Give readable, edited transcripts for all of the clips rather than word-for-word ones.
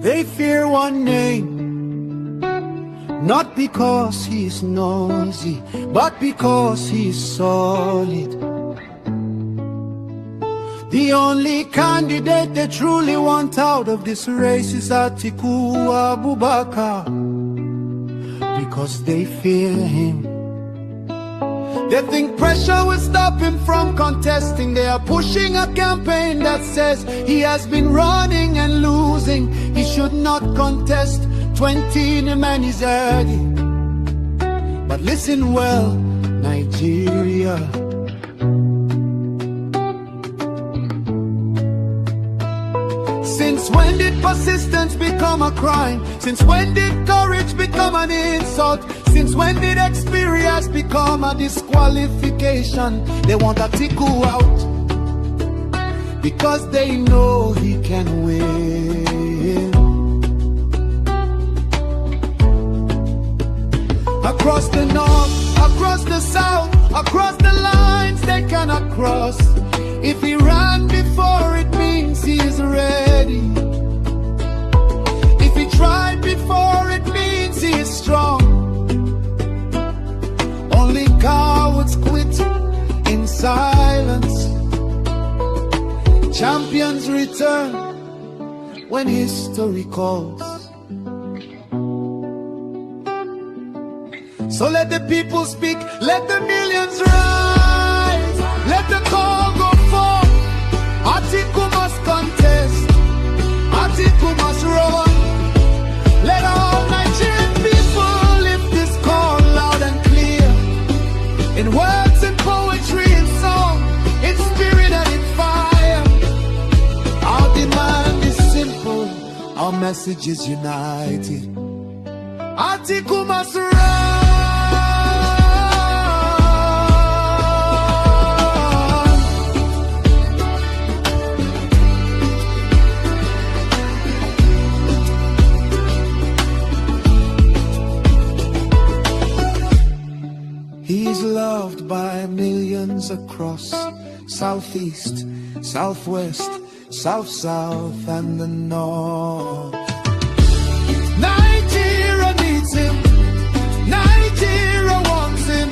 They fear one name, not because he's noisy, but because he's solid. The only candidate they truly want out of this race is Atiku Abubakar, because they fear him. They think pressure will stop him from contesting. They are pushing a campaign that says he has been running and losing. He should not contest. 20 in the man is early. But listen well, Nigeria. Since when did persistence become a crime? Since when did courage become an insult? Since when did experience become a disqualification? They want Atiku out because they know he can win. Across the north, across the south, across the lines they cannot cross. If he ran before, it means he is ready. If he tried before, it means he is strong. Only cowards quit in silence. Champions return when history calls. So let the people speak, let the millions rise, let the call go forth. Atiku must contest, Atiku must run. Let all Nigerian people lift this call loud and clear, in words and poetry and song, in spirit and in fire. Our demand is simple, our message is united. Atiku must run. He's loved by millions across Southeast, Southwest, South, and the North. Nigeria needs him, Nigeria wants him,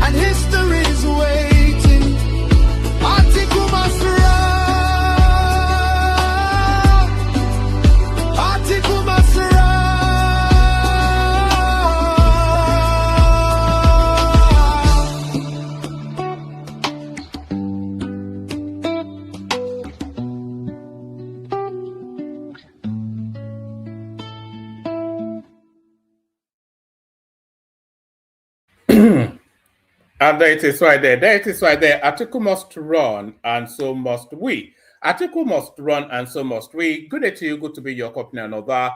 and history is waiting. Atiku must run, Atiku must run. And there it is right there. There it is right there. Atiku must run, and so must we. Atiku must run, and so must we. Good day to you. Good to be in your company. Another.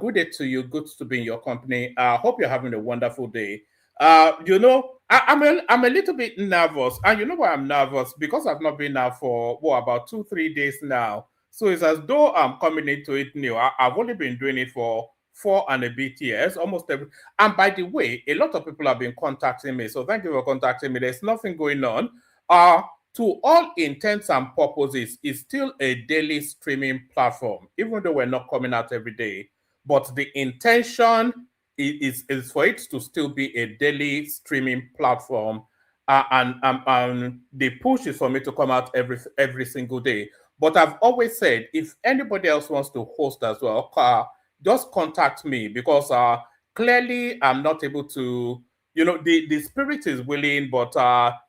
Good day to you. Good to be in your company. Hope you're having a wonderful day. You know, I'm a little bit nervous, and you know why I'm nervous? Because I've not been out for about 2-3 days now. So it's as though I'm coming into it new. I've only been doing it for 4 and a bit years, almost every. And by the way, a lot of people have been contacting me. So thank you for contacting me. There's nothing going on. To all intents and purposes, it's still a daily streaming platform, even though we're not coming out every day. But the intention is for it to still be a daily streaming platform. And the push is for me to come out every single day. But I've always said, if anybody else wants to host as well, just contact me, because clearly I'm not able to, you know, the spirit is willing, but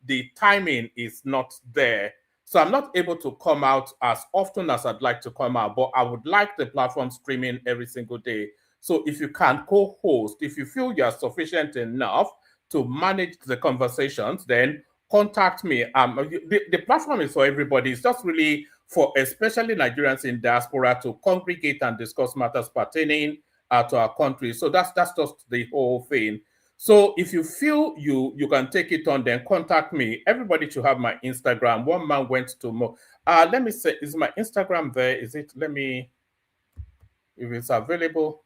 the timing is not there. So I'm not able to come out as often as I'd like to come out, but I would like the platform streaming every single day. So if you can co-host, if you feel you're sufficient enough to manage the conversations, then contact me. The platform is for everybody. It's just really for especially Nigerians in diaspora to congregate and discuss matters pertaining to our country. So that's just the whole thing. So if you feel you can take it on, then contact me. Everybody should have my Instagram. One man went to more. Let me say, is my Instagram there? Is it? Let me, if it's available.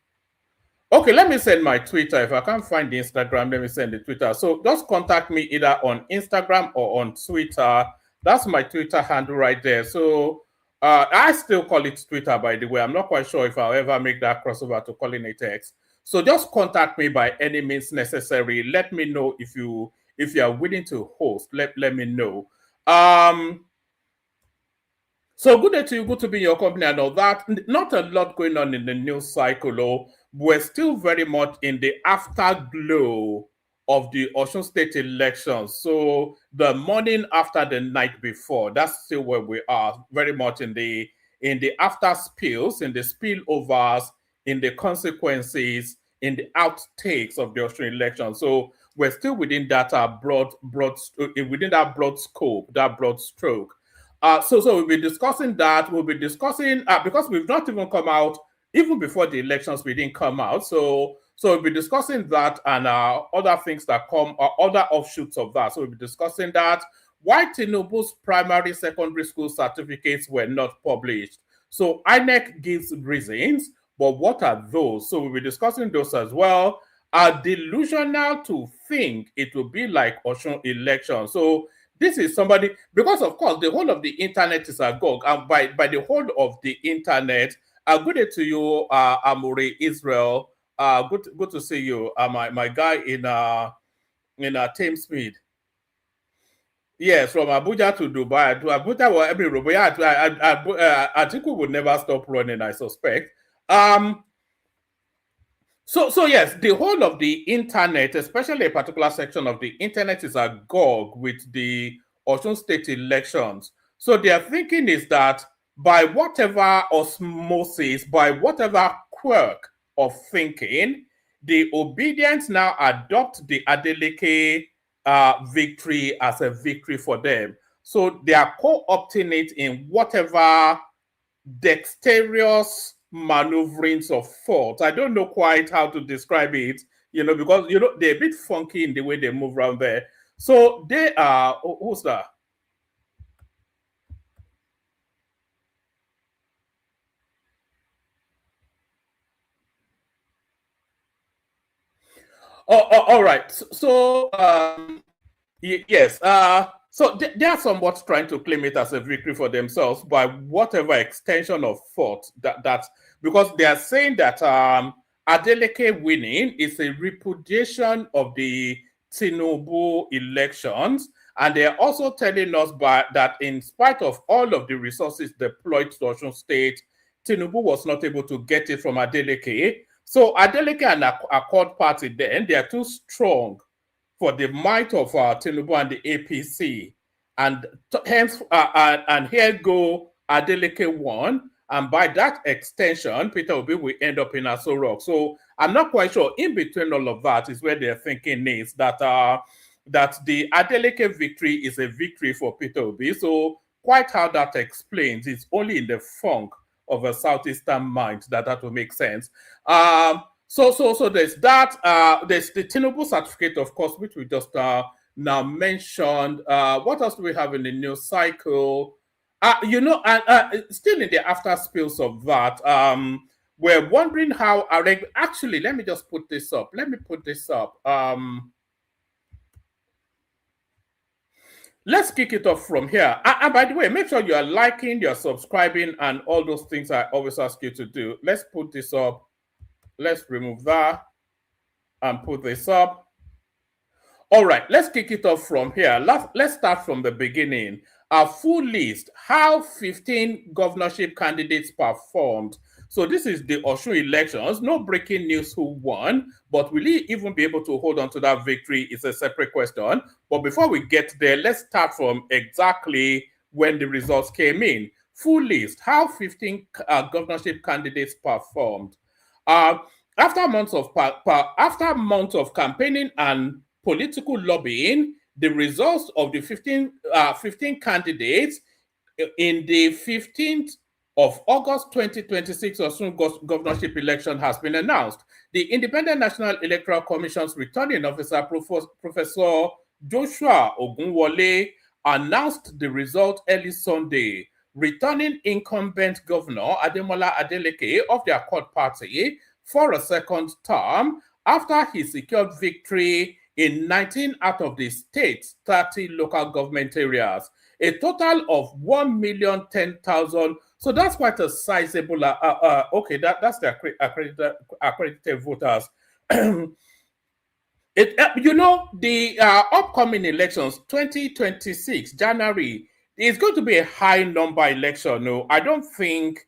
Okay, let me send my Twitter. If I can't find the Instagram, let me send the Twitter. So just contact me either on Instagram or on Twitter. That's my Twitter handle right there. So I still call it Twitter, by the way. I'm not quite sure if I'll ever make that crossover to calling it X. So just contact me by any means necessary. Let me know if you are willing to host. Let me know. So good day to you. Good to be in your company and all that. Not a lot going on in the news cycle. We're still very much in the afterglow of the Osun State elections. So the morning after the night before, that's still where we are, very much in the after spills, in the spillovers, in the consequences, in the outtakes of the Osun election. So we're still within that within that broad scope, that broad stroke. So we'll be discussing that. We'll be discussing because we've not even come out, even before the elections, we didn't come out. So we'll be discussing that and other things that come, other offshoots of that. So we'll be discussing that. Why Tinubu's primary, secondary school certificates were not published. So INEC gives reasons, but what are those? So we'll be discussing those as well. Delusional to think it will be like Osun election. So this is somebody, because of course the whole of the internet is agog, and by the whole of the internet, good day to you, Amuri Israel. Good to see you, my guy in Thamesmead. Yes, from Abuja to Dubai. To Abuja or every Atiku would never stop running, I suspect. So yes, the whole of the internet, especially a particular section of the internet, is agog with the Osun State elections. So their thinking is that by whatever osmosis, by whatever quirk of thinking, the obedience now adopt the Adeleke victory as a victory for them. So they are co-opting it in whatever dexterous maneuverings of thought. I don't know quite how to describe it, because they're a bit funky in the way they move around there. So they are, who's that? All right. So yes. So they are somewhat trying to claim it as a victory for themselves by whatever extension of thought that because they are saying that Adeleke winning is a repudiation of the Tinubu elections, and they are also telling us that in spite of all of the resources deployed to Osun State, Tinubu was not able to get it from Adeleke. So Adeleke and Accord Party then, they are too strong for the might of Tinubu and the APC. And hence, and here go Adeleke won. And by that extension, Peter Obi will end up in Aso Rock. So I'm not quite sure. In between all of that is where their thinking is that the Adeleke victory is a victory for Peter Obi. So quite how that explains, it's only in the funk of a Southeastern mind that will make sense. So there's that. There's the Tinubu certificate, of course, which we just now mentioned. What else do we have in the news cycle? Still in the after spills of that, we're wondering how actually, let me just put this up. Let's kick it off from here. And by the way, make sure you are liking, you're subscribing, and all those things I always ask you to do. Let's put this up. Let's remove that and put this up. All right, let's kick it off from here. Let's start from the beginning. A full list, how 15 governorship candidates performed. So this is the Osun elections. No breaking news who won, but will he even be able to hold on to that victory is a separate question. But before we get there, let's start from exactly when the results came in. Full list, how 15 governorship candidates performed. After months of campaigning and political lobbying, the results of the 15 candidates in the 15th of August 2026 Osun governorship election has been announced. The Independent National Electoral Commission's returning officer, Professor Joshua Ogunwole, announced the result early Sunday. Returning incumbent Governor Ademola Adeleke of the Accord Party for a second term after he secured victory in 19 out of the state's 30 local government areas. A total of 1,010,000 So that's quite a sizable. Okay, that's the accredited voters. The upcoming elections, 2026 January, is going to be a high number election. No, I don't think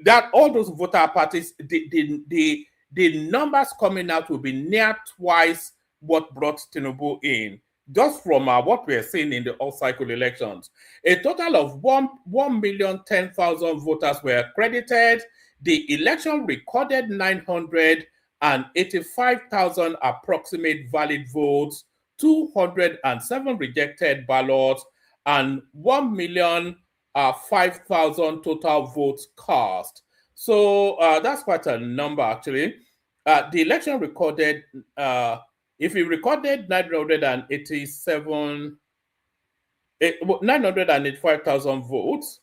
that all those voter parties, the numbers coming out will be near twice what brought Tinubu in. Just from what we're seeing in the all-cycle elections, a total of 1,010,000 voters were accredited. The election recorded 985,000 approximate valid votes, 207 rejected ballots, and 1,005,000 total votes cast. So that's quite a number, actually. The election recorded, if we recorded 985,000 votes,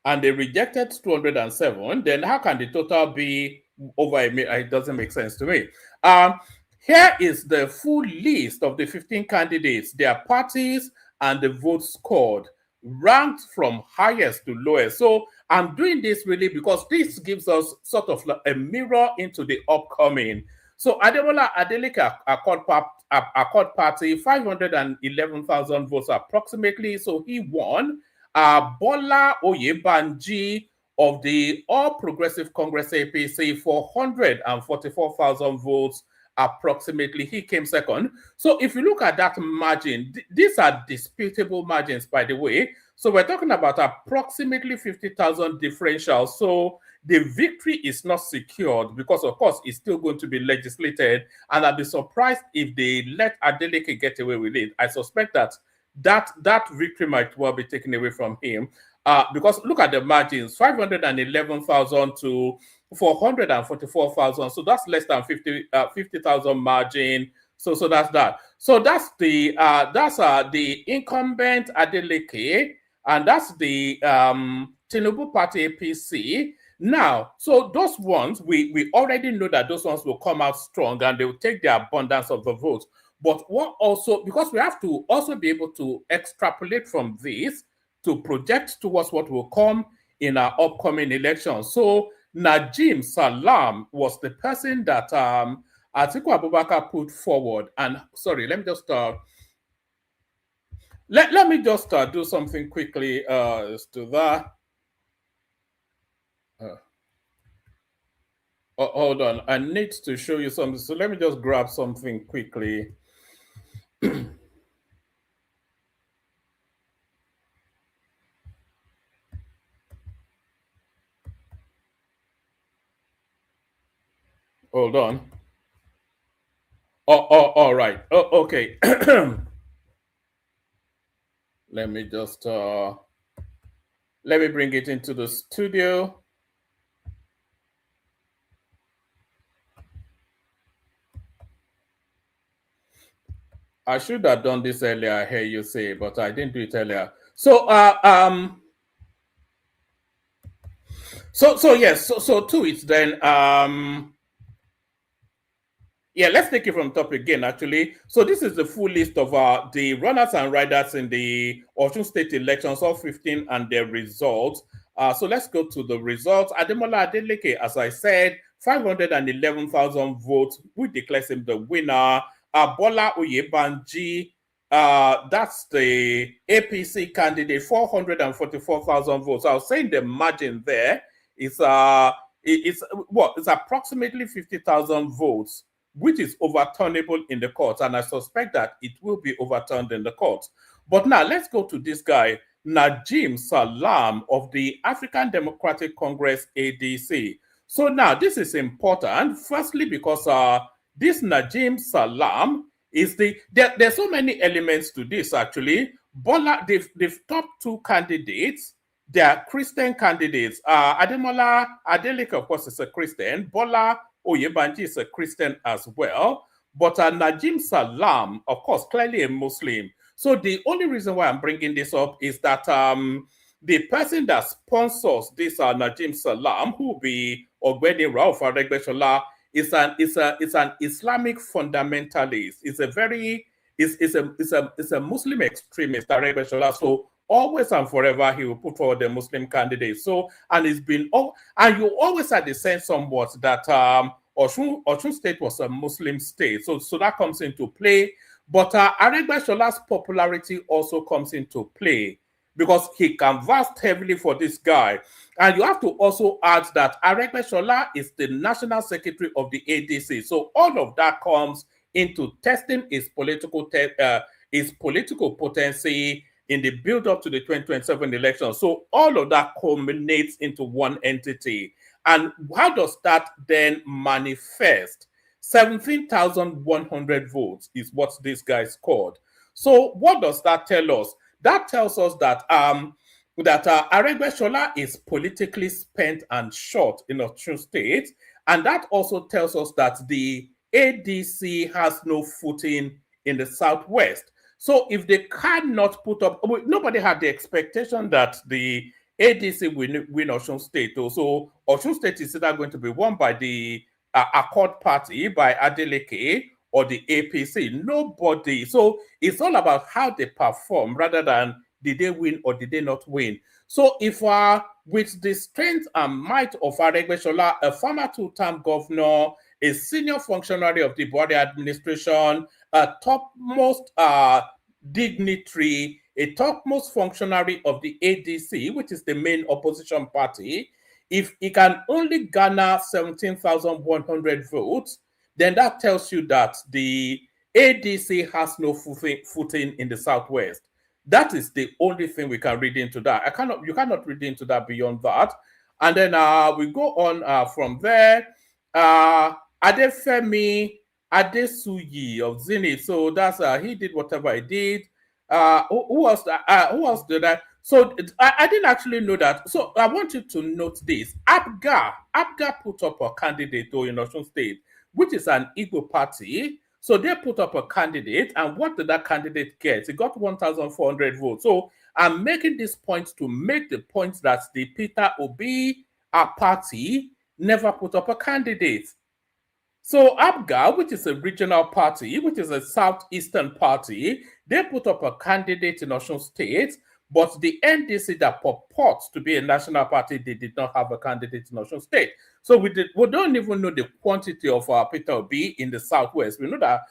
and they rejected 207, then how can the total be over a million? It doesn't make sense to me. Here is the full list of the 15 candidates, their parties, and the votes scored, ranked from highest to lowest. So I'm doing this really because this gives us sort of like a mirror into the upcoming. So Adeleke Accord Party, 511,000 votes approximately. So he won. Bola Oyebanji of the All Progressive Congress APC, 444,000 votes approximately. He came second. So if you look at that margin, these are disputable margins, by the way. So we're talking about approximately 50,000 differential. So the victory is not secured because, of course, it's still going to be legislated. And I'd be surprised if they let Adeleke get away with it. I suspect that victory might well be taken away from him. Because look at the margins, 511,000 to 444,000. So that's less than 50,000 margin. So that's that. So that's the incumbent Adeleke, and that's the Tinubu Party APC. Now, so those ones, we already know that those ones will come out strong and they will take the abundance of the votes. But what also, because we have to also be able to extrapolate from this to project towards what will come in our upcoming elections. So Najim Salam was the person that Atiku Abubakar put forward. And sorry, let me just let me just do something quickly as to that. Hold on, I need to show you something. So let me just grab something quickly. Hold on. All right. Oh, okay. Let me just let me bring it into the studio. I should have done this earlier, I hear you say, but I didn't do it earlier. So yes, so to it then yeah, let's take it from top again, actually. So this is the full list of the runners and riders in the Osun State elections, all 15, and their results. So let's go to the results. Ademola Adeleke, as I said, 511,000 votes. We declare him the winner. Bola Oyebanji, that's the APC candidate, 444,000 votes. I was saying the margin there is it's approximately 50,000 votes, which is overturnable in the court, and I suspect that it will be overturned in the court. But now let's go to this guy, Najim Salam of the African Democratic Congress ADC. So now this is important, firstly, because this Najim Salam is there's so many elements to this, actually. Bola, they've top two candidates. They are Christian candidates. Ademola Adeleke, of course, is a Christian. Bola Oyebanji is a Christian as well. But Najim Salam, of course, clearly a Muslim. So the only reason why I'm bringing this up is that the person that sponsors this Najim Salam, who will be Ogbeni Rauf Aregbesola, is an Islamic fundamentalist. It's a Muslim extremist, Aregbesola. So always and forever he will put forward the Muslim candidate. So, and it's been, and you always had the sense somewhat that Osun State was a Muslim state. So that comes into play. But Aregbesol's popularity also comes into play because he canvassed heavily for this guy. And you have to also add that Aregbesola is the national secretary of the ADC. So all of that comes into testing his political potency in the build-up to the 2027 election. So all of that culminates into one entity. And how does that then manifest? 17,100 votes is what this guy scored. So what does that tell us? That tells us that Aregbesola is politically spent and short in Osun State, and that also tells us that the ADC has no footing in the Southwest. So if they cannot put up, nobody had the expectation that the ADC will win Osun State. So Osun State is either going to be won by the Accord Party, by Adeleke, or the APC. Nobody. So it's all about how they perform rather than did they win or did they not win. So if with the strength and might of Aregbesola, a former two-term governor, a senior functionary of the Buhari administration, a topmost dignitary, a topmost functionary of the ADC, which is the main opposition party, if he can only garner 17,100 votes, then that tells you that the ADC has no footing in the Southwest. That is the only thing we can read into that. You cannot read into that beyond that. And then we go on from there. Adefemi Adesuyi of Zenith. So that's he did whatever he did. Who else did that? So I didn't actually know that. So I want you to note this. Abga put up a candidate in Osun State, which is an Igbo party. So they put up a candidate, and what did that candidate get? He got 1,400 votes. So I'm making this point to make the point that the Peter Obi party never put up a candidate. So Abga, which is a regional party, which is a southeastern party, they put up a candidate in Osun State, but the NDC that purports to be a national party, they did not have a candidate in Osun State. So we don't even know the quantity of Peter Obi in the Southwest. We know that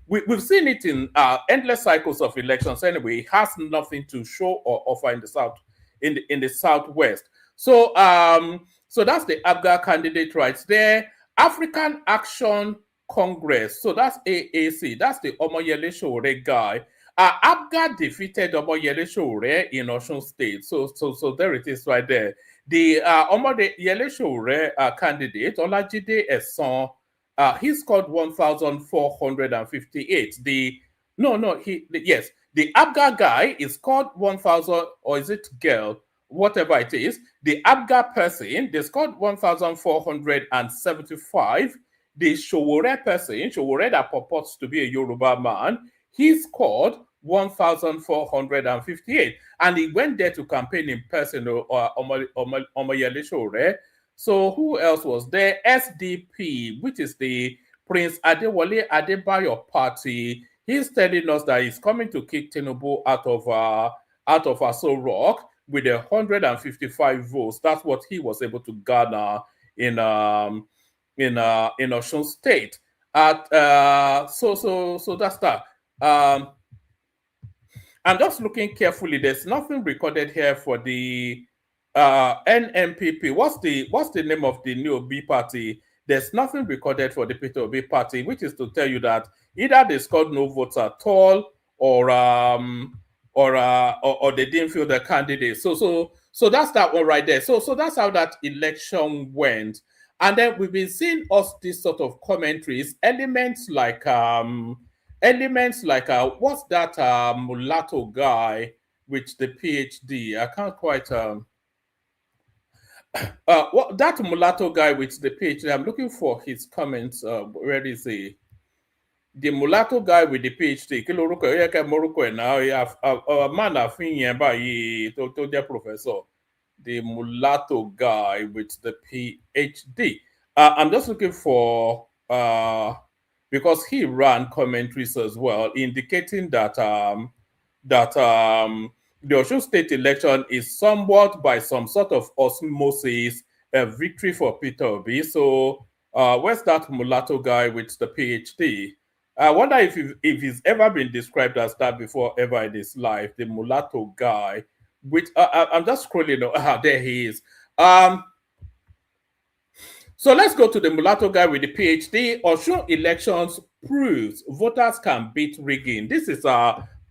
we've seen it in endless cycles of elections anyway. He has nothing to show or offer in the Southwest. So so that's the Abga candidate right there. African Action Congress. So that's AAC. That's the Omoyele Sowore guy. Abga defeated Omoyele Sowore in Osun State. So there it is right there. The Omoyele Sowore candidate, Olajide Eson, he scored 1,458. The Abga guy is scored 1,000, or is it girl? Whatever it is, the Abga person, they scored 1,475. The Sowore person, Sowore that purports to be a Yoruba man, he scored 1,458. And he went there to campaign in person, Omoyele Sowore. So who else was there? SDP, which is the Prince Adewale Adebayo party. He's telling us that he's coming to kick Tinubu out of Aso Rock with 155 votes. That's what he was able to garner in Osun State. So that's that. I'm just looking carefully. There's nothing recorded here for the NMPP. What's the name of the new Obi party? There's nothing recorded for the Peter Obi party, which is to tell you that either they scored no votes at all, or they didn't feel the candidate. So that's that one right there. So that's how that election went. And then we've been seeing this sort of commentaries, elements like what's that mulatto guy with the PhD? I can't quite what that mulatto guy with the PhD. I'm looking for his comments. Where is he? The mulatto guy with the PhD, professor. The mulatto guy with the PhD. I'm just looking for because he ran commentaries as well, indicating that the Osun State election is somewhat by some sort of osmosis a victory for Peter Obi. So where's that mulatto guy with the PhD? I wonder if he's ever been described as that before ever in his life, the mulatto guy. With I'm just scrolling. There he is. So let's go to the mulatto guy with the PhD. Osun elections proves voters can beat rigging. This is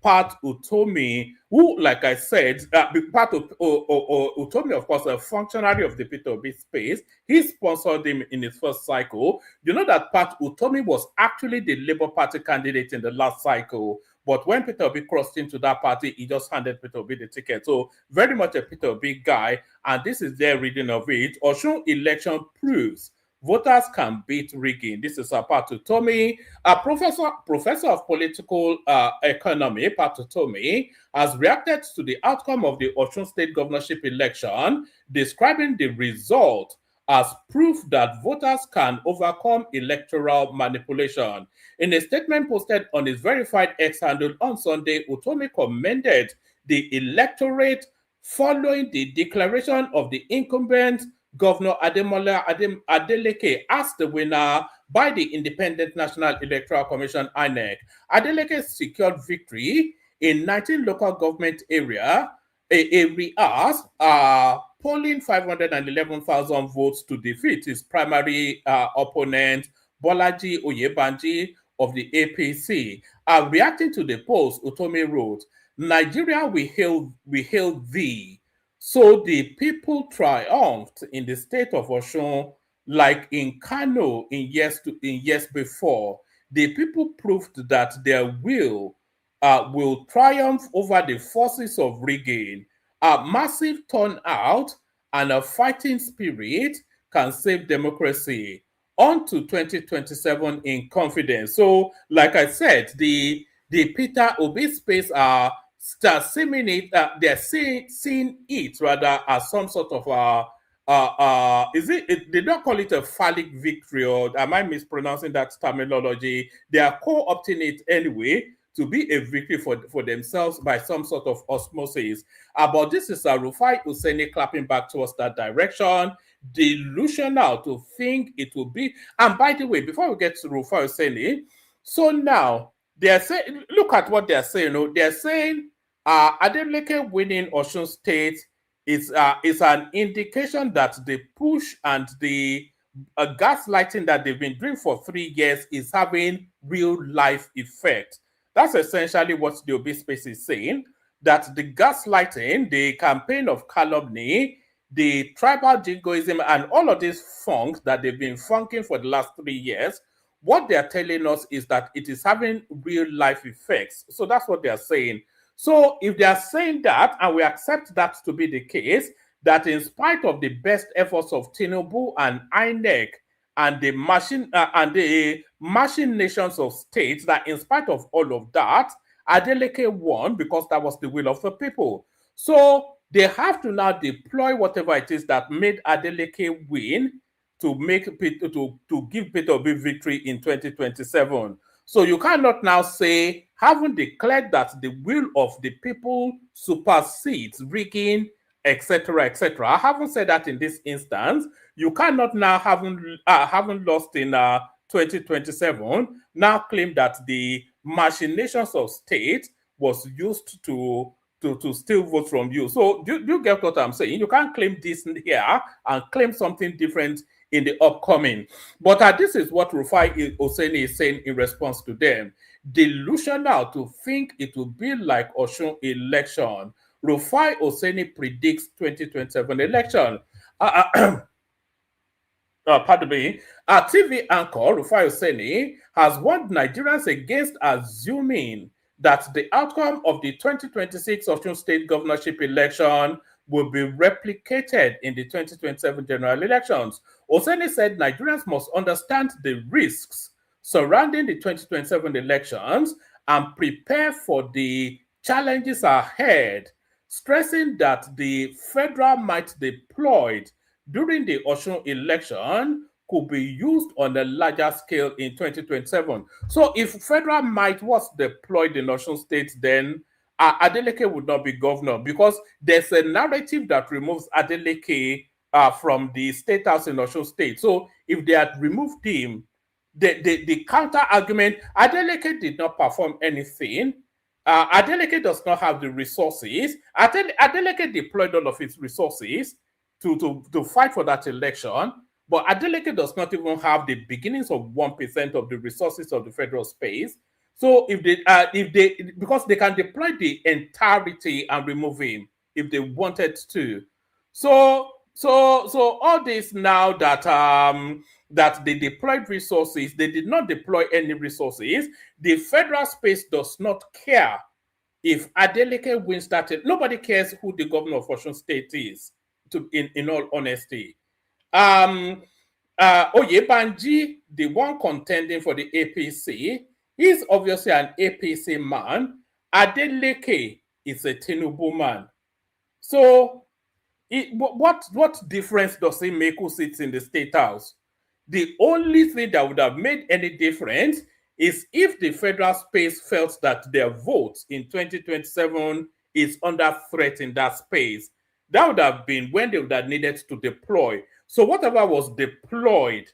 Pat Utomi, who, like I said, Pat Utomi, of course, a functionary of the Peter Obi space. He sponsored him in his first cycle. You know that Pat Utomi was actually the Labour Party candidate in the last cycle. But when Peter Obi crossed into that party, he just handed Peter Obi the ticket. So very much a Peter Obi guy. And this is their reading of it. Osun election proves voters can beat rigging. This is Pat Utomi, a professor of political economy. Pat Utomi has reacted to the outcome of the Osun State governorship election, describing the result as proof that voters can overcome electoral manipulation. In a statement posted on his verified X handle on Sunday, Utomi commended the electorate following the declaration of the incumbent Governor Adeleke as the winner by the Independent National Electoral Commission, INEC. Adeleke secured victory in 19 local government areas, polling 511,000 votes to defeat his primary opponent, Bolaji Oyebanji of the APC. Reacting to the post, Utomi wrote, "Nigeria, we hail thee. So the people triumphed in the state of Osun, like in Kano in years before. The people proved that their will triumph over the forces of rigging. A massive turnout and a fighting spirit can save democracy. On to 2027 in confidence." So, like I said, the Peter Obi space are start seeing it. They're seeing it rather as some sort of they don't call it a phallic victory, or am I mispronouncing that terminology? They are co-opting it anyway to be a victory for themselves by some sort of osmosis. But this is Rufai Hussaini clapping back towards that direction. Delusional to think it will be. And by the way, before we get to Rufai Hussaini, so now they're saying, look at what they're saying. They're saying Adeleke winning Osun State is an indication that the push and the gaslighting that they've been doing for 3 years is having real life effect. That's essentially what the Obi space is saying, that the gaslighting, the campaign of calumny, the tribal jingoism, and all of this funk that they've been funking for the last 3 years, what they're telling us is that it is having real life effects. So that's what they're saying. So if they are saying that, and we accept that to be the case, that in spite of the best efforts of Tinubu and INEC and the machinations of states, that in spite of all of that, Adeleke won because that was the will of the people. So they have to now deploy whatever it is that made Adeleke win to give Peter Obi victory in 2027. So you cannot now say, having declared that the will of the people supersedes rigging, etc., etc. I haven't said that in this instance. You cannot now, having lost in 2027, now claim that the machinations of state was used to steal votes from you. So do you get what I'm saying? You can't claim this here and claim something different in the upcoming. But this is what Rufai Hussaini is saying in response to them. Delusional to think it will be like Osun election. Rufai Hussaini predicts 2027 election. Pardon me. Our TV anchor, Rufai Hussaini, has warned Nigerians against assuming that the outcome of the 2026 Osun State governorship election will be replicated in the 2027 general elections. Hussaini said Nigerians must understand the risks surrounding the 2027 elections and prepare for the challenges ahead, stressing that the federal might deployed during the Osun election could be used on a larger scale in 2027. So if federal might was deployed in Osun State, then Adeleke would not be governor, because there's a narrative that removes Adeleke from the state house in Osun State. So if they had removed him, the counter argument, Adeleke did not perform anything. Adeleke does not have the resources. Adeleke deployed all of his resources to fight for that election, but Adeleke does not even have the beginnings of 1% of the resources of the federal space. So if they because they can deploy the entirety and remove him if they wanted to. So all this now that that they deployed resources, they did not deploy any resources. The federal space does not care if Adeleke wins that. Nobody cares who the governor of Osun State is, in all honesty. Oyebanji, the one contending for the APC, is obviously an APC man. Adeleke is a Tinubu man. So what difference does it make who sits in the state house? The only thing that would have made any difference is if the federal space felt that their vote in 2027 is under threat in that space. That would have been when they would have needed to deploy. So whatever was deployed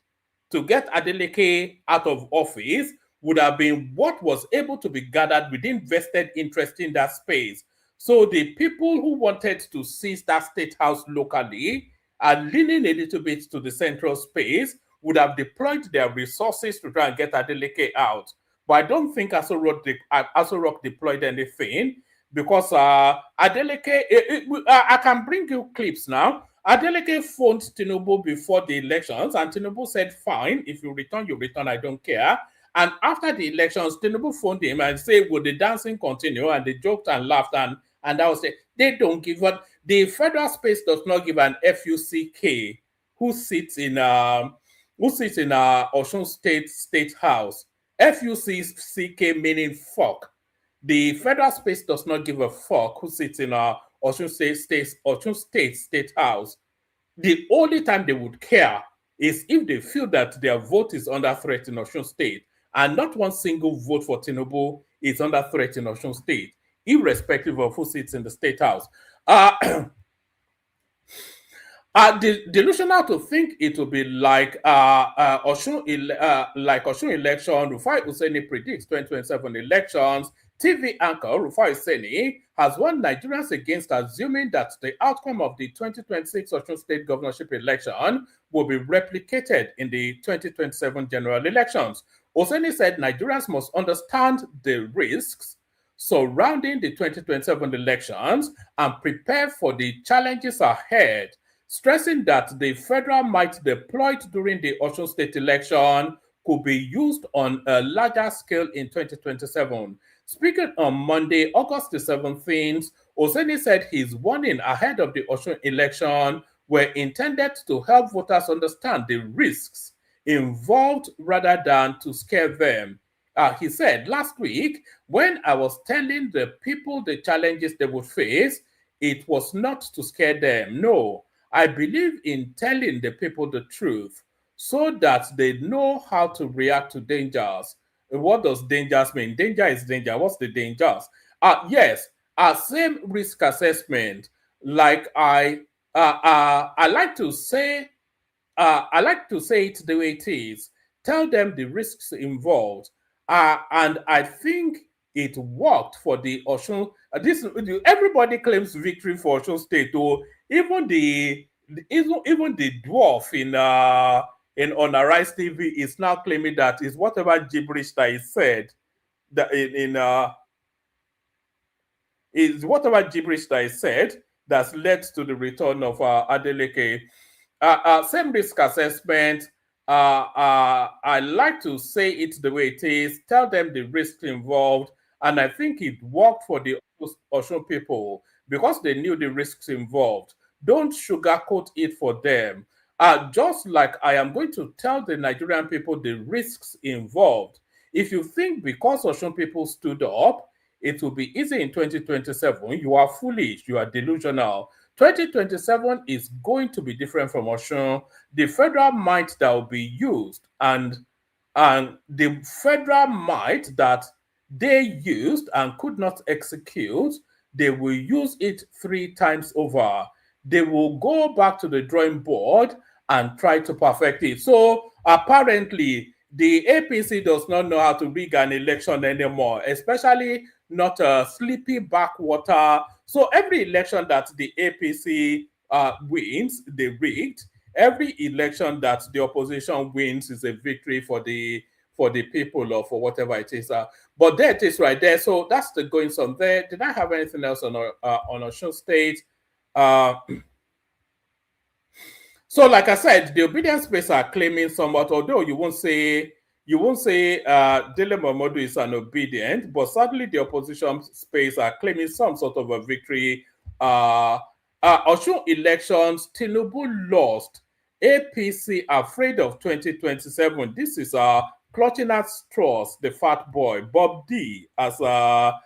to get Adeleke out of office would have been what was able to be gathered within vested interest in that space. So the people who wanted to seize that state house locally and leaning a little bit to the central space would have deployed their resources to try and get Adeleke out. But I don't think Aso Rock deployed anything, because Adeleke, I can bring you clips now. Adeleke phoned Tinubu before the elections, and Tinubu said, fine, if you return, I don't care. And after the elections, Tinubu phoned him and said, would the dancing continue? And they joked and laughed, and that was it. They don't give up. The federal space does not give an FUCK who sits in Osun State House. FUCK meaning fuck. The federal space does not give a fuck who sits in Osun State House. The only time they would care is if they feel that their vote is under threat in Osun State, and not one single vote for Tinubu is under threat in Osun State, irrespective of who sits in the State House. Delusional to think it will be like Osun election. Rufai Useni predicts 2027 elections. TV anchor Rufai Useni has warned Nigerians against assuming that the outcome of the 2026 Osun State governorship election will be replicated in the 2027 general elections. Useni said Nigerians must understand the risks surrounding the 2027 elections and prepare for the challenges ahead, stressing that the federal might deployed during the Osun State election could be used on a larger scale in 2027. Speaking on Monday, August the 17th, Useni said his warning ahead of the Osun election were intended to help voters understand the risks involved rather than to scare them. He said, last week, when I was telling the people the challenges they would face, it was not to scare them. No, I believe in telling the people the truth so that they know how to react to dangers. What does dangers mean? Danger is danger. What's the dangers? Yes, same risk assessment. Like I like to say it the way it is. Tell them the risks involved. And I think it worked for the Osun. Everybody claims victory for Osun State, or even the dwarf in on Arise TV is now claiming that is whatever gibberish that is said that is whatever gibberish that is said that's led to the return of Adeleke. Same risk assessment. I like to say it the way it is, tell them the risks involved, and I think it worked for the Osun people because they knew the risks involved. Don't sugarcoat it for them. Just like I am going to tell the Nigerian people the risks involved. If you think because Osun people stood up, it will be easy in 2027, you are foolish, you are delusional. 2027 is going to be different from Osun. The federal might that will be used and the federal might that they used and could not execute, they will use it 3 times over. They will go back to the drawing board and try to perfect it. So apparently, the APC does not know how to rig an election anymore, especially not a sleepy backwater. So every election that the APC wins, they rigged. Every election that the opposition wins is a victory for the people or for whatever it is. But there it is right there. So that's the goings on there. Did I have anything else on Osun State? Uh, so, like I said, the obedience space are claiming somewhat, although you won't say Dele Momodu is an obedient, but certainly the opposition space are claiming some sort of a victory. Osun elections, Tinubu lost. APC afraid of 2027. This is clutching at straws, the fat boy, Bob D, as Baba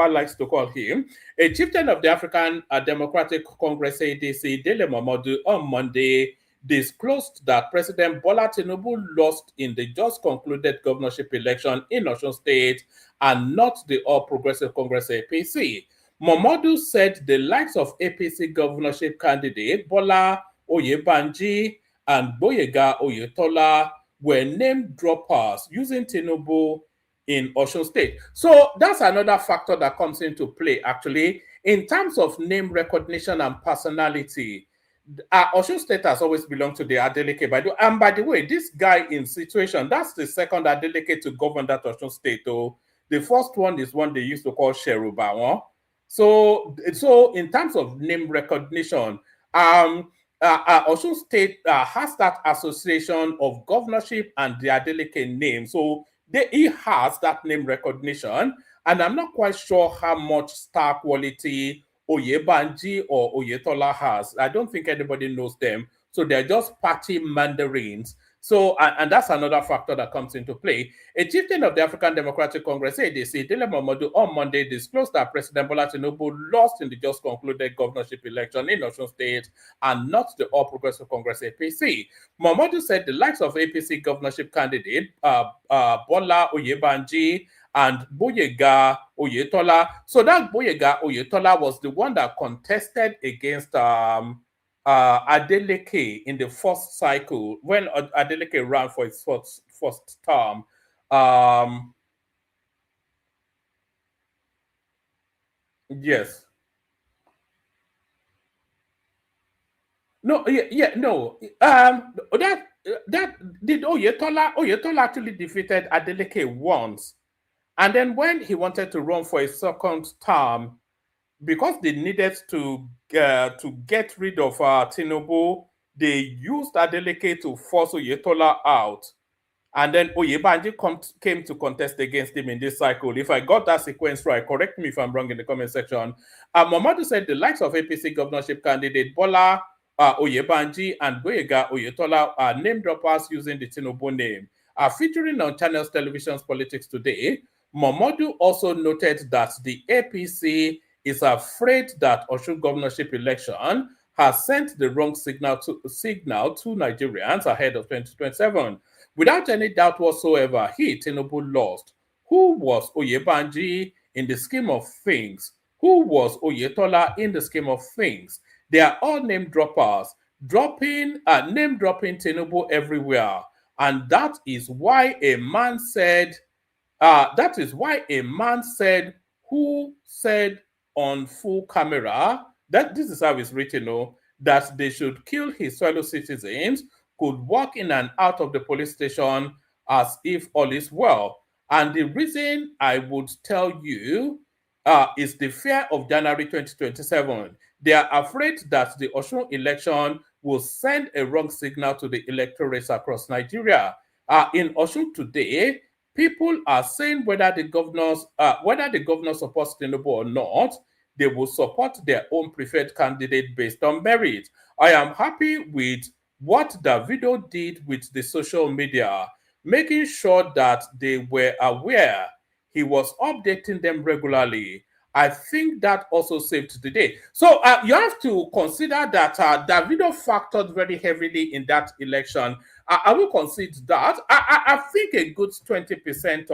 likes to call him. A chieftain of the African Democratic Congress ADC, Dele Momodu, on Monday disclosed that President Bola Tinubu lost in the just concluded governorship election in Osun State and not the All Progressive Congress APC. Momodu said the likes of APC governorship candidate Bola Oyebanji and Boyega Oyetola were name droppers using Tinubu in Osun State. So that's another factor that comes into play, actually, in terms of name recognition and personality. Osun State has always belonged to the Adeleke. By the way, this guy in situation, that's the second Adeleke to govern that Osun State. Oh. The first one is one they used to call Sheruba. Huh? So in terms of name recognition, Osun State has that association of governorship and the Adeleke name. So he has that name recognition, and I'm not quite sure how much star quality Oyebanji or Oyetola has. I don't think anybody knows them. So they're just party mandarins. So, and that's another factor that comes into play. A chieftain of the African Democratic Congress, ADC, Dele Momodu, on Monday disclosed that President Bola Tinubu lost in the just concluded governorship election in Osun State and not the All Progressive Congress APC. Momodu said the likes of APC governorship candidate Bola Oyebanji and Boyega Oyetola. So that Boyega Oyetola was the one that contested against Adeleke in the first cycle when Adeleke ran for his first term. Yes. No. No. That did Oyetola actually defeated Adeleke once, and then when he wanted to run for a second term, because they needed to get rid of Tinubu, they used Adeleke to force Oyetola out. And then Oyebanji came to contest against him in this cycle. If I got that sequence right, correct me if I'm wrong in the comment section. Momodu said the likes of APC governorship candidate Bola Oyebanji and Boyega Oyetola are name droppers using the Tinubu name. Featuring on Channels Television's Politics Today, Momodu also noted that the APC is afraid that Osun governorship election has sent the wrong signal to Nigerians ahead of 2027. Without any doubt whatsoever, Tinubu lost. Who was Oyebanji in the scheme of things? Who was Oyetola in the scheme of things? They are all name droppers, name dropping Tinubu everywhere. And that is why a man said, who said on full camera, that this is how it's written, that they should kill his fellow citizens, could walk in and out of the police station as if all is well. And the reason I would tell you is the fear of January 2027. They are afraid that the Osun election will send a wrong signal to the electorates across Nigeria. In Osun today, people are saying whether the governor supports Tinubu or not, they will support their own preferred candidate based on merit. I am happy with what Davido did with the social media, making sure that they were aware. He was updating them regularly. I think that also saved the day. So you have to consider that Davido factored very heavily in that election. I will concede that. I think a good 20%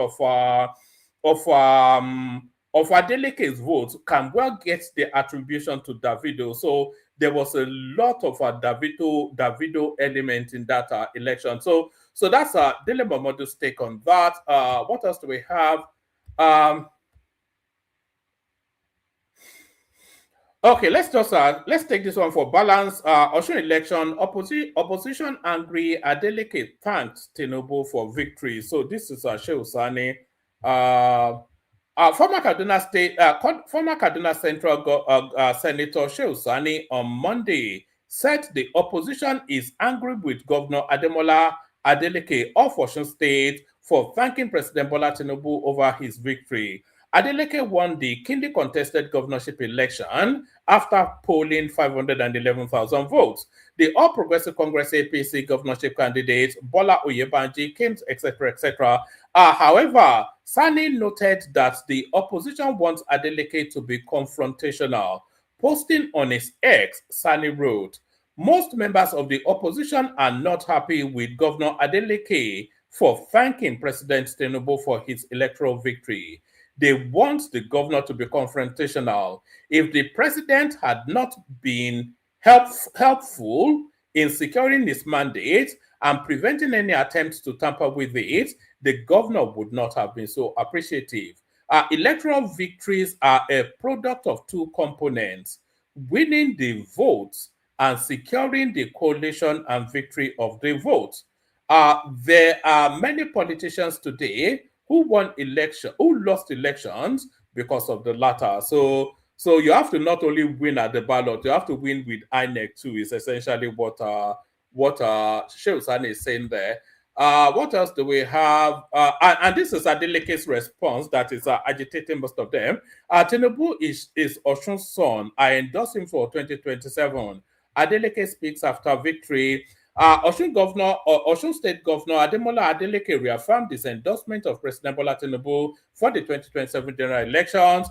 of Adeleke's votes can well get the attribution to Davido. So there was a lot of a Davido element in that election. So that's Dele Momodu's take on that. What else do we have? Okay, let's take this one for balance. Osun election, opposition angry. Adeleke thanked Tinubu for victory. So this is Shehu Sani. Former Kaduna Central Senator Shehu Sani on Monday said the opposition is angry with Governor Ademola Adeleke of Osun State for thanking President Bola Tinubu over his victory. Adeleke won the keenly contested governorship election after polling 511,000 votes. The All Progressive Congress APC governorship candidate Bola Oyebanji came, etc., etc. However, Sani noted that the opposition wants Adeleke to be confrontational. Posting on his X, Sani wrote, "Most members of the opposition are not happy with Governor Adeleke for thanking President Tinubu for his electoral victory. They want the governor to be confrontational. If the president had not been helpful in securing his mandate and preventing any attempts to tamper with it, the governor would not have been so appreciative. Electoral victories are a product of two components: winning the votes and securing the coalition and victory of the vote. There are many politicians today who lost elections because of the latter. So you have to not only win at the ballot, you have to win with INEC too. Is essentially what Shehu Sani is saying there. What else do we have? And this is Adeleke's response that is agitating most of them. Tinubu is Osun's son. I endorse him for 2027. Adeleke speaks after victory. Osun State Governor Ademola Adeleke reaffirmed his endorsement of President Bola Tinubu for the 2027 general elections.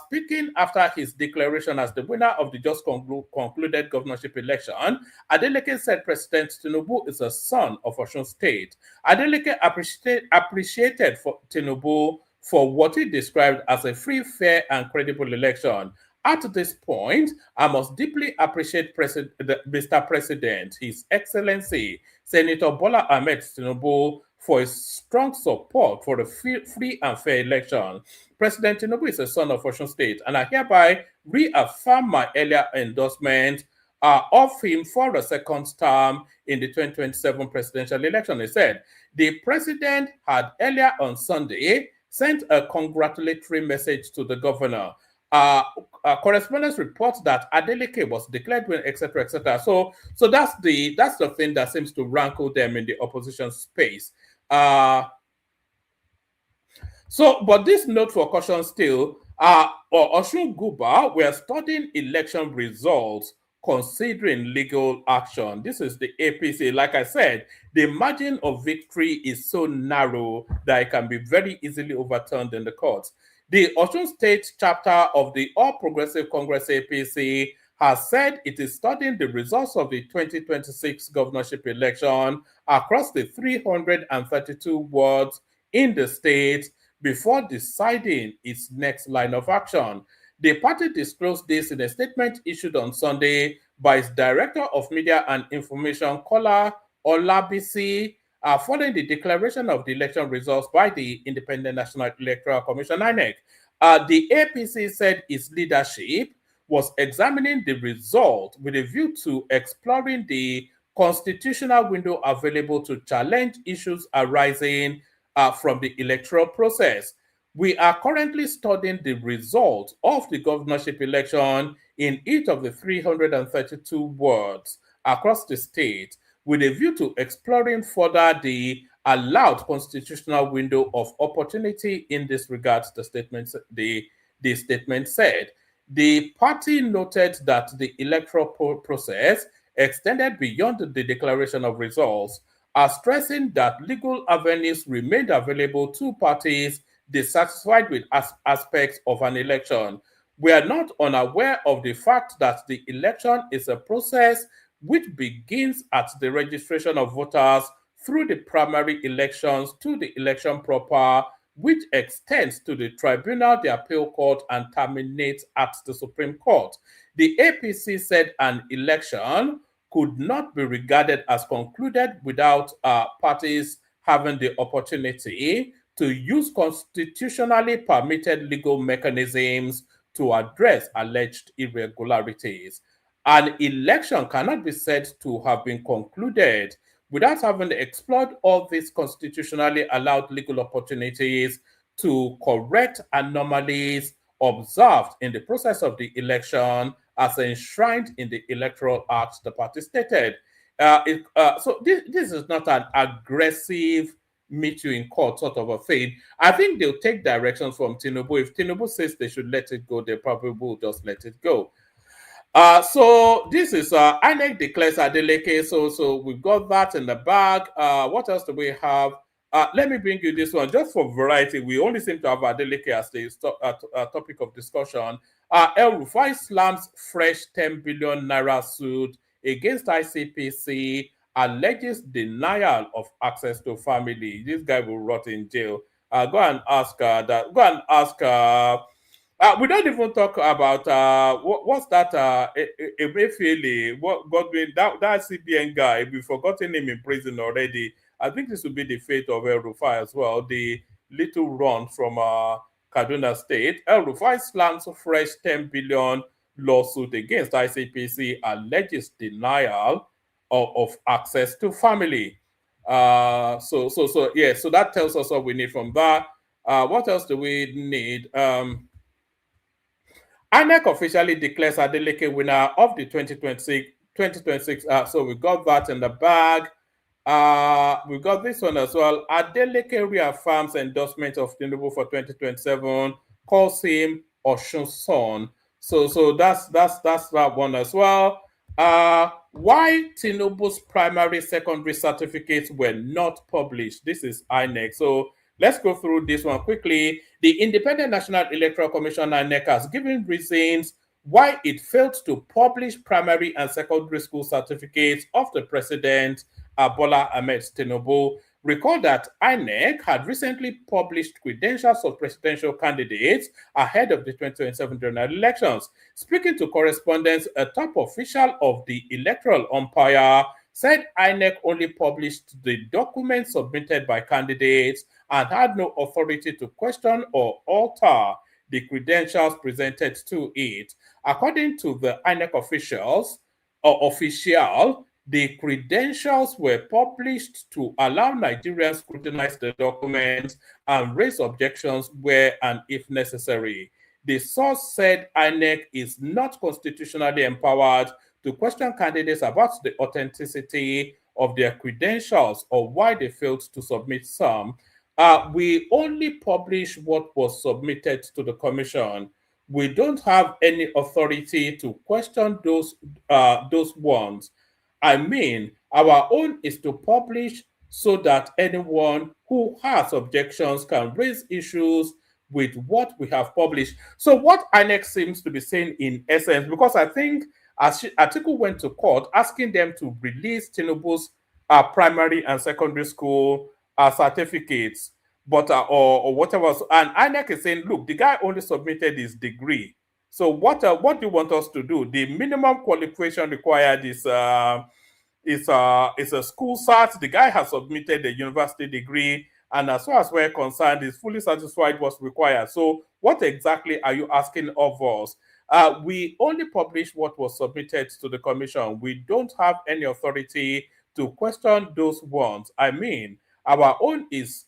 Speaking after his declaration as the winner of the just concluded governorship election, Adeleke said President Tinubu is a son of Osun State. Adeleke appreciated Tinubu for what he described as a free, fair, and credible election. At this point, I must deeply appreciate Mr. President, His Excellency, Senator Bola Ahmed Tinubu, for his strong support for a free and fair election. President Tinubu is a son of Osun State, and I hereby reaffirm my earlier endorsement of him for a second term in the 2027 presidential election. He said, the president had earlier on Sunday sent a congratulatory message to the governor. Correspondence reports that Adeleke was declared winner, etc., etc. So that's the thing that seems to rankle them in the opposition space. But this note for caution still, Osun Guba, we are studying election results considering legal action. This is the APC. Like I said, the margin of victory is so narrow that it can be very easily overturned in the courts. The Osun State chapter of the All Progressive Congress APC has said it is studying the results of the 2026 governorship election across the 332 wards in the state before deciding its next line of action. The party disclosed this in a statement issued on Sunday by its Director of Media and Information, Kola Olabisi, following the declaration of the election results by the Independent National Electoral Commission, INEC. The APC said its leadership was examining the result with a view to exploring the constitutional window available to challenge issues arising from the electoral process. We are currently studying the result of the governorship election in each of the 332 wards across the state with a view to exploring further the allowed constitutional window of opportunity in this regard, the statement said. The party noted that the electoral process extended beyond the declaration of results, stressing that legal avenues remained available to parties dissatisfied with aspects of an election. We are not unaware of the fact that the election is a process which begins at the registration of voters through the primary elections to the election proper, which extends to the tribunal, the appeal court, and terminates at the Supreme Court. The APC said an election could not be regarded as concluded without parties having the opportunity to use constitutionally permitted legal mechanisms to address alleged irregularities. An election cannot be said to have been concluded without having explored all these constitutionally allowed legal opportunities to correct anomalies observed in the process of the election as enshrined in the Electoral Act, the party stated. So this is not an aggressive meet you in court sort of a thing. I think they'll take directions from Tinubu. If Tinubu says they should let it go, they probably will just let it go. So this is INEC declares Adeleke. So we've got that in the bag. What else do we have? Let me bring you this one just for variety. We only seem to have Adeleke as the topic of discussion. El Rufai slams fresh 10 billion naira suit against ICPC, alleges denial of access to family. This guy will rot in jail. Go and ask that. Go and ask. We don't even talk about what's that Emefiele, what Godwin, that CBN guy. We've forgotten him in prison already. I think this will be the fate of El Rufai as well. The little run from Kaduna State. El Rufai slams fresh 10 billion lawsuit against ICPC, alleges denial of access to family. So that tells us what we need from that. What else do we need? INEC officially declares Adeleke winner of the 2026. So we got that in the bag. We got this one as well. Adeleke reaffirms endorsement of Tinubu for 2027, calls him Osun's son. So that's that one as well. Why Tinubu's primary, secondary certificates were not published? This is INEC. So let's go through this one quickly. The Independent National Electoral Commission, INEC, has given reasons why it failed to publish primary and secondary school certificates of the president, Bola Ahmed Tinubu. Recall that INEC had recently published credentials of presidential candidates ahead of the 2027 general elections. Speaking to correspondents, a top official of the electoral umpire said INEC only published the documents submitted by candidates and had no authority to question or alter the credentials presented to it. According to the INEC official, the credentials were published to allow Nigerians to scrutinize the documents and raise objections where and if necessary. The source said INEC is not constitutionally empowered to question candidates about the authenticity of their credentials or why they failed to submit some. We only publish what was submitted to the commission. We don't have any authority to question those ones. I mean, our own is to publish so that anyone who has objections can raise issues with what we have published. So what INEC seems to be saying in essence, because I think Atiku went to court asking them to release Tinubu's primary and secondary school certificates, but or whatever. And INEC is saying, look, the guy only submitted his degree. So what do you want us to do? The minimum qualification required is a school cert. The guy has submitted a university degree, and as far as we're concerned, is fully satisfied what's required. So what exactly are you asking of us? We only publish what was submitted to the commission. We don't have any authority to question those ones. I mean, our own is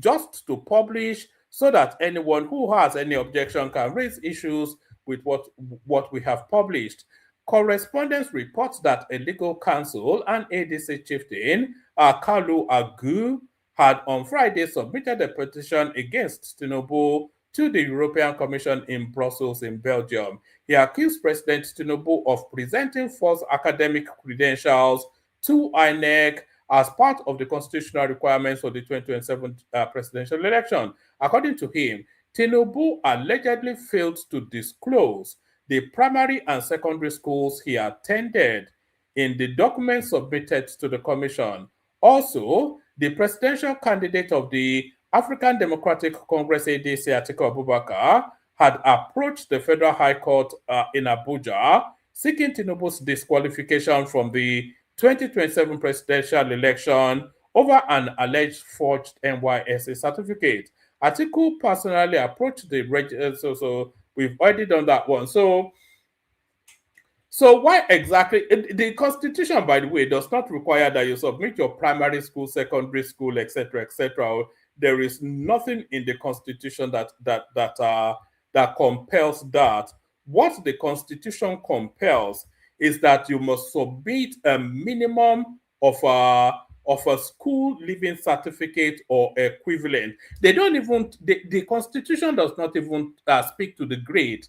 just to publish so that anyone who has any objection can raise issues with what we have published. Correspondence reports that a legal counsel and ADC chieftain, Kalu Agu, had on Friday submitted a petition against Tinubu to the European Commission in Brussels in Belgium. He accused President Tinubu of presenting false academic credentials to INEC as part of the constitutional requirements for the 2027 presidential election. According to him, Tinubu allegedly failed to disclose the primary and secondary schools he attended in the documents submitted to the commission. Also, the presidential candidate of the African Democratic Congress ADC, Atiku Abubakar, had approached the Federal High Court in Abuja, seeking Tinubu's disqualification from the 2027 presidential election over an alleged forged NYSC certificate. Atiku personally approached the register, so we've already done that one. So why exactly? The Constitution, by the way, does not require that you submit your primary school, secondary school, etc., etc. There is nothing in the Constitution that compels that. What the Constitution compels is that you must submit a minimum of a school leaving certificate or equivalent. They don't even, the Constitution does not even speak to the grade.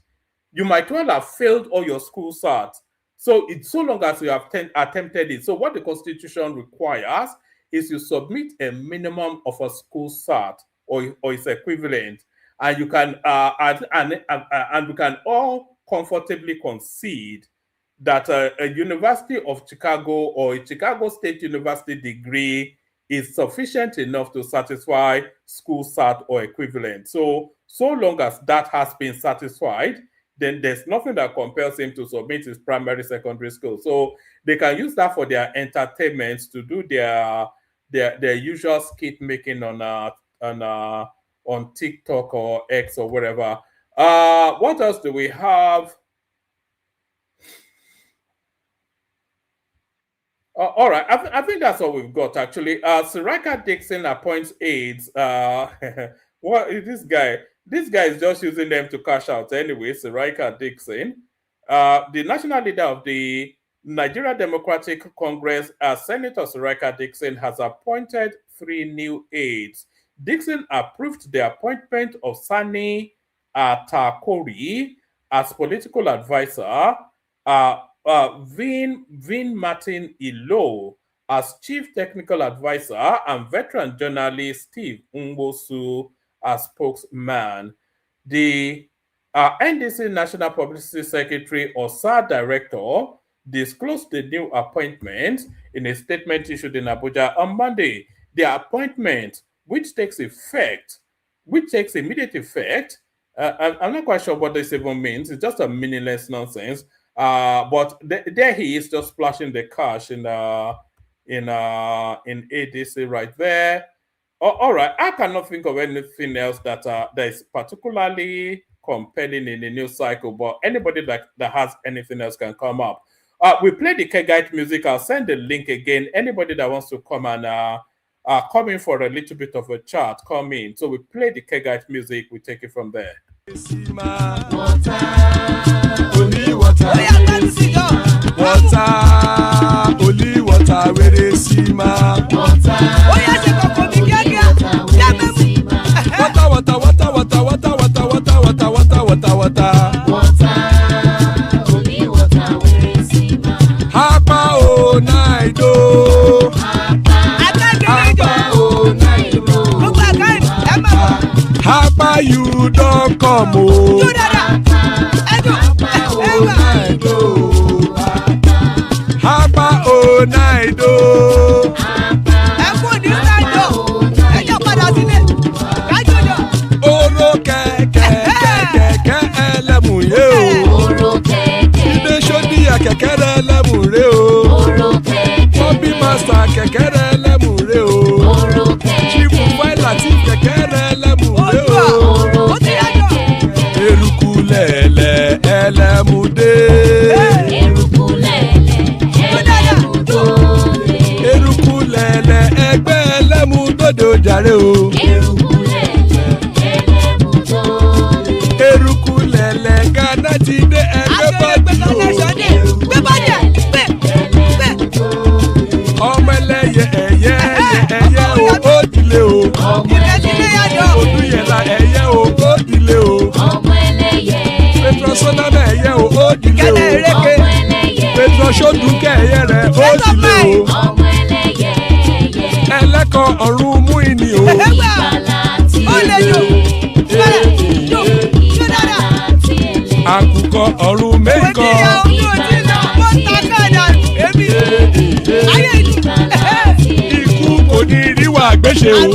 You might well have failed all your school certs. So it's so long as you have attempted it. So what the Constitution requires is you submit a minimum of a school cert or its equivalent, and you can and we can all comfortably concede that a University of Chicago or a Chicago State University degree is sufficient enough to satisfy school cert or equivalent. So long as that has been satisfied, then there's nothing that compels him to submit his primary, secondary school. So they can use that for their entertainment, to do their usual skit making on TikTok or X or whatever. What else do we have? All right, I think that's all we've got, actually. Sirika Dixon appoints aides. What is this guy? This guy is just using them to cash out anyway. Sirika Dixon, the national leader of the Nigeria Democratic Congress, Senator Sirika Dixon, has appointed 3 new aides. Dixon approved the appointment of Sani Takori as political advisor, Vin Martin Ilo as chief technical advisor, and veteran journalist Steve Ngwosu as spokesman. The NDC National Publicity Secretary or SAR Director disclosed the new appointment in a statement issued in Abuja on Monday. The appointment, which takes immediate effect, I'm not quite sure what this even means. It's just a meaningless nonsense. But there he is, just splashing the cash in ADC right there. All right, I cannot think of anything else that is particularly compelling in the news cycle. But anybody that has anything else can come up. We play the Kegite music. I'll send the link again. Anybody that wants to come and come in for a little bit of a chat, come in. So we play the Kegite music. We take it from there. Only water, where they see my water. Hapa o naido. Hapa you don't come o. Hapa o naido. Oro kẹ̀kẹ́ ẹlẹ́mù yé o. Ilé ṣọ́dí àkẹ́kẹ́ rẹ̀ ẹlẹ́mù rẹ̀ o. Bobby Master kẹ̀kẹ́ rẹ̀ ẹlẹ́mù rẹ̀ o. Chief Wáìlà tí kẹ̀kẹ́ rẹ̀ ẹlẹ́mù rẹ̀ o. Eruku lẹ̀lẹ̀ ẹlẹ́mù dé. Eruku lẹ̀lẹ̀ ẹgbẹ́ ẹlẹ́mù dòde ojàre o. Eruku lẹ̀lẹ̀ Ghana ti dé ẹgbẹ́ bọ́dì o. Ọmọ ẹlẹ́yẹ ẹyẹ o ó dilé o. Odúyẹ̀lá ẹyẹ o ó dilé o. Petrosonama ẹyẹ o ó dilé o. Petrosodúnkẹ́ ẹyẹ rẹ̀ ó dilé o. Ẹlẹ́kọ̀ ọ̀run mú ìní o. Àkùkọ ọ̀run gbé ṣe o.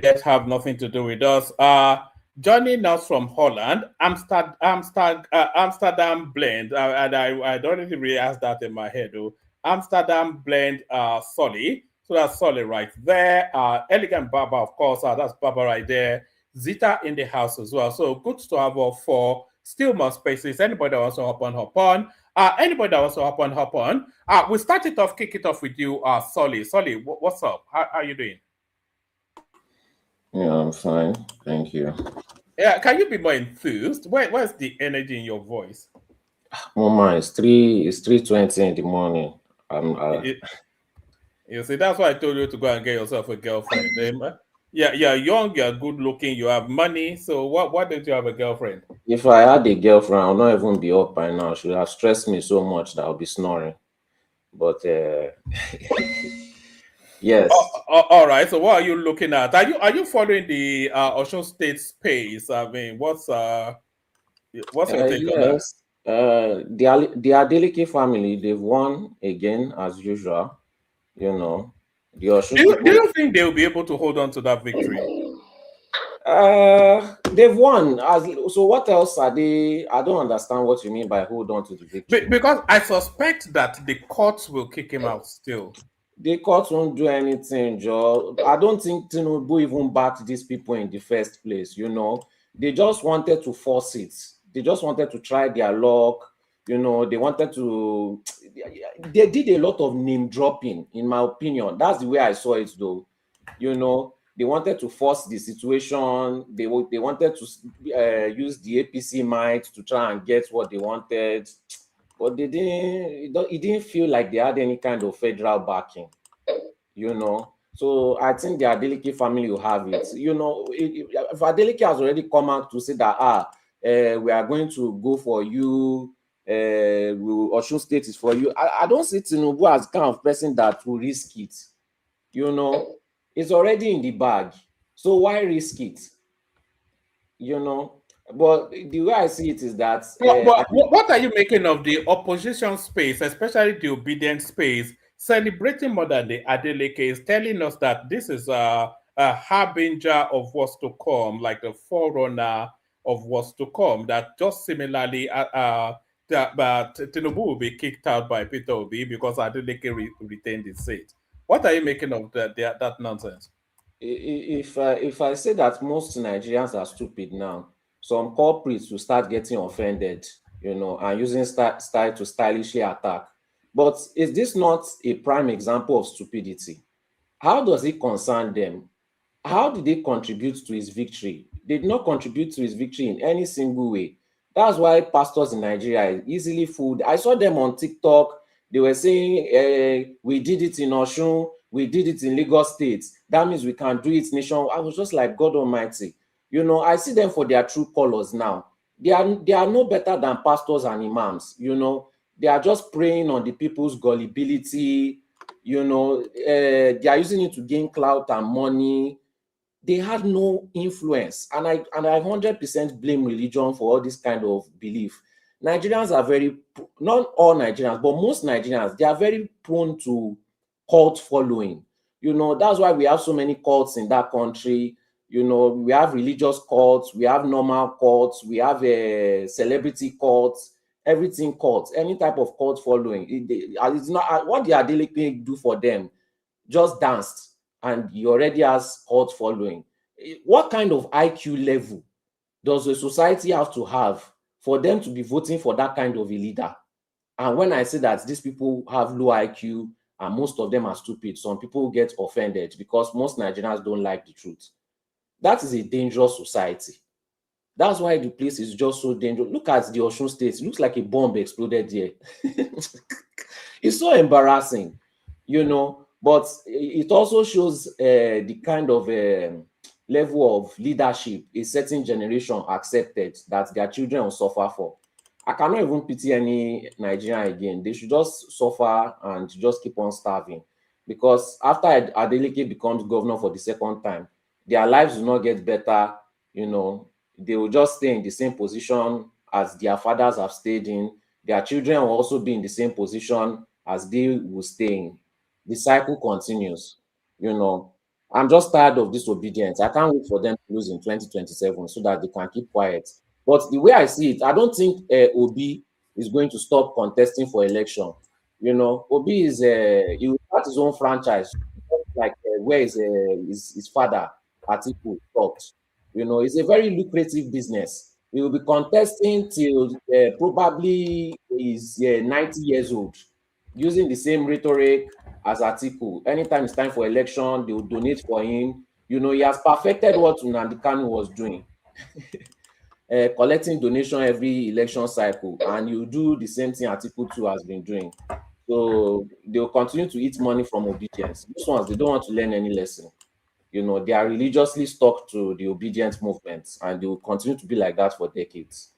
That have nothing to do with us. Joining us from Holland, Amsterdam blend, and I don't really ask that in my head though. Amsterdam blend, Solly. So that's Solly right there. Elegant Baba, of course, that's Baba right there. Zita in the house as well. So good to have all four. Still more spaces. Anybody that wants to hop on. Anybody that wants to hop on. We kick it off with you, Solly. Solly, what's up? How are you doing? Yeah, I'm fine. Thank you. Yeah, can you be more enthused? Where's the energy in your voice? Mama, it's 3:20 in the morning. You see, that's why I told you to go and get yourself a girlfriend. Yeah, you're young, you're good looking, you have money. So why don't you have a girlfriend? If I had a girlfriend, I'll not even be up by now. She would have stressed me so much that I'll be snoring. But yes. All right. So what are you looking at? Are you following the Osun State space? I mean, what's your take on that? Yes. The Adeleke family, they've won again as usual. You know, the Osun do you think they'll be able to hold on to that victory? They've won. So what else are they? I don't understand what you mean by hold on to the victory. Because I suspect that the courts will kick him out still. The court won't do anything, Joe. I don't think Tinubu even backed these people in the first place. You know, they just wanted to force it. They just wanted to try their luck. You know, they wanted to. They did a lot of name dropping, in my opinion. That's the way I saw it, though. You know, they wanted to force the situation. They wanted to use the APC might to try and get what they wanted. But they didn't. It didn't feel like they had any kind of federal backing, you know. So I think the Adeleke family will have it. You know, if Adeleke has already come out to say that we are going to go for you, Osun State is for you. I don't see Tinubu as the kind of person that will risk it. You know, it's already in the bag. So why risk it? You know. But the way I see it is that... what are you making of the opposition space, especially the obedient space, celebrating more than the Adeleke is telling us that this is a harbinger of what's to come, like a forerunner of what's to come, that just similarly Tinubu will be kicked out by Peter Obi because Adeleke retained his seat. What are you making of that nonsense? If I say that most Nigerians are stupid now, some corporates will start getting offended, you know, and using style to stylishly attack. But is this not a prime example of stupidity? How does it concern them? How did they contribute to his victory? They did not contribute to his victory in any single way. That's why pastors in Nigeria are easily fooled. I saw them on TikTok. They were saying, we did it in Osun, we did it in Lagos State. That means we can do it nation. I was just like, God Almighty. You know, I see them for their true colors now. They are no better than pastors and imams. You know, they are just preying on the people's gullibility. You know, they are using it to gain clout and money. They had no influence, and I 100% blame religion for all this kind of belief. Nigerians are not all Nigerians, but most Nigerians, they are very prone to cult following. You know, that's why we have so many cults in that country. You know, we have religious cults, we have normal cults, we have celebrity cults, everything cults, any type of cult following. It's not what the Adeleke do for them. Just danced, and he already has cult following. What kind of IQ level does a society have to have for them to be voting for that kind of a leader? And when I say that these people have low IQ and most of them are stupid, some people get offended because most Nigerians don't like the truth. That is a dangerous society. That's why the place is just so dangerous. Look at the Osun State. It looks like a bomb exploded there. It's so embarrassing, you know. But it also shows the kind of level of leadership a certain generation accepted that their children will suffer for. I cannot even pity any Nigerian again. They should just suffer and just keep on starving. Because after Adeleke becomes governor for the second time, their lives will not get better, you know. they will just stay in the same position as their fathers have stayed in. Their children will also be in the same position as they will stay in. The cycle continues. You know, I'm just tired of disobedience. I can't wait for them to lose in 2027 so that they can keep quiet. But the way I see it, I don't think Obi is going to stop contesting for election. You know, Obi is he will start his own franchise, like where his father Atiku stopped. You know, it's a very lucrative business. He will be contesting till probably he's 90 years old, using the same rhetoric as Atiku. Anytime it's time for election, they will donate for him. You know, he has perfected what Nnamdi Kanu was doing. Collecting donation every election cycle, and you do the same thing Atiku too has been doing. So they'll continue to eat money from obedience. These ones, they don't want to learn any lesson. You know, they are religiously stuck to the obedient movement, and they will continue to be like that for decades.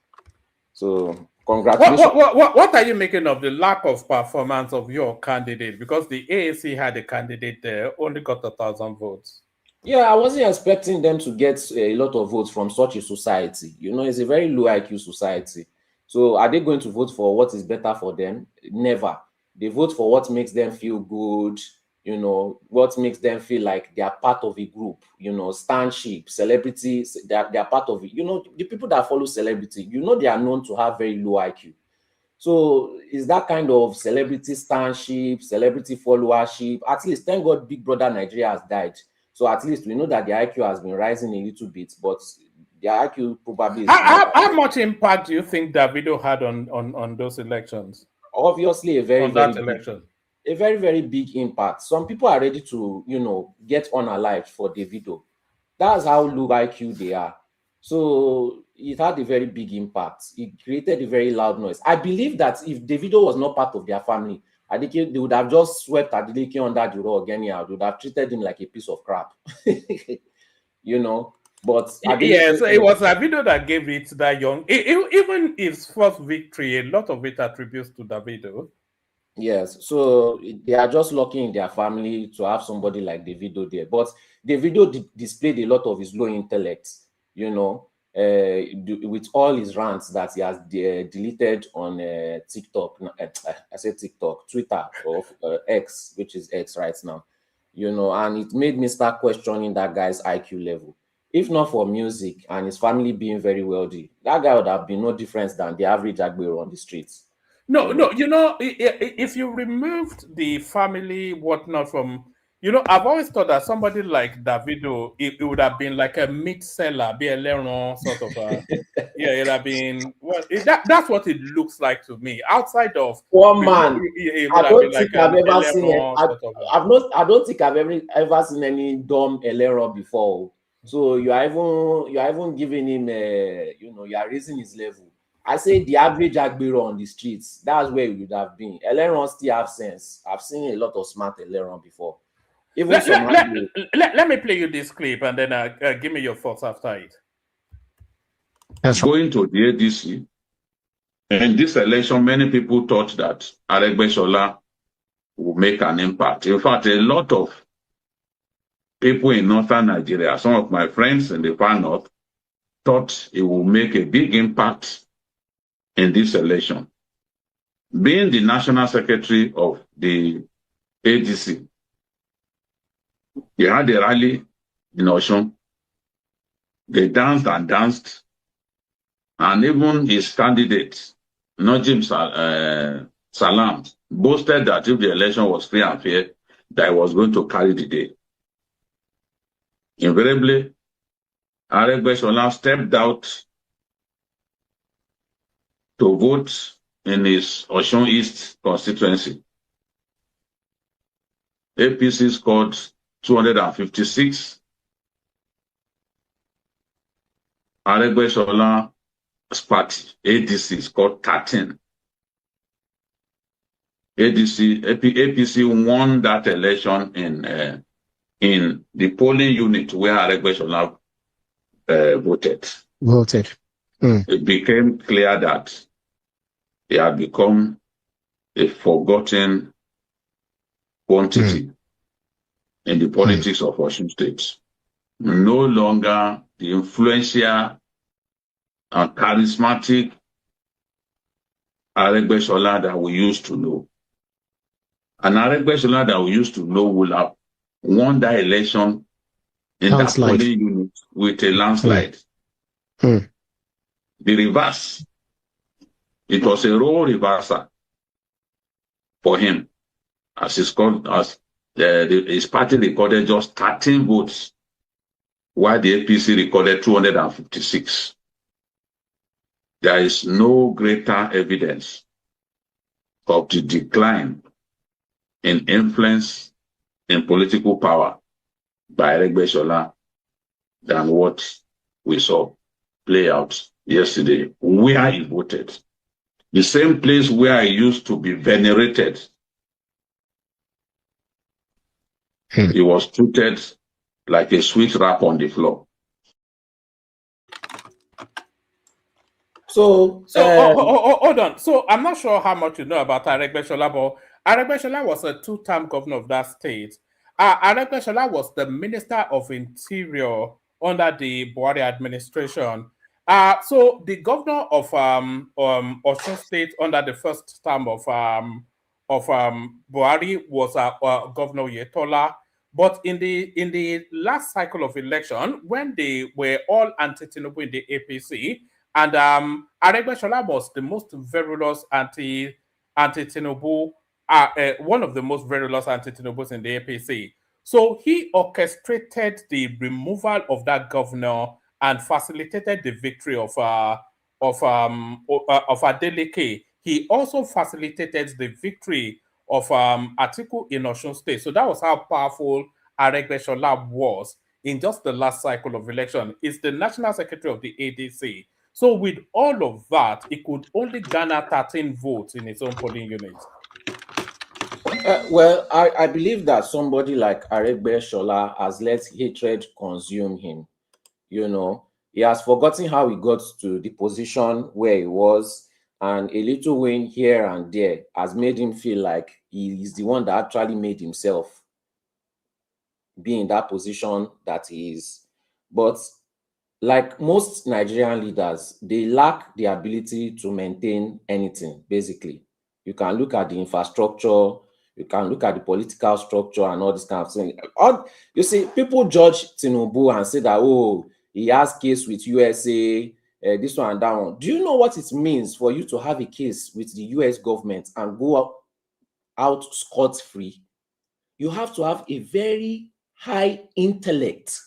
So congratulations. What are you making of the lack of performance of your candidate? Because the AAC had a candidate there, only got 1,000 votes. Yeah, I wasn't expecting them to get a lot of votes from such a society. You know, it's a very low IQ society. So are they going to vote for what is better for them? Never. They vote for what makes them feel good, you know, what makes them feel like they are part of a group, you know, stanship, celebrities, they are part of it. You know, the people that follow celebrity, you know, they are known to have very low IQ. So is that kind of celebrity stanship, celebrity followership. At least, thank God, Big Brother Nigeria has died. So at least we know that the IQ has been rising a little bit, but the IQ probably is how much impact do you think Davido had on those elections? Obviously, a very very big impact. Some people are ready to, you know, get unalived for Davido. That's how low IQ they are. So it had a very big impact. It created a very loud noise. I believe that if Davido was not part of their family, Adeleke, they would have just swept Adeleke under the rug anyhow. They would have treated him like a piece of crap. You know, but yes, it was Davido that gave it to that young. Even his first victory, a lot of it attributes to Davido. Yes, so they are just lucky in their family to have somebody like Davido there. But Davido displayed a lot of his low intellect, you know, with all his rants that he has deleted on TikTok. I said TikTok, Twitter, or X, which is X right now, you know, and it made me start questioning that guy's IQ level. If not for music and his family being very wealthy, that guy would have been no difference than the average Agbero on the streets. No, you know, if you removed the family whatnot from, you know, I've always thought that somebody like Davido, it would have been like a meat seller, be a leron sort of yeah, it would have been, well, that's what it looks like to me. Outside of one man, I don't think I've ever seen it. I don't think I've ever seen any dumb Elero before. So you are even giving him you know, you are raising his level. I say the average Agbero on the streets, that's where it would have been. Eleron still have sense. I've seen a lot of smart Eleron before. Even let me play you this clip and then give me your thoughts after it. Going to the ADC, in this election, many people thought that Aregbesola would make an impact. In fact, a lot of people in northern Nigeria, some of my friends in the far north, thought it would make a big impact in this election. Being the national secretary of the ADC, he had a rally in Osun. They danced and danced, and even his candidate, Najim Salam, boasted that if the election was free and fair, that he was going to carry the day. Invariably, Aregbesola stepped out to vote in his Osun East constituency. APC scored 256. Aregbesola's party, ADC, scored 13. APC won that election in the polling unit where Aregbesola voted. It became clear that he had become a forgotten quantity in the politics of Osun State. No longer the influential and charismatic Aregbesola that we used to know. An Aregbesola that we used to know will have won that election in that polling unit with a landslide. The reverse. It was a role reversal for him, as his party recorded just 13 votes, while the APC recorded 256. There is no greater evidence of the decline in influence in political power by Aregbesola than what we saw play out yesterday, where he voted. The same place where he used to be venerated. He was treated like a sweet wrap on the floor. So hold on. So I'm not sure how much you know about Aregbesola, but Aregbesola was a two-term governor of that state. Aregbesola was the Minister of Interior under the Buhari administration. So the governor of Osun State under the first term of Buhari was Governor Yetola. But in the last cycle of election, when they were all anti-Tinubu in the APC, and Aregbesola was the most virulent anti-Tinubu, one of the most virulent anti-Tinubus in the APC. So he orchestrated the removal of that governor and facilitated the victory of Adeleke. He also facilitated the victory of Atiku in Osun State. So that was how powerful Aregbesola was in just the last cycle of election. He's the National Secretary of the ADC. So with all of that, he could only garner 13 votes in his own polling unit. Well, I believe that somebody like Aregbesola has let hatred consume him. You know, he has forgotten how he got to the position where he was, and a little win here and there has made him feel like he is the one that actually made himself be in that position that he is. But like most Nigerian leaders, they lack the ability to maintain anything, basically. You can look at the infrastructure, you can look at the political structure and all this kind of thing. You see, people judge Tinubu and say that, oh, he has case with USA, this one and that one. Do you know what it means for you to have a case with the US government and go out scot-free? You have to have a very high intellect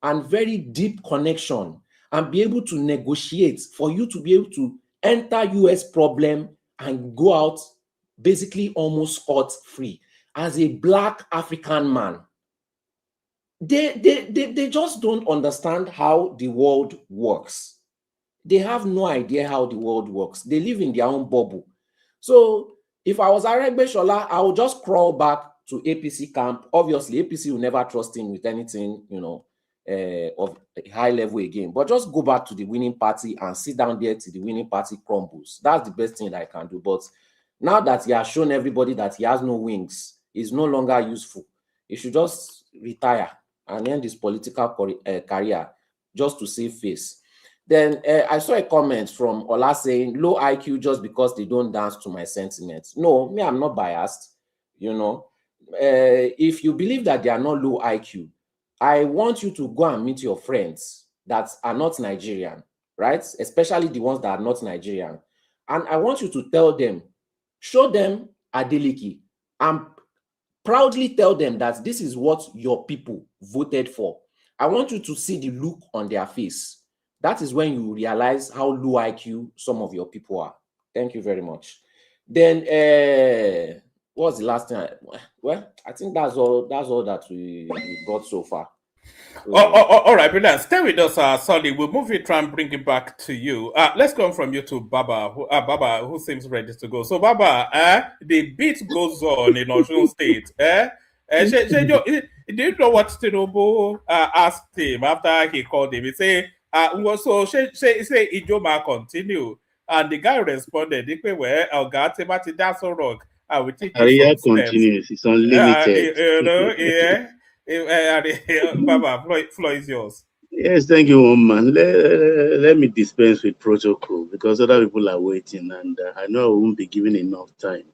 and very deep connection and be able to negotiate for you to be able to enter US problem and go out basically almost scot-free as a Black African man. They just don't understand how the world works. They have no idea how the world works. They live in their own bubble. So if I was Aregbesola, I would just crawl back to APC camp. Obviously, APC will never trust him with anything, you know, of a high level again. But just go back to the winning party and sit down there till the winning party crumbles. That's the best thing that I can do. But now that he has shown everybody that he has no wings, he's no longer useful. He should just retire and end his political career just to save face. Then I saw a comment from Ola saying, low IQ just because they don't dance to my sentiments. No, me, I'm not biased. You know, if you believe that they are not low IQ, I want you to go and meet your friends that are not Nigerian, right? Especially the ones that are not Nigerian. And I want you to tell them, show them Adeleke, and proudly tell them that this is what your people voted for. I want you to see the look on their face. That is when you realize how low IQ some of your people are. Thank you very much. Then, what was the last thing? Well, I think that's all that we brought so far. All right, brilliant. Stay with us, Solly. We'll move it, try and bring it back to you. Let's go from you to Baba, who seems ready to go. So, Baba, the beat goes on in Osun State. Do you know what Tinubu asked him after he called him? He said, so say Ijoma continue. And the guy responded, that's so wrong. I will take career continues, it's unlimited. Baba, floor is yours. Yes, thank you, woman. Let me dispense with protocol because other people are waiting, and I know I won't be given enough time.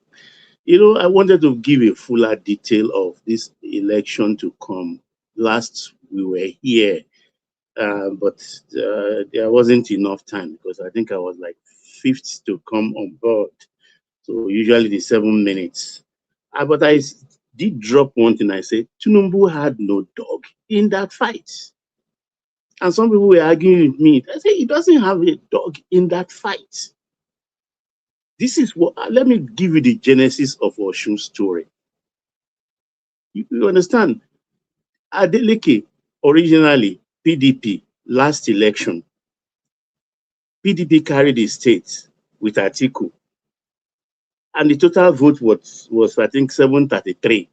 You know, I wanted to give a fuller detail of this election to come. Last we were here, but there wasn't enough time because I think I was like fifth to come on board. So usually the 7 minutes. But did drop one thing. I said Tinubu had no dog in that fight. And some people were arguing with me. I say he doesn't have a dog in that fight. This is what, let me give you the genesis of Osun's story. You understand? Adeleke, originally PDP, last election, PDP carried the state with Atiku. And the total vote was I think 733.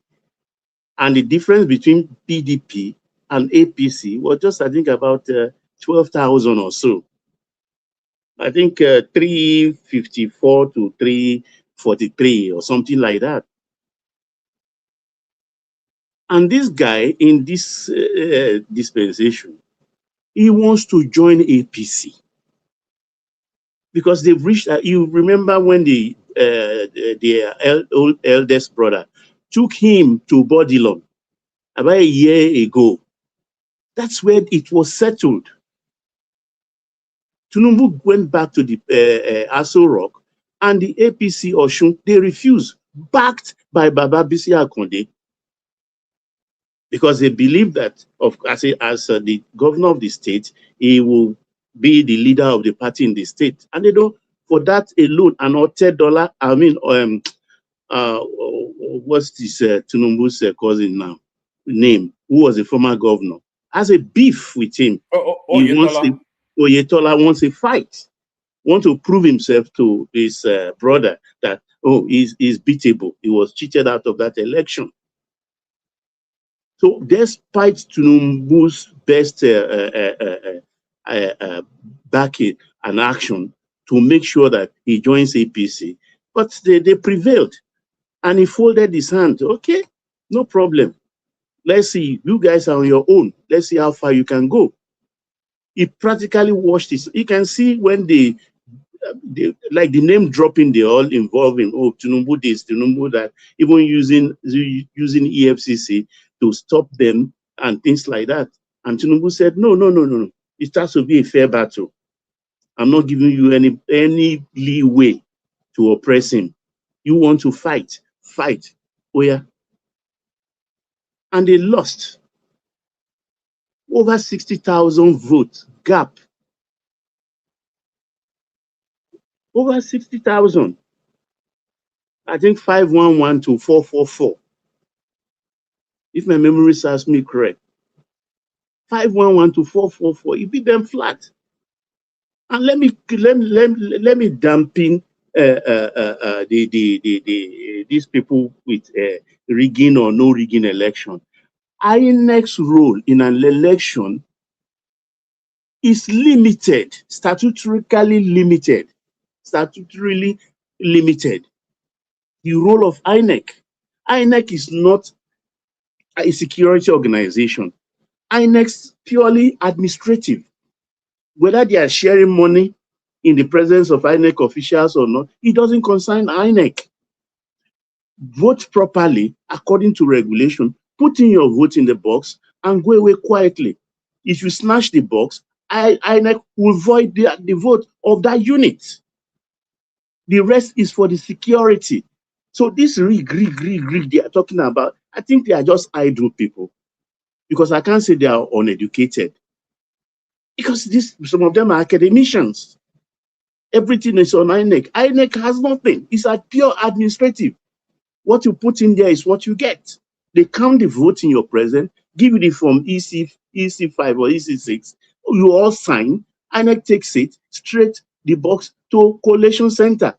And the difference between PDP and APC was just, I think, about 12,000 or so. I think 354 to 343 or something like that. And this guy in this dispensation, he wants to join APC because they've reached. You remember when the eldest brother took him to Bodilon about a year ago. That's where it was settled. Tinubu went back to the Aso Rock, and the APC Osun, they refused, backed by Baba Bisi Akonde, because they believe that as the governor of the state, he will be the leader of the party in the state. And they don't, for that alone, an $30, I mean, what's this Tinubu's cousin now, name, who was a former governor, has a beef with him. Oyetola wants a fight, wants to prove himself to his brother that, he's beatable. He was cheated out of that election. So despite Tinubu's best backing and action to make sure that he joins APC, but they prevailed. And he folded his hand. Okay, no problem. Let's see, you guys are on your own. Let's see how far you can go. He practically watched this. You can see when they like the name dropping, they all involving, Tinubu this, Tinubu that, even using EFCC to stop them and things like that. And Tinubu said, no. It has to be a fair battle. I'm not giving you any leeway to oppress him. You want to fight. Oh yeah. And they lost. Over 60,000 votes gap. Over 60,000. I think 511 to 444. If my memory serves me correct. 511 to 444. You beat them flat. And let me dampen these people with rigging or no rigging election. INEC's role in an election is limited, statutorily limited. The role of INEC. INEC is not a security organization. INEC's purely administrative. Whether they are sharing money in the presence of INEC officials or not, it doesn't concern INEC. Vote properly according to regulation, put in your vote in the box and go away quietly. If you snatch the box, INEC will void the vote of that unit. The rest is for the security. So this rig they are talking about, I think they are just idle people. Because I can't say they are uneducated. Because some of them are academicians. Everything is on INEC. INEC has nothing. It's a pure administrative. What you put in there is what you get. They count the vote in your presence, give you the form EC5 or EC6. You all sign. INEC takes it straight the box to collation center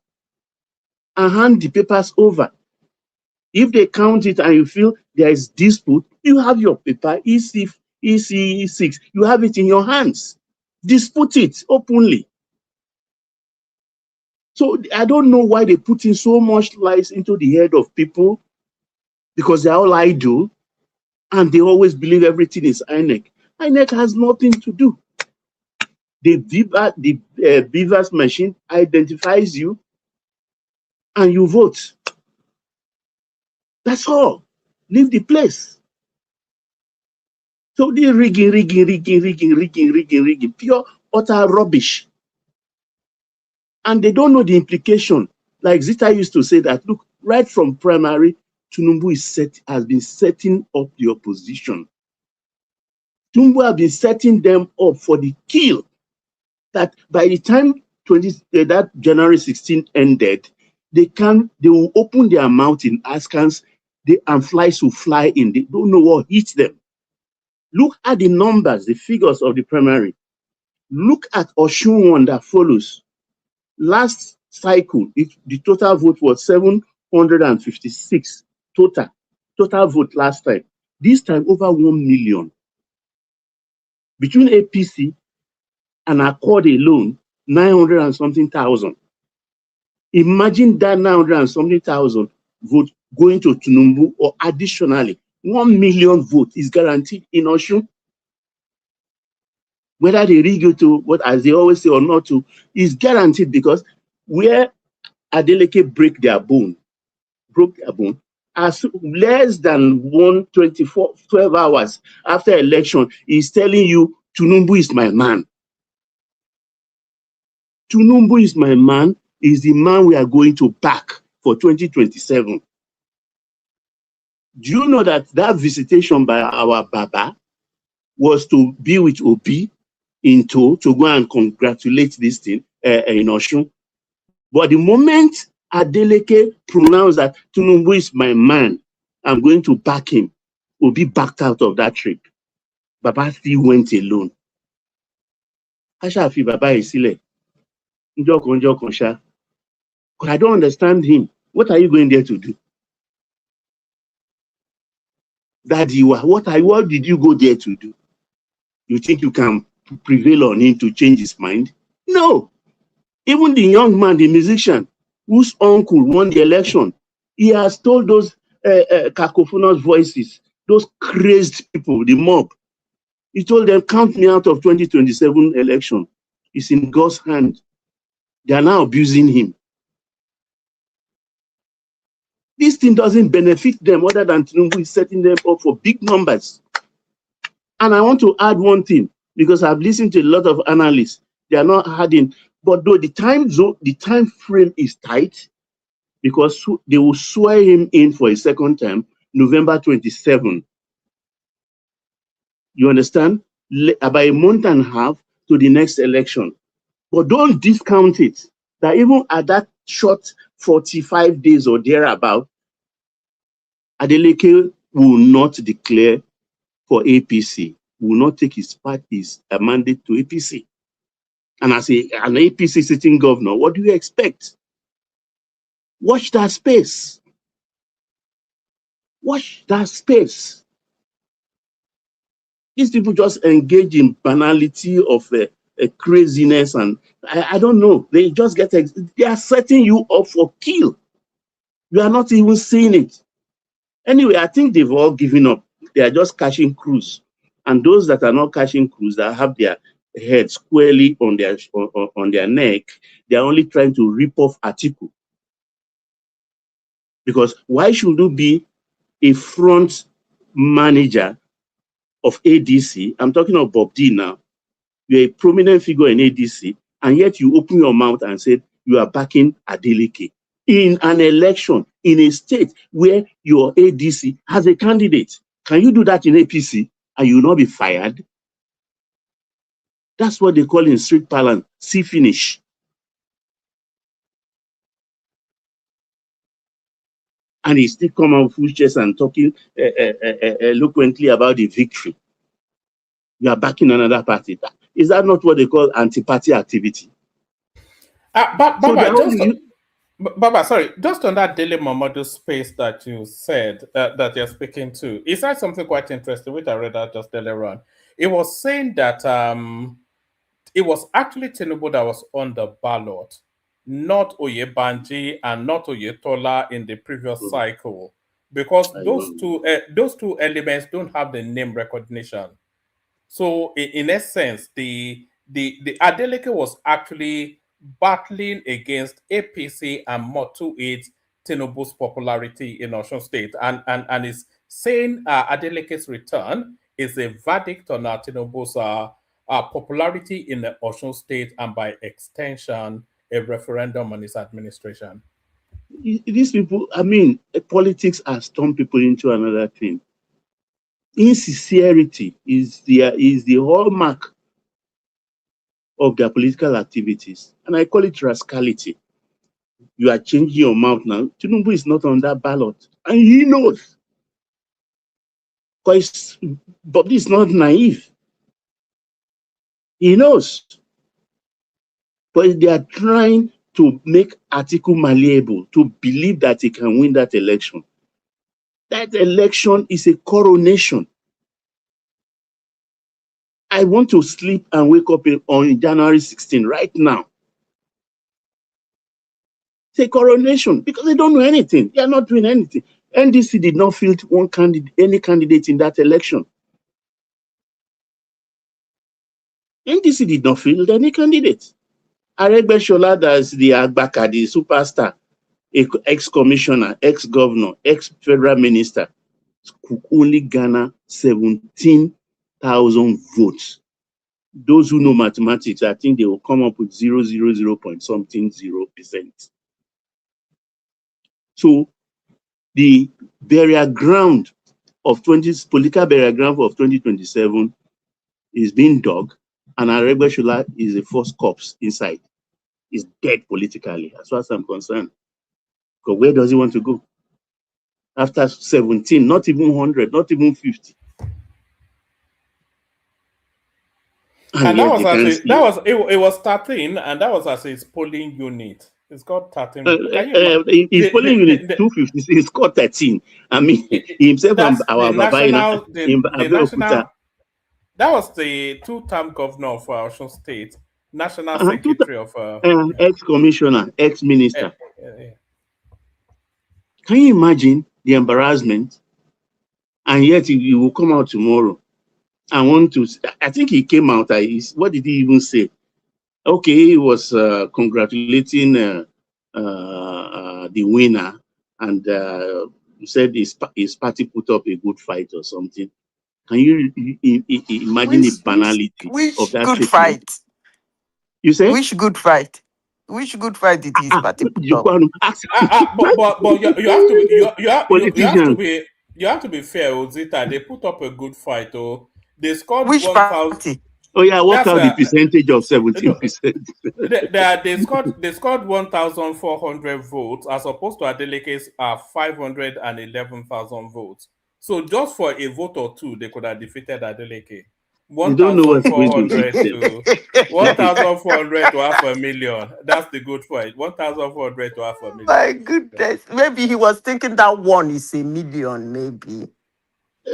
and hand the papers over. If they count it and you feel there is dispute, you have your paper EC6. You have it in your hands. Dispute it openly. So I don't know why they put in so much lies into the head of people, because they're all idle and they always believe everything is INEC. INEC has nothing to do. The Beavers machine identifies you and you vote. That's all. Leave the place. So the rigging, pure utter rubbish. And they don't know the implication. Like Zita used to say that, look, right from primary, Tinubu has been setting up the opposition. Tinubu has been setting them up for the kill. That by the time that January 16 ended, they will open their mouth in askance, and flies will fly in. They don't know what hits them. Look at the numbers, the figures of the primary. Look at Osun one that follows. Last cycle, the total vote was 756 total vote last time. This time over 1 million. Between APC and Accord alone, 900 and something thousand. Imagine that 900 and something thousand vote going to Tinubu, or additionally, 1 million vote is guaranteed in Osun. Whether they rig it to what, as they always say, or not to, is guaranteed, because where Adeleke broke their bone, as less than 12 hours after election, he's telling you, Tinubu is my man. Tinubu is my man, is the man we are going to back for 2027. Do you know that visitation by our Baba was to be with Obi in tow to go and congratulate this thing in Osun? But the moment Adeleke pronounced that Tinubu is my man, I'm going to back him, Obi backed out of that trip. Baba still went alone. Ashafi Baba is still but I don't understand him. What are you going there to do? Daddy, what did you go there to do? You think you can prevail on him to change his mind? No. Even the young man, the musician, whose uncle won the election, he has told those cacophonous voices, those crazed people, the mob, he told them, count me out of 2027 election. It's in God's hand. They are now abusing him. This thing doesn't benefit them other than Tinubu is setting them up for big numbers. And I want to add one thing, because I've listened to a lot of analysts. They are not adding, but though the time frame is tight, because they will swear him in for a second time, November 27. You understand? About a month and a half to the next election. But don't discount it, that even at that short 45 days or thereabout, Adeleke will not declare for APC, will not take his mandate to APC. And as an APC sitting governor, what do you expect? Watch that space. Watch that space. These people just engage in banality of craziness, and I don't know. They just they are setting you up for kill. You are not even seeing it. Anyway, I think they've all given up. They are just catching cruise. And those that are not catching cruise, that have their head squarely on their neck, they are only trying to rip off Atiku. Because why should you be a front manager of ADC? I'm talking of Bob D now. You're a prominent figure in ADC, and yet you open your mouth and say you are backing Adeleke in an election in a state where your ADC has a candidate. Can you do that in APC and you will not be fired? That's what they call in street parlance, see finish. And he still come out full chest and talking eloquently about the victory. You are backing another party. Is that not what they call anti-party activity? But Baba, sorry, just on that Daily Momodu space that you said that you're speaking to, is that something quite interesting, which I read out just earlier on? It was saying that it was actually Tinubu that was on the ballot, not Oyebanji and not Oyetola in the previous cycle, because those two elements don't have the name recognition. So in essence, the Adeleke was actually battling against APC and more to it Tinubu's popularity in Osun State, and is saying Adeleke's return is a verdict on Tinubu's popularity in the Osun State, and by extension, a referendum on his administration. These people, I mean, politics has turned people into another thing. Insincerity is the hallmark of their political activities, and I call it rascality. You are changing your mouth now. Tinubu is not on that ballot, and he knows. But he's not naive. He knows. But they are trying to make Atiku malleable to believe that he can win that election. That election is a coronation. I want to sleep and wake up on January 16 right now. It's a coronation because they don't know anything. They are not doing anything. NDC did not field any candidate in that election. NDC did not field any candidate. Aregbesola, that's the Agbaka, the superstar, ex-commissioner, ex-governor, ex-federal minister, could only garner 17,000 votes. Those who know mathematics, I think they will come up with 0.000%. So the burial ground of political burial ground of 2027 is being dug, and Aregbesola is the first corpse inside. He's dead politically, as far as I'm concerned. Because where does he want to go? After 17, not even 100, not even 50. And that was it was 13, and that was as his polling unit. It's got 13. His polling unit 256. It's got 13. I mean, himself and our national. That was the two-term governor of Osun State, national secretary of ex-commissioner, ex-minister. Can you imagine the embarrassment? And yet he will come out tomorrow. I think he came out. What did he even say? Okay, he was congratulating the winner, and he said his party put up a good fight or something. Can you imagine the banality of that good statement? Fight? You say? Which good fight? Which good fight did his party put up? But you have to be fair, Ozita. They put up a good fight. Oh, they scored 1,000. Oh yeah, what are the percentage of 17%? They scored 1,400 votes as opposed to Adeleke's 511,000 votes. So just for a vote or two, they could have defeated Adeleke. 1,400 to 1,400 to 500,000. That's the good fight. 1,400 to 500,000. My goodness. Maybe he was thinking that one is a million, maybe.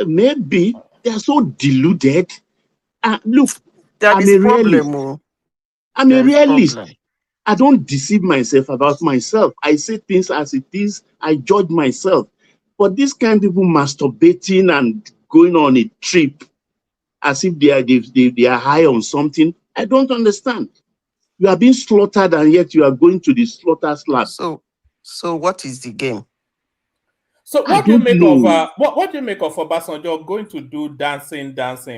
Maybe. They are so deluded. Look, I'm a realist. I'm a realist. I don't deceive myself about myself. I say things as it is. I judge myself. But this kind of people masturbating and going on a trip as if they are high on something, I don't understand. You are being slaughtered and yet you are going to the slaughter slab. So what is the game? So what do you make of Obasanjo going to do dancing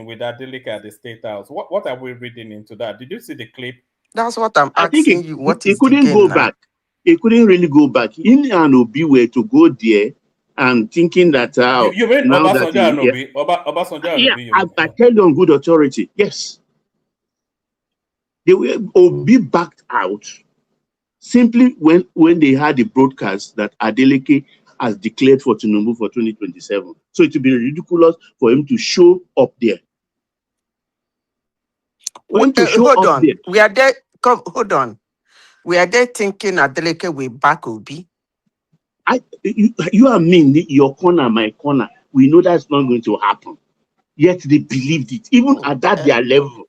with Adeleke at the State House? What are we reading into that? Did you see the clip? That's what I'm asking you. What he is couldn't the game go now? back. He couldn't really go back. In and Obi were to go there and thinking that you mean Obasanjo and Obi? Obasanjo and Obi? I tell you on good authority, yes. Obi backed out simply when they had the broadcast that Adeleke has declared for Tinubu for 2027. So it would be ridiculous for him to show up there. Hold on. We are there. Hold on. We are there thinking Adeleke will back Obi. You and me, your corner, my corner. We know that's not going to happen. Yet they believed it, even at their level.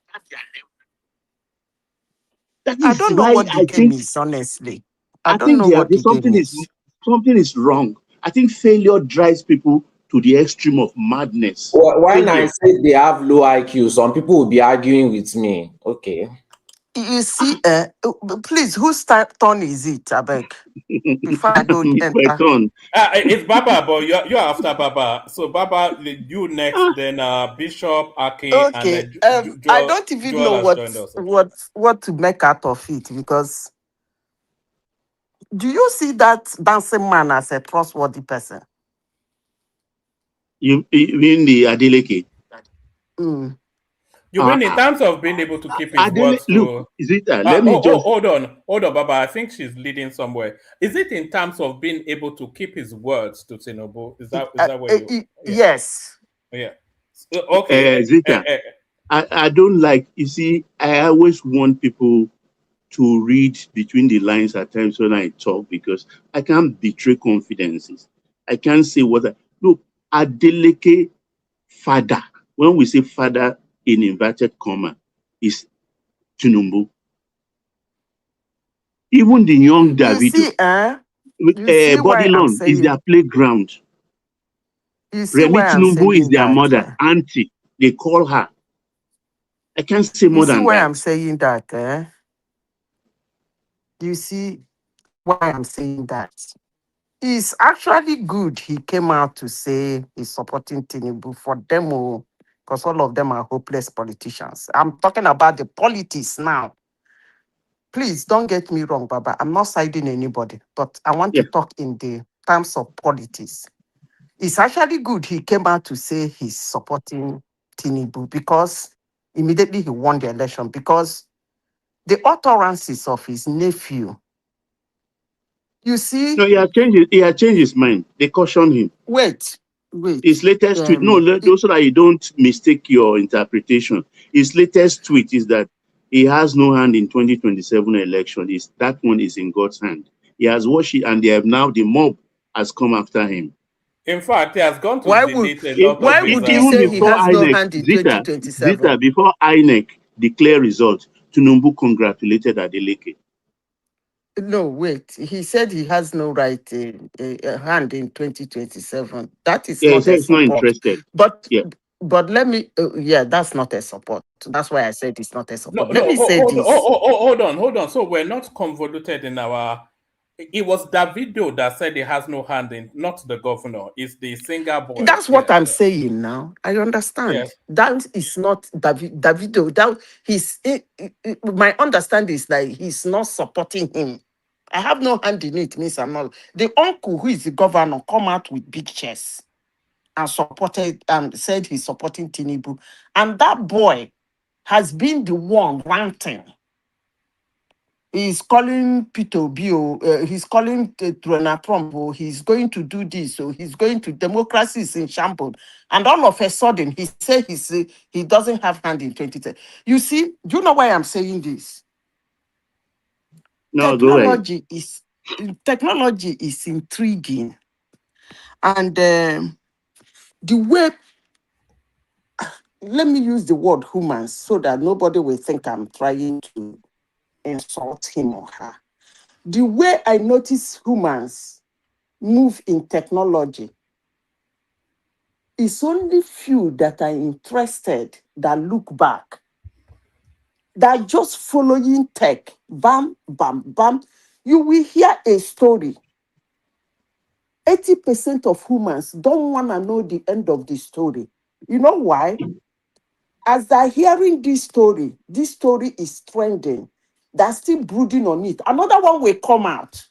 That is I don't know what the game is, honestly. I don't know what the game is. Something is wrong. I think failure drives people to the extreme of madness. Well, when I say they have low IQ, some people will be arguing with me. Okay. You see, please, whose turn is it, I beg? Before I don't enter. It's Baba, but you're after Baba. So Baba, you next, then Bishop, Akin, Okay. and then I don't even Joel know has joined us. what to make out of it, because do you see that dancing man as a trustworthy person? You mean the Adeleke? Mm. You mean in terms of being able to keep his words to... Look, is it let me just... hold on, Baba. I think she's leading somewhere. Is it in terms of being able to keep his words to Tinubu? Is that where you... Yeah. Yes. Yeah. Okay. Zita, I don't like... You see, I always want people to read between the lines at times when I talk, because I can't betray confidences. I can't say what... Look, Adeleke father, when we say father in inverted comma, is Tinubu. Even the young Davido, Bodilon is their playground. You see Remi Tinubu is their mother, auntie. They call her. I can't say more than that. You see why I'm saying that? You see why I'm saying that? It's actually good he came out to say he's supporting Tinubu for them, because all of them are hopeless politicians. I'm talking about the politics now. Please don't get me wrong, Baba. I'm not siding anybody, but I want to talk in the terms of politics. It's actually good he came out to say he's supporting Tinubu, because immediately he won the election, because the utterances of his nephew, you see... No, he has changed his mind. They cautioned him. Wait. His latest tweet, so that you don't mistake your interpretation. His latest tweet is that he has no hand in 2027 election. That one is in God's hand. He has watched it, and the mob has come after him. In fact, he has gone to why would he say he has no hand in 2027? Zita, before INEC declare result, Tinubu congratulated Adeleke. No, wait. He said he has no right hand in 2027. That is not a support. Not interested. But let me... that's not a support. That's why I said it's not a support. Hold on. So we're not convoluted in our... It was Davido that said he has no hand in, not the governor. It's the singer boy. That's what I'm saying now. I understand. Yes. That is not Davido. My understanding is that he's not supporting him. I have no hand in it, means I'm not. The uncle who is the governor come out with big chest and supported and said he's supporting Tinubu. And that boy has been the one ranting. He's calling Peter Bio, he's calling Donald Trump, he's going to do this, so he's going to... democracy is in shambles. And all of a sudden, he said he doesn't have hand in 2010. You see, do you know why I'm saying this? No, technology is intriguing. And the way... let me use the word humans so that nobody will think I'm trying to insult him or her. The way I notice humans move in technology, it's only few that are interested that look back. They're just following tech. Bam, bam, bam. You will hear a story. 80% of humans don't want to know the end of the story. You know why? As they're hearing this story is trending. They're still brooding on it. Another one will come out.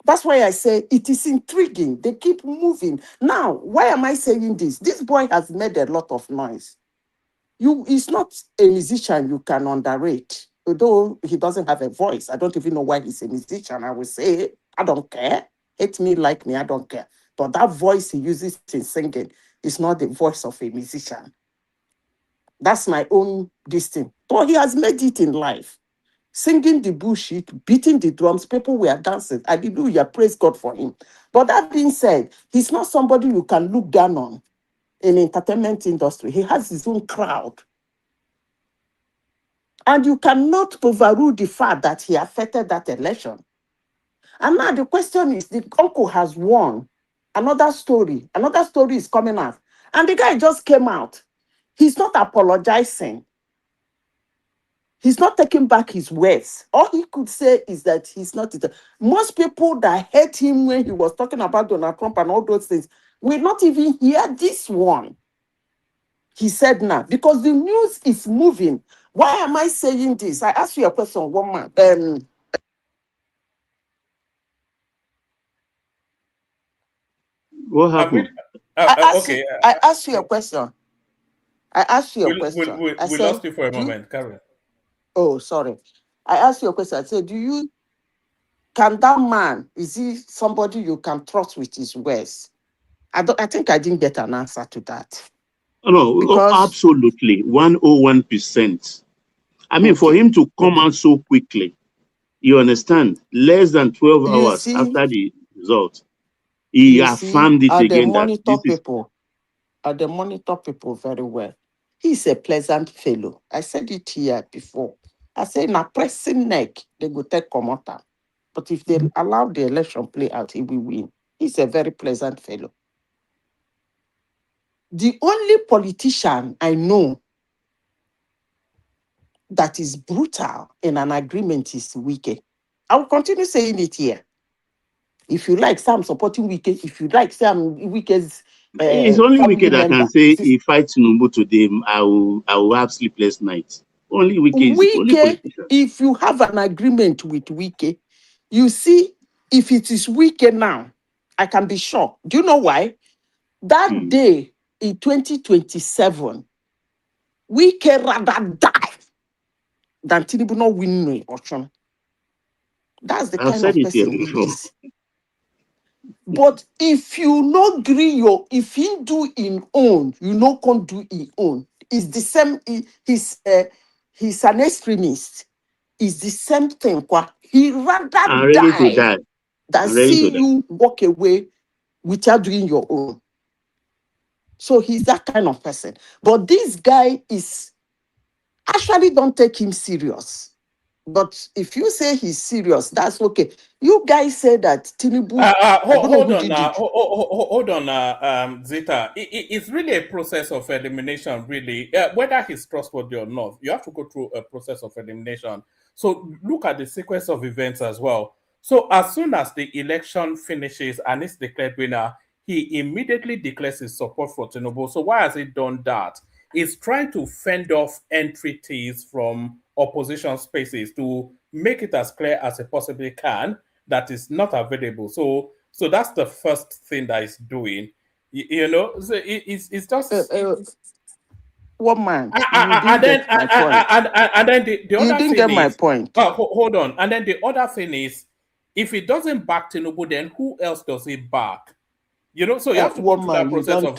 That's why I say it is intriguing. They keep moving. Now, why am I saying this? This boy has made a lot of noise. He's not a musician you can underrate. Although he doesn't have a voice. I don't even know why he's a musician. I will say, I don't care. Hate me, like me, I don't care. But that voice he uses in singing is not the voice of a musician. That's my own distance. But he has made it in life. Singing the bullshit, beating the drums, people were dancing. Hallelujah, praise God for him. But that being said, he's not somebody you can look down on in the entertainment industry. He has his own crowd. And you cannot overrule the fact that he affected that election. And now the question is, the uncle has won. another story is coming out. And the guy just came out. He's not apologizing. He's not taking back his words. All he could say is that he's not. Most people that hate him when he was talking about Donald Trump and all those things will not even hear this one. He said now, because the news is moving. Why am I saying this? I asked you a question, one man. What happened? I asked you a question. I asked you a question. We lost you for a moment, Karen. Oh, sorry. I asked you a question. I said, can that man, is he somebody you can trust with his words? I think I didn't get an answer to that. No, because, absolutely. 101%. I mean, for him to come out so quickly, you understand, less than 12 hours after the result, he affirmed it again. They monitor people very well. He's a pleasant fellow. I said it here before. I say, in a pressing neck, they go take Komota. But if they allow the election play out, he will win. He's a very pleasant fellow. The only politician I know that is brutal in an agreement is Wike. I will continue saying it here. If you like, say I'm supporting Wike. If you like, say I'm Wike's it's only Wike that can say if I Tinubu today, I will have sleepless nights. Only Wike is the only politician. If you have an agreement with Wike, you see, if it is Wike now, I can be sure. Do you know why? That day in 2027, Wike rather die than Tinubu not win no election. That's the kind of person he is. But if you no agree if he do in own, you no can do in own. It's the same. He's an extremist. It's the same thing. He rather die than see you walk away without doing your own. So he's that kind of person. But this guy is actually, don't take him serious. But if you say he's serious, that's okay. You guys say that Tinubu. Hold on, Zita. It's really a process of elimination, really. Whether he's trustworthy or not, you have to go through a process of elimination. So look at the sequence of events as well. So as soon as the election finishes and it's declared winner, he immediately declares his support for Tinubu. So why has he done that? He's trying to fend off entities from opposition spaces to make it as clear as it possibly can that is not available. So that's the first thing that he's doing. You know, so it's just one man. And then the other you didn't get my point. Hold on. And then the other thing is, if he doesn't back Tinubu, then who else does he back? You know, so you have to go through that process of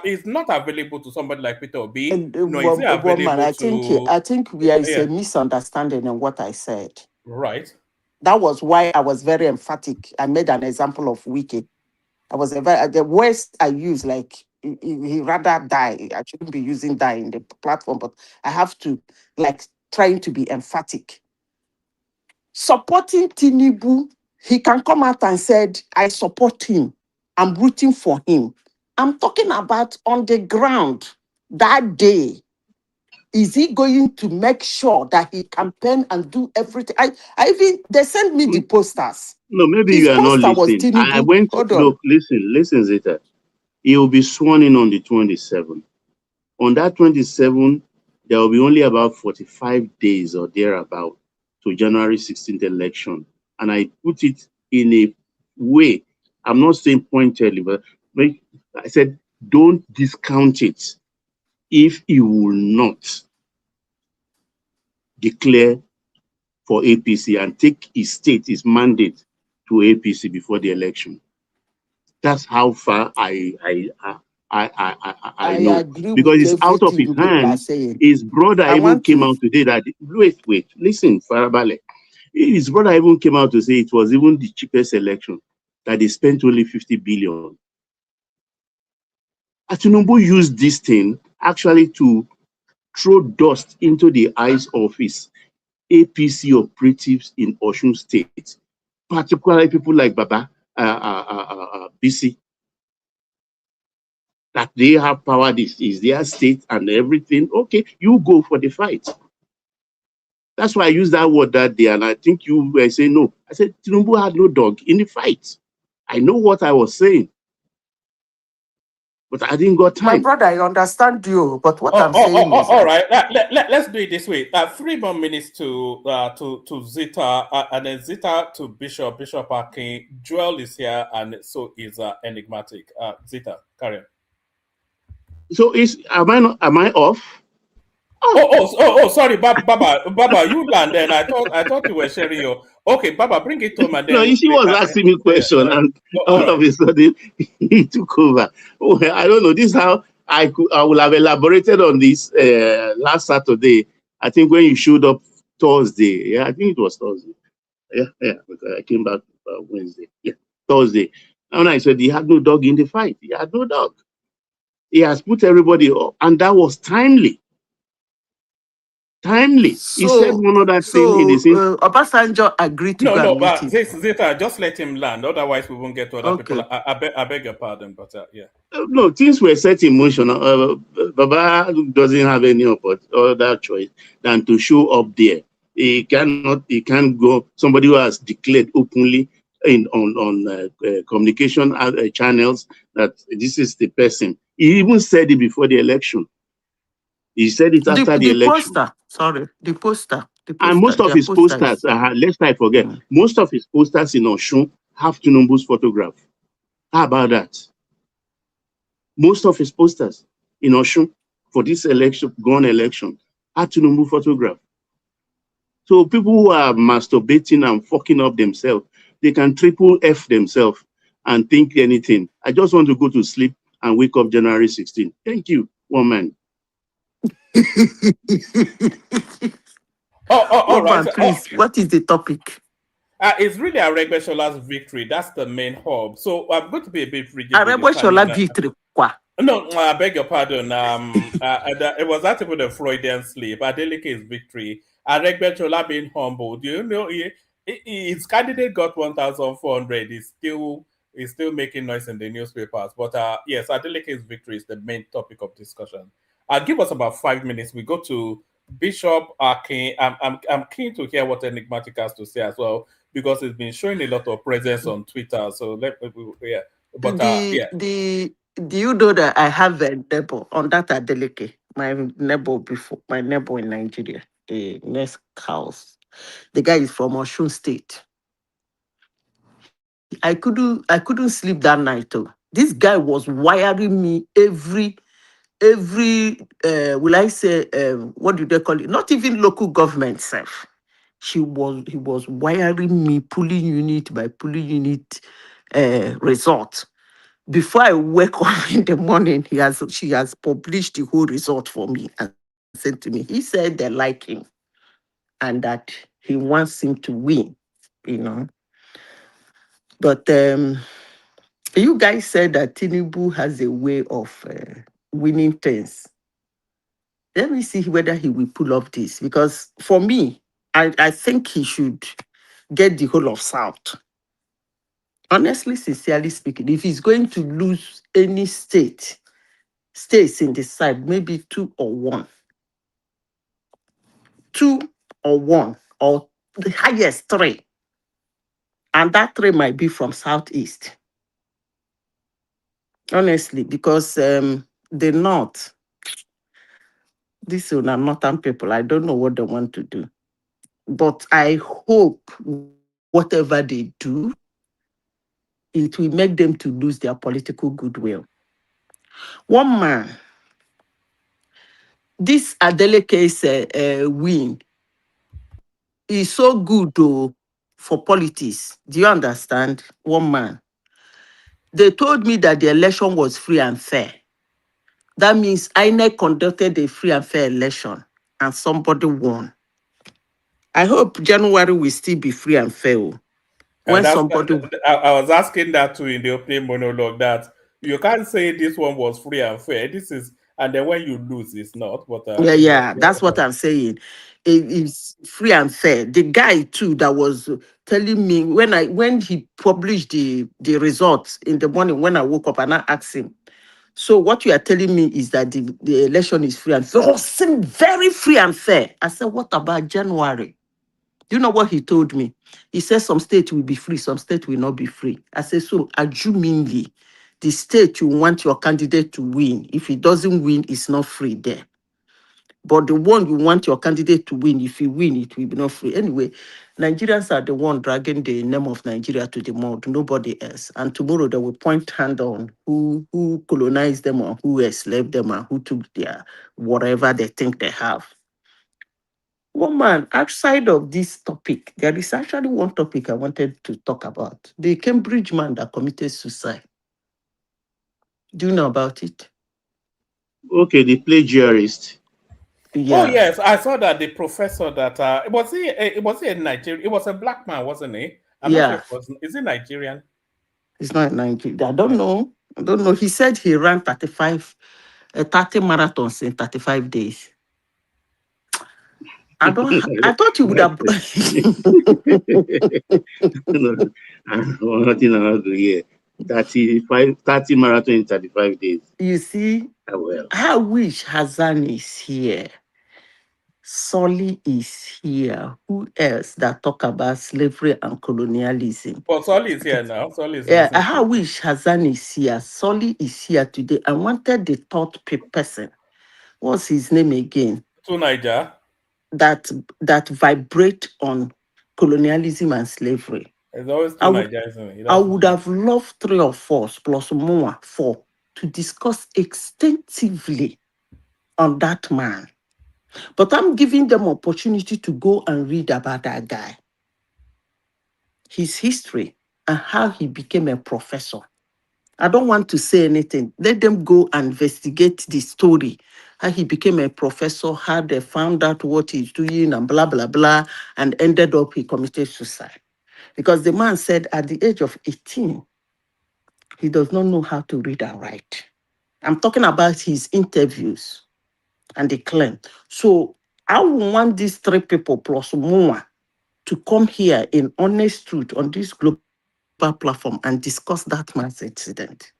it's not available to somebody like Peter Obi. No, is it available I think there is a misunderstanding in what I said. Right. That was why I was very emphatic. I made an example of Wike. The words I use, like he rather die. I shouldn't be using die in the platform, but I have to, like, trying to be emphatic. Supporting Tinubu, he can come out and said, I support him. I'm rooting for him. I'm talking about on the ground that day. Is he going to make sure that he campaign and do everything? They sent me the posters. No, maybe you are not listening. I went to look, listen, Zeta. He will be sworn in on the 27th. On that 27th, there will be only about 45 days or thereabout to January 16th election. And I put it in a way, I'm not saying pointedly, but I said, don't discount it if he will not declare for APC and take his state, his mandate to APC before the election. That's how far I know. Because it's out of his hands. His brother even came out today that, wait, listen, Farabale. His brother even came out to say it was even the cheapest election, that they spent only 50 billion. Tinubu used this thing actually to throw dust into the eyes of his APC operatives in Osun State, particularly people like Baba, BC. That they have power, this is their state and everything. Okay, you go for the fight. That's why I used that word that day, and I think you were saying no. I said Tinubu had no dog in the fight. I know what I was saying, but I didn't got time. My brother, I understand you, but what I'm saying is all right. Let's do it this way. 3 more minutes to Zita, and then Zita to Bishop Akin. Joel is here, and so is Enigmatic. Zita, carry on. So am I off? Oh, sorry, Baba, you land. Then I thought you were sharing your. Okay, Baba, bring it home and then. No, she was asking me question, and all of a sudden he took over. Oh, I don't know. This is how I will have elaborated on this last Saturday. I think when you showed up Thursday. Yeah, I think it was Thursday. Yeah, because I came back Wednesday. Yeah, Thursday. And I said he had no dog in the fight. He had no dog. He has put everybody up, and that was timely. Timely. So, he said one other thing in the same. Obasanjo agreed to go and meet him. Zeta, just let him land. Otherwise, we won't get to other people. I beg your pardon, but yeah. No, things were set in motion. Baba doesn't have any other choice than to show up there. He can't go. Somebody who has declared openly on communication channels that this is the person. He even said it before the election. He said it after the election. The poster. And most of his posters, lest I forget, most of his posters in Osun have Tinubu's photograph. How about that? Most of his posters in Osun for this election, election, have Tinubu photograph. So people who are masturbating and fucking up themselves, they can triple F themselves and think anything. I just want to go to sleep and wake up January 16. Thank you, one man. All right. Please, what is the topic? It's really Aregbesol's victory. That's the main hub. So I'm going to be a bit rigid. Aregbesola victory. No, I beg your pardon. It was actually the Freudian slip. Adeleke's victory. Aregbesola being humbled. You know, his candidate got 1,400. He's still making noise in the newspapers. But yes, Adeleke's victory is the main topic of discussion. Give us about 5 minutes. We go to Bishop Akin. I'm keen to hear what Enigmatic has to say as well, because it's been showing a lot of presence on Twitter. So yeah. But do you know that I have a neighbor on that Adeleke? My neighbor in Nigeria, the next house. The guy is from Osun State. I couldn't sleep that night too. This guy was wiring me every will I say what do they call it? Not even local government self. He was wiring me pulling unit by pulling unit result. Before I wake up in the morning, she has published the whole result for me and sent to me. He said they like him and that he wants him to win, you know. But you guys said that Tinubu has a way of winning things. Let me see whether he will pull up this, because for me, I think he should get the whole of South. Honestly, sincerely speaking, if he's going to lose any states in the side, maybe 2 or 1. 2 or 1, or the highest 3. And that 3 might be from Southeast. Honestly, because the North, these are Northern people, I don't know what they want to do. But I hope whatever they do, it will make them to lose their political goodwill. One man, this Adeleke's win is so good though for politics. Do you understand? One man. They told me that the election was free and fair. That means INEC conducted a free and fair election and somebody won. I hope January will still be free and fair. When somebody, I was asking that too in the opening monologue, that you can't say this one was free and fair. This is and then when you lose, it's not. But yeah, that's what I'm saying. It's free and fair. The guy too that was telling me when he published the results in the morning when I woke up, and I asked him, so what you are telling me is that the election is free and fair. Oh, seemed very free and fair. I said, what about January? Do you know what he told me? He said some states will be free, some states will not be free. I said, so assumingly, the state you want your candidate to win, if he doesn't win, it's not free there. But the one you want your candidate to win, if he win, it will be not free. Anyway, Nigerians are the one dragging the name of Nigeria to the mud, nobody else. And tomorrow they will point hand on who colonized them or who enslaved them and who took their whatever they think they have. One man, outside of this topic, there is actually one topic I wanted to talk about. The Cambridge man that committed suicide. Do you know about it? Okay, the plagiarist. Yeah. Oh yes, I saw that the professor that was he a Nigerian? It was a black man, wasn't he? I'm not sure if it was. Is he Nigerian? It's not Nigerian. I don't know. He said he ran 30 marathons in 35 days. I thought you would have. Nothing here. 30 marathon in 35 days. You see, I wish Hassan is here. Solly is here. Who else that talk about slavery and colonialism? Well, Solly is here now. Solly is I wish Hassan is here. Solly is here today. I wanted the third person. What's his name again? To Niger. That vibrate on colonialism and slavery. It's always to Niger, isn't it? I would have loved 3 or 4 plus more 4 to discuss extensively on that man. But I'm giving them opportunity to go and read about that guy, his history, and how he became a professor. I don't want to say anything. Let them go and investigate the story, how he became a professor, how they found out what he's doing, and blah, blah, blah, and ended up he committed suicide. Because the man said at the age of 18, he does not know how to read and write. I'm talking about his interviews and the claim. So I want these 3 people plus more to come here in honest truth on this global platform and discuss that man's incident.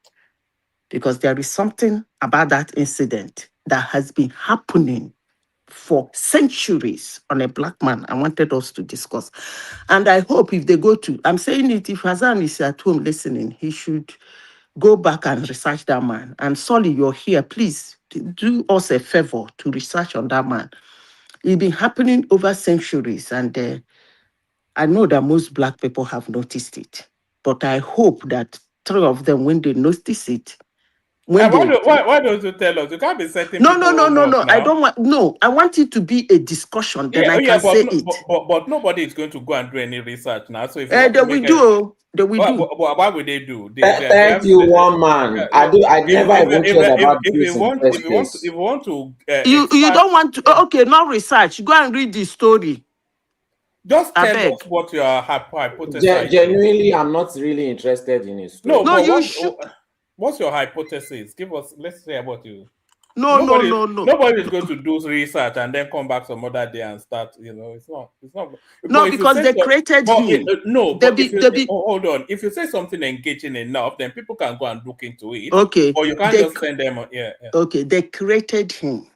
Because there is something about that incident that has been happening for centuries on a black man. I wanted us to discuss. And I hope if they go to, I'm saying it, if Hassan is at home listening, he should go back and research that man. And Solly, you're here. Please do us a favor to research on that man. It's been happening over centuries. And I know that most black people have noticed it. But I hope that 3 of them, when they notice it, why don't you tell us? You can't be setting No. I don't want. No, I want it to be a discussion. Then I can say it. But nobody is going to go and do any research now. So if they will do. Why would they do? Thank you, one man. I never even cared about this. If you want to, you don't want to. Okay, not research. Go and read the story. Just tell us what your hypothesis. Genuinely, I'm not really interested in it. No, you should. What's your hypothesis? Give us. Let's hear about you. No. Nobody is going to do research and then come back some other day and start. It's not. No, because they created him. Hold on. If you say something engaging enough, then people can go and look into it. Okay. Or you can't just send them. Yeah. Okay. They created him.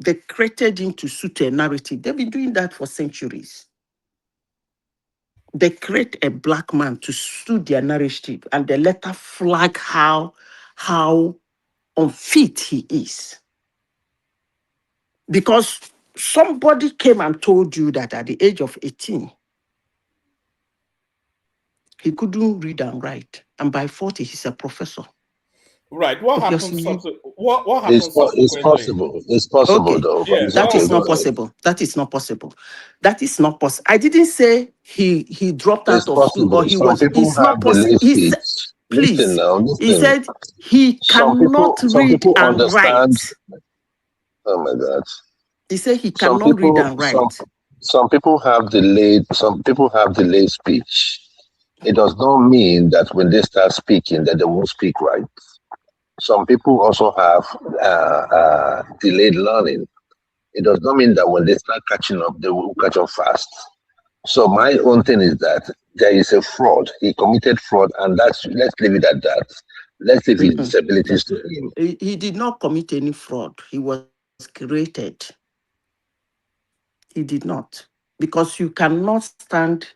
They created him to suit a narrative. They've been doing that for centuries. They create a black man to suit their narrative, and they later flag how unfit he is. Because somebody came and told you that at the age of 18, he couldn't read and write. And by 40, he's a professor. Right. What happens? What happens? It's possible. It's possible, okay. though. Yeah, that is not possible. That is not possible. That is not possible. I didn't say he dropped out of school or he was. It's not possible. Please. Listen. He said he cannot read and write. Oh my God. He said he cannot read and write. Some people have delayed. Some people have delayed speech. It does not mean that when they start speaking that they won't speak right. some people also have delayed learning. It does not mean that when they start catching up, they will catch up fast. So my own thing is that there is a fraud. He committed fraud, and let's leave it at that. Let's leave his disabilities to him. He did not commit any fraud. He was created. He did not. Because you cannot stand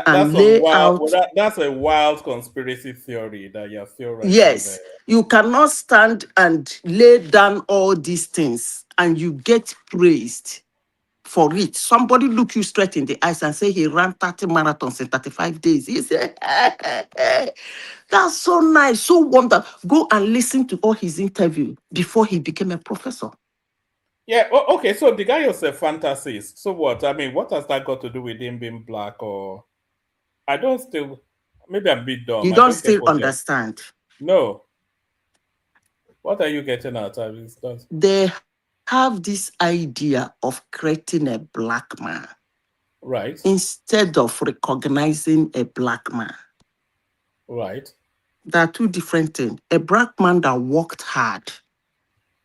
and lay out. That's a wild conspiracy theory that you're still right. Yes, you cannot stand and lay down all these things and you get praised for it. Somebody look you straight in the eyes and say he ran 30 marathons in 35 days. He said, that's so nice, so wonderful. Go and listen to all his interview before he became a professor. Yeah, okay, so the guy was a fantasist. So what? I mean, what has that got to do with him being black? Or I don't still, maybe I'm a bit dumb. You don't still understand. No. What are you getting at? They have this idea of creating a black man. Right. Instead of recognizing a black man. Right. There are two different things. A black man that worked hard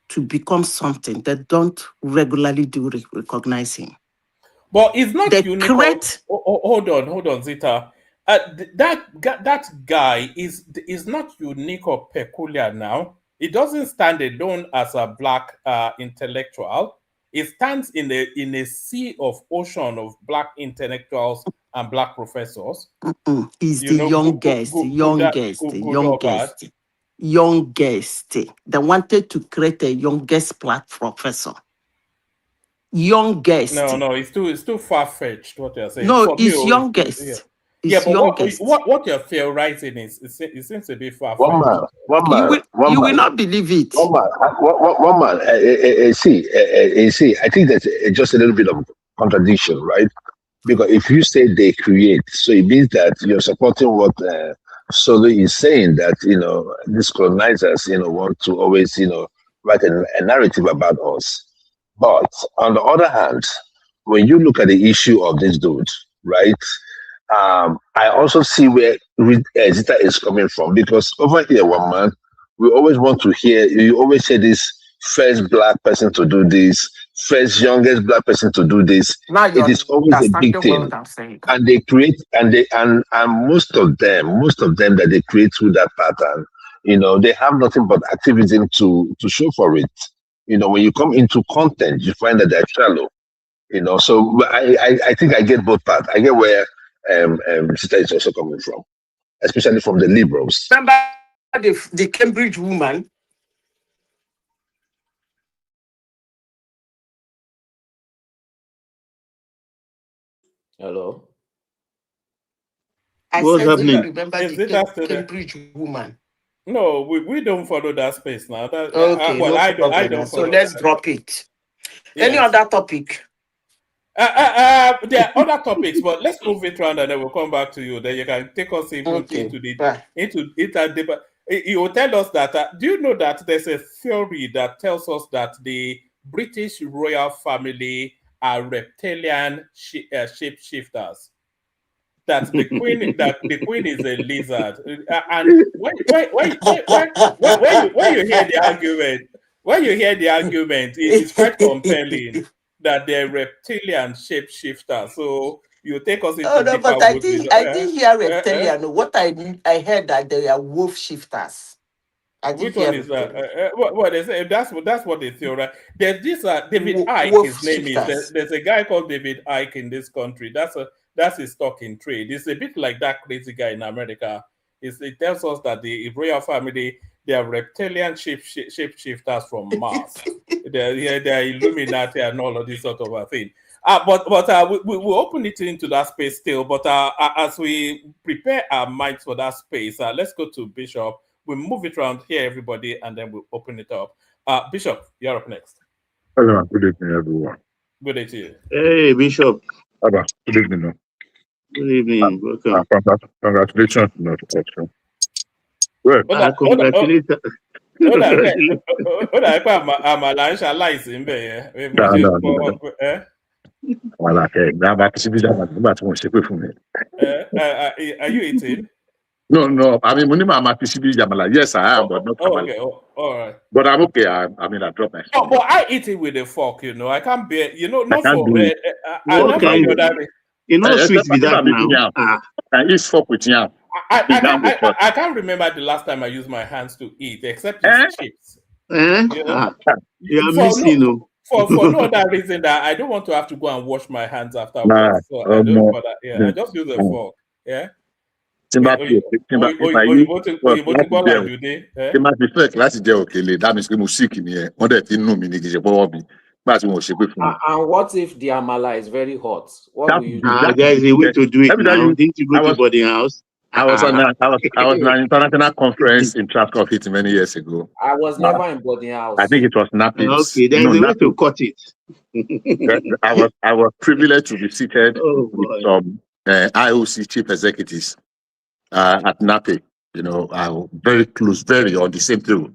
to become something that don't regularly do recognize him. But it's not unique. Hold on, Zita. That guy is not unique or peculiar now. It doesn't stand alone as a black intellectual. It stands in a sea of ocean of black intellectuals and black professors. He's the youngest. They wanted to create a youngest black professor. Youngest. No, it's too far-fetched what you're saying. No, it's youngest. Yeah, but what you're theorizing it seems a bit far-fetched. You will not believe it. One man. See, I think that's just a little bit of contradiction, right? Because if you say they create, so it means that you're supporting what Solo is saying, that these colonizers want to always write a narrative about us. But on the other hand, when you look at the issue of this dude, right? I also see where Zita is coming from, because over here, one man, we always want to hear. You always say this first black person to do this, first youngest black person to do this. It is always a big thing, and they create, and most of them that they create through that pattern, they have nothing but activism to show for it. When you come into content, you find that they're shallow. So I think I get both parts. I get where Zita is also coming from, especially from the liberals. Remember the Cambridge woman? Hello. What's happening? Remember the Cambridge woman? No, we don't follow that space now. Okay, I don't. So let's drop it. Yes. Any other topic? There are other topics, but let's move it around and then we'll come back to you. Then you can take us into that debate. You will tell us that. Do you know that there's a theory that tells us that the British royal family are reptilian shapeshifters? That the queen is a lizard, and when you hear the argument, it's quite compelling that they're reptilian shapeshifters. So you take us into but I didn't hear reptilian. What I heard that they are wolf shifters. Which one is that? What they say, that's what they theorize. There's this David Icke. His name is. There's a guy called David Icke in this country. That's his stock in trade. It's a bit like that crazy guy in America. It tells us that the royal family, they are reptilian shapeshifters from Mars. they're Illuminati and all of this sort of a thing. But we'll open it into that space still. But as we prepare our minds for that space, let's go to Bishop. We'll move it around here, everybody, and then we'll open it up. Bishop, you're up next. Hello, good evening, everyone. Good day to you. Hey, Bishop. Hello, good evening. Good evening. Welcome. Congratulations on the election. Well, congratulations. Are you eating? No. I mean, Munima Matisibi Jamala. Yes, I am, but not Jamala. Okay, all right. But I'm okay. I mean, I dropped my. No, but I eat it with a fork. I can't bear. Not can't for. do it. What not for kind? the other. You know, sweet with that now. I eat fork with yam. I can't remember the last time I used my hands to eat, except it's chips. You are missing, For no other reason that I don't want to have to go and wash my hands afterwards. So I don't no. bother. Yeah, I just use a fork. Yeah. That means And what if the amala is very hot? What will you do? there is a way to do it now. Didn't you go to boarding house? I was on an international conference in Traffic many years ago. I was never in boarding house. I think it was Nappies. Okay, there's a way to cut it. I was privileged to be seated with some IOC chief executives at Napi. Very close, very on the same table.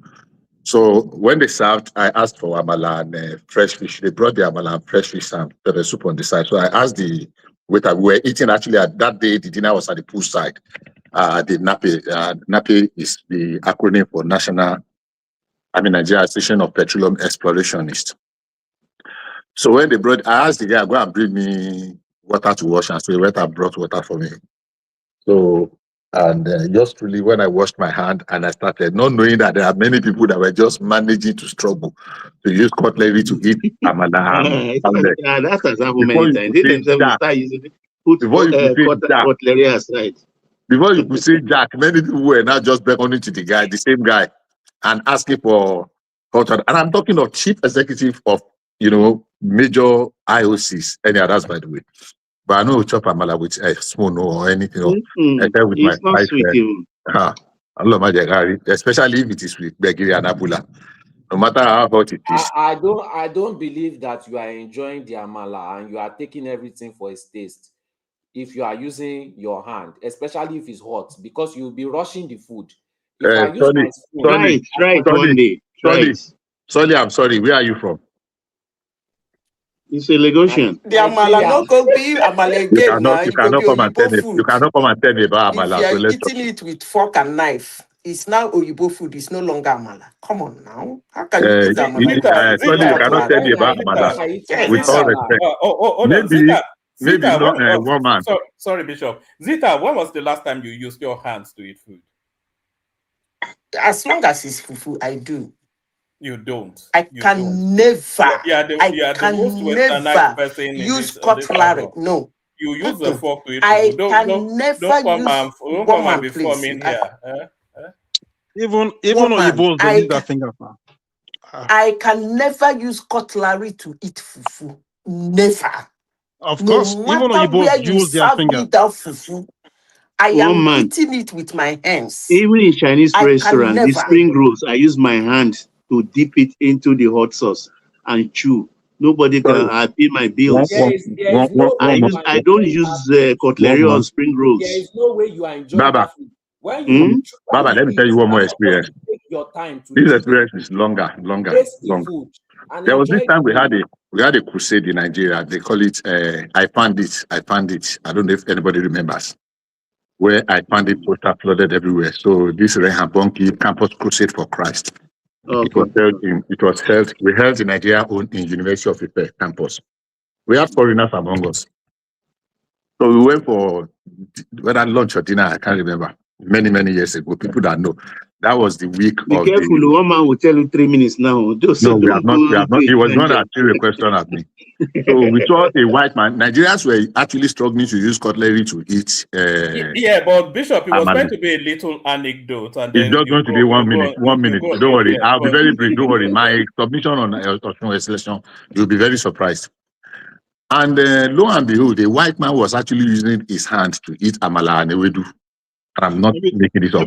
So when they served, I asked for amala and fresh fish. They brought the amala and fresh fish and pepper soup on the side. So I asked the waiter. We were eating actually at that day. The dinner was at the pool side. The NAPE. NAPE is the acronym for Nigeria Association of Petroleum Explorationists. So when they brought, I asked the guy, go and bring me water to wash, and so the waiter brought water for me. So, and just really when I washed my hand and I started, not knowing that there are many people that were just managing to struggle to use cutlery to eat amala. That has happened many times. They themselves start using cutlery aside. Before you could say Jack, many people were now just beckoning to the same guy, and asking for hot water. And I'm talking of chief executive of, major IOCs, any others, by the way. But I know chop amala with a spoon or anything. With it's my not sweet. Especially if it is with Begiri and Abula. No matter how hot it is. I don't believe that you are enjoying the amala and you are taking everything for its taste if you are using your hand, especially if it's hot, because you'll be rushing the food. If I use my spoon, try it one day. Sorry, I'm sorry. Where are you from? It's a Lagosian. The amala no go be amala again now. You cannot come and tell me. You cannot come and tell me about amala. If you are eating it with fork and knife, it's now Oyibo food. It's no longer amala. Come on now. How can you eat amala? Sorry, you cannot tell me about amala. With all respect. Maybe not one man. Sorry, Bishop. Zita, when was the last time you used your hands to eat food? As long as it's fufu, I do. You don't. I can never. I can never use cutlery. No. You use the fork to eat. I can never use. Don't come and before me here. Even Oyibos don't use that finger. I can never use cutlery to eat fufu. Never. Of course, even Oyibos use their finger. Fufu, I am eating it with my hands. Even in Chinese restaurants, the spring rolls, I use my hand to dip it into the hot sauce and chew. Nobody can pay my bills. I don't use cutlery on spring rolls. There is no way you are enjoying Baba. When Baba, let me tell you one more experience. Take your time to this experience is longer. There was this time we had a crusade in Nigeria. They call it I found it. I don't know if anybody remembers. Where I found it poster flooded everywhere. So this Rehabonki Campus Crusade for Christ. Okay. We held in Nigeria in University of Ife campus. We had foreigners among us. So we went for whether lunch or dinner, I can't remember. Many years ago. People that know. That was the week Be careful, one man will tell you 3 minutes now. No, we have not. He was not asking a question at me. So we saw a white man. Nigerians were actually struggling to use cutlery to eat. But Bishop, it was meant to be a little anecdote. And it's just going to be 1 minute. 1 minute. Don't worry. I'll be very brief. Don't worry. My submission on Osun selection, you'll be very surprised. And lo and behold, the white man was actually using his hand to eat amala and ewedu. And I'm not making it up.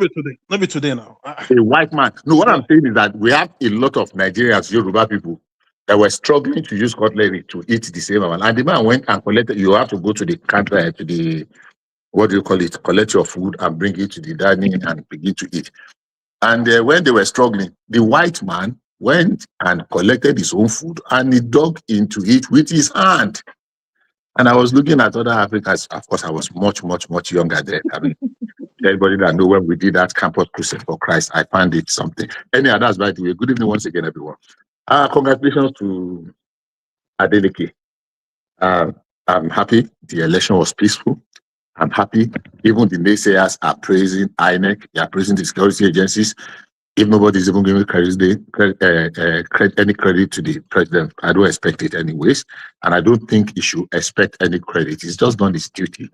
Maybe today now. A white man. No, what I'm saying is that we have a lot of Nigerians, Yoruba people, that were struggling to use cutlery to eat the same amount. And the man went and collected. You have to go to the counter, to the, what do you call it? Collect your food and bring it to the dining and begin to eat. And when they were struggling, the white man went and collected his own food and he dug into it with his hand. And I was looking at other Africans. Of course, I was much, much, much younger then. I mean, everybody that know when we did that campus crusade for Christ, I found it something. Anyhow, that's by the way. Good evening once again, everyone. Congratulations to Adeleke. I'm happy the election was peaceful. I'm happy. Even the naysayers are praising INEC. They are praising the security agencies. If nobody's even giving any credit to the president, I don't expect it anyways. And I don't think he should expect any credit. He's just done his duty.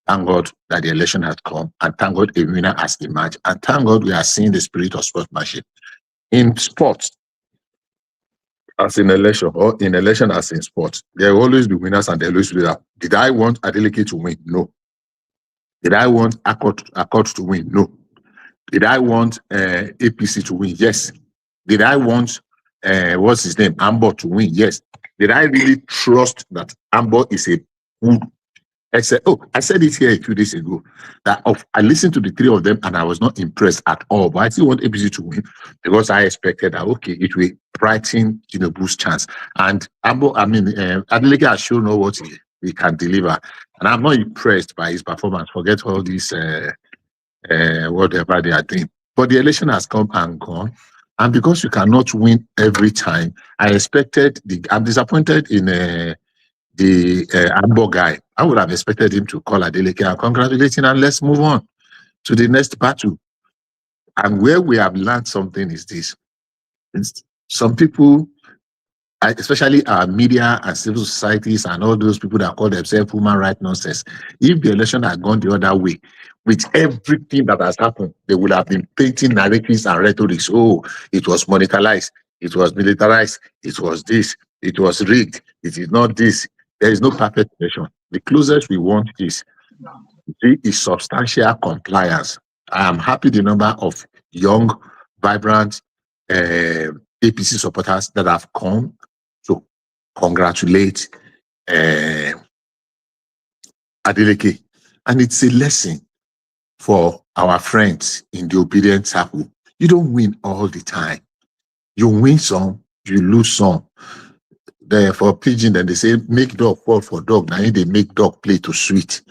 Thank God that the election has come, and thank God a winner has emerged, and thank God we are seeing the spirit of sportsmanship. In sports, as in election, or in election as in sports, there will always be winners and there will always be that. Did I want Adeleke to win? No. Did I want Accord to win? No. Did I want APC to win? Yes. Did I want what's his name, Ambo, to win? Yes. Did I really trust that Ambo is a good? I said it here a few days ago that I listened to the three of them and I was not impressed at all. But I still want APC to win because I expected that it will brighten Tinubu's chance. And Adeleke has shown what he can deliver, and I'm not impressed by his performance. Forget all these whatever they are doing. But the election has come and gone, and because you cannot win every time, I'm disappointed in the Ambo guy. I would have expected him to call Adeleke and congratulate him, and let's move on to the next battle. And where we have learned something is this: some people, especially our media and civil societies and all those people that call themselves human rights nonsense, if the election had gone the other way, with everything that has happened, they would have been painting narratives and rhetorics. Oh, it was monetized, it was militarized, it was this, it was rigged, it is not this. There is no perfect election. The closest we want is substantial compliance. I am happy the number of young, vibrant APC supporters that have come to congratulate Adeleke. And it's a lesson for our friends in the obedient circle. You don't win all the time. You win some, you lose some. For pigeon, then they say, make dog fall for dog. Now they make dog play to sweet.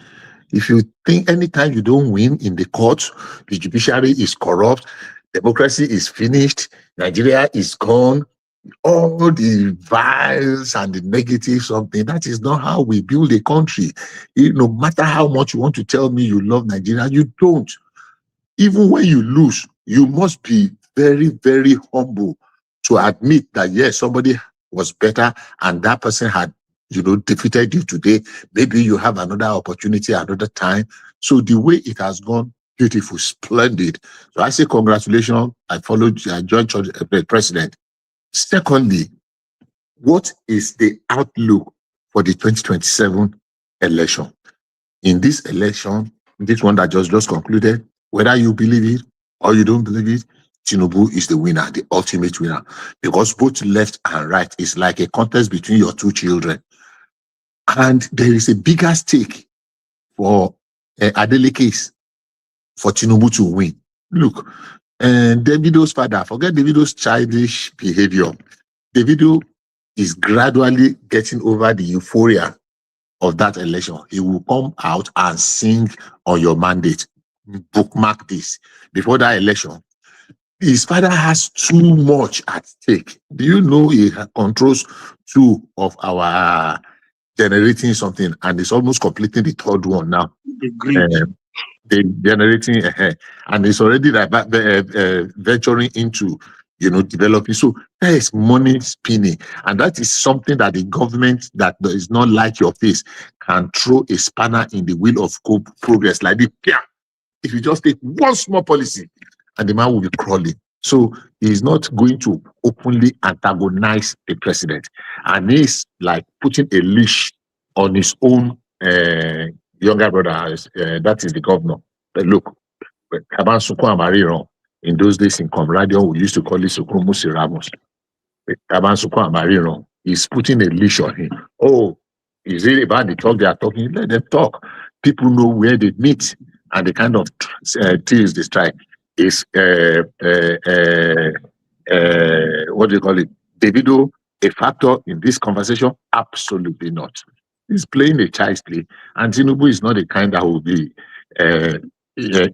If you think anytime you don't win in the courts, the judiciary is corrupt, democracy is finished, Nigeria is gone, all the vials and the negative something, that is not how we build a country. No matter how much you want to tell me you love Nigeria, you don't. Even when you lose, you must be very, very humble to admit that, yes, somebody was better and that person had, defeated you today. Maybe you have another opportunity another time. So the way it has gone, beautiful, splendid. So I say congratulations. I joined the president. Secondly, what is the outlook for the 2027 election? In this election, this one that just concluded, whether you believe it or you don't believe it, Tinubu is the winner, the ultimate winner. Because both left and right is like a contest between your two children. And there is a bigger stake for Adeleke for Tinubu to win. Look, Davido's father, forget Davido's childish behavior. Davido is gradually getting over the euphoria of that election. He will come out and sing on your mandate. Bookmark this. Before that election, his father has too much at stake. Do you know he controls two of our generating something, and it's almost completing the third one now. They're generating, and it's already venturing into, developing. So there is money spinning, and that is something that the government that is not like your face can throw a spanner in the wheel of progress like this. If you just take one small policy, and the man will be crawling. So he's not going to openly antagonize the president, and he's like putting a leash on his own younger brother. That is the governor. But look, in those days in Comradio, we used to call it Sukumusi Ramos. He's putting a leash on him. Oh, is it about the talk they are talking? Let them talk. People know where they meet and the kind of deals they strike. Is what do you call it? Davido a factor in this conversation? Absolutely not. He's playing a child's play, and Tinubu is not the kind that will be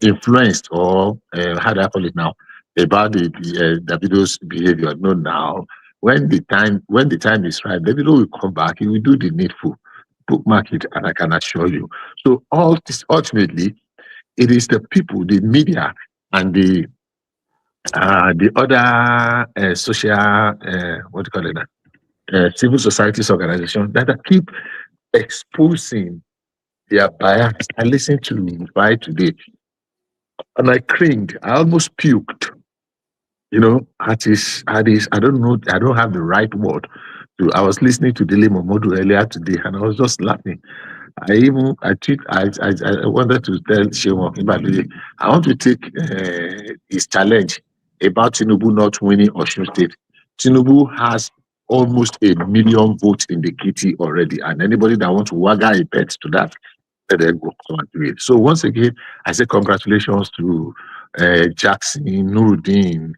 influenced or how do I call it now about Davido's behavior. No, now when the time is right, Davido will come back. He will do the needful, bookmark it, and I can assure you. So all this ultimately, it is the people, the media, and the other social what do you call it now? Civil societies organization that keep exposing their bias. I listened to Vai today and I cringed. I almost puked. You know, at his, I don't know, I don't have the right word. I was listening to Dele Momodu earlier today and I was just laughing. I wanted to tell Shewan, I want to take his challenge about Tinubu not winning Osun State. Tinubu has almost 1 million votes in the kitty already, and anybody that wants to wagga a bet to that, let them go come and do it. So once again, I say congratulations to Jackson, Nuruddin,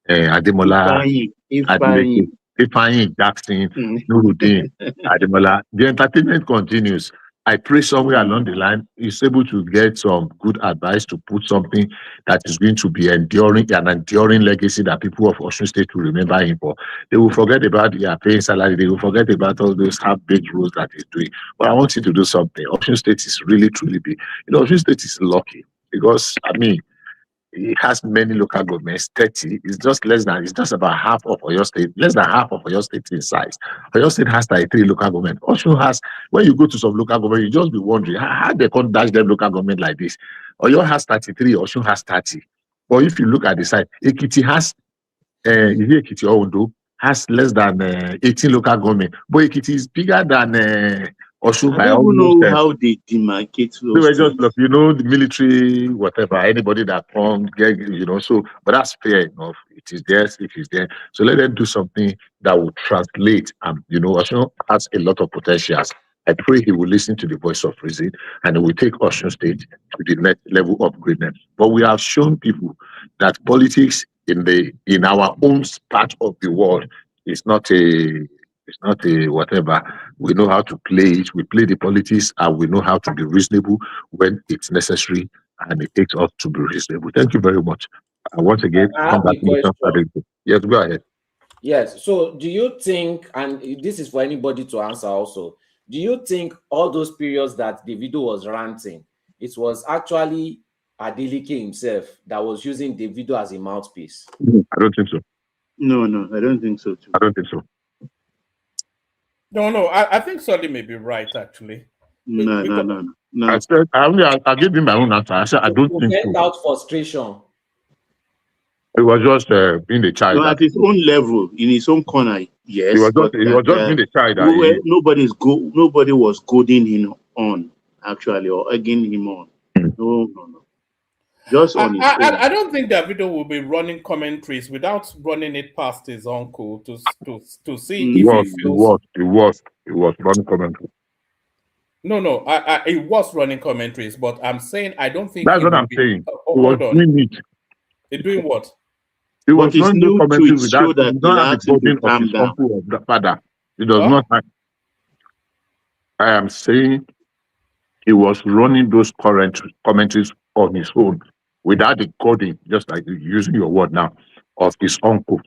Ademola, Adeleke, Ifeanyi, Jackson, Nuruddin, Ademola. The entertainment continues. I pray somewhere along the line is able to get some good advice to put something that is going to be an enduring legacy that people of Osun State will remember him for. They will forget about their paying salary. They will forget about all those half-baked rules that he's doing. But I want you to do something. Osun State is really, truly big. You know, Osun State is lucky because, I mean, it has many local governments, 30. It's just about half of Oyo State, less than half of Oyo State in size. Oyo State has 33 local government. Osun has, when you go to some local government, you just be wondering, how they can't dash them local government like this? Oyo has 33, Osun has 30. But if you look at the side, Ekiti has, Ekiti or Ondo has less than 18 local government. But Ekiti is bigger than Osun by almost. I don't know how they demarcate those. They were just look, you know, the military, whatever, anybody that comes, you know, so, but that's fair enough. It is theirs, it is there. So let them do something that will translate. You know, Osun has a lot of potentials. I pray he will listen to the voice of reason and he will take Osun State to the next level of greatness. But we have shown people that politics in our own part of the world is not a whatever. We know how to play it. We play the politics and we know how to be reasonable when it's necessary and it takes us to be reasonable. Thank you very much. Once again, congratulations. Yes, go ahead. Yes. So do you think, and this is for anybody to answer also, do you think all those periods that Davido was ranting, it was actually Adeleke himself that was using Davido as a mouthpiece? I don't think so. No, I don't think so too. I don't think so. No, I think Solly may be right, actually. No. I said, I gave him my own answer. I said, I don't think so. Went out frustration. It was just being the child. No, at his own level, in his own corner, yes. He was just being the child. Nobody was goading him on, actually, or egging him on. No. Just on his own. I don't think Davido will be running commentaries without running it past his uncle to see if he feels. He was running commentaries. No, he was running commentaries, but I'm saying I don't think that's what I'm saying. Hold on. Doing it. He's doing what? He was running the commentaries without that the burden of his uncle or the father. It does not. I am saying he was running those current commentaries on his own without the coding, just like using your word now, of his uncle.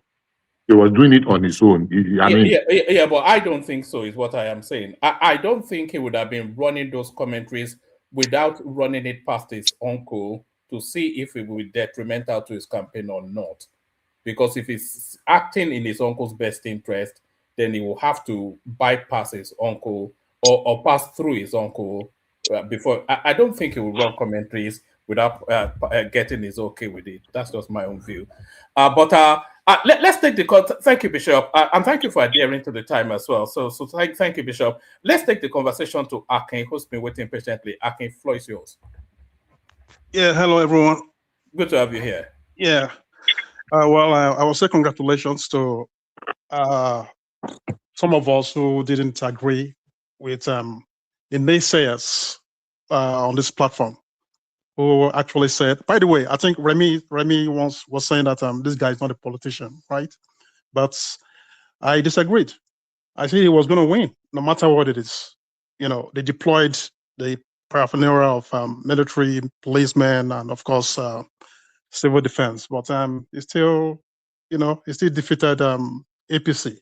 He was doing it on his own. But I don't think so, is what I am saying. I don't think he would have been running those commentaries without running it past his uncle to see if it will be detrimental to his campaign or not. Because if he's acting in his uncle's best interest, then he will have to bypass his uncle or pass through his uncle before. I don't think he will run commentaries without getting his okay with it. That's just my own view. Let's take the call. Thank you, Bishop, and thank you for adhering to the time as well. So thank you, Bishop. Let's take the conversation to Akin, who's been waiting patiently. Akin, floor is yours. Yeah, hello everyone. Good to have you here. Yeah. I will say congratulations to some of us who didn't agree with the naysayers on this platform, who actually said, by the way, I think Remy once was saying that this guy is not a politician, right? But I disagreed. I said he was going to win, no matter what it is. they deployed the paraphernalia of military, policemen, and of course civil defense. But he still defeated APC.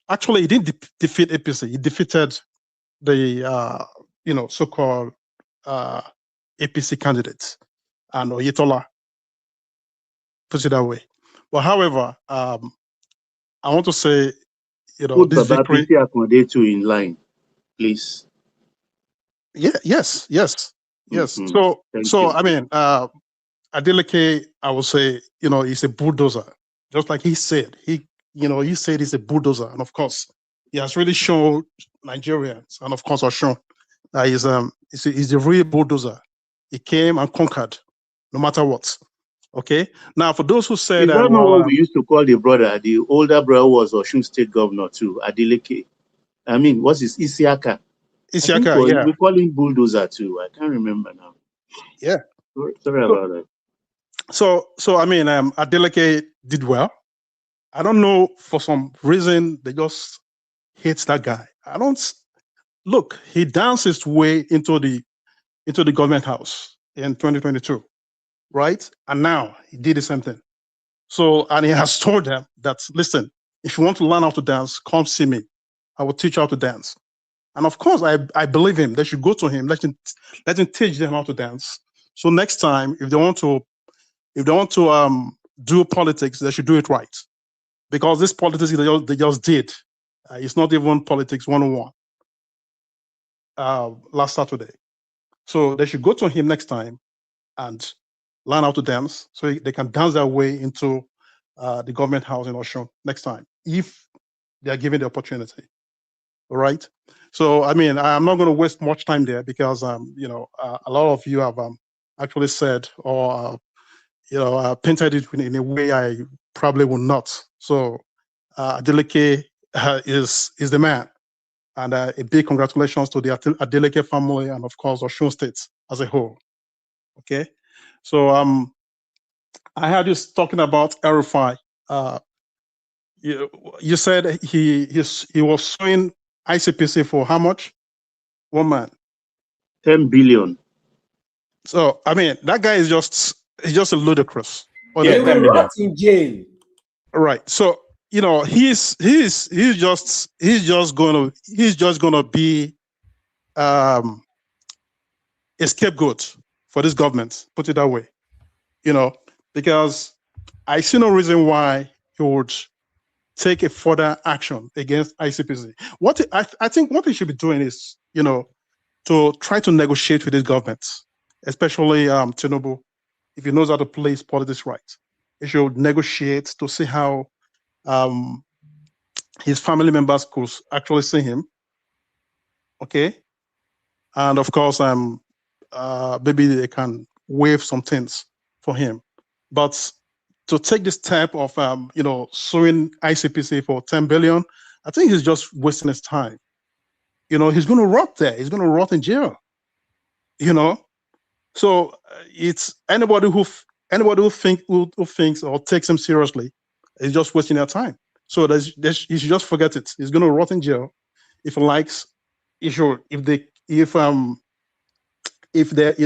Actually, he didn't defeat APC. He defeated the so-called APC candidates and Oyetola. Put it that way. But however, I want to say, put this victory. APC in line, please. Yeah. Yes. Mm-hmm. So I mean, Adeleke, I would say, he's a bulldozer. Just like he said, he said he's a bulldozer, and of course, he has really shown Nigerians, and of course, Osun, that he's a real bulldozer. He came and conquered, no matter what. Okay. Now, for those who said, is that not what we used to call the brother? The older brother was Osun State Governor too, Adeleke. I mean, what's his Isiaka? Isiaka, yeah. We call him bulldozer too. I can't remember now. Yeah. Sorry about that. So I mean, Adeleke did well. I don't know, for some reason they just hate that guy. Look. He danced his way into the government house in 2022, right? And now he did the same thing. So, and he has told them that, listen, if you want to learn how to dance, come see me. I will teach you how to dance. And of course, I believe him. They should go to him. Let him teach them how to dance. So next time, if they want to do politics, they should do it right. Because this politics they just did, it's not even politics 101 last Saturday. So they should go to him next time and learn how to dance so they can dance their way into the government house in Osun next time, if they are given the opportunity. All right. So, I mean, I'm not going to waste much time there because, a lot of you have actually said or, painted it in a way I probably will not. So, Adeleke is the man. And a big congratulations to the Adeleke family and, of course, Osun State as a whole. Okay. So, I had you talking about El-Rufai. You said he was suing ICPC for how much? 1 man. 10 billion. So I mean, that guy is just a ludicrous. Yeah, 10 million. In jail. Right. So he's just gonna be a scapegoat for this government. Put it that way. Because I see no reason why he would take a further action against ICPC. I think what he should be doing is, to try to negotiate with his government, especially Tinubu, if he knows how to play his politics right. He should negotiate to see how his family members could actually see him. Okay, and of course, maybe they can waive some things for him, but to take this step of, suing ICPC for 10 billion, I think he's just wasting his time. He's going to rot there. He's going to rot in jail. So it's anybody who thinks or takes him seriously is just wasting their time. So you should just forget it. He's going to rot in jail. If he likes, if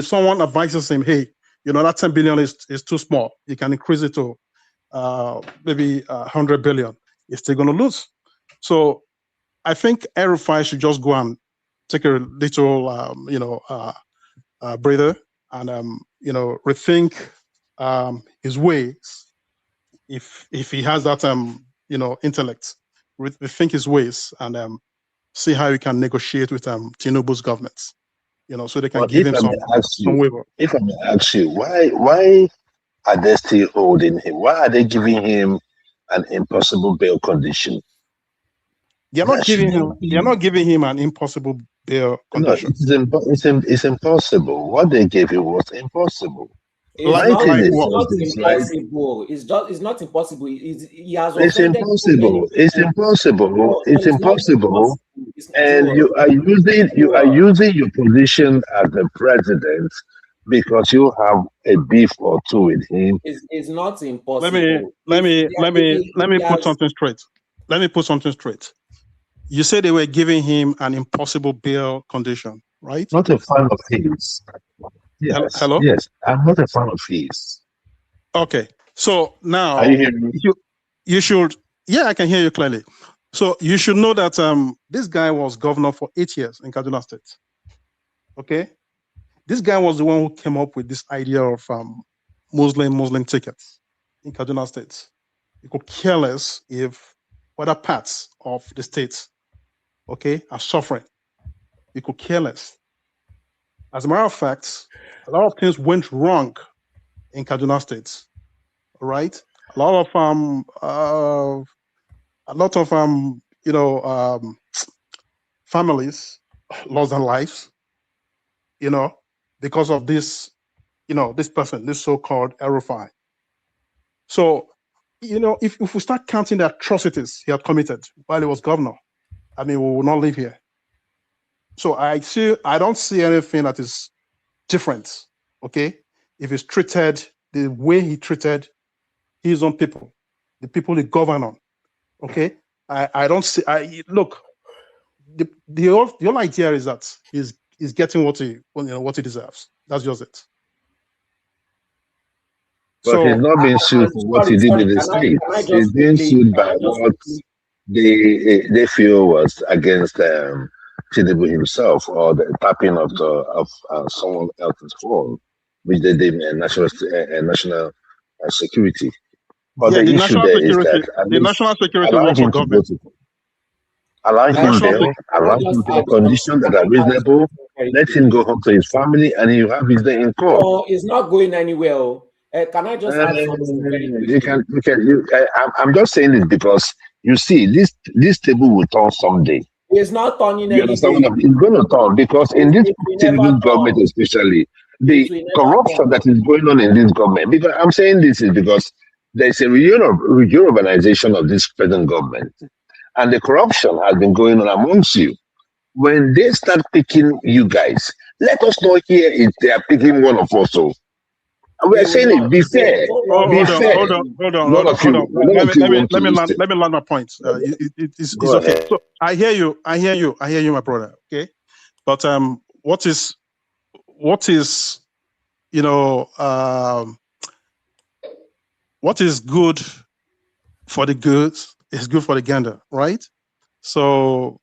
someone advises him, hey, that 10 billion is too small, you can increase it to maybe 100 billion, you're still going to lose. So I think El-Rufai should just go and take a little, breather and, rethink his ways. If he has that, intellect, rethink his ways and see how he can negotiate with Tinubu's government. So they can give him some waiver. If I may ask you, why are they still holding him? Why are they giving him an impossible bail condition? They're not giving him an impossible bail condition. No, it's impossible. What they gave him was impossible. It's not impossible. It's not impossible. He has. It's impossible. It's impossible. It's impossible. And you are using your position as the president because you have a beef or two with him. It's not impossible. Let me put something straight. You said they were giving him an impossible bail condition, right? Not a fan of his. Yes. Hello? Yes. I'm not a fan of his. Okay. So now Are you hearing me? you should, yeah, I can hear you clearly. So you should know that this guy was governor for 8 years in Kaduna State. Okay. This guy was the one who came up with this idea of Muslim tickets in Kaduna State. You could care less if other parts of the state, okay, are suffering. You could care less. As a matter of fact, a lot of things went wrong in Kaduna State. All right, a lot of families lost their lives, because of this, this person, this so-called El-Rufai. So, if we start counting the atrocities he had committed while he was governor, I mean, we will not live here. So I don't see anything that is different, okay? If he's treated the way he treated his own people, the people he governed on, okay? I don't see, look, the whole idea is that he's getting what he deserves. That's just it. But So he's not being sued for what he did in the state. He's being sued by what they feel was against Tinubu himself, or the tapping of someone else's phone, which they deem national security. But yeah, the issue there is that the national security allow was for him to go government. to allow him bail, allow him to conditions that are reasonable, let him go home to his family, and he'll have his day in court. No, it's not going anywhere. Can I just add something very quickly? I'm just saying it because you see, this table will turn someday. It's not turning You understand what it's going to turn, because in this government, especially the corruption that is going on in this government. Because I'm saying this is because there's a reorganization of this present government, and the corruption has been going on amongst you. When they start picking you guys, let us not hear if they are picking one of us. So we are saying it. Be fair. Be fair. Hold on. Let me land my point. It's okay. So I hear you, my brother. Okay, but what is what is good for the goods is good for the gander, right? So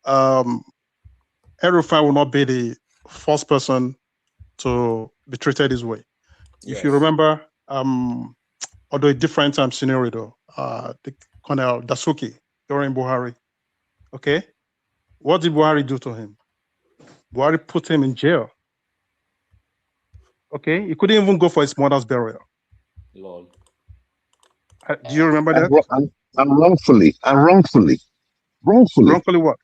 El-Rufai will not be the first person to be treated this way. Yes. If you remember, although a different scenario though, the Colonel Dasuki during Buhari, okay? What did Buhari do to him? Buhari put him in jail. Okay, he couldn't even go for his mother's burial. Lord. Do you remember that? And wrongfully. Wrongfully what?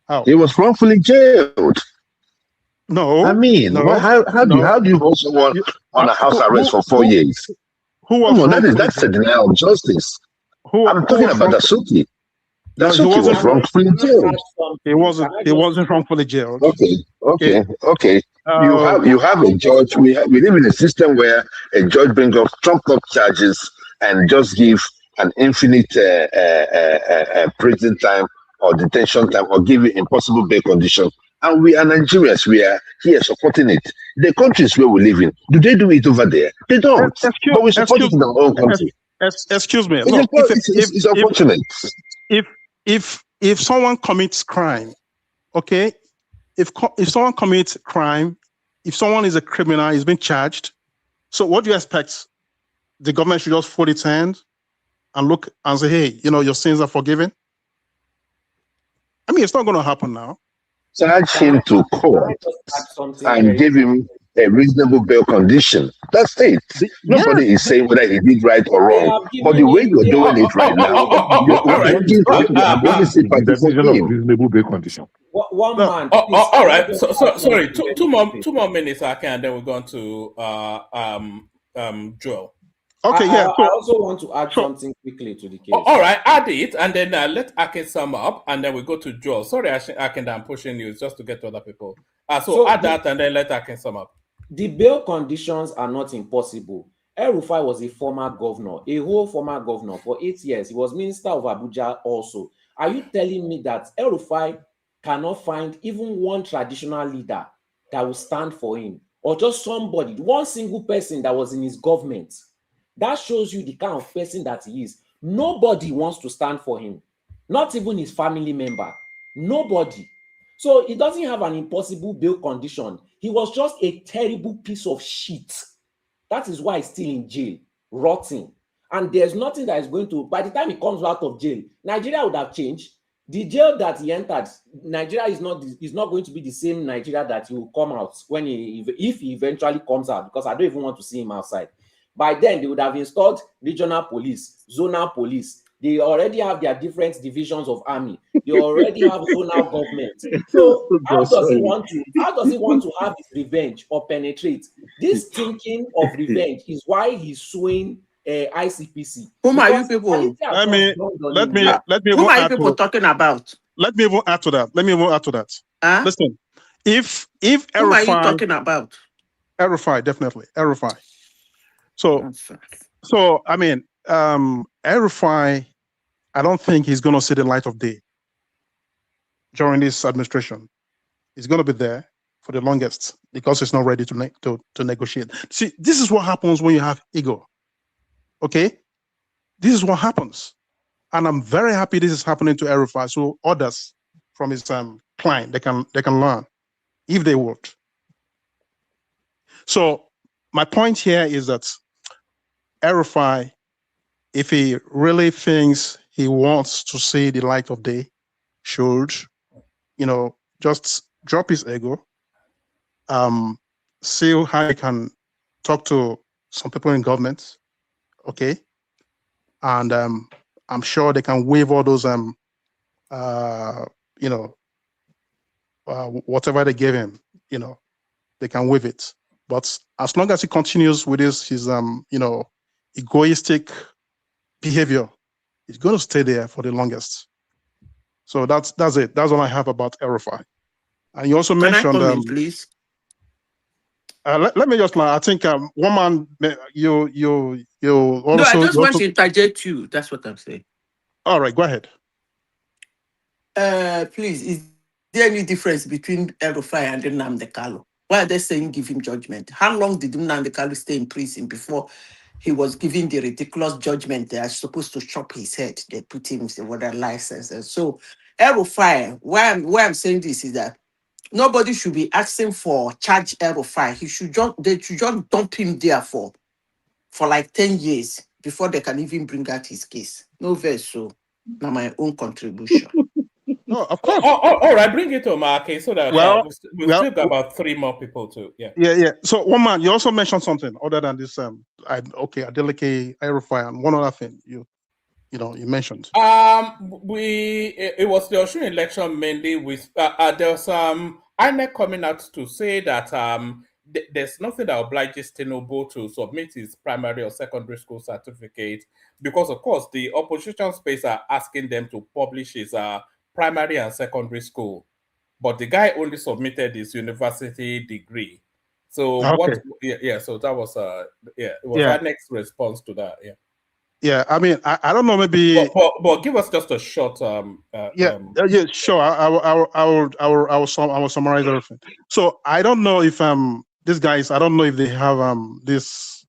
How? He was wrongfully jailed. No. I mean, no, how do you hold someone on a house arrest for 4 years? Who was that's a denial of justice. I'm talking about Dasuki. Dasuki was wrongfully jailed. He wasn't wrongfully jailed. Okay. You have a judge. We live in a system where a judge brings up trumped up charges and just give an infinite prison time or detention time, or give you impossible bail condition. And we are Nigerians. We are here supporting it. The countries where we live in, do they do it over there? They don't. But we support it in our own country. Excuse me. Look, it's unfortunate. If someone commits crime, okay, if someone commits crime, if someone is a criminal, he's been charged. So what do you expect? The government should just fold its hands and look and say, hey, your sins are forgiven? I mean, it's not going to happen now. Charge him to court and give him a reasonable bail condition. That's it. Nobody is saying whether he did right or wrong. But the way you're doing it right now, you're bringing sympathy for him. Reasonable bail condition. One man. All right. So sorry. Two more minutes, I can. Then we're going to Joel. Okay, I also want to add something quickly to the case. All right, add it, and then let Akin sum up, and then we go to Joel. Sorry, Akin, I'm pushing you just to get to other people. So add that, and then let Akin sum up. The bail conditions are not impossible. El-Rufai was a former governor, a whole former governor for 8 years. He was Minister of Abuja also. Are you telling me that El-Rufai cannot find even one traditional leader that will stand for him, or just somebody, one single person that was in his government? That shows you the kind of person that he is. Nobody wants to stand for him, not even his family member. Nobody. So he doesn't have an impossible bail condition. He was just a terrible piece of shit. That is why he's still in jail, rotting. And there's nothing that is going to, by the time he comes out of jail, Nigeria would have changed. The jail that he entered, Nigeria is not going to be the same Nigeria that he will come out when if he eventually comes out, because I don't even want to see him outside. By then, they would have installed regional police, zonal police. They already have their different divisions of army. They already have zonal government. So how does he want to have his revenge or penetrate? This thinking of revenge is why he's suing ICPC. Whom are you people? Let me Whom are you people talking about? Let me even add to that. Huh? Listen, if whom are you talking about? El-Rufai, definitely El-Rufai. So I mean, El-Rufai, I don't think he's going to see the light of day during this administration. He's going to be there for the longest because he's not ready to negotiate. See, this is what happens when you have ego. Okay, this is what happens, and I'm very happy this is happening to El-Rufai. So others from his client, they can learn if they would. So my point here is that El-Rufai, if he really thinks he wants to see the light of day, should, just drop his ego, see how he can talk to some people in government, okay? And I'm sure they can waive all those, whatever they gave him, they can waive it. But as long as he continues with his egoistic behavior, he's going to stay there for the longest. So that's it. That's all I have about El-Rufai. And you also mentioned, Can I come in, please? Let me just. I think one man. You also. No, I just want to interject you. That's what I'm saying. All right, go ahead. Please, is there any difference between El-Rufai and Nnamdi Kanu? Why are they saying give him judgment? How long did Nnamdi Kanu stay in prison before he was given the ridiculous judgment they are supposed to chop his head? They put him with a license. And so El-Rufai, why I'm saying this is that nobody should be asking for charge El-Rufai. They should just dump him there for like 10 years before they can even bring out his case. No verse, so now my own contribution. No, of course. All right, bring it to Mark so that we've still got about 3 more people too. Yeah. So one man, you also mentioned something other than this. Adeleke, El-Rufai, and one other thing you mentioned. It was the Osun election mainly with there was INEC coming out to say that there's nothing that obliges Tinubu to submit his primary or secondary school certificate because, of course, the opposition space are asking them to publish his primary and secondary school, but the guy only submitted his university degree. So so that was it was our next response to that. Yeah, I mean, I don't know, maybe. But give us just a short. Sure. I will summarize everything. So I don't know if these guys. I don't know if they have this.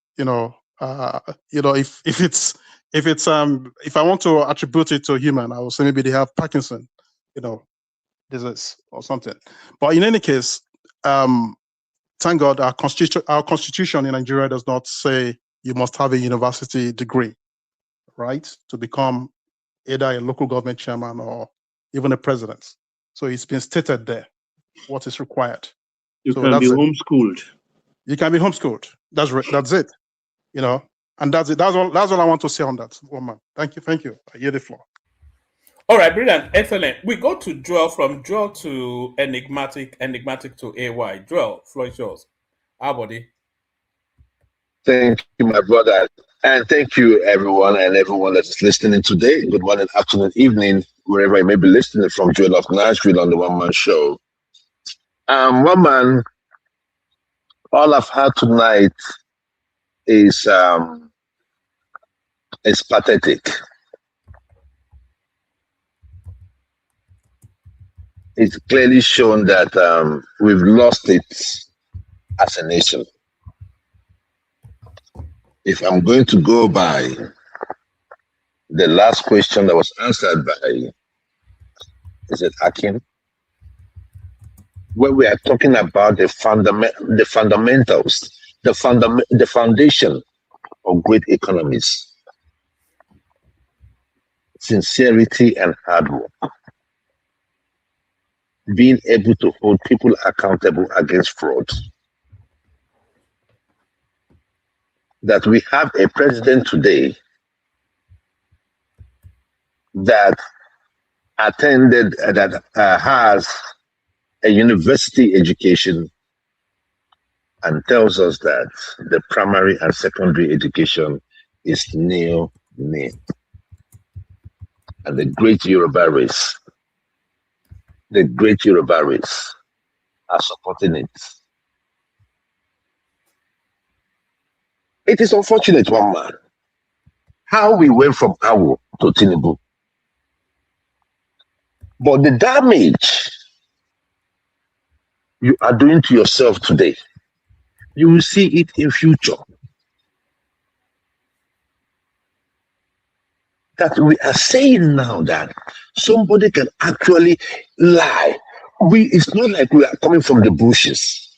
If I want to attribute it to human, I will say maybe they have Parkinson, disease or something. But in any case, thank God our constitution in Nigeria does not say you must have a university degree, right, to become either a local government chairman or even a president. So it's been stated there what is required. You can be homeschooled. You can be homeschooled. That's right. That's it. And that's it. That's all I want to say on that, woman. Thank you. I hear the floor. All right, brilliant, excellent. We go to Joel, from Joel to enigmatic to AY. Joel, floor is yours. Our body. Thank you, my brother. And thank you, everyone that is listening today. Good morning, afternoon, evening, wherever you may be listening from. Joel of Nashville on the One Man Show. One man, all I've had tonight is pathetic. it's clearly shown that we've lost it as a nation. If I'm going to go by the last question that was answered by, is it Akin? Where we are talking about the fundamentals, the foundation of great economies, sincerity and hard work, being able to hold people accountable against fraud. That we have a president today that attended, that has a university education and tells us that the primary and secondary education is nil. And the great Yoruba race are supporting it. It is unfortunate, one man, how we went from Awo to Tinubu. But the damage you are doing to yourself today, you will see it in future. That we are saying now that somebody can actually lie. It's not like we are coming from the bushes.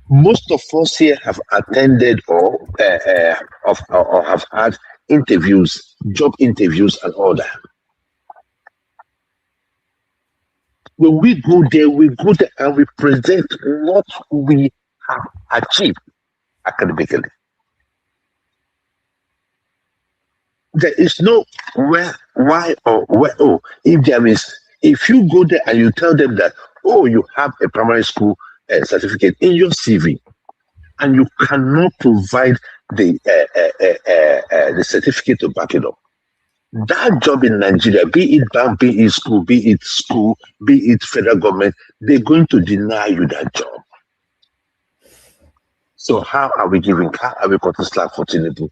Most of us here have attended or have had interviews, job interviews and all that. When we go there and we present what we have achieved academically. There is no where, why, or where. Oh, if you go there and you tell them that, oh, you have a primary school certificate in your CV, and you cannot provide the certificate to back it up. That job in Nigeria, be it bank, be it school, be it federal government, they're going to deny you that job. So how are we cutting slack for Tinubu?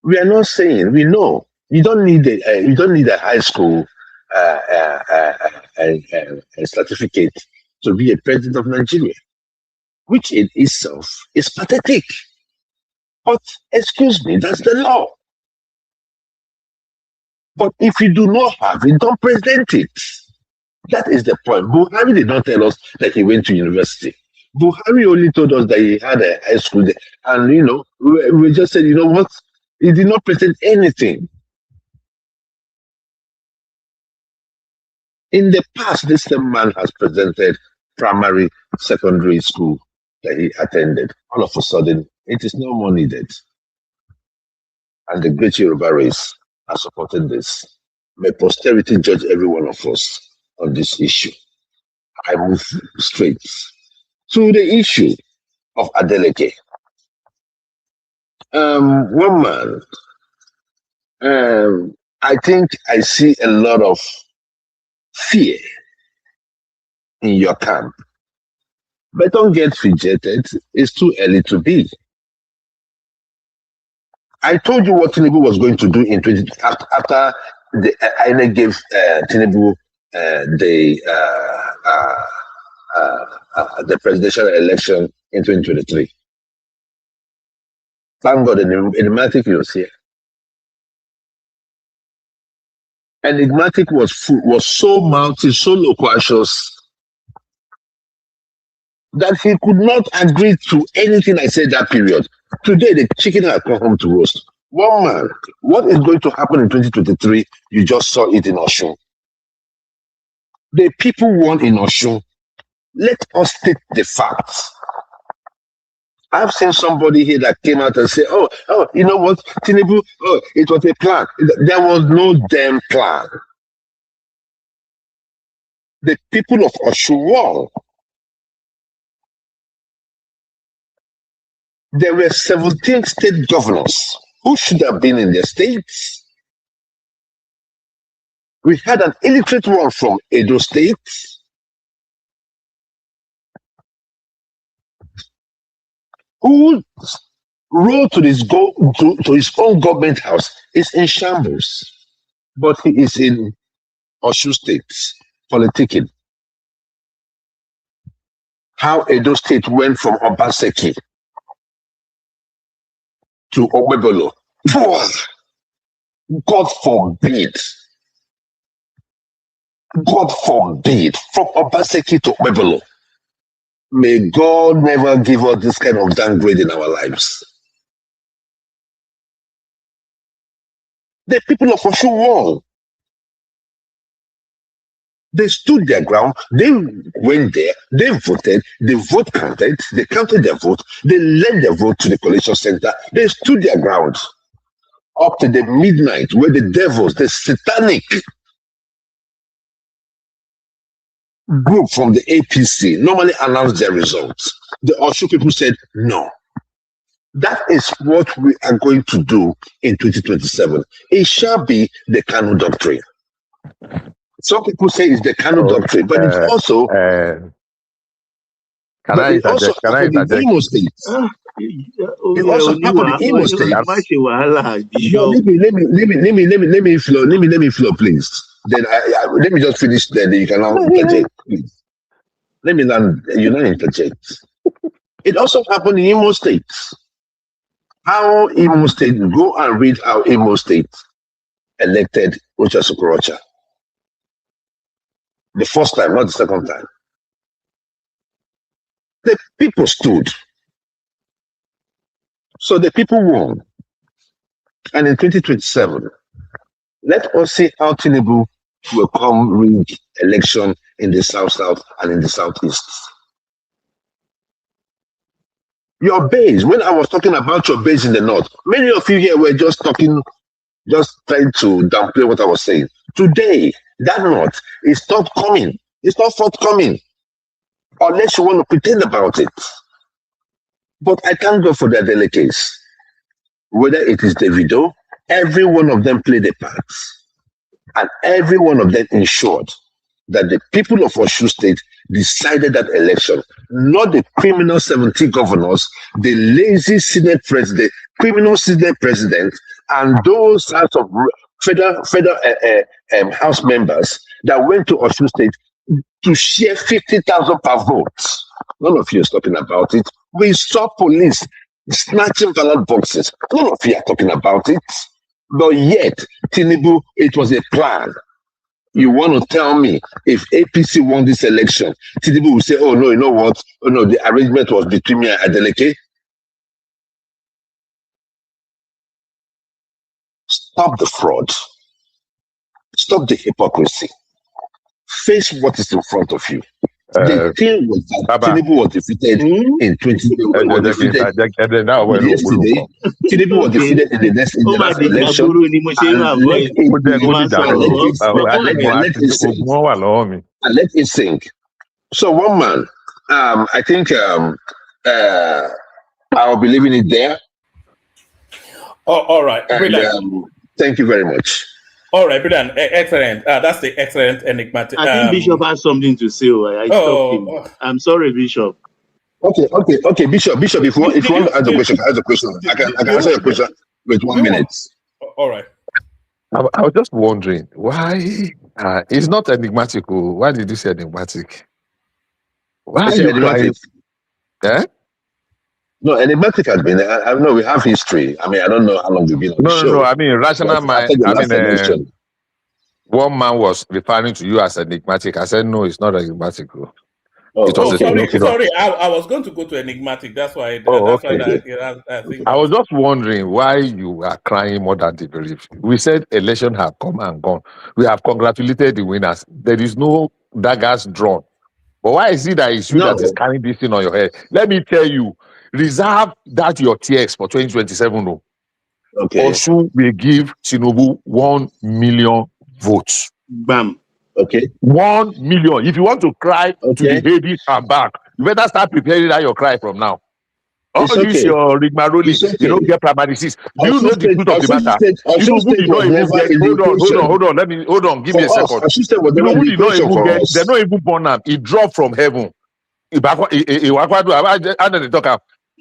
We are not saying, we know you don't need a high school certificate to be a president of Nigeria, which in itself is pathetic. But excuse me, that's the law. But if you do not have it, don't present it. That is the point. Buhari did not tell us that he went to university. Buhari only told us that he had a high school there. And, we just said, you know what? He did not present anything. In the past, this same man has presented primary, secondary school that he attended. All of a sudden, it is no more needed. And the great Yoruba race are supporting this. May posterity judge every one of us on this issue. I move straight to the issue of Adeleke. One man, I think I see a lot of fear in your camp. But don't get fidgeted. It's too early to be. I told you what Tinubu was going to do after the INEC gave Tinubu the presidential election in 2023. Thank God, Enigmatic was here. Enigmatic was so mouthy, so loquacious that he could not agree to anything I said that period. Today, the chicken had come home to roast. One man, what is going to happen in 2023? You just saw it in Osun. The people won in Osun. Let us state the facts. I've seen somebody here that came out and said, oh, you know what, Tinubu, it was a plan. There was no damn plan. The people of Osun won. There were 17 state governors who should have been in their states. We had an illiterate one from Edo State. Who rode to his own government house is in shambles, but he is in Osun State. politicking. How Edo State went from Obaseki to Ogbebolo. God forbid. God forbid. From Obaseki to Ogbebolo. May God never give us this kind of downgrade in our lives. The people of Osun won. They stood their ground, they went there, they voted, the vote counted, they counted their vote, they led their vote to the collation center, they stood their ground up to the midnight where the devils, the satanic group from the APC normally announced their results. The Osun people said no. That is what we are going to do in 2027. It shall be the Kanu doctrine. Some people say it's the Kanu doctrine, but it's also can I interject? In Imo State. It also happened in Imo State. Let me flow, please. Then let me just finish. Then you can now interject, please. Let me not interject. It also happened in Imo State. How Imo State, go and read how Imo State elected Ucha Sokorocha. The first time, not the second time. The people stood. So the people won. And in 2027, let us see how Tinubu will come rig election in the South and in the Southeast. Your base, when I was talking about your base in the North, many of you here were just trying to downplay what I was saying. Today, that North is not coming. It's not forthcoming. Unless you want to pretend about it. But I thank God for the Adelekes. Whether it is Davido, every one of them played a part. And every one of them ensured that the people of Osun State decided that election, not the criminal 70 governors, the lazy Senate president, criminal Senate president, and those types of federal House members that went to Osun State to share 50,000 per vote. None of you is talking about it. We saw police snatching ballot boxes. None of you are talking about it. But yet, Tinubu, it was a plan. You want to tell me if APC won this election, Tinubu will say, oh no, you know what? Oh no, the arrangement was between me and Adeleke. Stop the fraud. Stop the hypocrisy. Face what is in front of you. The thing was that Tinubu was defeated in 2020. Yesterday, Tinubu was defeated in the last election. And let it sink. So one man, I think I'll be leaving it there. Oh, all right. And, thank you very much. All right, brilliant. Excellent. That's the excellent enigmatic. I think Bishop has something to say. I'm sorry, Bishop. Okay, Bishop. If you want to ask a question, I can answer your question with 1 minute. All right. I was just wondering why it's not enigmatic. Why did you say enigmatic? Why are you crying? Eh? No, enigmatic has been. I know we have history. I mean, I don't know how long you've been on the show. No. I mean, rational mind. One man was referring to you as enigmatic. I said, no, it's not enigmatic. Sorry. I was going to go to enigmatic. That's why. I think. I was just wondering why you are crying more than the belief. We said election have come and gone. We have congratulated the winners. There is no daggers drawn. But why is it that it's you that is carrying this thing on your head? Let me tell you. Reserve that your tears for 2027. Okay. Osun will give Tinubu 1 million votes. Bam. Okay. 1 million. If you want to cry to the Hades and back, you better start preparing that your cry from now. All this your rigmarole, you don't get primary six. Do you know the truth of the matter? Hold on. Hold on. Give me a second. They're not even born up. It dropped from heaven.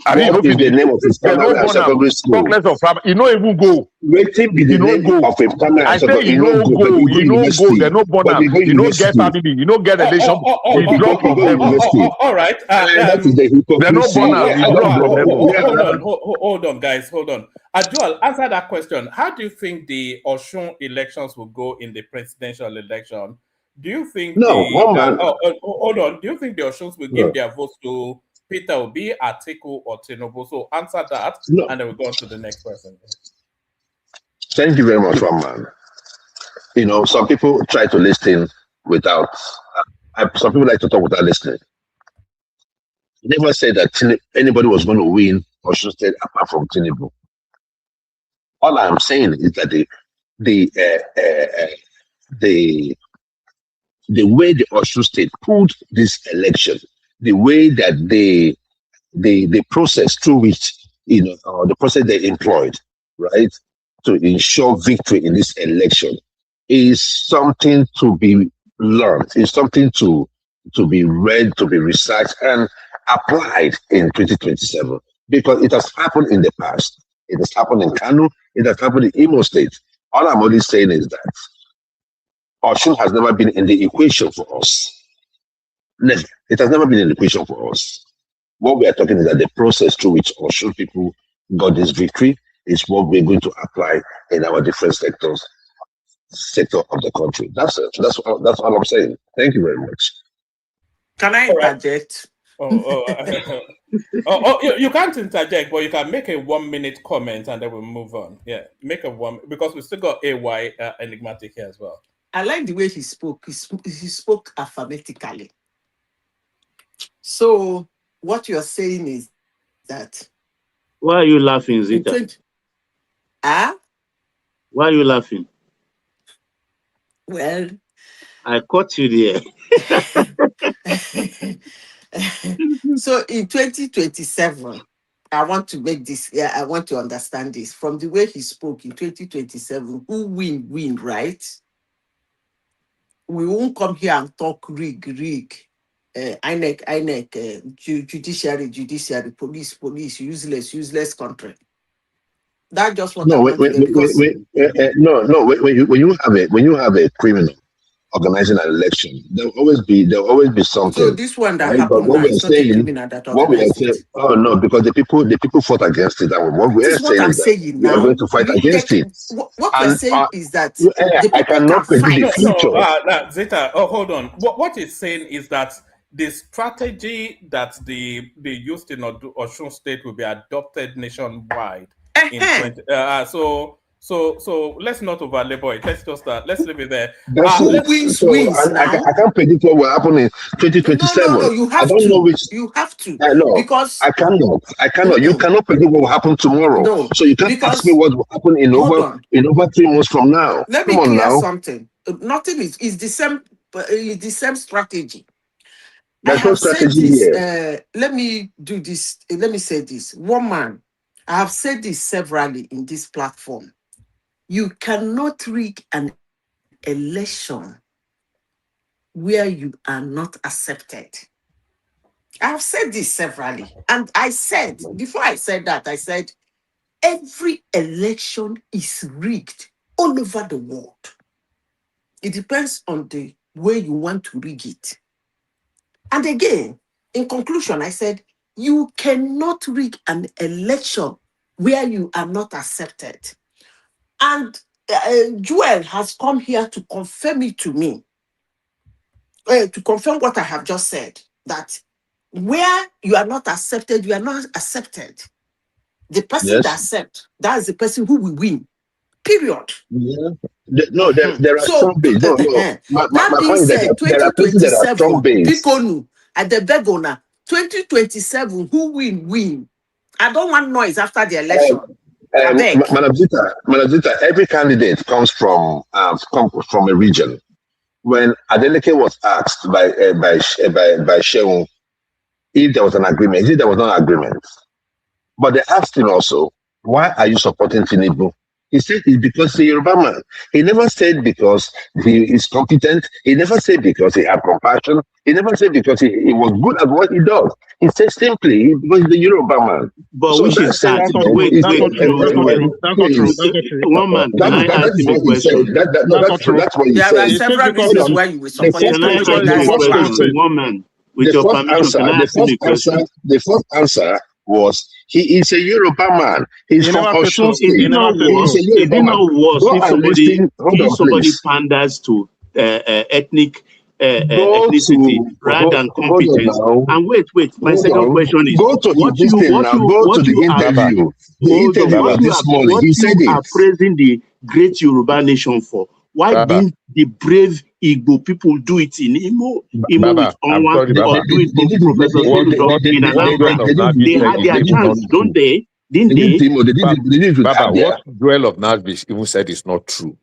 I mean, What is the name of his they primary no and born am. secondary school? Talk less of primary. You know even go. Waiting be the You no name go. of a primary I and say secondary. you You no no go, but go. you go You no go. university. They no born But am. you go You no get university. family. You no get relation. He But drop from you go heaven. university. All right. That is the They no hypocrisy. born am. He drop from heaven. Hold on, guys. Hold on. Joel, answer that question. How do you think the Osun elections will go in the presidential election? Do you think No, one man. hold on. Do you think the Osuns will give their votes to Peter Obi, Atiku, or Tinubu? So answer that, No. and then we'll go on to the next person. Thank you very much, one man. You know, some people try to listen without. Some people like to talk without listening. Never said that anybody was going to win Osun State apart from Tinubu. All I'm saying is that the way the Osun State pulled this election, the way that the process through which the process they employed, right, to ensure victory in this election is something to be learned. It's something to be read, to be researched, and applied in 2027 because it has happened in the past. It has happened in Kano. It has happened in Imo State. All I'm only saying is that Osun has never been in the equation for us. Never. It has never been in the equation for us. What we are talking is that the process through which Osun people got this victory is what we're going to apply in our different sector of the country. That's it. That's all I'm saying. Thank you very much. Can I interject? You can't interject, but you can make a 1 minute comment and then we'll move on. Yeah, make a one because we still got AY enigmatic here as well. I like the way he spoke. He spoke affirmatically. So what you're saying is that. Why are you laughing, Zita? Why are you laughing? Well, I caught you there. So in 2027, I want to make this. Yeah, I want to understand this from the way he spoke in 2027. Who win, right? We won't come here and talk rig. INEC, judiciary, police, useless country. That just what I want to get because when you have a criminal organizing an election, there'll always be something. So this one that right? happened now is not a criminal that organized it. Oh no, because the people fought against it. And what we are saying is that we are going to fight against it. What we're saying is that I cannot predict the future. Zeta, hold on. What it's saying is that the strategy that they used in Osun State will be adopted nationwide. So let's not overlabor it. Let's leave it there. Who wins now? I can't predict what will happen in 2027. No, you have I don't know which. You have to. No, because I cannot. You cannot predict what will happen tomorrow. No, so you can't ask me what will happen in over 3 months from now. Let me clear something. Nothing is the same. It's the same strategy. There's no strategy here. Let me do this. Let me say this. One man. I have said this severally in this platform. You cannot rig an election where you are not accepted. I've said this severally. And I said, before I said that, I said, every election is rigged all over the world. It depends on the way you want to rig it. And again, in conclusion, I said, you cannot rig an election where you are not accepted. And Joel has come here to confirm it to me, to confirm what I have just said, that where you are not accepted, you are not accepted. The person that accepts, that is the person who will win, period. Yeah. No, there are strong base. No. That being said, 2027, Pikonu, at the Begona, 2027, who will win? I don't want noise after the election. Madam Zita, every candidate comes from a region. When Adeleke was asked by Sheung if there was an agreement, he said there was no agreement. But they asked him also, why are you supporting Tinubu He said it's because he's a Yoruba man. He never said because he is competent. He never said because he had compassion. He never said because he was good at what he does. He said simply because he's a Yoruba man. But So which is that? That's not Wait, true. wait, That's not true. That's not true. That's not true. That's not true. one man, can I That ask is him a what he said. question? That's not true. That's what he There said. are It's just several because reasons of why you will The support first Can I ask answer, him the a first question? answer, One man, with the your first permission, answer, can I ask him a question? the first answer was he is a Yoruba man. He's he from never said Osun so. Is He it State. never not said He is so. a worse? Is Yoruba it man. not worse Go and listen. Hold if on, somebody please. panders to ethnic Go ethnicity rather than hold on competence? now. And wait. My Hold second on. question is Go to his this thing now. Go to what the you are Baba, interview. The hold on, interview was this morning. what He said you it. are praising the great Yoruba nation for. Why Baba, didn't the brave Igbo people do it in Imo Baba, with I'm Onwa, sorry, They or Baba. do it for Professor Soludo in What Anambra? Joel of Nashville They said had he their said is not chance, don't true. they? Didn't they? They didn't Baba, have their. what Joel of Nashville even said is not true.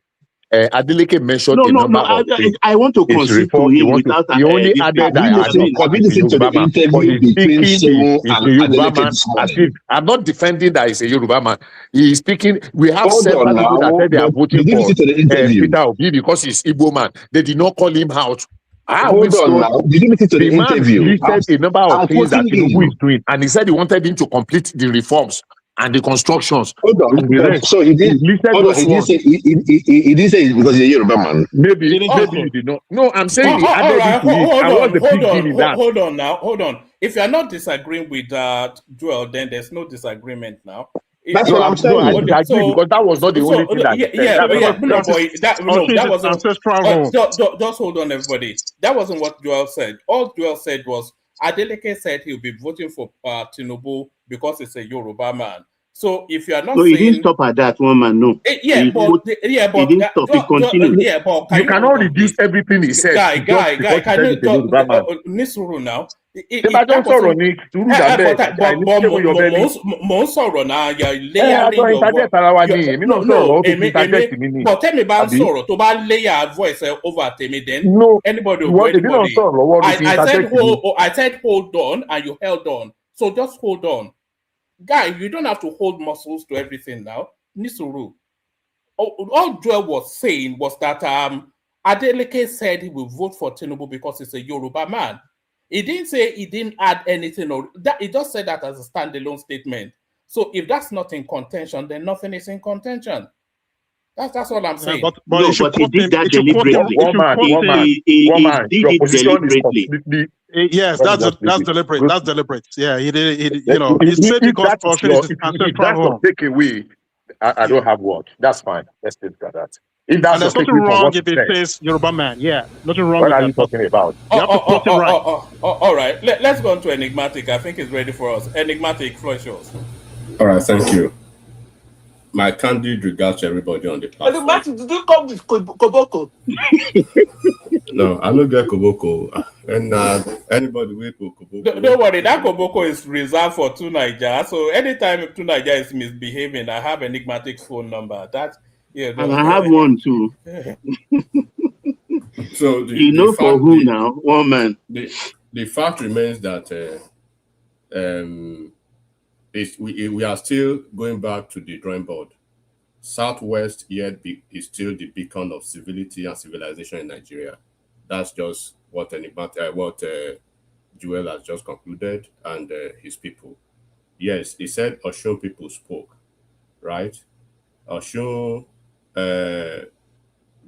Adeleke mentioned No, a no, number no. of things. I want to His concede to reform, him without he only this added thing. that I know Have you he's a listened to the Yoruba man, but interview he's between speaking Shemo he's and a Yoruba Adeleke man this as morning? if I'm not defending that he's a Yoruba man. He is speaking. We have Hold on several people that now. said they are But voting did you for listen to the interview? Peter Obi because he's Igbo man. They did not call him out. I Hold always on told now. Did you listen to the the man interview? listed a number of I'm things that quoting Tinubu is him. doing, and he said he wanted him to complete the reforms and the constructions Hold on. and the But rest. so he He did. listed Hold on. those He didn't ones. say. He didn't say it's because he's a Yoruba man. He Maybe didn't say you so. did not. No, I'm saying he All added it right, to it. And what's the big deal in that? hold on now, hold on. If you're not disagreeing with Joel, then there's no disagreement now. That's No, what I'm I saying. disagree because that was not the only thing that he said. That's what I'm No, That saying. is boy, that Osun's wasn't. ancestral home. Just hold on, everybody. That wasn't what Joel said. All Joel said was Adeleke said he'll be voting for Tinubu because he's a Yoruba man. So if you are not So he didn't saying, stop at that, one man. No, yeah, but he didn't stop. He continued. yeah, but can You you hold cannot on, reduce please? everything he said to just Guy, because he can said you he's a Yoruba man. Nisuru now? Ṣé bá jọ ń That sọ̀rọ̀ wasn't. ni sùúrù dàbẹ́ àìní tí mo yọ bẹ́ẹ̀ ni? Mo ń sọ̀rọ̀ náà, you're A layering jọ your voice. interject ara wa ni èmi náà sọ̀rọ̀ lọ́wọ́ tó fi interject mi ni. But tẹ́mi bá ń Àbí? sọ̀rọ̀ tó bá layer voice over tèmi, then No, anybody will go èmi náà anybody. sọ̀rọ̀ lọ́wọ́ ló fi interject mi. I said hold on and you held on. So just hold on. Guy, you don't have to hold muscles to everything now. Nisuru. All Joel was saying was that Adeleke said he will vote for Tinubu because he's a Yoruba man. He didn't say he didn't add anything, or that he just said that as a standalone statement. So if that's not in contention, then nothing is in contention. That's all I'm saying. But No, he should but he quote did him. that He should quote him. deliberately. He should quote him. He did Your it position is deliberately. completely. Yes, Let me just leave that's it. deliberate. That's deliberate. Yeah, he did. If He said because that is Osun is his if ancestral that's your home, takeaway, I don't have what. That's fine. Let's think about that. If that's and your there's nothing takeaway from wrong what you if it said, says Yoruba man. Yeah, nothing wrong what with are that. you But talking about? you have to quote it right. All right. Let's go on to Enigmatic. I think it's ready for us. Enigmatic, floor is yours. All right, thank you. My candid regards to everybody on the platform. Did you come with Koboko? No, I don't get Koboko. And anybody with Koboko. Don't worry, that Koboko is reserved for Tunaija. So anytime Tunaija is misbehaving, I have Enigmatic's phone number. And I have one too. So for who now? One man. The fact remains that we are still going back to the drawing board. Southwest yet is still the beacon of civility and civilization in Nigeria. That's just what Joel has just concluded, and his people. Yes, he said Osun people spoke, right? Osun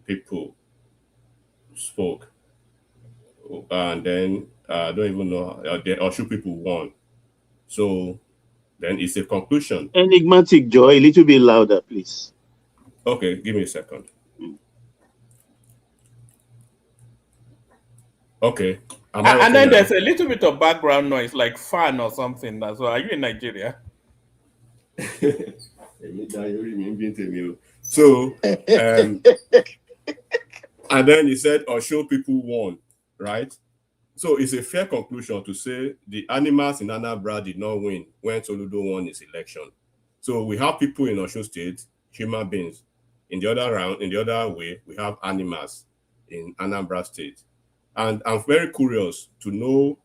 people spoke, and then I don't even know the Osun people won. So then it's a conclusion. Enigmatic Joy, a little bit louder, please. Okay, give me a second. Okay. And then there's a little bit of background noise, like fan or something as well. Are you in Nigeria? So, and then he said, Osun people won, right? So it's a fair conclusion to say the animals in Anambra did not win when Soludo won his election. So we have people in Osun State, human beings. In the other way, we have animals in Anambra State. And I'm very curious to know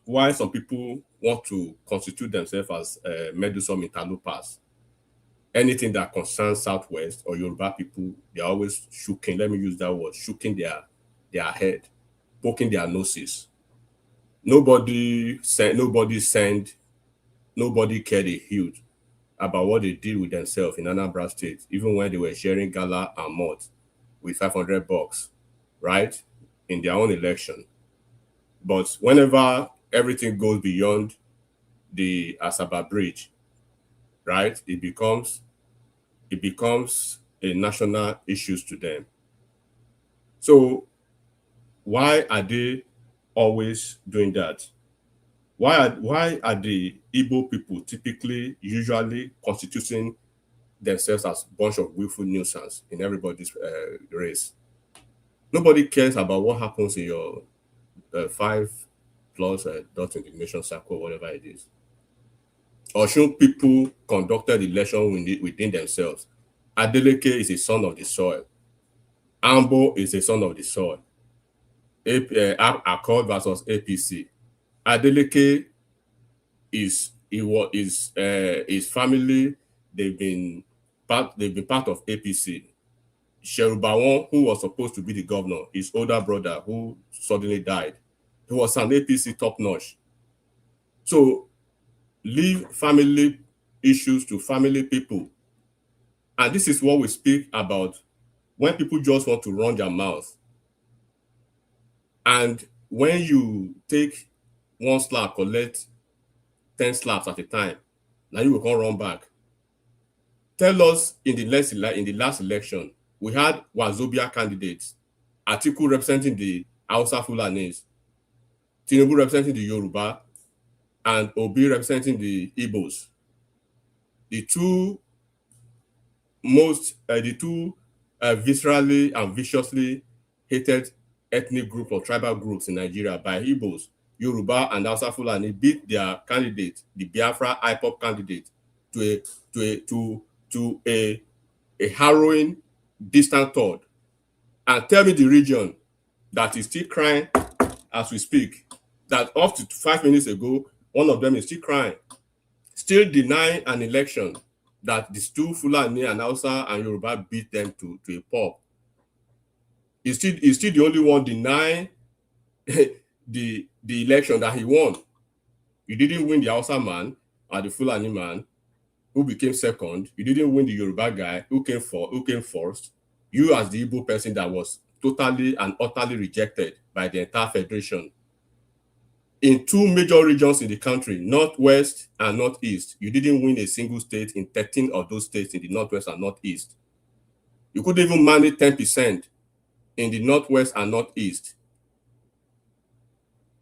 why some people want to constitute themselves as Medusum interlopers. anything that concerns Southwest or Yoruba people, they're always shooking, let me use that word, shooking their head, poking their noses. Nobody cared a hoot about what they did with themselves in Anambra State, even when they were sharing gala and malt with $500, right, in their own election. But whenever everything goes beyond the Asaba Bridge, right, it becomes a national issue to them. So why are they always doing that? Why are the Igbo people usually constituting themselves as a bunch of willful nuisance in everybody's race? Nobody cares about what happens in your 5+ dot indignation circle, whatever it is. Osun people conducted election within themselves. Adeleke is a son of the soil. Ambo is a son of the soil. Accord versus APC. Adeleke his family, they've been part of APC. Sherubawon, who was supposed to be the governor, his older brother who suddenly died, he was an APC top-notch. So leave family issues to family people. And this is what we speak about when people just want to run their mouth. And when you take one slap, collect 10 slaps at a time, now you will come run back. Tell us in the last election, we had Wazobia candidates, Atiku representing the Hausa Fulanis, Tinubu representing the Yoruba, and Obi representing the Igbos. The two viscerally and viciously hated ethnic groups or tribal groups in Nigeria by Igbos, Yoruba, and Hausa Fulani beat their candidate, the Biafra IPOP candidate, to a harrowing distant third. And tell me the region that is still crying as we speak, that up to 5 minutes ago, one of them is still crying, still denying an election that these two Fulani and Hausa and Yoruba beat them to a pulp. He's still the only one denying the election that he won. You didn't win the Hausa man or the Fulani man who became second. You didn't win the Yoruba guy who came first. You as the Igbo person that was totally and utterly rejected by the entire federation. In two major regions in the country, Northwest and Northeast, you didn't win a single state in 13 of those states in the Northwest and Northeast. You couldn't even manage 10% in the Northwest and Northeast.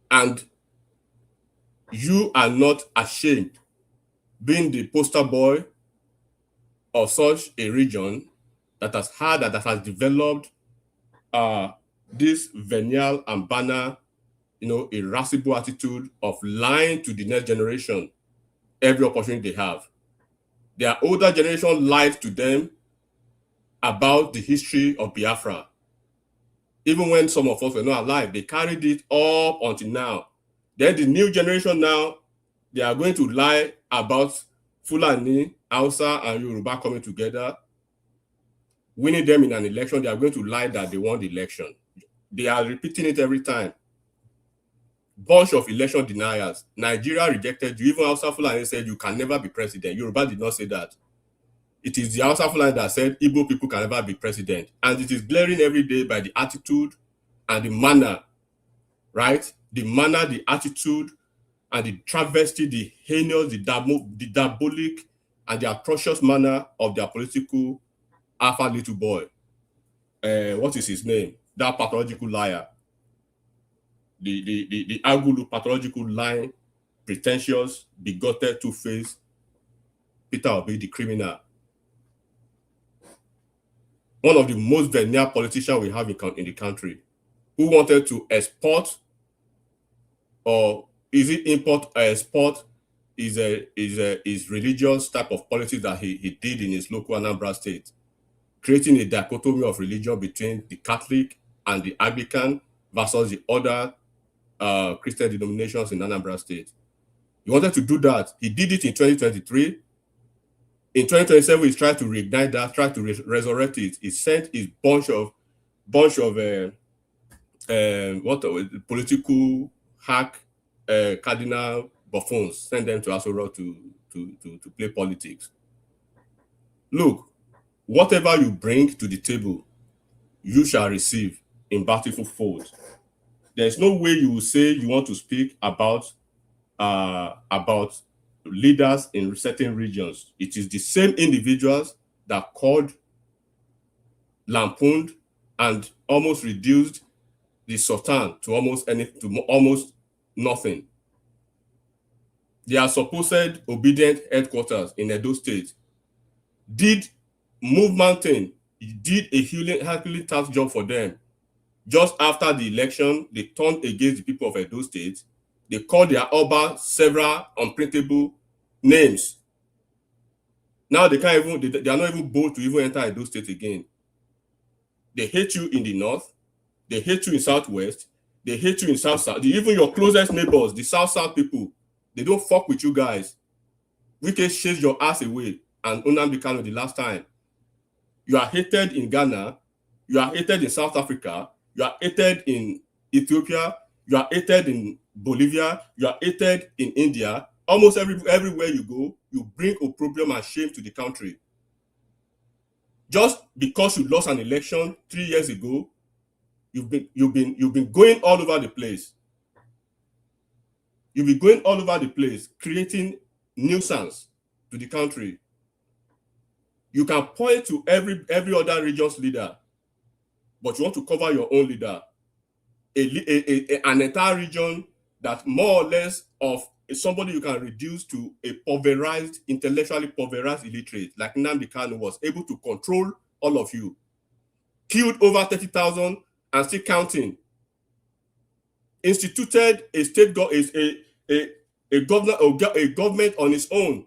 And you are not ashamed being the poster boy of such a region that has developed this venial and banal, irascible attitude of lying to the next generation every opportunity they have. Their older generation lied to them about the history of Biafra. Even when some of us were not alive, they carried it up until now. Then the new generation now, they are going to lie about Fulani, Hausa, and Yoruba coming together, winning them in an election. They are going to lie that they won the election. They are repeating it every time. Bunch of election deniers. Nigeria rejected you. Even Hausa Fulani said you can never be president. Yoruba did not say that. It is the Hausa Fulani that said Igbo people can never be president. And it is glaring every day by the attitude and the manner, right? The manner, the attitude, and the travesty, the heinous, the diabolic, and the atrocious manner of their political alpha little boy. What is his name? That pathological liar. The Agulu pathological lying, pretentious, bigoted, two-faced Peter Obi, the criminal. One of the most venial politicians we have in the country, who wanted to export, or is it import or export, is religious type of politics that he did in his local Anambra State, creating a dichotomy of religion between the Catholic and the Anglican versus the other Christian denominations in Anambra State. He wanted to do that. He did it in 2023. In 2027, he's trying to reignite that, try to resurrect it. He sent his bunch of political hack cardinal buffoons, send them to Asoro to play politics. Look, whatever you bring to the table, you shall receive in bountiful fold. There's no way you will say you want to speak about leaders in certain regions. It is the same individuals that called, lampooned, and almost reduced the Sultan to almost nothing. Their supposed obedient headquarters in Edo State did move mountain, did a Herculean task job for them. Just after the election, they turned against the people of Edo State. They called their Oba several unprintable names. Now they are not even bold to even enter Edo State again. They hate you in the north. They hate you in southwest. They hate you in south-south. Even your closest neighbors, the south-south people, they don't fuck with you guys. We can chase your ass away. And Nnamdi Kanu the last time. You are hated in Ghana. You are hated in South Africa. You are hated in Ethiopia. You are hated in Bolivia. You are hated in India. Almost everywhere you go, you bring opprobrium and shame to the country. Just because you lost an election 3 years ago, you've been going all over the place. You'll be going all over the place, creating nuisance to the country. You can point to every other region's leader, but you want to cover your own leader. An entire region that more or less of somebody you can reduce to a pulverized, intellectually pulverized illiterate, like Nnamdi Kanu was able to control all of you. Killed over 30,000 and still counting. Instituted a government on its own.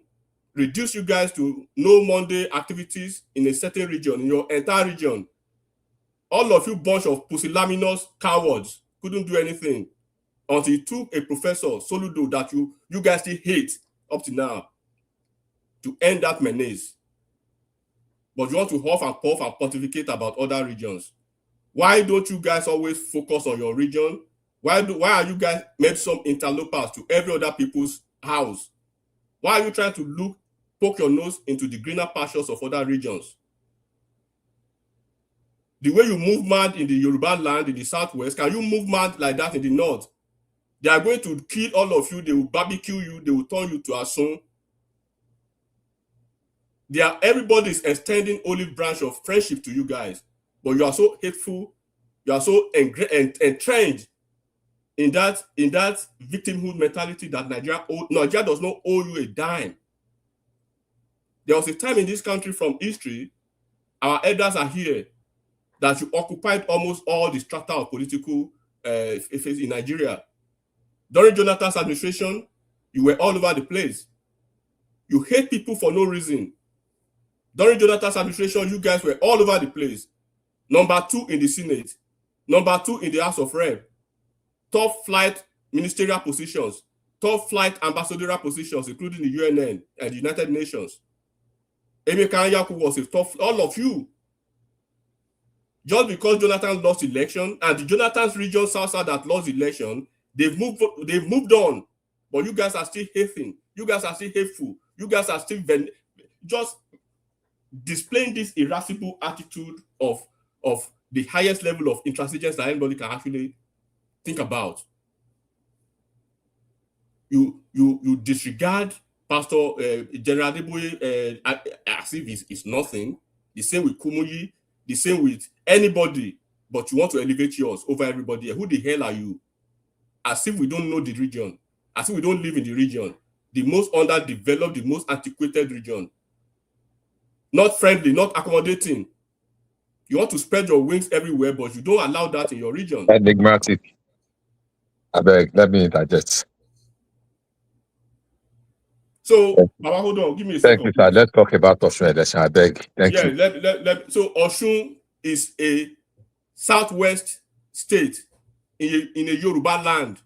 Reduce you guys to no Monday activities in a certain region, in your entire region. All of you bunch of pusillanimous cowards couldn't do anything until you took a professor, Soludo, that you guys still hate up to now, to end that menace. But you want to huff and puff and pontificate about other regions. Why don't you guys always focus on your region? Why are you guys made some interlopers to every other people's house? Why are you trying to poke your nose into the greener pastures of other regions? The way you move mad in the Yoruba land in the southwest, can you move mad like that in the north? They are going to kill all of you. They will barbecue you. They will turn you to Osun. Everybody is extending olive branch of friendship to you guys, but you are so hateful. You are so entrenched in that victimhood mentality that Nigeria does not owe you a dime. There was a time in this country from history, our elders are here, that you occupied almost all the strata of political affairs in Nigeria. During Jonathan's administration, you were all over the place. You hate people for no reason. During Jonathan's administration, you guys were all over the place. Number 2 in the Senate. Number 2 in the House of Rep. Top flight ministerial positions. Top flight ambassadorial positions, including the UNN and the United Nations. Emeka Anyaku was a top, all of you. Just because Jonathan lost election, and the Jonathan's region South that lost election, they've moved on. But you guys are still hating. You guys are still hateful. You guys are still just displaying this irascible attitude of the highest level of intransigence that anybody can actually think about. You disregard Pastor General Adeboye as if it's nothing. The same with Kumuyi. The same with anybody. But you want to elevate yours over everybody. Who the hell are you? As if we don't know the region. As if we don't live in the region. The most underdeveloped, the most antiquated region. Not friendly, not accommodating. You want to spread your wings everywhere, but you don't allow that in your region. Enigmatic. I beg, let me interject. So, Baba, hold on, give me a second. Thank you, sir. Let's talk about Osun election. I beg. Thank you. So Osun is a southwest state in a Yoruba land.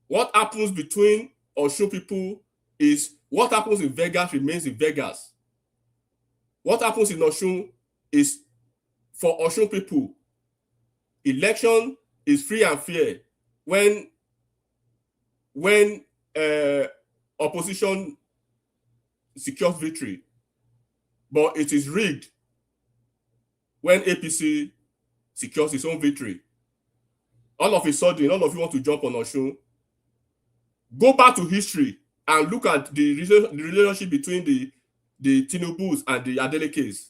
What happens between Osun people is what happens in Vegas remains in Vegas. What happens in Osun is for Osun people. Election is free and fair when opposition secures victory, but it is rigged when APC secures its own victory. All of a sudden, all of you want to jump on Osun. Go back to history and look at the relationship between the Tinubus and the Adelekes.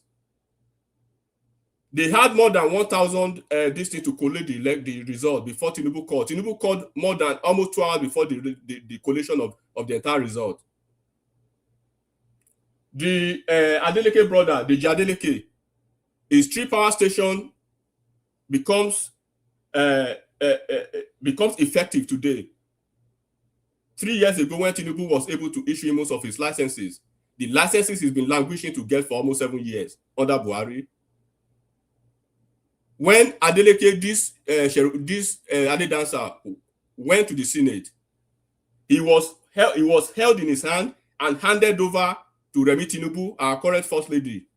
They had more than 1,000 this thing to collate the result before Tinubu called. Tinubu called more than almost 2 hours before the collation of the entire result. The Adeleke brother, the Adeleke, his 3-power station becomes effective today. 3 years ago, when Tinubu was able to issue most of his licenses, the licenses he's been languishing to get for almost 7 years under Buhari. When Adeleke, this Adedancer, went to the Senate, he was held in his hand and handed over to Remi Tinubu, our current First Lady.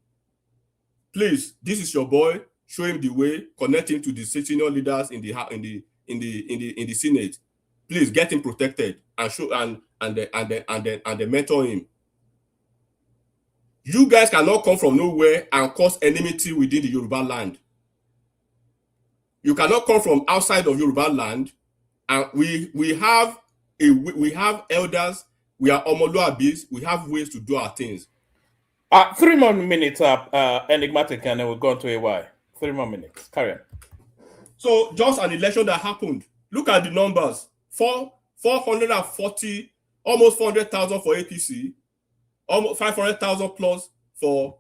Please, this is your boy. Show him the way. Connect him to the senior leaders in the Senate. Please get him protected and show and mentor him. You guys cannot come from nowhere and cause enmity within the Yoruba land. You cannot come from outside of Yoruba land, and we have elders. We are Omoluabis. We have ways to do our things. 3 more minutes up, enigmatic, and then we'll go on to AY. 3 more minutes. Carry on. So just an election that happened. Look at the numbers. 440, almost 400,000 for APC, almost 500,000 plus for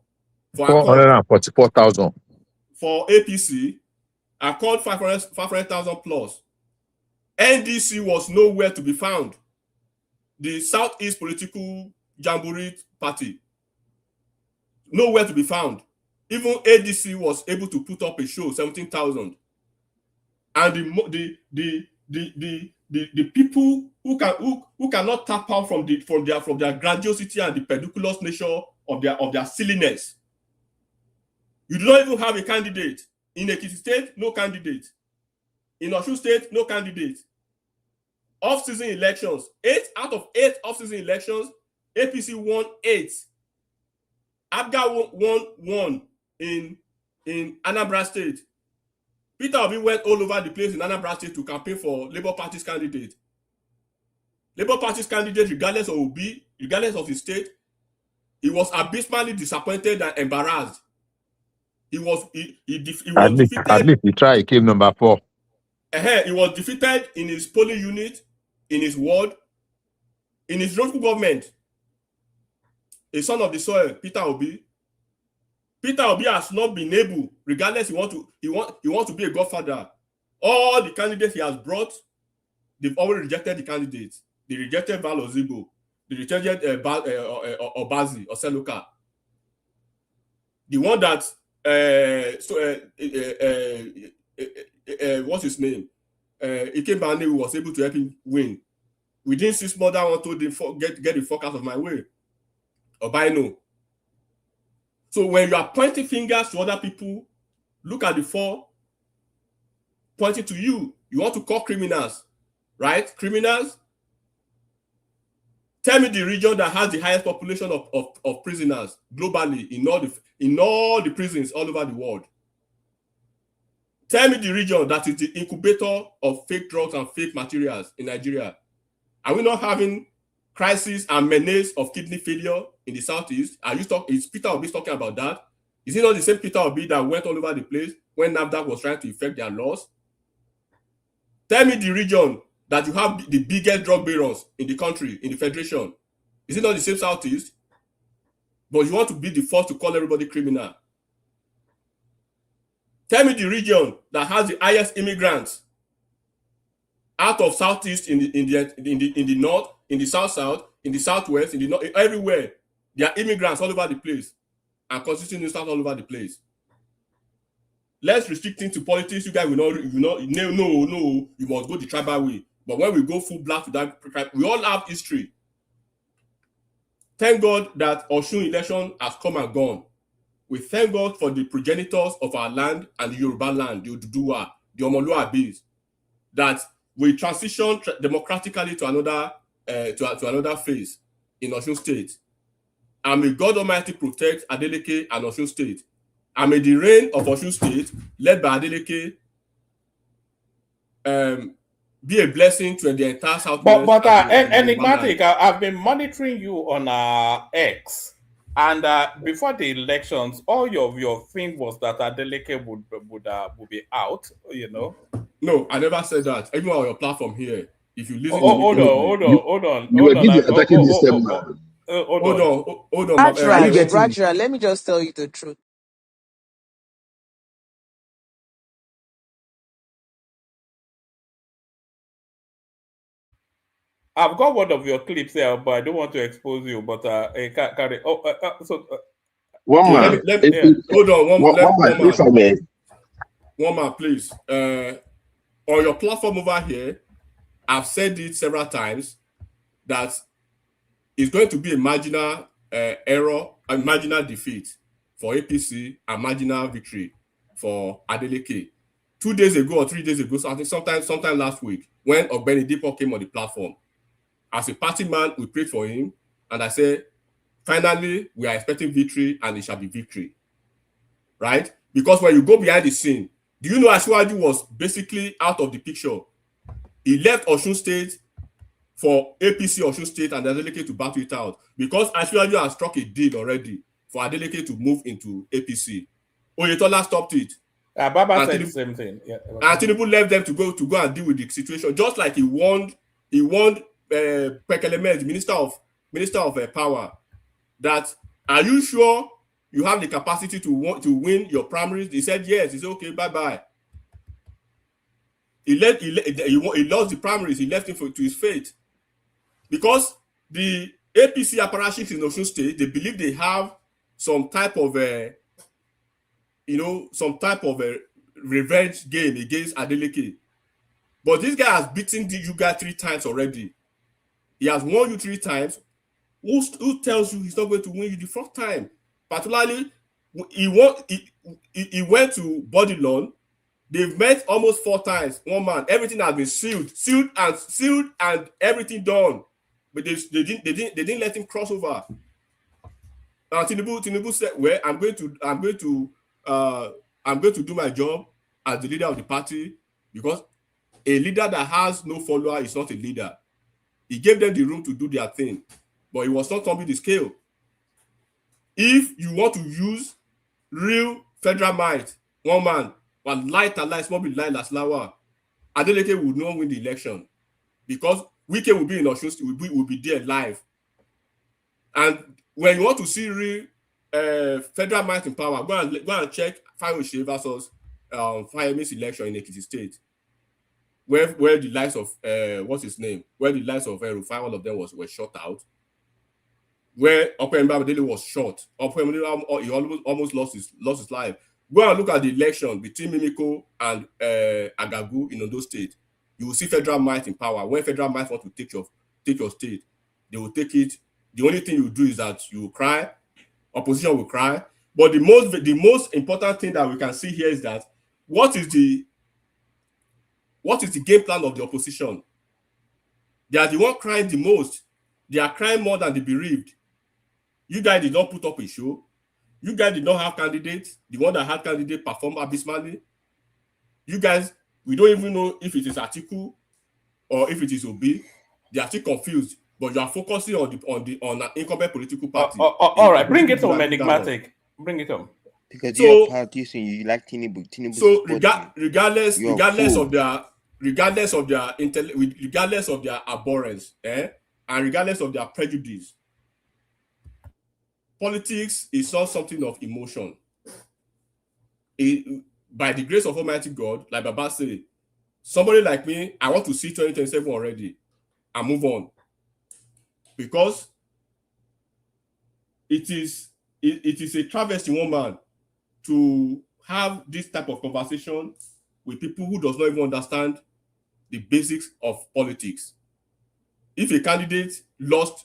444,000 for APC. Accord 500,000 plus. NDC was nowhere to be found. The Southeast Political Jamboree Party, nowhere to be found. Even ADC was able to put up a show, 17,000. And the people who cannot tap out from their grandiosity and the pedulous nature of their silliness. You do not even have a candidate. In Ekiti State, no candidate. In Osun State, no candidate. Off-season elections, 8 out of 8 off-season elections, APC won 8. Abga won 1 in Anambra State. Peter Obi went all over the place in Anambra State to campaign for Labour Party's candidate. Labour Party's candidate, regardless of Obi, regardless of his state, he was abysmally disappointed and embarrassed. He was defeated. At least he tried. He came number 4. He was defeated in his polling unit, in his ward, in his local government. A son of the soil, Peter Obi. Peter Obi has not been able, regardless he want to be a godfather. All the candidates he has brought, they've already rejected the candidates. They rejected Val Ozigbo. They rejected Obazi or Seluka. The one that what's his name? Ike Bane was able to help him win. Within 6 months, I want to get the fuck out of my way. Obaino. So when you are pointing fingers to other people, look at the 4 pointing to you. You want to call criminals, right? Criminals. Tell me the region that has the highest population of prisoners globally in all the prisons all over the world. Tell me the region that is the incubator of fake drugs and fake materials in Nigeria. Are we not having crisis and menace of kidney failure in the Southeast? Is Peter Obi talking about that? Is it not the same Peter Obi that went all over the place when NAFDAC was trying to effect their laws? Tell me the region that you have the biggest drug barons in the country, in the federation. Is it not the same Southeast? But you want to be the first to call everybody criminal. Tell me the region that has the highest immigrants out of Southeast in the north, in the south, in the southwest, in the north, everywhere. There are immigrants all over the place and constituting staff all over the place. Let's restrict things to politics. You guys will not, no, you must go the tribal way. But when we go full black to that, we all have history. thank God that Osun election has come and gone. We thank God for the progenitors of our land and the Yoruba land, the Oduduwa, the Omoluabis, that we transition democratically to another phase in Osun State. And may God Almighty protect Adeleke and Osun State. And may the reign of Osun State, led by Adeleke, be a blessing to the entire Southwest. But enigmatic, I've been monitoring you on X, and before the elections, all your thing was that Adeleke would be out. You know. No, I never said that. Even on your platform here, if you listen, hold on. You were busy attacking this same man. Hold on. Rajra, let me just tell you the truth. I've got one of your clips here, but I don't want to expose you. But carry. One man. Hold on. One man. If I may. One man, please. On your platform over here, I've said it several times that it's going to be a marginal error, a marginal defeat for APC, a marginal victory for Adeleke. 2 days ago or 3 days ago, so I think sometime last week, when Ogbeni Dipo came on the platform, as a party man, we prayed for him, and I said, finally, we are expecting victory, and it shall be victory. Right? Because when you go behind the scene, do you know Asiwaju was basically out of the picture? He left Osun State for APC Osun State and Adeleke to battle it out, because Asiwaju has struck a deal already for Adeleke to move into APC. Oyetola stopped it. Baba said the same thing. Yeah. And Tinubu left them to go and deal with the situation, just like he warned Pekelemed, Minister of Power, that are you sure you have the capacity to win your primaries? He said yes. He said okay, bye. He lost the primaries. He left him to his fate, because the APC apparatchiks in Osun State, they believe they have some type of revenge game against Adeleke. But this guy has beaten you guys 3 times already. He has won you 3 times. Who tells you he's not going to win you the 4th time? Particularly, he went to Bodilon. They've met almost 4 times. One man, everything has been sealed and everything done. But they didn't let him cross over. Now Tinubu said, "Well, I'm going to do my job as the leader of the party, because a leader that has no follower is not a leader." He gave them the room to do their thing, but he was not thumping the scale. If you want to use real federal might, one man, but light and light, small be light as lower, Adeleke would not win the election, because Wike will be in Osun State, will be there live. And when you want to see real federal might and power, go and check Fayose versus Fayeme's election in Ekiti State, where the likes of what's his name, where the likes of Rufai, all of them were shot out, where Open Babadele was shot. He almost lost his life. Go and look at the election between Mimiko and Agagu in Ondo State. You will see federal might in power. When federal might want to take your state, they will take it. The only thing you do is that you will cry, opposition will cry. But the most important thing that we can see here is that what is the game plan of the opposition? They are the one crying the most. They are crying more than the bereaved. You guys did not put up a show. You guys did not have candidates. The one that had candidate performed abysmally. You guys, we don't even know if it is Atiku or if it is Obi. They are still confused. But you are focusing on an incumbent political party. All right, bring it on, enigmatic. Bring it on. Because you're politician, you like Tinubu. So regardless of their abhorrence, and regardless of their prejudice, politics is not something of emotion. By the grace of Almighty God, like Baba said, somebody like me, I want to see 2027 already and move on. Because it is a travesty, one man, to have this type of conversation with people who does not even understand the basics of politics. If a candidate lost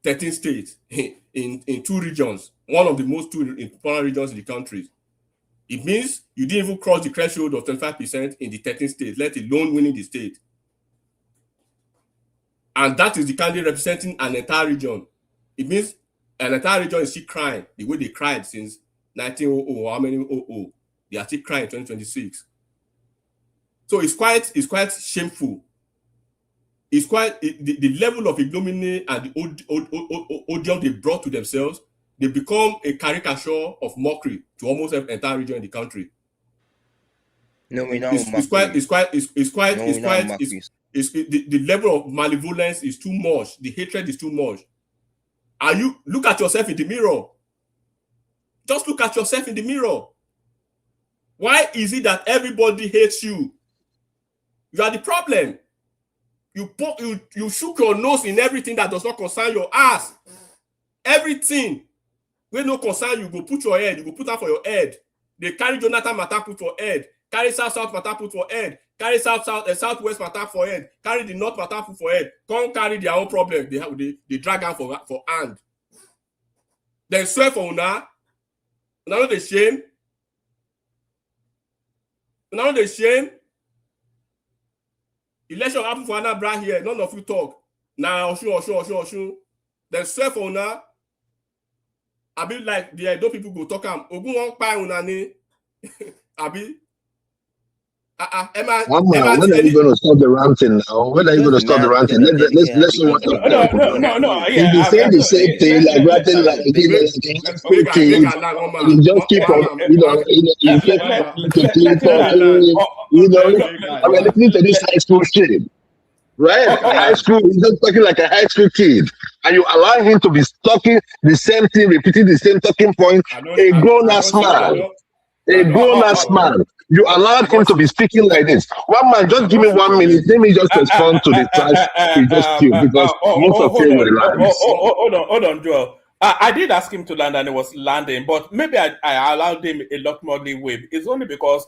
13 states in 2 regions, one of the most 2 important regions in the country. It means you didn't even cross the threshold of 25% in the 13 states, let alone winning the state. And that is the candidate representing an entire region. It means an entire region is still crying the way they cried since 1900 or how many 00. They are still crying in 2026. So it's quite shameful. It's quite the level of ignominy and the odium they brought to themselves. They become a caricature of mockery to almost every entire region in the country. No, we're not the level of malevolence is too much. The hatred is too much. Look at yourself in the mirror. Just look at yourself in the mirror. Why is it that everybody hates you? You are the problem. You shook your nose in everything that does not concern your ass. Everything when no concern you go put your head. You go put that for your head. They carry Jonathan Matta put for head. Carry South Matta put for head. Carry Southwest Matta for head. Carry the North Matta put for head. Come carry their own problem. They drag out for hand. Then swear for una. Una no dey shame. Una no dey shame. Election happen for Anambra here. None of you talk. Now Osun. Then swear for una. I be like the Edo people go talk am. Ogun won pa una ni. Abi. When are you going to stop the ranting now? When are you going to stop the ranting? Let's see what No. You'll be saying the same thing, like ranting like you just keep on, you keep I'm listening to this high school kid, right? High school, he's just talking like a high school kid, and you allow him to be talking the same thing, repeating the same talking point. A grown-ass man. A grown-ass man. You allowed him to be speaking like this. One man, just give me 1 minute. Let me just respond to the trash he just killed, because most of him will land. Hold on, Joel. I did ask him to land and he was landing, but maybe I allowed him a lot more leeway. It's only because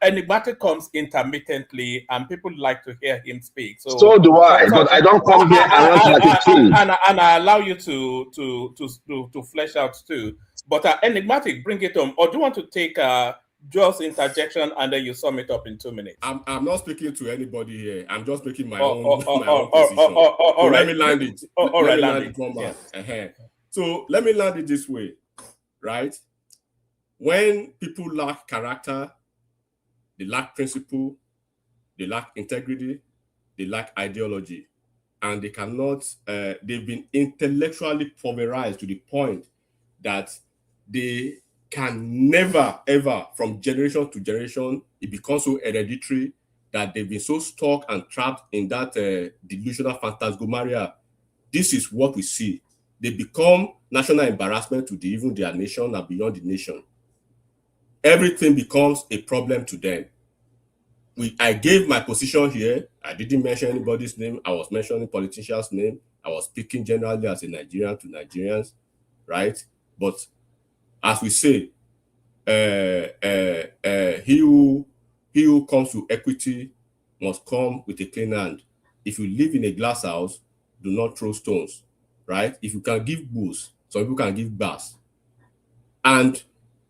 Enigmatic comes intermittently and people like to hear him speak. So do I, but I don't come here and rant like a kid. And I allow you to flesh out too. But Enigmatic, bring it home. Or do you want to take Joel's interjection and then you sum it up in 2 minutes? I'm not speaking to anybody here. I'm just making my own position. All right. Let me land it. Yes. So let me land it this way, right? When people lack character, they lack principle, they lack integrity, they lack ideology, and they cannot, they've been intellectually pulverized to the point that they can never, ever, from generation to generation, it becomes so hereditary that they've been so stuck and trapped in that delusional phantasmagoria. This is what we see. They become national embarrassment to even their nation and beyond the nation. Everything becomes a problem to them. I gave my position here. I didn't mention anybody's name. I was mentioning politicians' name. I was speaking generally as a Nigerian to Nigerians, right? But as we say, he who comes to equity must come with a clean hand. If you live in a glass house, do not throw stones, right? If you can give booze, some people can give bars. And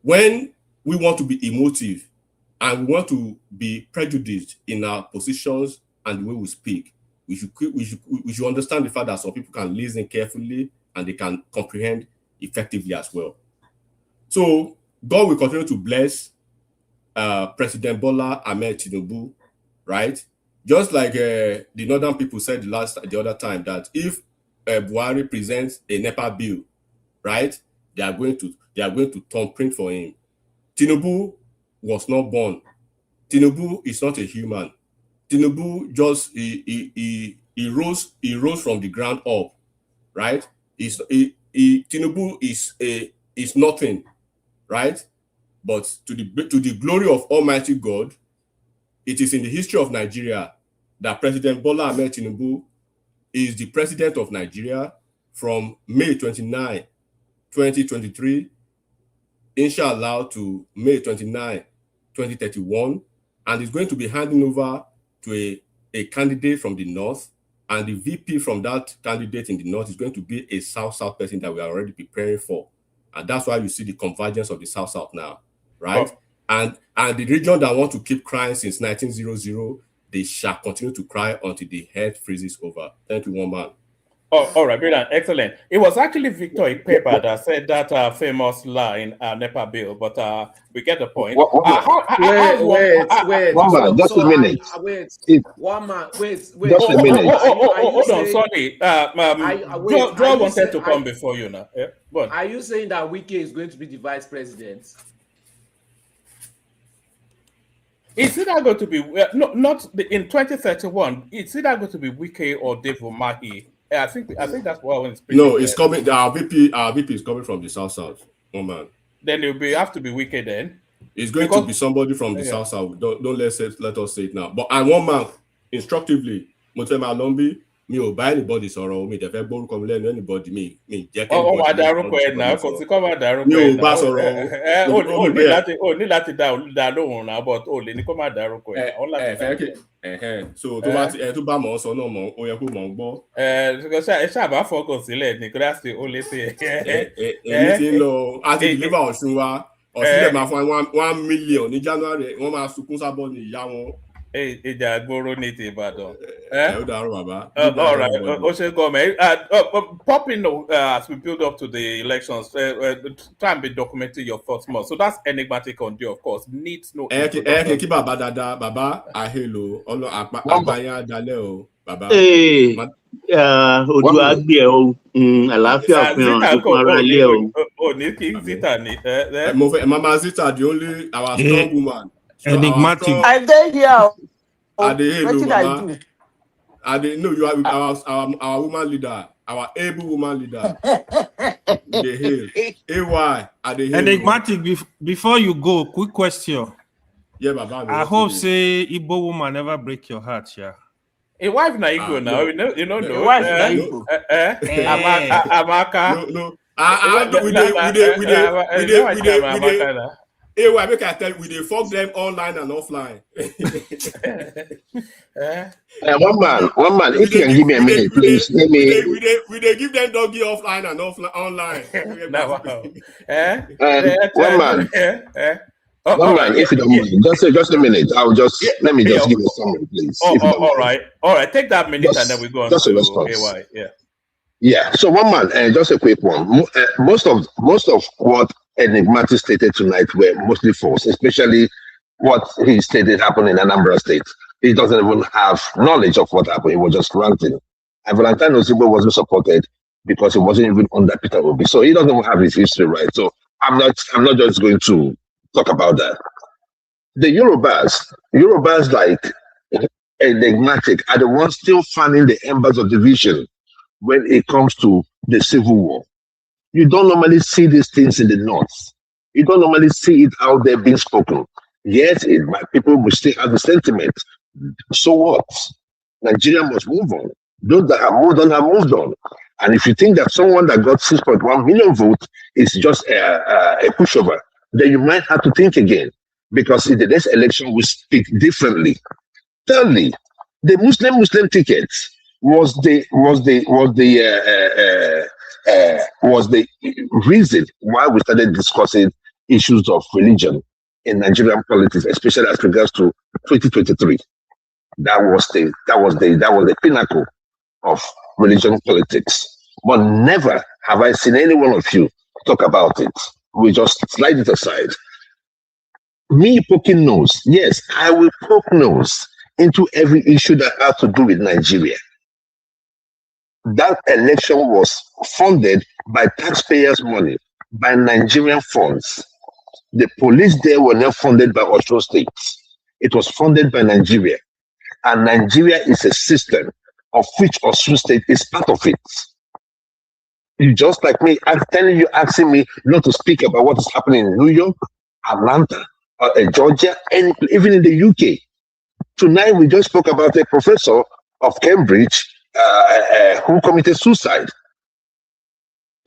when we want to be emotive and we want to be prejudiced in our positions and the way we speak, we should understand the fact that some people can listen carefully and they can comprehend effectively as well. So God will continue to bless President Bola Ahmed Tinubu, right? Just like the northern people said the other time that if Buhari presents a NEPA bill, right, they are going to thumbprint for him. Tinubu was not born. Tinubu is not a human. Tinubu just he rose from the ground up, right? Tinubu is nothing, right? But to the glory of Almighty God, it is in the history of Nigeria that President Bola Ahmed Tinubu is the president of Nigeria from May 29, 2023, inshallah, to May 29, 2031, and is going to be handing over to a candidate from the north and the VP from that candidate in the north is going to be a South-South person that we are already preparing for. And that's why you see the convergence of the South-South now, right? Oh. And the region that want to keep crying since 1900, they shall continue to cry until the head freezes over. Thank you, one man. Oh, all right, brilliant, excellent. It was actually Victor Ikpeba that said that famous line, NEPA bill, but we get the point. Wait, one man, just a minute. Wait. Just a minute. Hold on, sorry. Joe wanted to come before you now. Yeah, are you saying that Wike is going to be the vice president? Is it going to be not in 2031? Is it going to be Wike or Dave Umahi? I think that's what I want to speak. No, it's coming. Our VP is coming from the South. Oh man. Then it will have to be Wike then. It's going to be somebody from the South. Don't let us say it now. But I one man instructively, Motema Lombi, me or buy anybody sorrow me the very come learn anybody me Jack. Oh my dark now, because come out dark. Me or bass sorrow. Only that down now, but only ni come out dark. So to ba mo so no mo o ye ko mo gbo. Because I shall focus sílẹ̀ ni that's the only thing. Anything lo as deliver Osun wa. Osun ma fún 1 million ní January wọ́n máa sunkún sábọ̀ ní ìyá wọn. Ìjà àgbòrò ní ti Ìbàdàn. Ó dàrú bàbá. All right, Osun government. Popping as we build up to the elections, try and be documenting your thoughts more. So that's enigmatic on you, of course. Needs no. Kí bàbá dáadáa, bàbá àhèlò ọlọ àgbáyé dalẹ̀ o, bàbá. Ojú àgbẹ̀ o, àlàáfíà fún ọ̀rọ̀ ara ilé o. O ní kí Zita ni. Mama Zita, the only our strong woman. Enigmatic. I dey here. What did I do? No, you are our woman leader, our able woman leader. The hail. AY at the hail. Enigmatic. Before you go, quick question. Yeah, Baba. I hope say Igbo woman never break your heart, yeah. A wife na Igbo now, you know. A wife na Igbo. Amaka. No. We Hey, why make I tell you, we dey fuck them online and offline. One man. If you can give me a minute, please. Let me. We dey give them doggy offline and online. One man. One man. If you don't mind, just a minute. Let me just give you a summary, please. All right. Take that minute and then we go on just to a response. AY. Yeah. Yeah. So one man, just a quick one. Most of what Enigmatic stated tonight were mostly false, especially what he stated happened in Anambra State. He doesn't even have knowledge of what happened. He was just ranting. And Valentine Ozigbo wasn't supported because he wasn't even under Peter Obi. So he doesn't have his history right. So I'm not just going to talk about that. The Yorubas like Enigmatic are the ones still fanning the embers of division when it comes to the civil war. You don't normally see these things in the north. You don't normally see it out there being spoken. Yes, people will still have the sentiment. So what? Nigeria must move on. Those that have moved on have moved on. And if you think that someone that got 6.1 million votes is just a pushover, then you might have to think again. Because in the next election, we speak differently. Thirdly, the Muslim ticket was the reason why we started discussing issues of religion in Nigerian politics, especially as regards to 2023. That was the pinnacle of religion politics. But never have I seen any one of you talk about it. We just slide it aside. Me poking nose, yes, I will poke nose into every issue that has to do with Nigeria. That election was funded by taxpayers' money, by Nigerian funds. The police there were not funded by Osun State. It was funded by Nigeria. And Nigeria is a system of which Osun State is part of it. You just like me, I'm telling you, asking me not to speak about what is happening in New York, Atlanta, Georgia, and even in the UK. Tonight, we just spoke about a professor of Cambridge who committed suicide.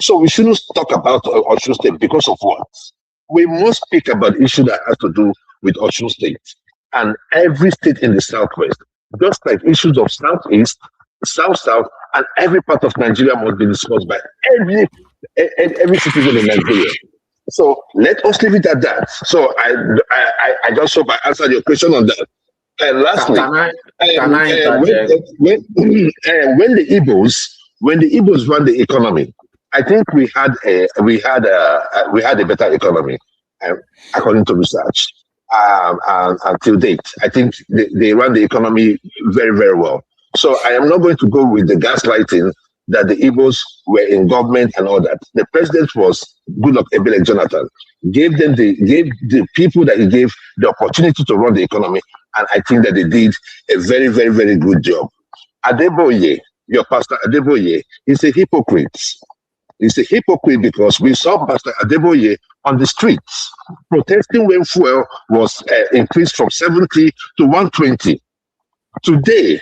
So we shouldn't talk about Osun State because of what? We must speak about issues that has to do with Osun State and every state in the Southwest. Just like issues of Southeast, South, and every part of Nigeria must be discussed by every citizen in Nigeria. So let us leave it at that. So I just hope I answered your question on that. And lastly, can I interject? when the Igbos run the economy, I think we had a better economy, according to research. Until date, I think they run the economy very, very well. So I am not going to go with the gaslighting that the Igbos were in government and all that. The president was Goodluck Ebele Jonathan, gave the people that he gave the opportunity to run the economy, and I think that they did a very, very, very good job. Adeboye, your pastor Adeboye, is a hypocrite. He's a hypocrite because we saw Pastor Adeboye on the streets protesting when fuel was increased from 70 to 120. Today,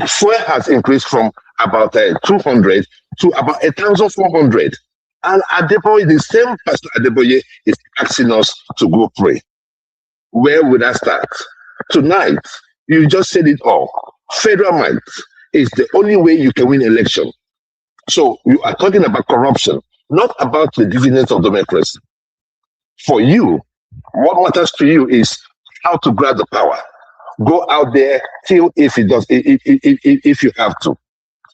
fuel has increased from about 200 to about 1,400. And Adeboye, the same Pastor Adeboye, is asking us to go pray. Where would I start? Tonight, you just said it all. Federal might is the only way you can win election. So you are talking about corruption, not about the dividends of democracy. For you, what matters to you is how to grab the power. Go out there, till if you have to.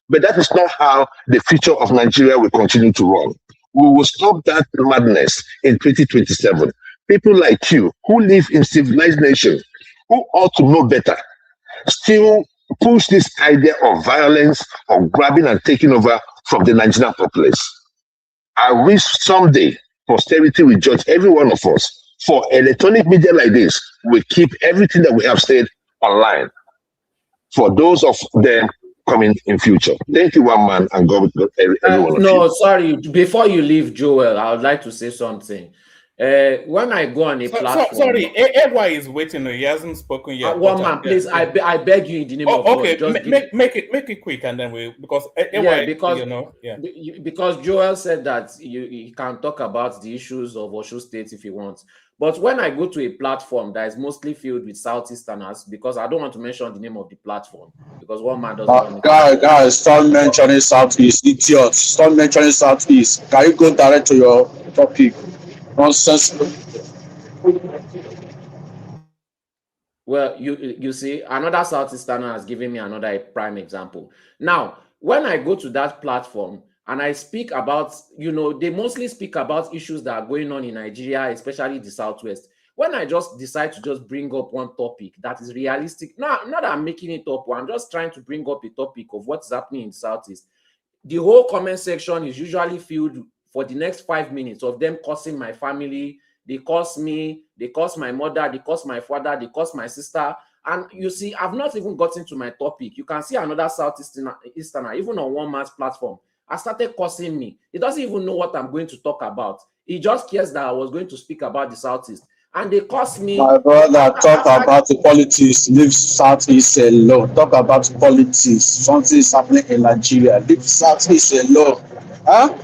But that is not how the future of Nigeria will continue to run. We will stop that madness in 2027. People like you who live in civilized nations, who ought to know better, still push this idea of violence, of grabbing and taking over from the Nigerian populace. I wish someday posterity will judge every one of us. For electronic media like this, we keep everything that we have said online. For those of them coming in future. Thank you, one man, and God bless everyone. No, sorry. Before you leave, Joel, I would like to say something. When I go on a platform, sorry, AY is waiting. He hasn't spoken yet. One man, please, I beg you in the name of God. Okay, make it quick, and then because because Joel said that you can talk about the issues of Osun State if you want. But when I go to a platform that is mostly filled with Southeasterners, because I don't want to mention the name of the platform, because one man doesn't want to. Guys, stop mentioning Southeast, idiots. Stop mentioning Southeast. Can you go direct to your topic? Nonsense. Well, you see, another Southeasterner has given me another prime example. Now, when I go to that platform and I speak about, they mostly speak about issues that are going on in Nigeria, especially the Southwest. When I just decide to just bring up one topic that is realistic, not that I'm making it up, I'm just trying to bring up a topic of what's happening in the Southeast. The whole comment section is usually filled for the next 5 minutes of them cursing my family. They curse me, they curse my mother, they curse my father, they curse my sister. And you see, I've not even gotten to my topic. You can see another Southeasterner, even on one man's platform, I started cursing me. He doesn't even know what I'm going to talk about. He just cares that I was going to speak about the Southeast. And they curse me. My brother, talk about the politics. Leave Southeast alone. Talk about politics. Something is happening in Nigeria. Leave Southeast alone. Huh?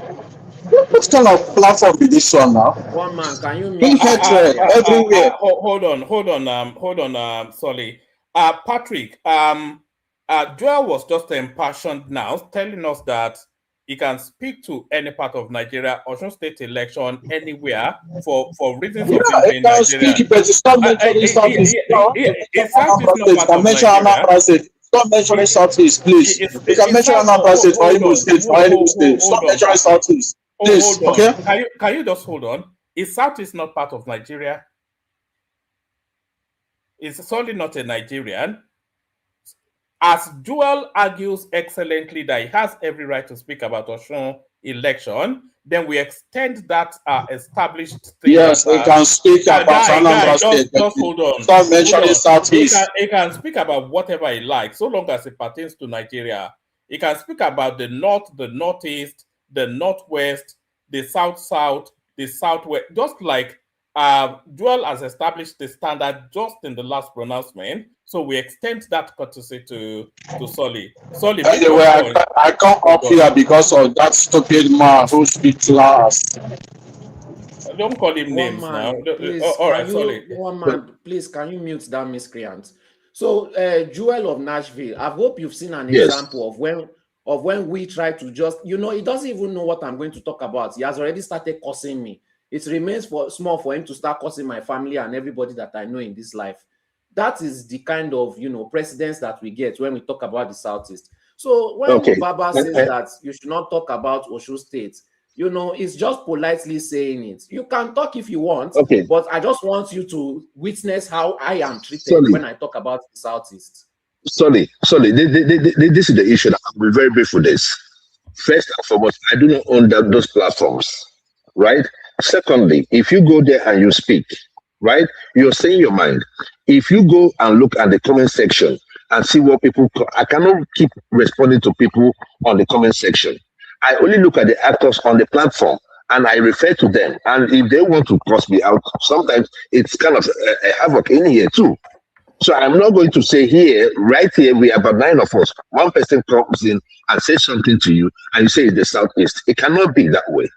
What kind of platform is this one now? One man, can you mean hatred everywhere? Hold on, sorry. Patrick, Joel was just impassioned now, telling us that he can speak to any part of Nigeria, Osun State election, anywhere for reasons of being in Nigeria. Speak, but stop mentioning Southeast. Stop mentioning Southeast, please. You can mention Anambra State for Imo State, for Enugu State. Stop mentioning Southeast. Please, okay? Can you just hold on? Is Southeast not part of Nigeria? Is Solly not a Nigerian? As Joel argues excellently that he has every right to speak about Osun election, then we extend that established thing. Yes, he can speak about Anambra State. Just hold on. Stop mentioning Southeast. He can speak about whatever he likes, so long as it pertains to Nigeria. He can speak about the North, the Northeast, the Northwest, the South-South, the Southwest, just like Joel has established the standard just in the last pronouncement. So we extend that courtesy to Solly. Solly, anyway, I come up here because of that stupid man who speaks last. Don't call him names now. Please, all right, Solly. One man, please, can you mute that miscreant? So, Jewel of Nashville, I hope you've seen an Yes. example of when we try to just, he doesn't even know what I'm going to talk about. He has already started cursing me. It remains small for him to start cursing my family and everybody that I know in this life. That is the kind of, precedence that we get when we talk about the Southeast. So when Baba says that you should not talk about Osun State, it's just politely saying it. You can talk if you want, but I just want you to witness how I am treated when I talk about the Southeast. Sorry. This is the issue that I'll be very brief with this. First and foremost, I do not own those platforms, right? Secondly, if you go there and you speak, right, you're saying your mind. If you go and look at the comment section and see what people, I cannot keep responding to people on the comment section. I only look at the actors on the platform and I refer to them. And if they want to cross me out, sometimes it's kind of a havoc in here too. So I'm not going to say here, right here, we are about 9 of us. One person comes in and says something to you, and you say it's the Southeast. It cannot be that way.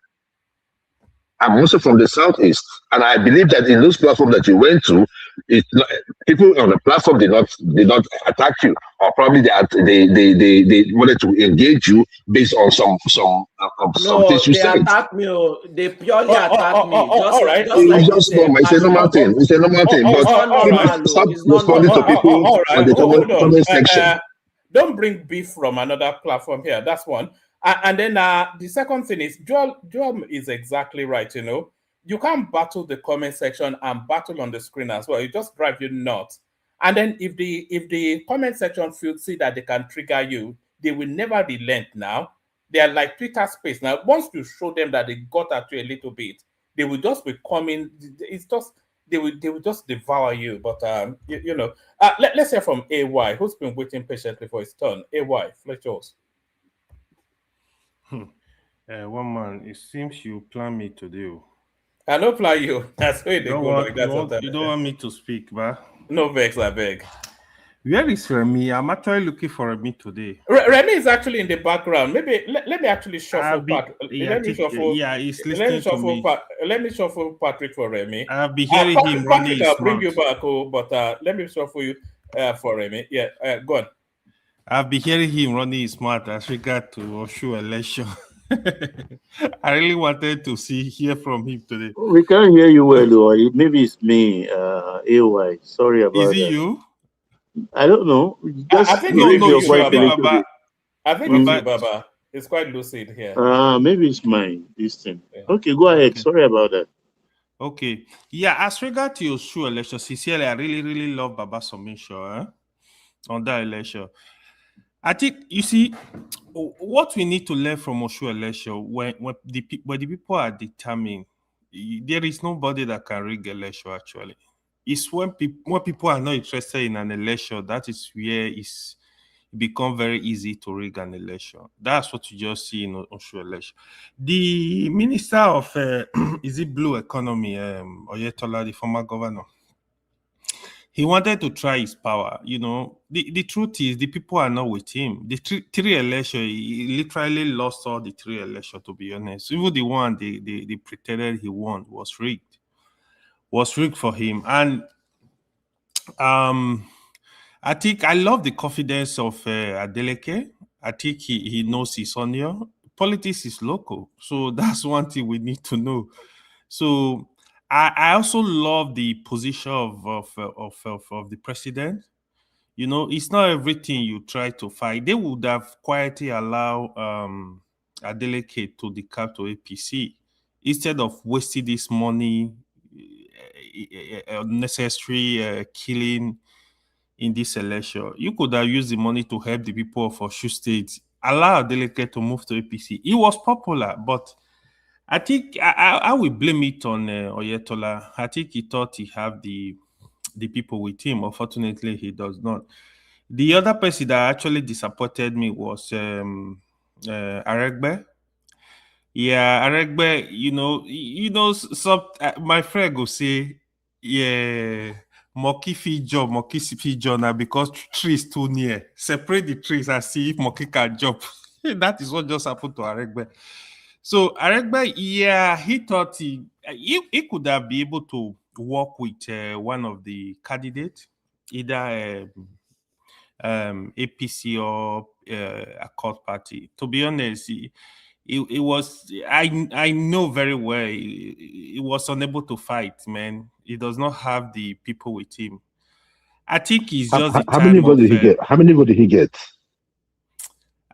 I'm also from the Southeast, and I believe that in those platforms that you went to, people on the platform did not attack you, or probably they wanted to engage you based on some things you said. They attacked me. They purely attacked me. All right, it's a normal thing. It's a normal thing. But stop responding to people on the comment section. Don't bring beef from another platform here. That's one. And then the second thing is, Joel is exactly right. You can't battle the comment section and battle on the screen as well. It just drives you nuts. And then if the comment section see that they can trigger you, they will never relent now. They are like Twitter space. Now, once you show them that they got at you a little bit, they will just be coming. It's just, they will just devour you. But, let's hear from AY, who's been waiting patiently for his turn. AY, fletch yours. One man, it seems you plan me today. I don't plan you. That's why they go. You don't want me to speak, but no vex, I beg. Where is Remy? I'm actually looking for Remy today. Remy is actually in the background. Maybe let me actually shuffle. He's listening to me. Let me shuffle Patrick for Remy. I'll be hearing him running. I'll bring you back, but let me shuffle you for Remy. Yeah, go on. I'll be hearing him running his mouth as regard to Osun election. I really wanted to hear from him today. We can't hear you well, though. Maybe it's me, AY. Sorry about that. Is it you? I don't know. I think it's Baba. I think it's Baba. It's quite lucid here. Maybe it's mine, this thing. Yeah. Okay, go ahead. Okay. Sorry about that. Okay. Yeah, as regard to your Osun election, sincerely, I really, really love Baba's submission on that election. I think, you see, what we need to learn from Osun election, when the people are determined, there is nobody that can rig election, actually. It's when people are not interested in an election, that is where it becomes very easy to rig an election. That's what you just see in Osun election. The Minister of, is it Blue Economy, Oyetola, the former governor, he wanted to try his power. The truth is the people are not with him. The three election, he literally lost all the 3 elections, to be honest. Even the one they pretended he won was rigged. Was rigged for him. And I think I love the confidence of Adeleke. I think he knows his onion. Politics is local. So that's one thing we need to know. So I also love the position of the president. It's not everything you try to fight. They would have quietly allowed Adeleke to decamp to APC instead of wasting this money, unnecessary killing in this election. You could have used the money to help the people of Osun State, allow Adeleke to move to APC. It was popular, but I think I will blame it on Oyetola. I think he thought he had the people with him. Unfortunately, he does not. The other person that actually disappointed me was Aregbe. Yeah, Aregbe, some my friend go say, yeah, Moki fi job now because trees too near. Separate the trees and see if Moki can jump. That is what just happened to Aregbe. So Aregbe, yeah, he thought he could have been able to work with one of the candidates either APC or Accord Party. To be honest, it was I know very well he was unable to fight, man. He does not have the people with him. I think it's just the How many time votes of did he get? How many votes did he get?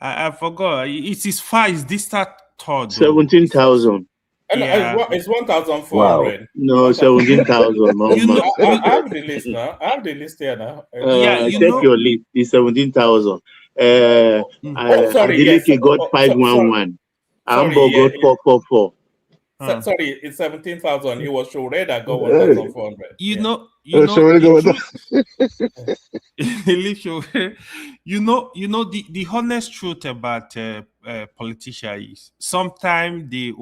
I forgot. It's his fight. This start third. 17,000. Yeah. It's 1,400. Wow. No, 17,000. You know, I have the list now. I have the list here now. Yeah, you check know. your list. It's 17,000. Sorry, yes. Adeleke got 511. Ambo yeah, got 444. Sorry, it's 17,000. It was Shore that got 1,400. You know, the honest truth about politicians is sometimes they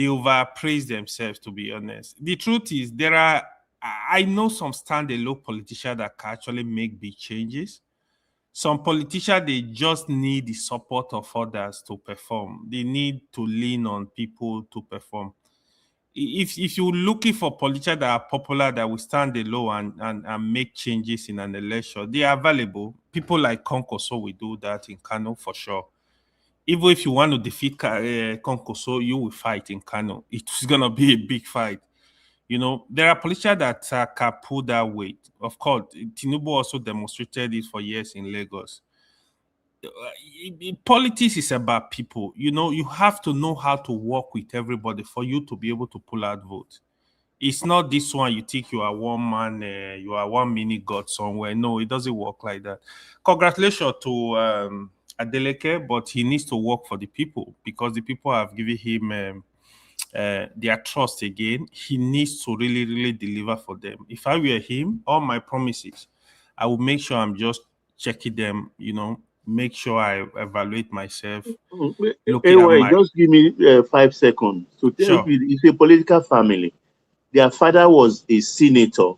overpraise themselves, to be honest. The truth is I know some standalone politicians that can actually make big changes. Some politicians, they just need the support of others to perform. They need to lean on people to perform. If you're looking for politicians that are popular, that will stand alone and make changes in an election, they are available. People like Konkoso will do that in Kano for sure. Even if you want to defeat Konkoso, you will fight in Kano. It's going to be a big fight. You know, there are politicians that can pull that weight. Of course, Tinubu also demonstrated it for years in Lagos. Politics is about people. You know, you have to know how to work with everybody for you to be able to pull out votes. It's not this one, you think you are one man, you are one mini god somewhere. No, it doesn't work like that. Congratulations to Adeleke, but he needs to work for the people because the people have given him their trust again. He needs to really, really deliver for them. If I were him, all my promises, I would make sure I'm just checking them, you know, make sure I evaluate myself. Anyway, just give me 5 seconds to tell you, it's a political family. Their father was a senator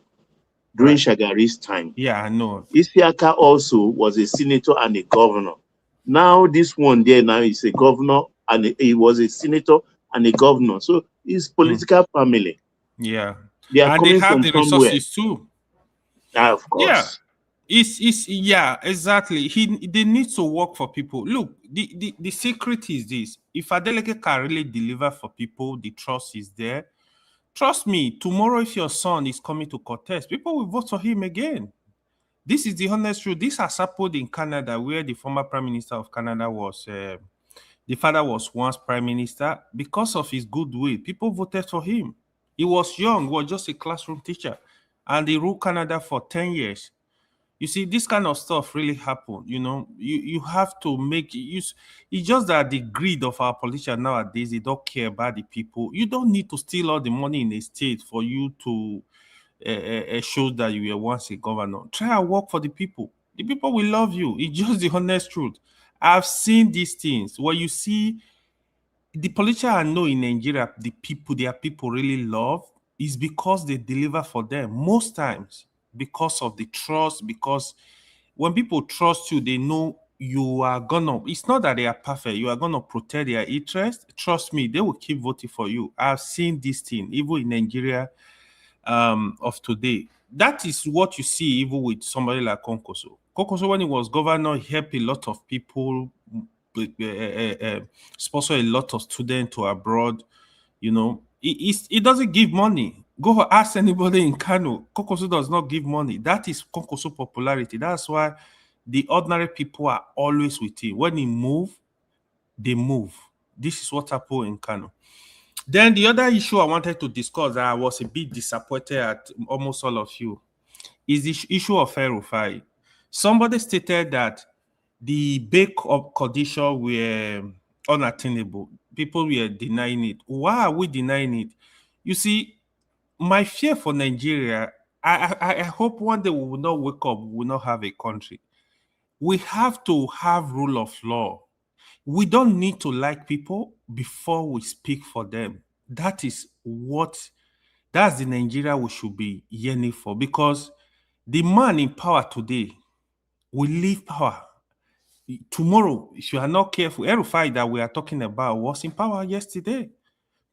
during Shagari's time. Yeah, I know. Isiaka also was a senator and a governor. Now this one there now is a governor and he was a senator and a governor. So it's political family. Yeah. They are and coming they have from the somewhere. resources too. Of course. Yeah. Yeah, exactly. They need to work for people. Look, the secret is this. If Adeleke can really deliver for people, the trust is there. Trust me, tomorrow if your son is coming to contest, people will vote for him again. This is the honest truth. This has happened in Canada, where the former Prime Minister of Canada was, the father was once Prime Minister. Because of his goodwill, people voted for him. He was young, he was just a classroom teacher, and he ruled Canada for 10 years. You see, this kind of stuff really happened. You know, you have to make use. It's just that the greed of our politicians nowadays, they don't care about the people. You don't need to steal all the money in a state for you to show that you were once a governor. Try and work for the people. The people will love you. It's just the honest truth. I've seen these things where you see the politicians I know in Nigeria, the people, their people really love is because they deliver for them most times. Because of the trust, because when people trust you, they know you are gonna, it's not that they are perfect, you are gonna protect their interest. Trust me, they will keep voting for you. I've seen this thing, even in Nigeria of today. That is what you see even with somebody like Konkoso. Konkoso, when he was governor, he helped a lot of people, sponsor a lot of students to abroad. You know, it doesn't give money. Go ask anybody in Kano. Konkoso does not give money. That is Konkoso popularity. That's why the ordinary people are always with him. When he move, they move. This is what happened in Kano. Then the other issue I wanted to discuss that I was a bit disappointed at almost all of you is the issue of El-Rufai. Somebody stated that the bail condition were unattainable. People were denying it. Why are we denying it? You see, my fear for Nigeria, I hope one day we will not wake up, we will not have a country. We have to have rule of law. We don't need to like people before we speak for them. That's the Nigeria we should be yearning for, because the man in power today will leave power. Tomorrow, if you are not careful, El-Rufai that we are talking about was in power yesterday.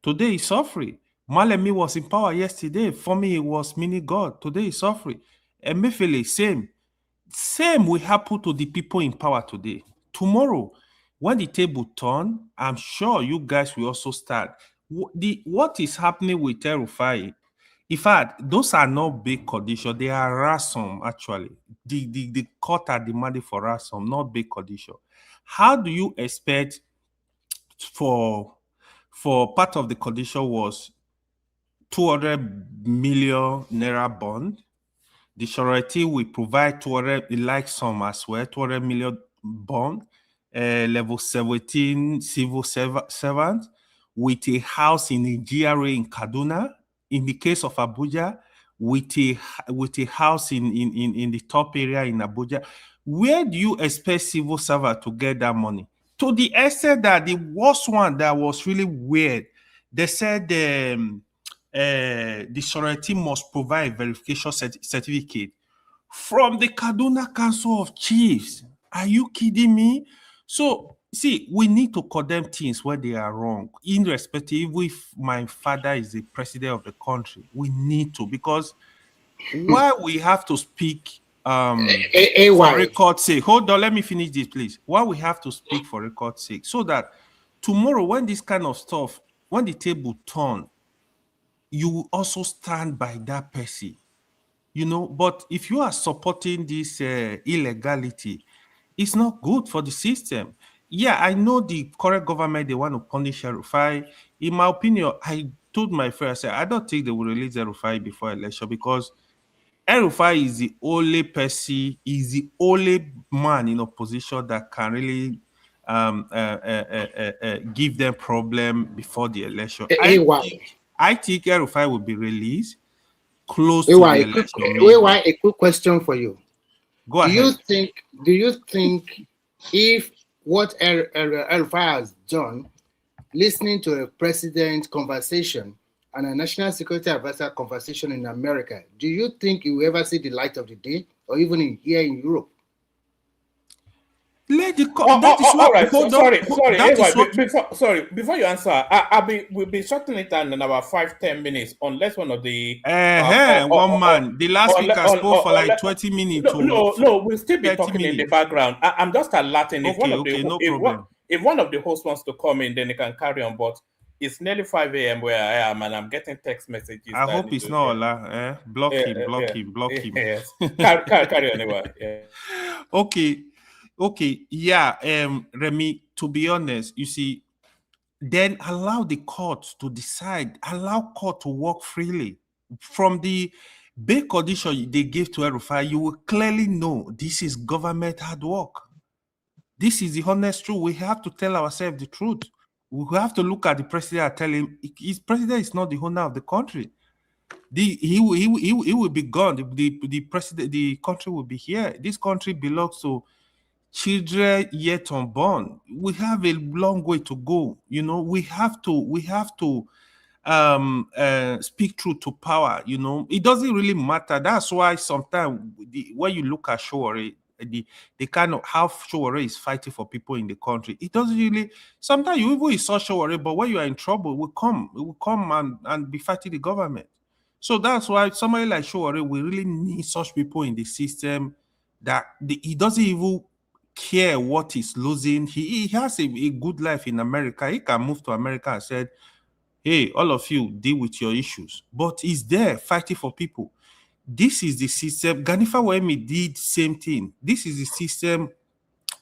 Today is suffering. Malemi was in power yesterday. For me, he was mini God. Today is suffering. Emefiele, same. Same will happen to the people in power today. Tomorrow, when the table turn, I'm sure you guys will also start. What is happening with El-Rufai? In fact, those are not big conditions. They are ransom, actually. The court are demanding for ransom, not big condition. How do you expect for part of the condition was 200 million naira bond? The surety will provide 200, like some as well, 200 million bond, level 17 civil servant with a house in a GRA in Kaduna. In the case of Abuja, with a house in the top area in Abuja. Where do you expect civil servant to get that money? To the extent that the worst one that was really weird, they said the surety must provide verification certificate from the Kaduna Council of Chiefs. Are you kidding me? So, see, we need to condemn things where they are wrong, irrespective if my father is the president of the country. We need to, because why we have to speak for record's sake. Hold on, let me finish this, please. Why we have to speak for record's sake, so that tomorrow, when this kind of stuff, when the table turn, you will also stand by that person. You know, but if you are supporting this illegality, it's not good for the system. Yeah, I know the current government, they want to punish El-Rufai. In my opinion, I told my friend, I said, I don't think they will release El-Rufai before election, because El-Rufai is the only person, is the only man in opposition that can really give them problem before the election. I think El-Rufai will be released close to the election. A quick question for you. Go ahead. Do you think if what El-Rufai has done, listening to a president conversation and a national security advisor conversation in America, do you think he will ever see the light of the day, or even here in Europe? Before you answer, we'll be shutting it down in about 5-10 minutes, unless one of the one man. The last speaker spoke for like 20 minutes. No, we'll still be talking in the background. I'm just alerting. If one of the hosts wants to come in, then he can carry on. But it's nearly 5 a.m. where I am, and I'm getting text messages. I hope it's not Ola. Block him. Yes. Carry on anyway. Yeah. Okay, yeah, Remy, to be honest, you see, then allow the court to decide, allow court to work freely. From the big condition they give to El-Rufai, you will clearly know this is government hard work. This is the honest truth. We have to tell ourselves the truth. We have to look at the president and tell him his president is not the owner of the country. He will be gone. The country will be here. This country belongs to children yet unborn. We have a long way to go. You know, we have to speak truth to power. You know, it doesn't really matter. That's why sometimes when you look at Sowore, the kind of how Sowore is fighting for people in the country, it doesn't really. Sometimes you even saw Sowore, but when you are in trouble, we will come and be fighting the government. So that's why somebody like Sowore, we really need such people in the system that he doesn't even care what he's losing. He has a good life in America. He can move to America and said, hey, all of you deal with your issues. But he's there fighting for people. This is the system. Ganifa Wemi did same thing. This is the system.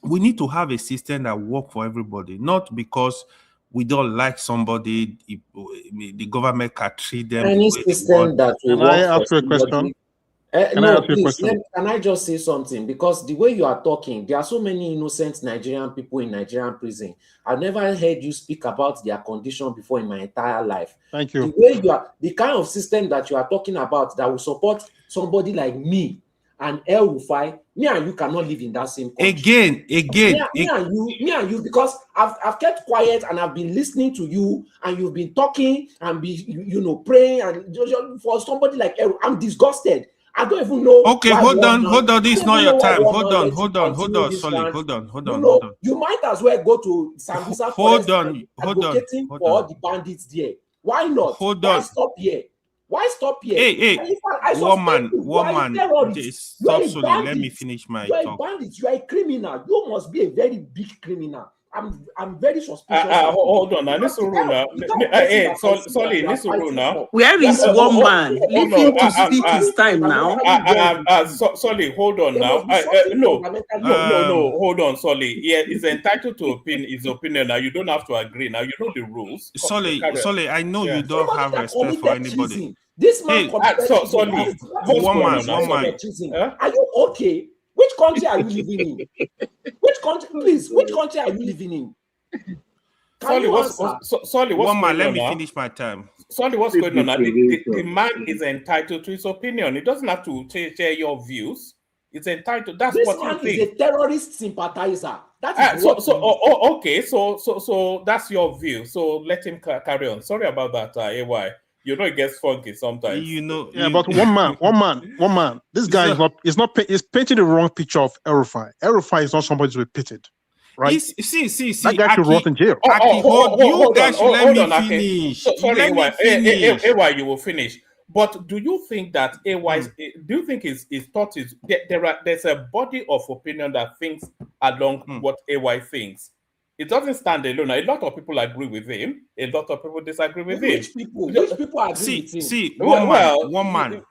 We need to have a system that works for everybody, not because we don't like somebody, the government can treat them. Any system that will work. Can I ask you a question? Can I just say something? Because the way you are talking, there are so many innocent Nigerian people in Nigerian prison. I've never heard you speak about their condition before in my entire life. Thank you. The way you are, the kind of system that you are talking about that will support somebody like me and El-Rufai, me and you cannot live in that same country. Again. Me and you, because I've kept quiet and I've been listening to you, and you've been talking and praying, and for somebody like El, I'm disgusted. I don't even know. Okay, hold on. This is not your time. Hold on. Solid. Hold on. You might as well go to Sambisa advocating for all the bandits there. Why not? Hold Why on. stop here? Why stop here? Hey, And in fact, I woman, suspect you are a terrorist. You stop are a slowly. Let me bandit. finish my You are a talk. bandit. You are a criminal. You must be a very big criminal. I'm very suspicious. Hold on, Nisuru hey, sorry, Nisuru now. Where is one man? Leave him to speak his time now. Sorry, hold on now. No, hold on, sorry. Yeah, he's entitled to his opinion now. You don't have to agree. Now you know the rules. Sorry, I know you don't have respect for anybody. This man sorry. One man. Are you okay? Which country are you living in? Which country, please? Which country are you living in? Let me finish my time. Sorry, what's going on now? The man is entitled to his opinion. He doesn't have to share your views. It's entitled. That's this what man he is a terrorist sympathizer. That is okay. So that's your view. So let him carry on. Sorry about that, AY. You know it gets funky sometimes. But one man. This guy is painting the wrong picture of El-Rufai. El-Rufai is not somebody to be pitied, right? See. That guy should rot in jail. You guys should let me finish. Sorry, AY, you will finish. But do you think that do you think his thought is there's a body of opinion that thinks along what AY thinks? It doesn't stand alone. A lot of people agree with him. A lot of people disagree with him. Which people agree with him? See, one man.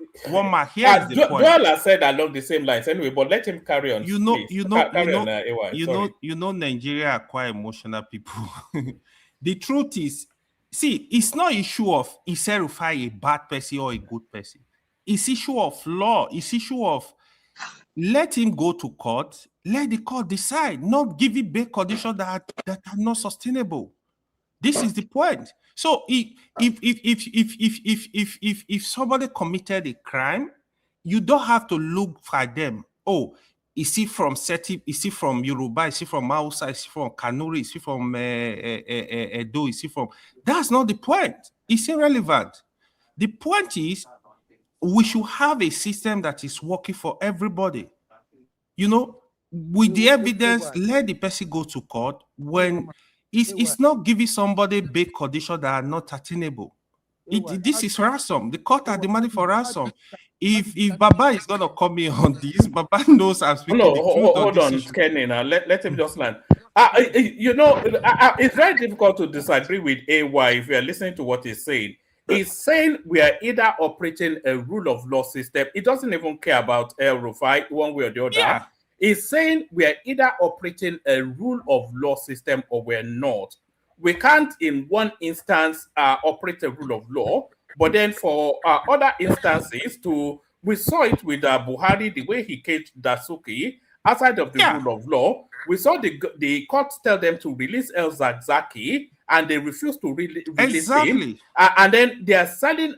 Here's the point. Joel said along the same lines anyway, but let him carry on. You know, Nigeria are quite emotional people. The truth is, see, it's not issue of is El-Rufai a bad person or a good person. It's issue of law. It's issue of let him go to court. Let the court decide. Not give it bail conditions that are not sustainable. This is the point. So if somebody committed a crime, you don't have to look for them. Oh, is he from Seti? Is he from Yoruba? Is he from Hausa? Is he from Kanuri? Is he from Edo? Is he from? That's not the point. It's irrelevant. The point is we should have a system that is working for everybody. You know, with the evidence, let the person go to court when it's not giving somebody big conditions that are not attainable. This is ransom. The court are demanding for ransom. If Baba is gonna come in on this, Baba knows I'm speaking the truth. Hold on, Kenny. Now let him just land. It's very difficult to disagree with AY if you are listening to what he's saying. He's saying we are either operating a rule of law system. He doesn't even care about El-Rufai one way or the other. Yeah. He's saying we are either operating a rule of law system or we're not. We can't, in one instance, operate a rule of law, but then for other instances, we saw it with Buhari, the way he caged Dasuki outside of the rule of law. We saw the court tell them to release El Zakzaki, and they refused to release him. And then they are setting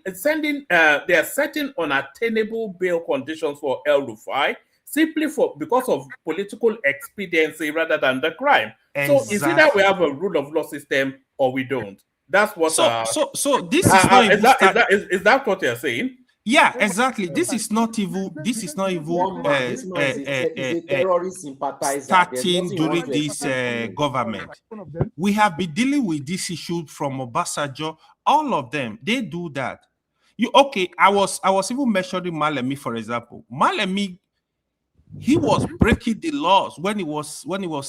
unattainable bail conditions for El-Rufai simply because of political expediency rather than the crime. So it's either we have a rule of law system or we don't. That's what. So this is not is that what you're saying? Yeah, exactly. This is not evil. This is not evil. Starting during this government, we have been dealing with this issue from Obasanjo. All of them, they do that. I was even mentioning Malemi, for example. Malemi, he was breaking the laws when he was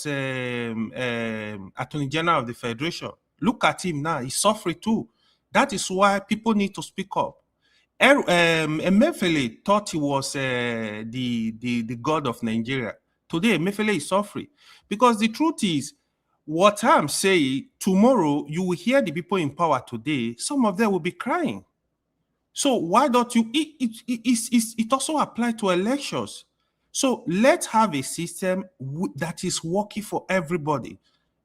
Attorney General of the Federation. Look at him now; he's suffering too. That is why people need to speak up. Emefiele thought he was the god of Nigeria. Today, Emefiele is suffering because the truth is, what I'm saying, tomorrow you will hear the people in power today. Some of them will be crying. So why don't you? It also applies to elections. So let's have a system that is working for everybody.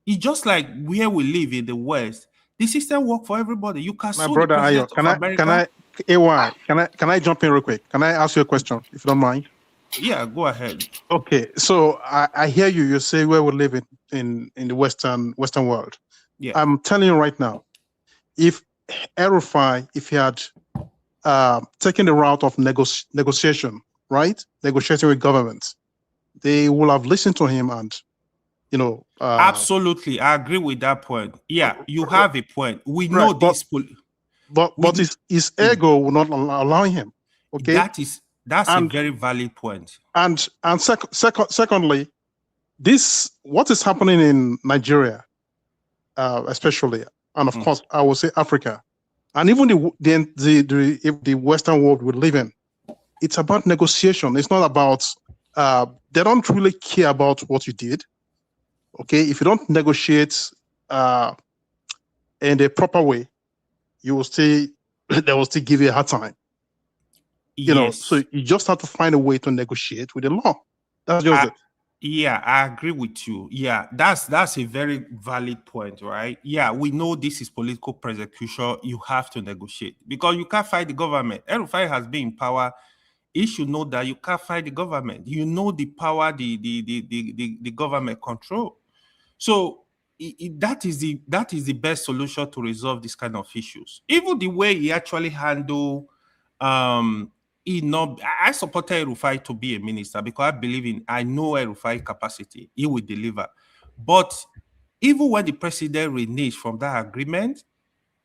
It's just like where we live in the West. The system works for everybody. You can. My brother Ayo, can I jump in real quick? Can I ask you a question, if you don't mind? Yeah, go ahead. Okay, so I hear you. You say where we live in the Western world. Yeah. I'm telling you right now, if El-Rufai, if he had taken the route of negotiation, right, negotiating with governments, they will have listened to him and. Absolutely, I agree with that point. Yeah, you have a point. We know this. but his ego will not allow him. Okay, that's a very valid point. And secondly, what is happening in Nigeria, especially, and of course, I will say Africa, and even the Western world we live in, it's about negotiation. It's not about they don't really care about what you did. Okay, if you don't negotiate in the proper way, they will still give you a hard time. You know, so you just have to find a way to negotiate with the law. That's just it. Yeah, I agree with you. Yeah, that's a very valid point, right? Yeah, we know this is political persecution. You have to negotiate because you can't fight the government. El-Rufai has been in power. He should know that you can't fight the government. You know the power the government control. So that is the best solution to resolve this kind of issues. Even the way he actually handle I supported El-Rufai to be a minister because I know El-Rufai capacity. He will deliver. But even when the president reneged from that agreement,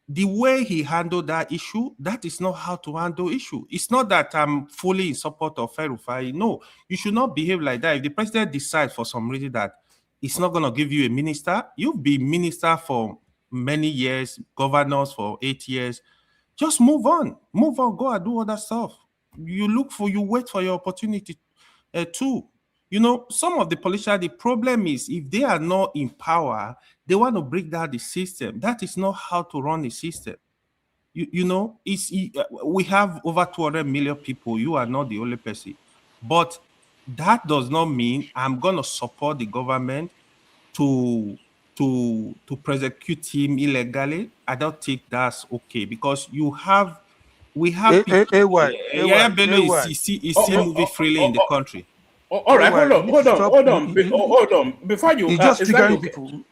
the way he handled that issue, that is not how to handle issue. It's not that I'm fully in support of El-Rufai. No, you should not behave like that. If the president decides for some reason that it's not going to give you a minister, you've been minister for many years, governors for 8 years, just move on, go and do other stuff. You wait for your opportunity too. You know, some of the politicians, the problem is if they are not in power, they want to break down the system. That is not how to run a system. You know, we have over 200 million people. You are not the only person. But that does not mean I'm going to support the government to prosecute him illegally. I don't think that's okay because we have people. Bello is still moving freely in the country. All right, hold on. Before you, just triggering people.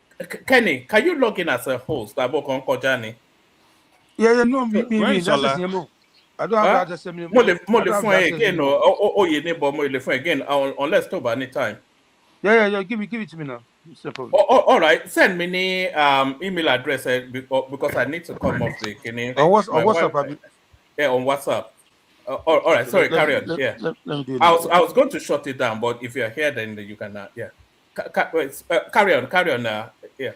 Kenny, can you log in as a host? Yeah, no, me. That's just him. I don't have access to him. Again, unless to any time. Yeah. Give it to me now. All right, send me the email address because I need to come off the Kenny. On WhatsApp. Yeah, on WhatsApp. All right, sorry, carry on. Yeah, let me do it. I was going to shut it down, but if you're here, then you can. Yeah, carry on. Yeah.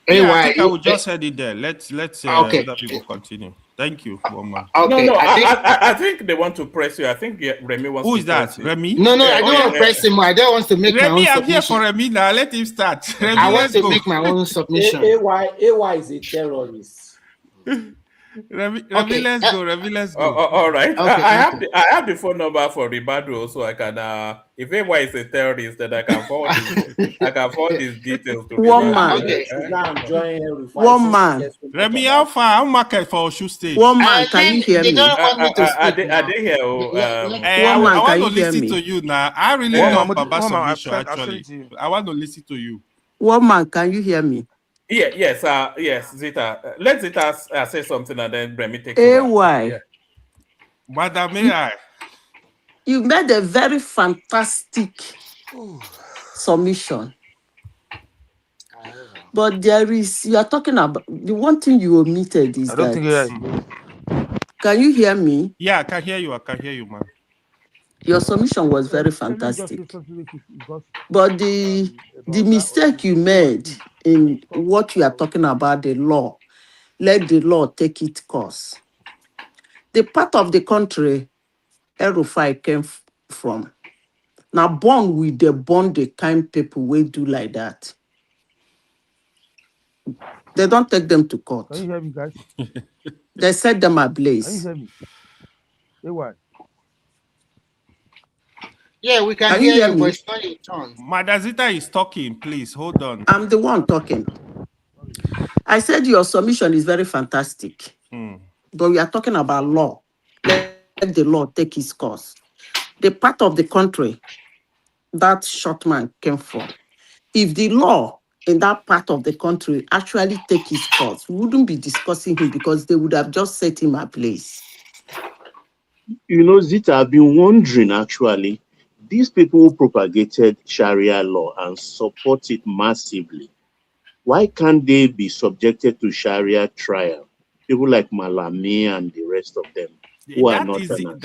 I think I will just head it there. Let's other people continue. Thank you, Woman. Okay. No, I think they want to press you. I think Remy wants. Who is that? Remy? No, I don't want to press him. I don't want to make my own submission. I'm here for Remy now. Let him start. Remy, I want to make my own submission. AY is a terrorist. Remy, let's go. Remy, let's go. All right. Okay, I have the phone number for Ribado, so I can. If AY is a terrorist, then I can forward his details to one man. Okay. One man. Remy, how far? How market for Osun State? One man, can you hear me? I did hear. I want to listen to you now. I really love Baba Submission. Actually, I want to listen to you. One man, can you hear me? Yes, Zita. Let Zita say something and then Remy take AY. Yeah. Madam, may I? You made a very fantastic submission. But you are talking about, the one thing you omitted is can you hear me? Yeah, I can hear you. I can hear you, man. Your submission was very fantastic. But the mistake you made in what you are talking about, the law, let the law take its course. The part of the country El-Rufai came from, now born with the kind people will do like that. They don't take them to court. Can you hear me, guys? They set them ablaze. Can you hear me? Hey, what? Yeah, we can hear you, but it's not your turn. Madazita is talking, please. Hold on. I'm the one talking. I said your submission is very fantastic. But we are talking about law. Let the law take its course. The part of the country that short man came from, if the law in that part of the country actually take its course, we wouldn't be discussing him because they would have just set him ablaze. You know, Zita, I've been wondering actually, these people who propagated Sharia law and support it massively, why can't they be subjected to Sharia trial people like Malami and the rest of them who are northerners.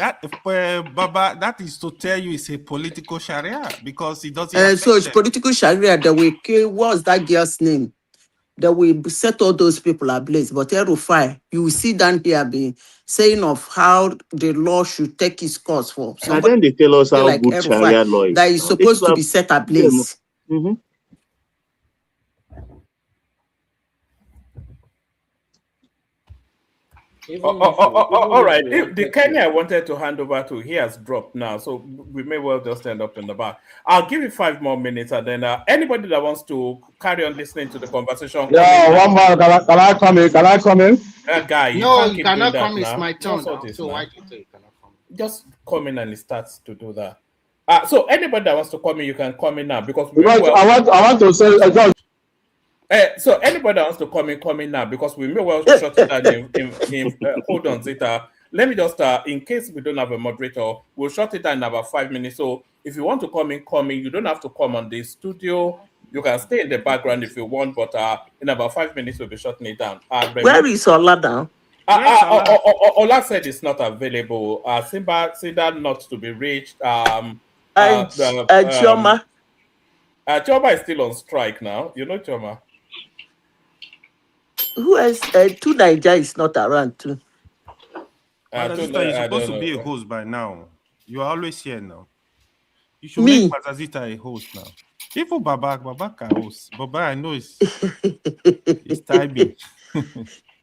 Baba, that is to tell you it's a political Sharia because it doesn't. So it's political Sharia that we kill. What's that girl's name? That we set all those people ablaze. But Erufai, you will see down here be saying of how the law should take its course for And then they tell us how like good Sharia law is. that is supposed to be set ablaze. Mm-hmm. All right. The Kenya I wanted to hand over to, he has dropped now, so we may well just end up in the back. I'll give you 5 more minutes, and then anybody that wants to carry on listening to the conversation. Yeah, one more. Can I come in? Can I come in? Guy, you cannot come. It's my turn. So why do you say you cannot come? Just come in and it starts to do that. So anybody that wants to come in, you can come in now because I want to say. So anybody that wants to come in now because we may well shut it down in hold on, Zita. Let me just in case we don't have a moderator, we'll shut it down in about 5 minutes. So if you want to come in. You don't have to come on the studio. You can stay in the background if you want, but in about 5 minutes we'll be shutting it down. Where is Ola now? Ola said it's not available. Simba not to be reached. Chioma. Chioma is still on strike now. You know Chioma. Who else? Two Niger is not around too. You're supposed to be a host by now. You are always here now. You should make Mazazita a host now. Even Baba can host. Baba, I know it's timing.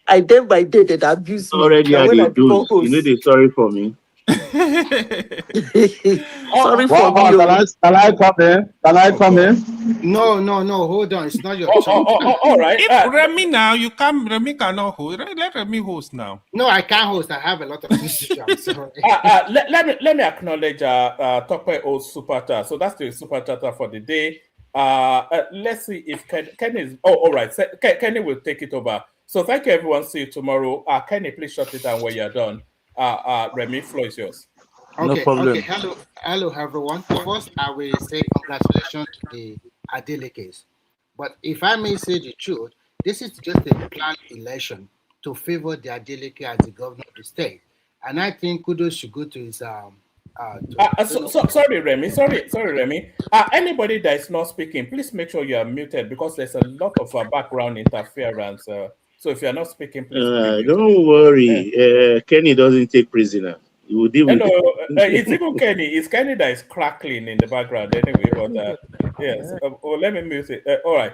I day by day that abuse me. Already I do. You know they're sorry for me. Sorry for me. Can I come in? Can I come in? No. Hold on. It's not your turn. All right. If Remy now, Remy cannot host. Let Remy host now. No, I can't host. I have a lot of things to do. I'm sorry. Let me acknowledge Tokwe O super chat. So that's the super chatter for the day. Let's see if Kenny is. Oh, all right. Kenny will take it over. So thank you, everyone. See you tomorrow. Kenny, please shut it down when you're done. Remy, floor is yours. Okay, no problem. Okay. Hello, everyone. First, I will say congratulations to the Adelekes. But if I may say the truth, this is just a planned election to favor the Adeleke as the governor of the state. And I think kudos should go to his sorry, Remy. Sorry, Remy. Anybody that is not speaking, please make sure you are muted because there's a lot of background interference. So if you are not speaking, please. Don't worry. Kenny doesn't take prisoner. You will deal with it's even Kenny. It's Kenny that is crackling in the background anyway. But yes. Let me mute it. All right.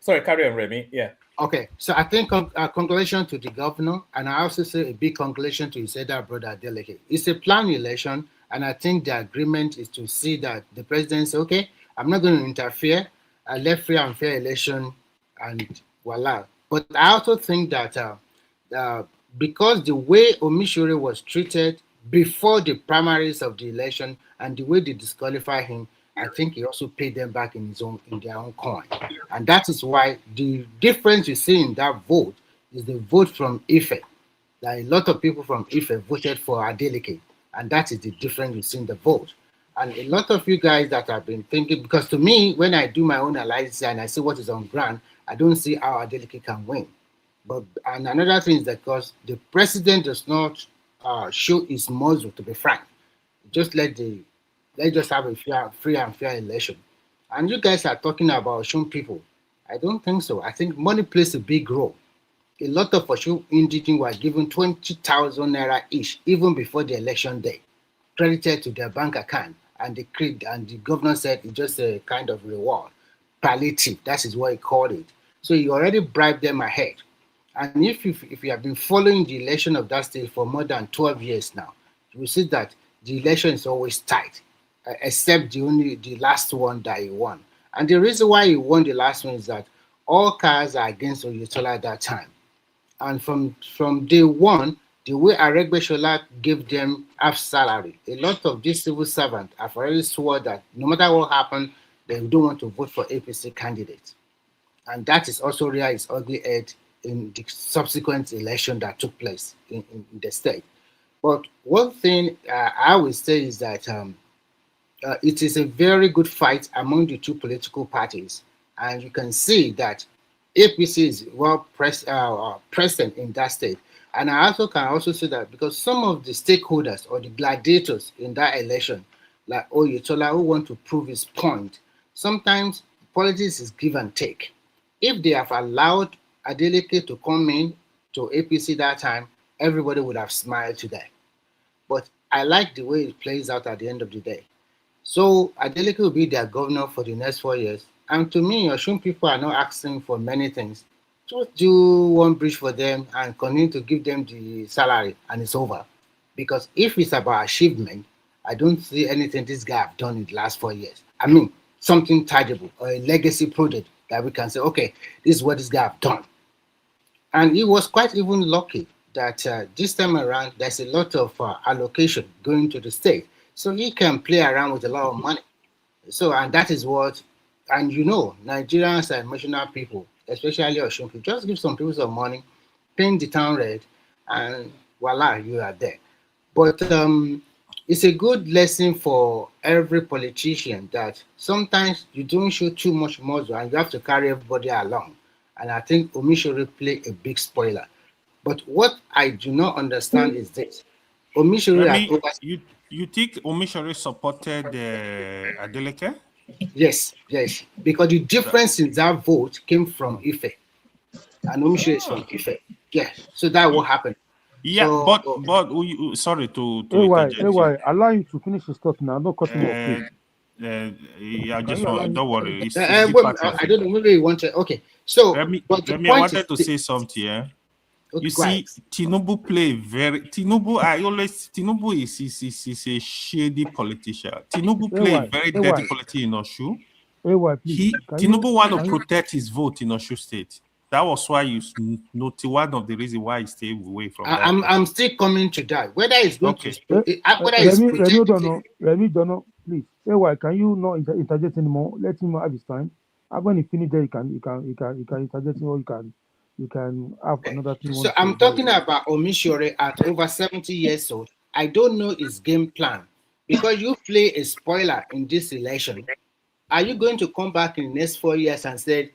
Sorry, carry on, Remy. Yeah. Okay. So I think congratulations to the governor, and I also say a big congratulations to his elder brother Adeleke. It's a planned election, and I think the agreement is to see that the president says, okay, I'm not going to interfere. I left free and fair election, and voila. But I also think that because the way Omishore was treated before the primaries of the election and the way they disqualify him, I think he also paid them back in their own coin. And that is why the difference you see in that vote is the vote from Ife. That a lot of people from Ife voted for Adeleke, and that is the difference you see in the vote. And a lot of you guys that have been thinking, because to me, when I do my own analysis and I see what is on ground, I don't see how Adeleke can win. And another thing is that because the president does not show his muzzle, to be frank. Let's just have a free and fair election. And you guys are talking about Osun people. I don't think so. I think money plays a big role. A lot of Osun indigenes were given 20,000 naira each, even before the election day, credited to their bank account. And the governor said it's just a kind of reward, palliative. That is what he called it. So he already bribed them ahead. And if you have been following the election of that state for more than 12 years now, you will see that the election is always tight, except the last one that he won. And the reason why he won the last one is that all cars are against Oyetola at that time. And from day one, the way Aregbesola gave them half salary, a lot of these civil servants have already swore that no matter what happened, they don't want to vote for APC candidates. And that is also reared its ugly head in the subsequent election that took place in the state. But one thing I would say is that it is a very good fight among the two political parties. And you can see that APC is present in that state. And I also can also say that because some of the stakeholders or the gladiators in that election, like Oyetola, who want to prove his point, sometimes politics is give and take. If they have allowed Adeleke to come in to APC that time, everybody would have smiled to that. But I like the way it plays out at the end of the day. So Adeleke will be their governor for the next 4 years. And to me, Osun people are not asking for many things. Just do one bridge for them and continue to give them the salary, and it's over. Because if it's about achievement, I don't see anything this guy have done in the last 4 years. I mean, something tangible or a legacy project that we can say, okay, this is what this guy have done. And he was quite even lucky that this time around, there's a lot of allocation going to the state. So he can play around with a lot of money. So, and that is what, and you know, Nigerians are emotional people, especially Osun people. Just give some people some money, paint the town red, and voila, you are there. But it's a good lesson for every politician that sometimes you don't show too much muscle and you have to carry everybody along. And I think Omishore play a big spoiler. But what I do not understand is this. Omishore you think Omishore supported Adeleke? Yes, because the difference in that vote came from Ife, and Omishore is from Ife. Yeah, so that what happened. Yeah, so, but sorry to AY, allow you to finish his thought now. Don't cut him off, please. Yeah, just don't worry. I don't know. Maybe you want to. Okay, so I wanted to say something. Yeah. You see, Tinubu is a shady politician. Tinubu play very dirty politics in Osun. Tinubu want to protect his vote in Osun State. That was why you noted one of the reasons why he stayed away from that. I'm still coming to that. Whether it's going to Remy, please. AY, can you not interject anymore? Let him have his time. And when he finish there, you can interject or you can have another thing. So I'm talking about Omishore at over 70 years old. I don't know his game plan because you play a spoiler in this election. Are you going to come back in the next 4 years and say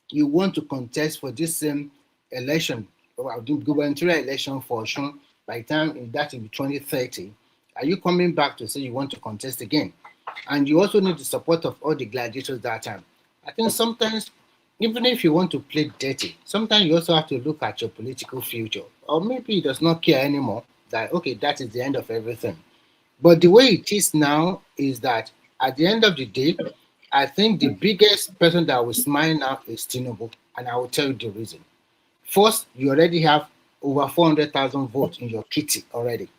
you want to contest for this same election, or gubernatorial election for Osun by the time that will be 2030? Are you coming back to say you want to contest again? And you also need the support of all the gladiators that time. I think sometimes, even if you want to play dirty, sometimes you also have to look at your political future. Or maybe he does not care anymore that, okay, that is the end of everything. But the way it is now is that at the end of the day, I think the biggest person that will smile now is Tinubu. And I will tell you the reason. First, you already have over 400,000 votes in your kitty already.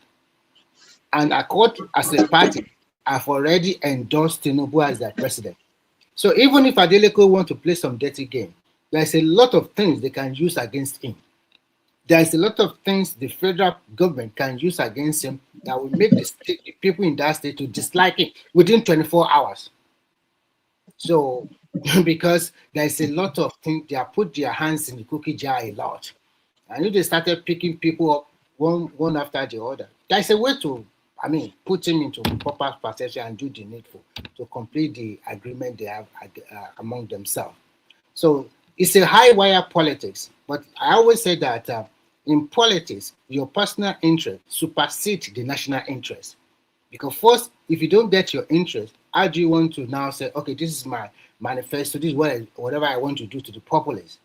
And Accord as a party have already endorsed Tinubu as their president. So even if Adeleke want to play some dirty game, there's a lot of things they can use against him. There's a lot of things the federal government can use against him that will make the people in that state to dislike him within 24 hours. So, because there's a lot of things, they have put their hands in the cookie jar a lot. And if they started picking people up one after the other, there's a way to, put him into proper perception and do the needful to complete the agreement they have among themselves. So it's a high wire politics, but I always say that in politics, your personal interest supersedes the national interest. Because first, if you don't get your interest, how do you want to now say, okay, this is my manifesto, this is whatever I want to do to the populace?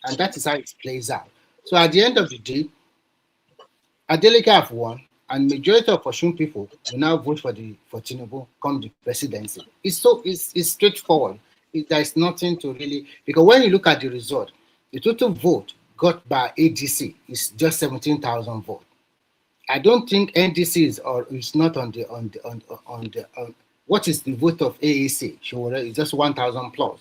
And that is how it plays out. So at the end of the day, Adeleke have won, and majority of Osun people will now vote for Tinubu come the presidency. It's straightforward. There is nothing to really, because when you look at the result, the total vote got by ADC is just 17,000 votes. I don't think NDC is not on what is the vote of AAC? It's just 1,000 plus.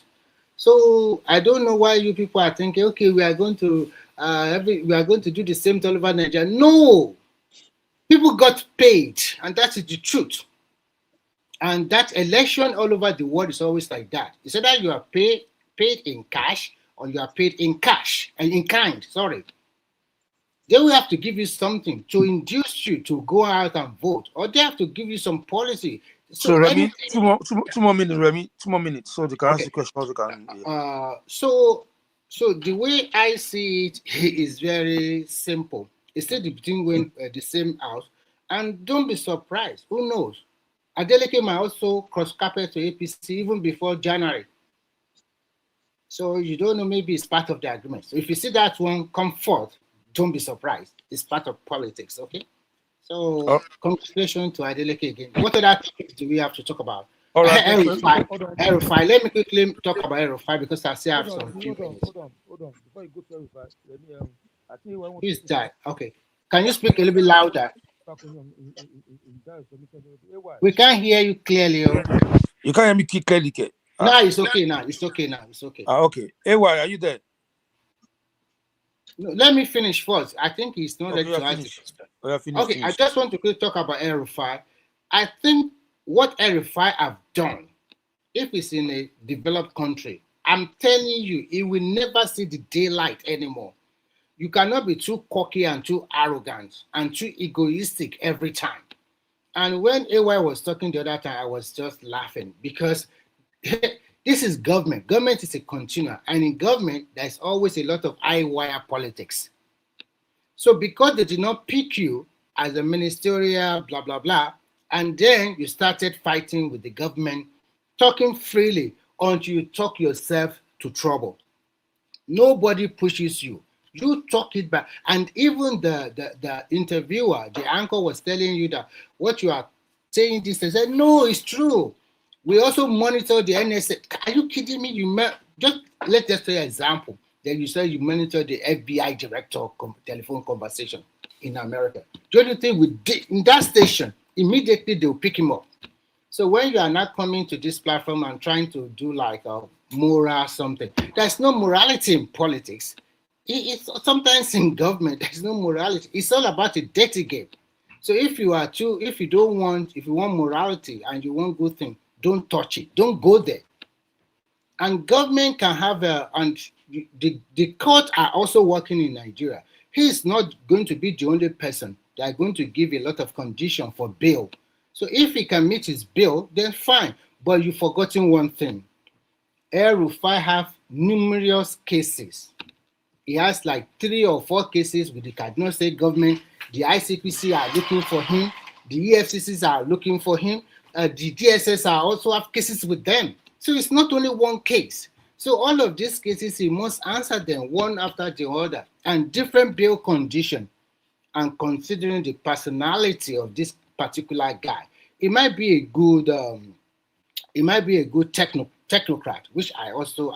So I don't know why you people are thinking, okay, we are going to do the same to all over Nigeria. No, people got paid, and that is the truth. And that election all over the world is always like that. It's either you are paid in cash or you are paid in cash and in kind. Sorry. They will have to give you something to induce you to go out and vote, or they have to give you some policy. So Remy, two more minutes, Remy. 2 more minutes, so they can ask the questions. So So the way I see it is very simple. Instead of between the same house, and don't be surprised. Who knows? Adeleke might also cross carpet to APC even before January. So you don't know, maybe it's part of the agreement. So if you see that one come forth, don't be surprised. It's part of politics, okay? So congratulations to Adeleke again. What other topics do we have to talk about? All right, Erufai. Let me quickly talk about Erufai because I still have some few minutes. Hold on. Before you go to Erufai, let me I think who is that? Okay. Can you speak a little bit louder? We can't hear you clearly. You can't hear me clearly. No, it's okay now. It's okay now. It's okay. Okay. AY, are you there? No, let me finish first. I think he's not ready to ask the question. Okay, I just want to quickly talk about Erufai. I think what Erufai have done, if it's in a developed country, I'm telling you, it will never see the daylight anymore. You cannot be too cocky and too arrogant and too egoistic every time. And when AY was talking the other time, I was just laughing because this is government. Government is a continuum. And in government, there's always a lot of eye-wire politics. So because they did not pick you as a ministerial, blah, blah, blah, and then you started fighting with the government, talking freely until you talk yourself to trouble. Nobody pushes you. You talk it back. And even the interviewer, the anchor was telling you that what you are saying this, they said, no, it's true. We also monitor the NSA. Are you kidding me? Let's just say an example. Then you say you monitor the FBI director telephone conversation in America. The only thing we did in that station, immediately they'll pick him up. So when you are not coming to this platform and trying to do like a moral something, there's no morality in politics. It's sometimes in government, there's no morality. It's all about a dirty game. So if you want morality and you want good thing, don't touch it. Don't go there. And government can have the court are also working in Nigeria. He's not going to be the only person. They are going to give a lot of condition for bail. So if he can meet his bail, then fine. But you've forgotten one thing. Erufai have numerous cases. He has like 3 or 4 cases with the Kaduna State government. The ICPC are looking for him. The EFCCs are looking for him. The DSS are also have cases with them. So it's not only one case. So all of these cases, he must answer them one after the other and different bail condition. And considering the personality of this particular guy, it might be a good technocrat, which I also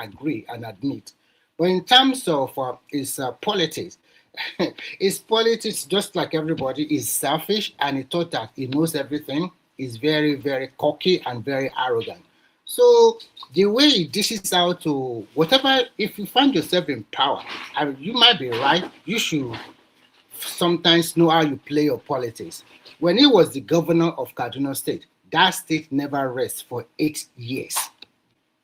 agree and admit. But in terms of his politics, his politics, just like everybody, is selfish, and he thought that he knows everything. Is very, very cocky and very arrogant. So the way he dishes out to whatever, if you find yourself in power, and you might be right, you should sometimes know how you play your politics. When he was the governor of Kaduna State, that state never rests for 8 years.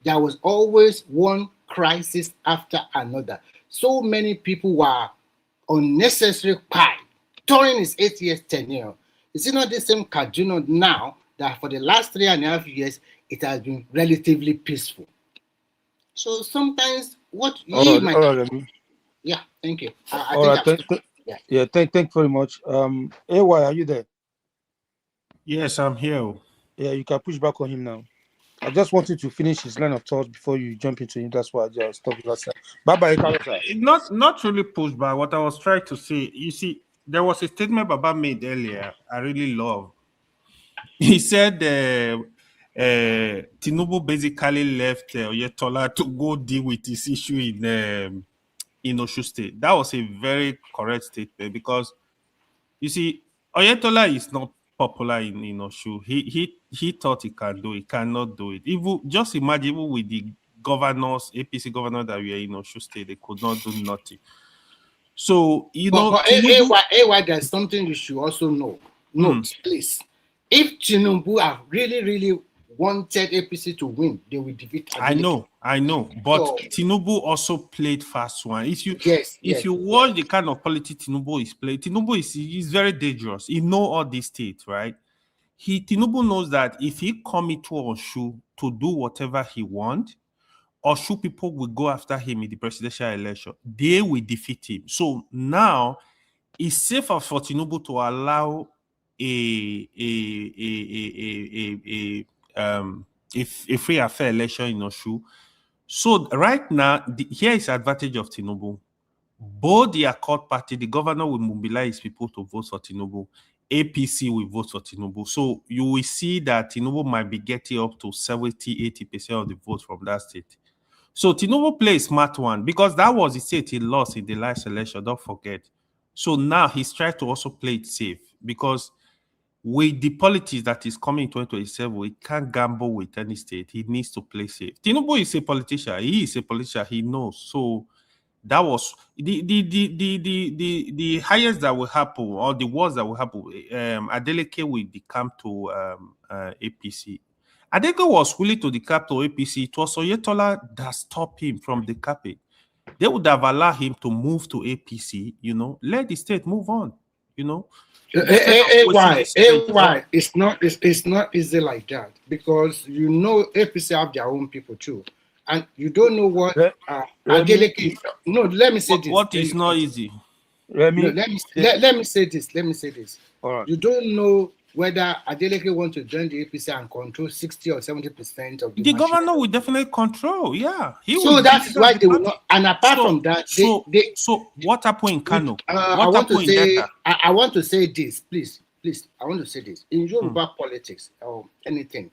There was always one crisis after another. So many people were unnecessary pie during his 8 years tenure. Is it not the same Kaduna now that for the last 3.5 years, it has been relatively peaceful? So sometimes what you might... Yeah, thank you. Thank you very much. AY, are you there? Yes, I'm here. Yeah, you can push back on him now. I just wanted to finish his line of thought before you jump into him. That's why I just stopped last time. Bye-bye. Not really pushed back. What I was trying to say, you see, there was a statement Baba made earlier I really love. He said Tinubu basically left Oyetola to go deal with this issue in Osun State. That was a very correct statement because, you see, Oyetola is not popular in Osun. He thought he can do it, he cannot do it. Even just imagine, even with the governors, APC governors that were in Osun State, they could not do nothing. So AY, there's something you should also know. Note, please. If Tinubu have really wanted APC to win, they will defeat Adeleke. I know. But Tinubu also played fast one. If you watch the kind of politics Tinubu is playing, Tinubu is very dangerous. He knows all these states, right? Tinubu knows that if he come into Osun to do whatever he wants, Osun people will go after him in the presidential election. They will defeat him. So now it's safer for Tinubu to allow a free and fair election in Osun. So right now, here is the advantage of Tinubu. Both the Accord Party, the governor will mobilize people to vote for Tinubu. APC will vote for Tinubu. So you will see that Tinubu might be getting up to 70-80% of the votes from that state. So Tinubu plays a smart one because that was the state he lost in the last election, don't forget. So now he's trying to also play it safe because with the politics that is coming in 2027, he can't gamble with any state. He needs to play safe. Tinubu is a politician. He is a politician. He knows. So that was the highest that will happen, or the worst that will happen. Adeleke will decamp to APC. Adeleke was willing to decamp to APC. It was Oyetola that stopped him from decamping. They would have allowed him to move to APC, let the state move on, Why? It's not easy like that because APC have their own people too, and you don't know what Adeleke is. No, let me say this. What is not easy? Let me say this. All right. You don't know whether Adeleke wants to join the APC and control 60 or 70% of the governor will definitely control. Yeah, so that's why they will not. And apart from that, so what happened in Kano? I want to say this, please. I want to say this. In Yoruba politics or anything,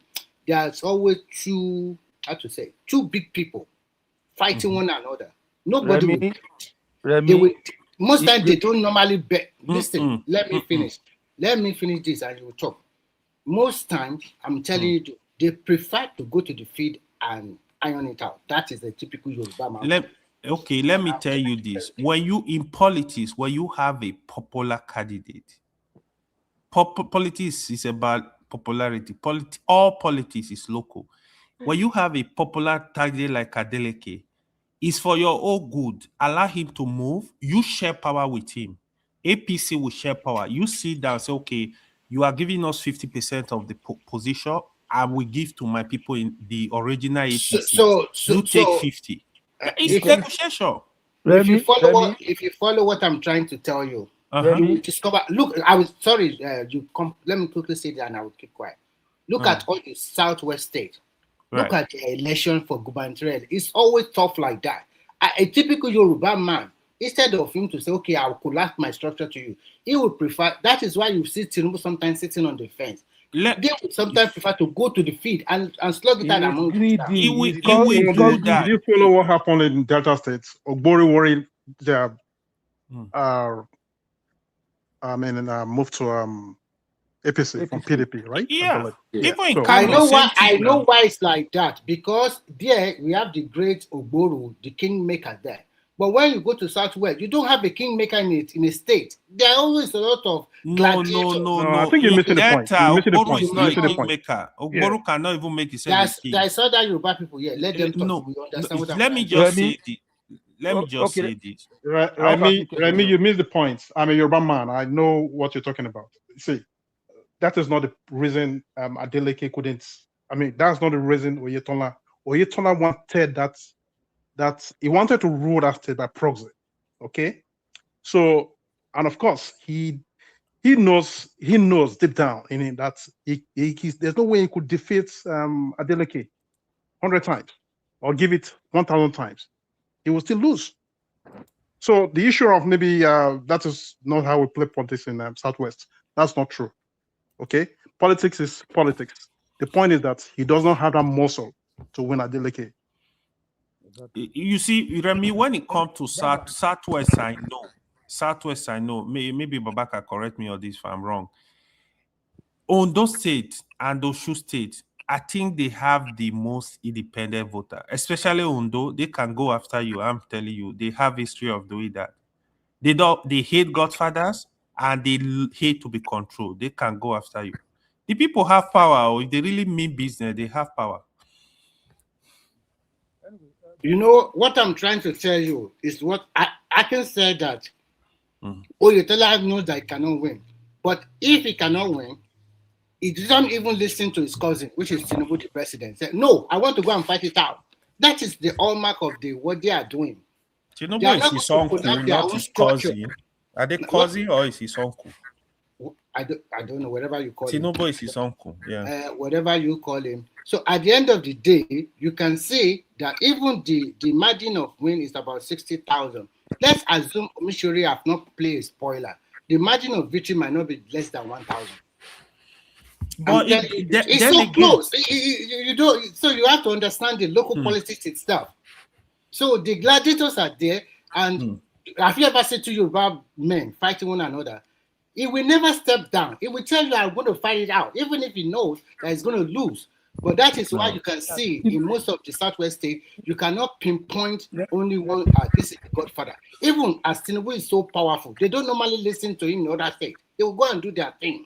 there's always two big people fighting one another. Nobody most times they don't normally bet. Listen, let me finish. Let me finish this and you will talk. Most times, I'm telling you, they prefer to go to the field and iron it out. That is the typical Yoruba man. Let me tell you this. When you in politics, when you have a popular candidate, politics is about popularity. All politics is local. When you have a popular candidate like Adeleke, it's for your own good. Allow him to move. You share power with him. APC will share power. You sit down and say, okay, you are giving us 50% of the position. I will give to my people in the original APC. So you take 50. It's negotiation. If you follow what I'm trying to tell you, you will discover. Look, let me quickly say that and I will keep quiet. Look at all the Southwest states. Look at the election for gubernatorial. It's always tough like that. A typical Yoruba man, instead of him to say, okay, I'll collapse my structure to you, he would prefer. That is why you see Tinubu sometimes sitting on the fence. They would sometimes prefer to go to the field and slug it out among themselves. Did you follow what happened in Delta State? Ogbori worried their moved to APC from PDP, right? Yeah. I know why it's like that, because there we have the great Ogboro, the kingmaker there. But when you go to Southwest, you don't have a kingmaker in a state. There are always a lot of gladiators. No. I think you're missing the point. Ogboro is not a kingmaker. Ogboro cannot even make himself a king. There's other Yoruba people here. Let them talk. We understand what Let me just say this. Let me just say this. Remy, you missed the point. I'm a Yoruba man. I know what you're talking about. See, that is not the reason Adeleke couldn't. That's not the reason Oyetola wanted that he wanted to rule that state by proxy. Okay, so, and of course he knows deep down in him that there's no way he could defeat Adeleke 100 times or give it 1,000 times. He will still lose. So the issue of maybe that is not how we play politics in Southwest. That's not true. Okay, politics is politics. The point is that he does not have that muscle to win Adeleke. You see, Remy, when it comes to Southwest, I know. Maybe Babaka correct me on this if I'm wrong. Ondo State and Osun State, I think they have the most independent voter, especially Ondo. They can go after you. I'm telling you, they have history of doing that. They hate godfathers and they hate to be controlled. They can go after you. The people have power, or if they really mean business, they have power. You know what I'm trying to tell you is what I can say that Oyetola knows that he cannot win. But if he cannot win, he doesn't even listen to his cousin, which is Tinubu, the president. Say, no, I want to go and fight it out. That is the hallmark of what they are doing. Tinubu They are is not his going to uncle, collapse their not own his structure. cousin. Are they cousin or is his uncle? I don't know, whatever you call him. Tinubu is his uncle, yeah. Whatever you call him. So at the end of the day, you can see that even the margin of win is about 60,000. Let's assume Omishori have not played a spoiler. The margin of victory might not be less than 1,000. But it's so close. You don't. So you have to understand the local politics itself. So the gladiators are there, and have you ever said to Yoruba men fighting one another? He will never step down. He will tell you, I'm going to fight it out, even if he knows that he's going to lose. But that is why you can see in most of the Southwest states, you cannot pinpoint only one, this is the Godfather. Even as Tinubu is so powerful, they don't normally listen to him in other states. They will go and do their thing.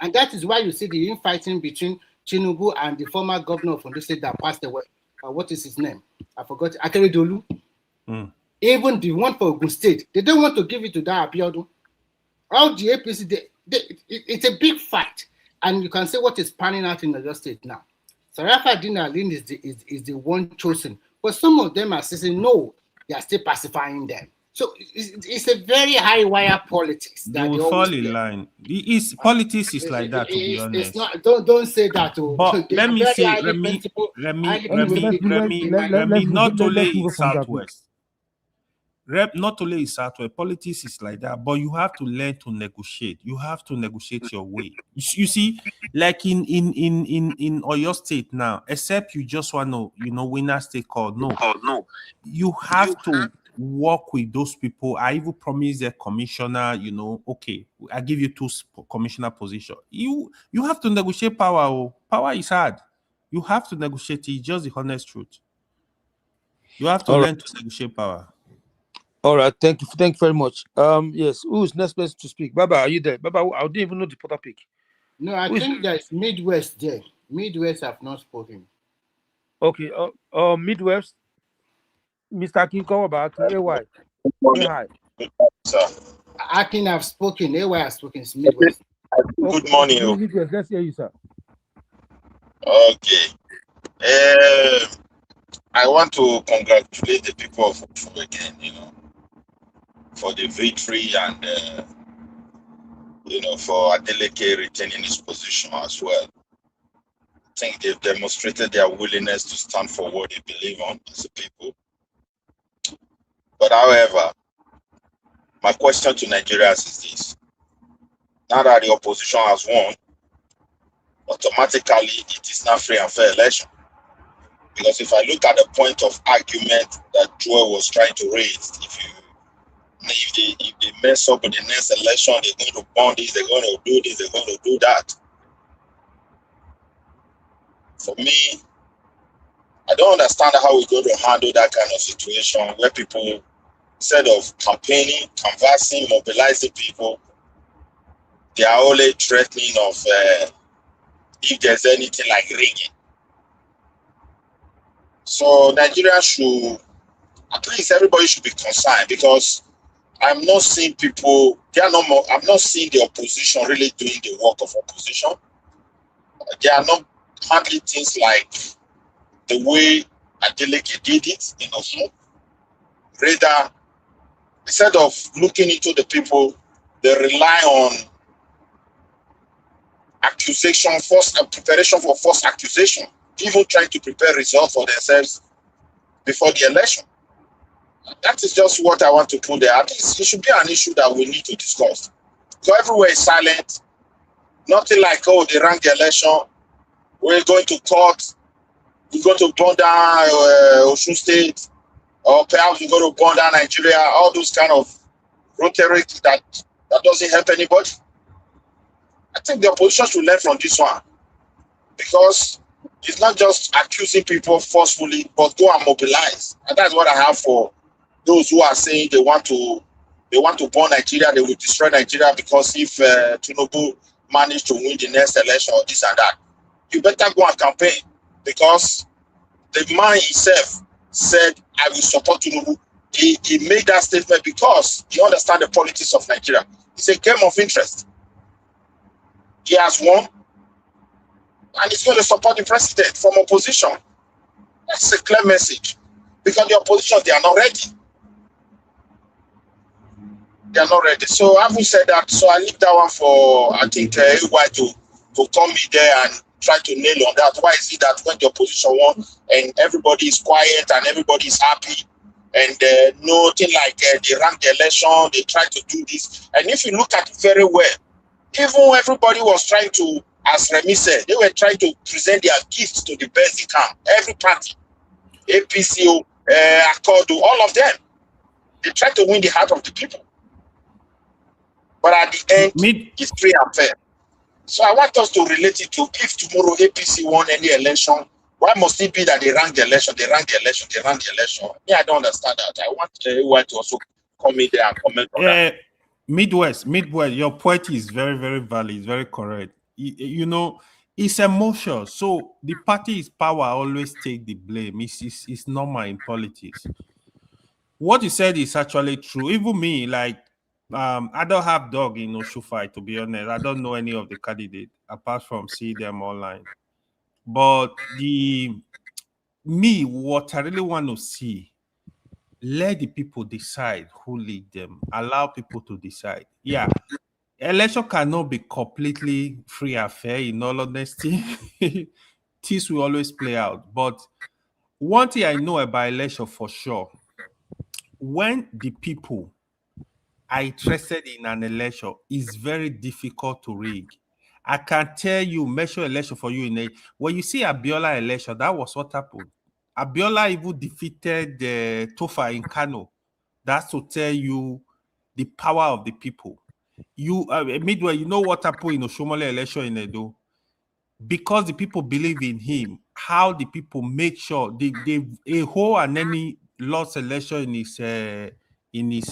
And that is why you see the infighting between Tinubu and the former governor of the state that passed away. What is his name? I forgot. Akeredolu. Even the one for Ogun State, they don't want to give it to that Abiodun. All the APC, it's a big fight. And you can see what is panning out in the state now. Sarafa Dinalin is the one chosen. But some of them are saying, no, they are still pacifying them. So it's a very high wire politics. They will fall in line. Politics is like that, to be honest. It's not, don't say that. But let me say, Remy, not only in Southwest. Not only in Southwest, politics is like that, but you have to learn to negotiate. You have to negotiate your way. You see, like in Oyo State now, except you just want to, winner take all. No. You have to work with those people. I even promise the commissioner, okay, I give you 2 commissioner positions. You have to negotiate power. Oh. Power is hard. You have to negotiate it. It's just the honest truth. You have to learn to negotiate power. All right, thank you very much. Yes, who's next person to speak? Baba, are you there? Baba, I didn't even know the Porter pick. No, I think there's Midwest there. Midwest have not spoken. Okay, Midwest. Mr. King, come back. AY. Hi. Akin have spoken. AY have spoken. Midwest. Good morning. Midwest, let's hear you, sir. Okay. I want to congratulate the people of Osun again, for the victory and, for Adeleke retaining his position as well. I think they've demonstrated their willingness to stand for what they believe on as a people. But however, my question to Nigerians is this. Now that the opposition has won, automatically it is not free and fair election. Because if I look at the point of argument that Joel was trying to raise, if they mess up with the next election, they're going to burn this, they're going to do this, they're going to do that. For me, I don't understand how we're going to handle that kind of situation where people, instead of campaigning, canvassing, mobilizing people, they are only threatening of if there's anything like rigging. So Nigeria should, at least everybody should be concerned, because I'm not seeing people, I'm not seeing the opposition really doing the work of opposition. They are not handling things like the way Adeleke did it in Osun. Rather, instead of looking into the people, they rely on accusation, preparation for false accusation, even trying to prepare results for themselves before the election. That is just what I want to put there. At least it should be an issue that we need to discuss. So everywhere is silent. Nothing like, oh, they ran the election, we're going to court, we're going to burn down Osun State, or perhaps we're going to burn down Nigeria, all those kind of rhetoric that doesn't help anybody. I think the opposition should learn from this one, because it's not just accusing people forcefully, but go and mobilize. And that's what I have for those who are saying they want to burn Nigeria, they will destroy Nigeria because if Tinubu managed to win the next election or this and that. You better go and campaign, because the man himself said, I will support Tinubu. He made that statement because he understands the politics of Nigeria. It's a game of interest. He has won, and he's going to support the president from opposition. That's a clear message. Because the opposition, they are not ready. They are not ready. So having said that, so I leave that one for, I think, AY to come in there and try to nail on that. Why is it that when the opposition won and everybody is quiet and everybody is happy and nothing like they ran the election, they try to do this. And if you look at it very well, even everybody was trying to, as Remy said, they were trying to present their gifts to the best they can. Every party, APC, Accord, all of them. They tried to win the heart of the people. But at the end, it's free and fair. So I want us to relate it to if tomorrow APC won any election, why must it be that they ran the election, they ran the election, they ran the election? Me, I don't understand that. I want everyone to also come in there and comment on that. Midwest, your point is very, very valid. It's very correct. You know, it's emotional. So the party is power always take the blame. It's normal in politics. What you said is actually true. Even me, like, I don't have dog in Osun fight, to be honest. I don't know any of the candidates apart from see them online. But what I really want to see, let the people decide who lead them. Allow people to decide. Yeah, election cannot be completely free and fair, in all honesty. This will always play out. But one thing I know about election for sure, when the people are interested in an election, it's very difficult to rig. I can tell you, measure election for you when you see Abiola election, that was what happened. Abiola even defeated Tofa in Kano. That's to tell you the power of the people. You Midway, you know what happened in Oshomole election in Edo? Because the people believe in him, how the people make sure they a whole and any lost election in his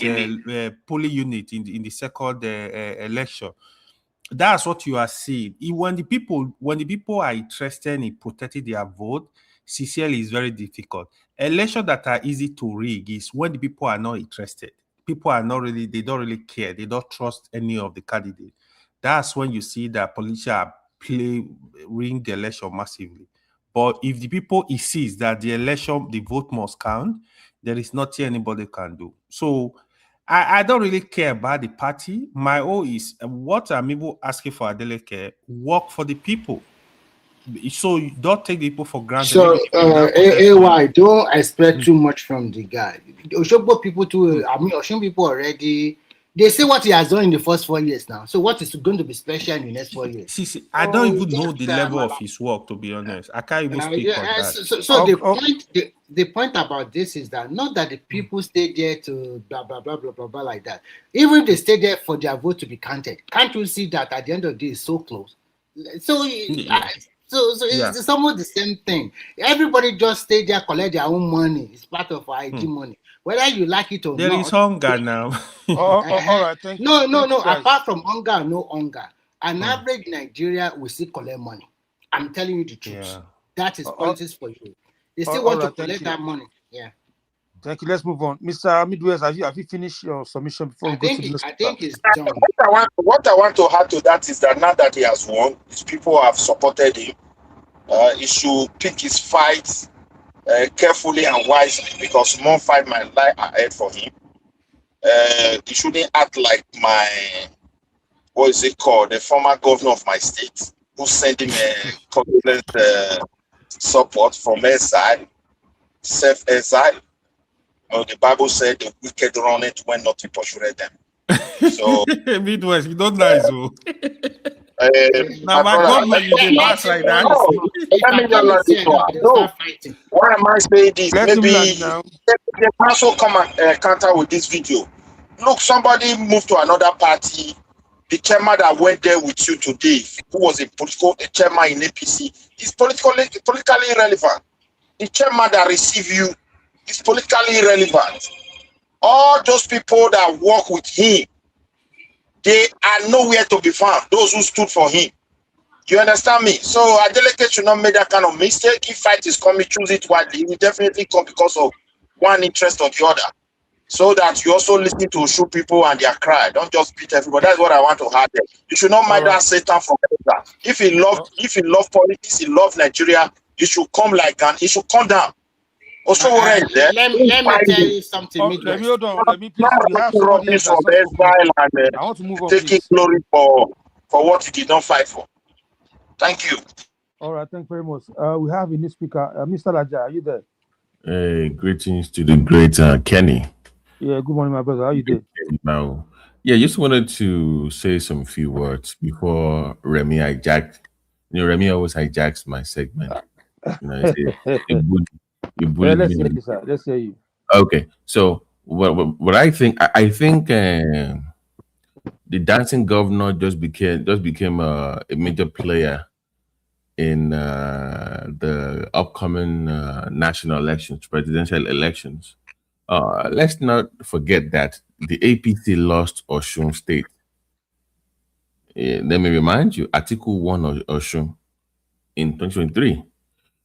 polling unit in the second election. That's what you are seeing. When the people are interested in protecting their vote, sincerely is very difficult. Elections that are easy to rig is when the people are not interested. People are not really, they don't really care. They don't trust any of the candidates. That's when you see that politicians ring the election massively. But if the people insist that the election, the vote must count, there is nothing anybody can do. So I don't really care about the party. My own is what I'm even asking for Adeleke, work for the people. So you don't take the people for granted. So AY, don't expect too much from the guy. Oshogbo people too, I mean Osun people already, they say what he has done in the first 4 years now. So what is going to be special in the next 4 years? See, I don't even know the level of his work, to be honest. I can't even speak on that. So the point about this is that not that the people stay there to blah blah blah blah blah blah like that. Even if they stay there for their vote to be counted, can't you see that at the end of the day it's so close? So it's almost the same thing. Everybody just stay there, collect their own money. It's part of our ID money. Whether you like it or not. There is hunger now. All right, thank you. No. Apart from hunger, no hunger. An average Nigeria will still collect money. I'm telling you the truth. Yeah. That is politics for you. They still want to collect that money. Yeah. Thank you. Let's move on. Mr. Midwest, have you finished your submission before we go to the next? I think it's done. What I want to add to that is that now that he has won, his people have supported him. He should pick his fights carefully and wisely because more fight might lie ahead for him. He shouldn't act like the former governor of my state who sent him a condolence support from exile, self-exile. The Bible said the wicked run it when nothing pursued them. So Midwest, you don't nice. Now my government, you can pass like that. No. Why am I saying this? Maybe they also come and counter with this video. Look, somebody moved to another party. The chairman that went there with you today, who was a chairman in APC, is politically irrelevant. The chairman that received you is politically irrelevant. All those people that work with him, they are nowhere to be found. Those who stood for him. You understand me? So Adeleke should not make that kind of mistake. If fight is coming, choose it widely. It will definitely come because of one interest or the other. So that you also listen to shoot people and their cry. Don't just beat everybody. That's what I want to have there. You should not mind that Satan from that. If he loved politics, he loved Nigeria, he should come like Ghana. He should come down. Oshowore is there. Let me tell you something. Let me hold on. Let me please. Not We have running somebody else from that's not spoken. exile and I want to move on, taking please. glory for what he did not fight for. Thank you. All right, thank you very much. We have a new speaker, Mr. Laja. Are you there? Greetings to the great Kenny. Yeah, good morning, my brother. How you doing? Now, just wanted to say some few words before Remy hijacked. Remy always hijacks my segment. You bullied Let's me. hear you, sir. Let's hear you. Okay, so what I think, I think the dancing governor just became a major player in the upcoming national elections, presidential elections. Let's not forget that the APC lost Osun State. Let me remind you, Atiku won Osun in 2023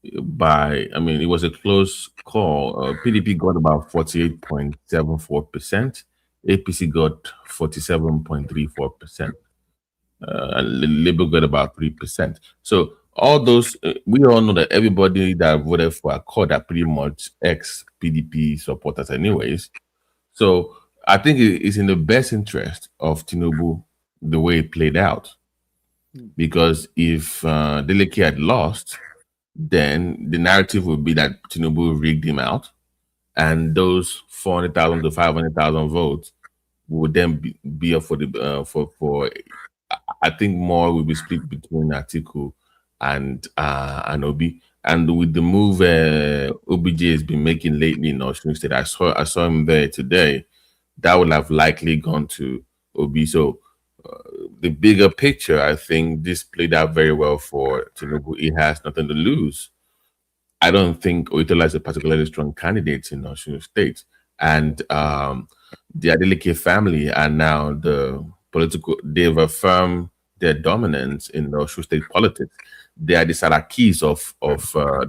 it was a close call. PDP got about 48.74%. APC got 47.34%. And Labour got about 3%. So all those, we all know that everybody that voted for Accord are pretty much ex-PDP supporters anyways. So I think it's in the best interest of Tinubu the way it played out. Because if Adeleke had lost, then the narrative would be that Tinubu rigged him out, and those 400,000 to 500,000 votes would then be up for the for I think more will be split between Atiku and Obi. And with the move OBJ has been making lately in Osun State, I saw him there today. That would have likely gone to Obi. So the bigger picture, I think this played out very well for Tinubu. He has nothing to lose. I don't think Oyetola is a particularly strong candidate in Osun State. And the Adeleke family are now they've affirmed their dominance in the Osun State politics. They are the Sarakis of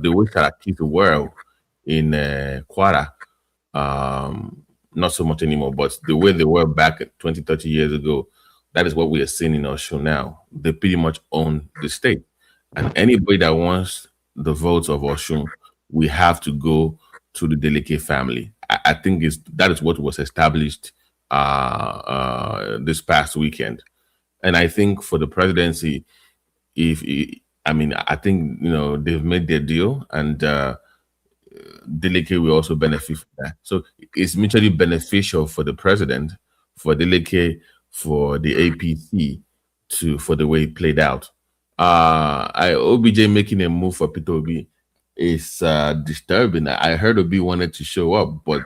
the way Sarakis were in Kwara. Not so much anymore, but the way they were back 20, 30 years ago, that is what we are seeing in Osun now. They pretty much own the state. And anybody that wants the votes of Osun, we have to go to the Adeleke family. I think that is what was established this past weekend. And I think for the presidency, I think they've made their deal, and Adeleke will also benefit from that. So it's mutually beneficial for the president, for Adeleke, for the APC, for the way it played out. OBJ making a move for Peter Obi is disturbing. I heard Obi wanted to show up, but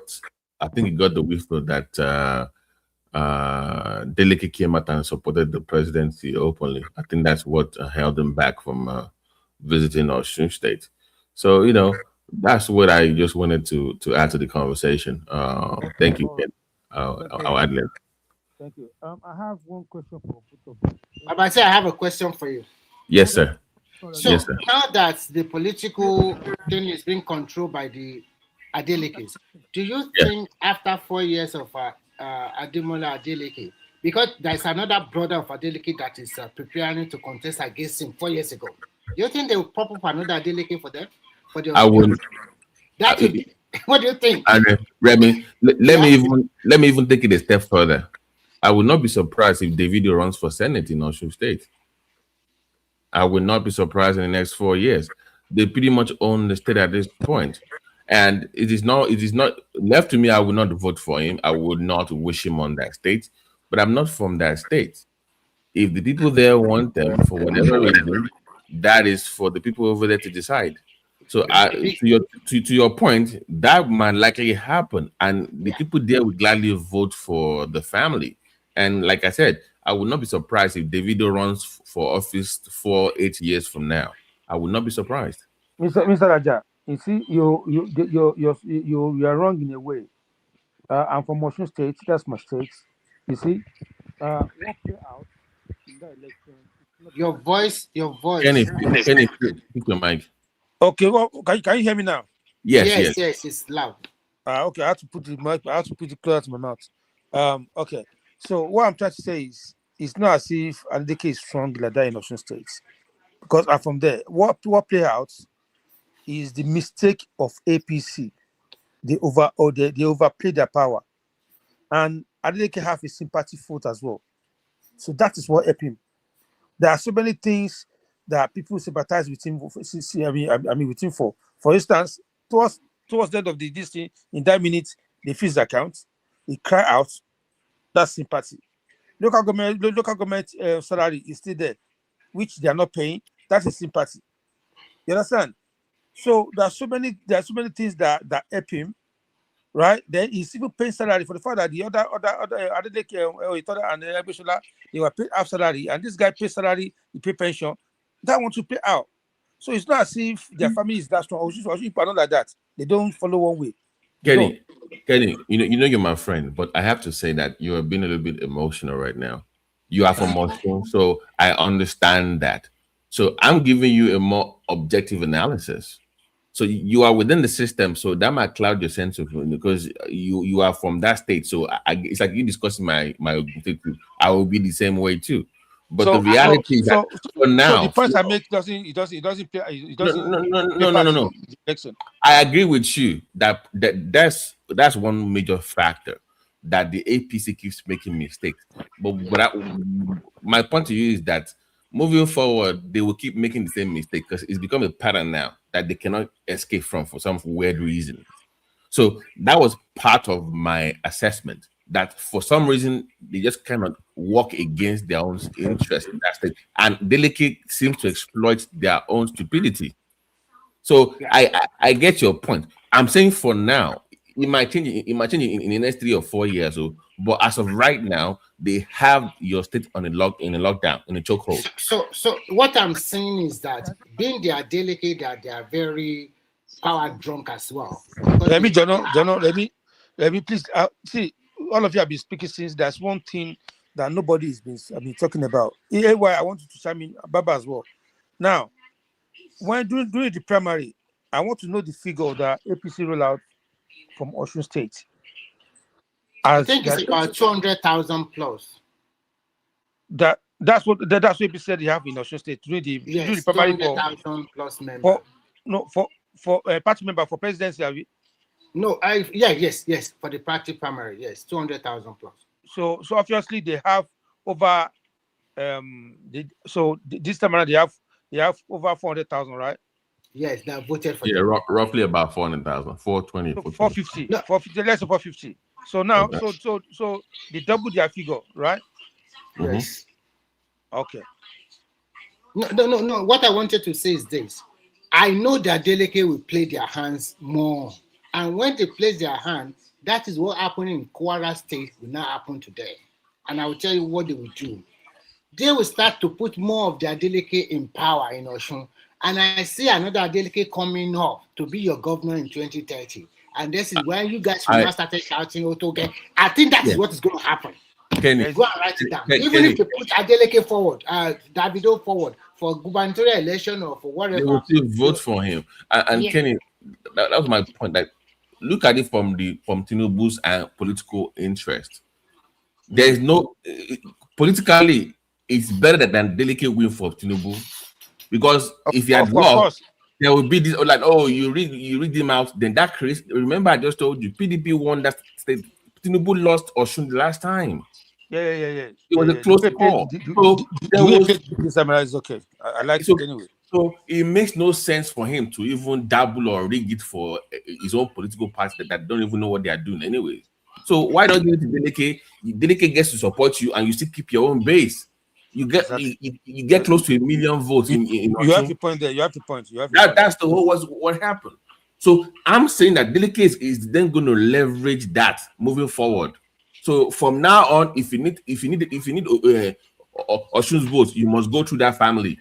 I think he got the whistle that Adeleke came out and supported the presidency openly. I think that's what held him back from visiting Osun State. So, that's what I just wanted to add to the conversation. Thank you, Ken. I'll add later. Thank you. I have one question for both of you. I have a question for you. Yes, sir. So yes, sir. Now that the political thing is being controlled by the Adelekes, do you think after 4 years of Ademola Adeleke, because there's another brother of Adeleke that is preparing to contest against him 4 years ago, do you think they will pop up another Adeleke for them? I would. What do you think? And Remy, let me even take it a step further. I would not be surprised if Davido runs for Senate in Osun State. I would not be surprised in the next 4 years. They pretty much own the state at this point. And it is not left to me. I would not vote for him. I would not wish him on that state, but I'm not from that state. If the people there want them for whatever reason, that is for the people over there to decide. So to your point, that might likely happen, and the people there would gladly vote for the family. And like I said, I would not be surprised if Davido runs for office 8 years from now. I would not be surprised. Mr. Raja, you see, you are wrong in a way. I'm from Osun State. That's my state. You see, what play out in that election? Your voice. Kenny, pick your mic. Okay, well, can you hear me now? Yes, it's loud. Okay, I have to put the mic. I have to put it close to my mouth. Okay. So what I'm trying to say is, it's not as if Adeleke is strong like that in Osun State, because I'm from there. What play out is the mistake of APC they overplay their power. And Adeleke have a sympathy vote as well. So that is what helped him. There are so many things that people sympathize with him. I mean with him for. For instance, towards the end of this thing, in that minute, they freeze the account, he cry out. That's sympathy. Local government salary is still there, which they are not paying. That is sympathy. You understand? So there are so many things that help him, right? Then he's even paying salary for the fact that the other Adeleke and Egbeshola, they were paid half salary, and this guy pays salary, he pay pension. That want to pay out. So it's not as if their family is that strong. Or people are not like that. They don't follow one way. Kenny, you know you're my friend, but I have to say that you are being a little bit emotional right now. You are from Osun, so I understand that. So I'm giving you a more objective analysis. So you are within the system, so that might cloud your sense of it because you are from that state. So it's like you discussing my I will be the same way too. But the reality is that for now, so the point I make doesn't no. I agree with you that's one major factor that the APC keeps making mistakes. But my point to you is that moving forward, they will keep making the same mistake because it's become a pattern now that they cannot escape from for some weird reason. So that was part of my assessment that for some reason they just cannot work against their own interest in that state. And Adeleke seems to exploit their own stupidity. So I get your point. I'm saying for now, it might change in the next 3 or 4 years. But as of right now, they have your state on a lockdown, in a chokehold. So what I'm saying is that being the Adeleke, that they are very power drunk as well. Let me please see. All of you have been speaking since. There's one thing that nobody has been talking about. I want you to chime in, Baba, as well. Now, when during the primary, I want to know the figure that APC rollout from Osun State. I think it's about 200,000 plus. That's what APC said they have in Osun State during the primary 200,000 plus members. For party member for presidency, have you? No, yes, for the party primary, yes, 200,000 plus. So obviously they have over this time around they have over 400,000, right? Yes, they voted for roughly about 400,000, 420, 450, 450, less than 450. So now, so they double their figure, right? Yes. Okay. No. What I wanted to say is this: I know that Adeleke will play their hands more, and when they play their hand, that is what happened in Kwara State will not happen today. And I will tell you what they will do. They will start to put more of the Adeleke in power in Osun. And I see another Adeleke coming up to be your governor in 2030. And this is when you guys will now start shouting, okay. I think that is what is going to happen. Kenny, go and write it down. Even if you put Adeleke forward, Davido forward for gubernatorial election or for whatever. They will still vote for him. And Kenny, that was my point. That look at it from Tinubu's political interest. There is no politically, it's better than Adeleke win for Tinubu. Because if you had lost, there will be this like, oh, you read him out, then that creates. Remember, I just told you, PDP won that state. Tinubu lost Osun the last time. Yeah. It was a close call. Is okay. I like it anyway. So it makes no sense for him to even dabble or rig it for his own political party that don't even know what they are doing anyway. So why don't you give it to Adeleke? Adeleke gets to support you, and you still keep your own base. You get close to 1 million votes in you have the point there. You have the point. That's the whole what happened. So I'm saying that Adeleke is then going to leverage that moving forward. So from now on, if you need Osun's votes, you must go through that family.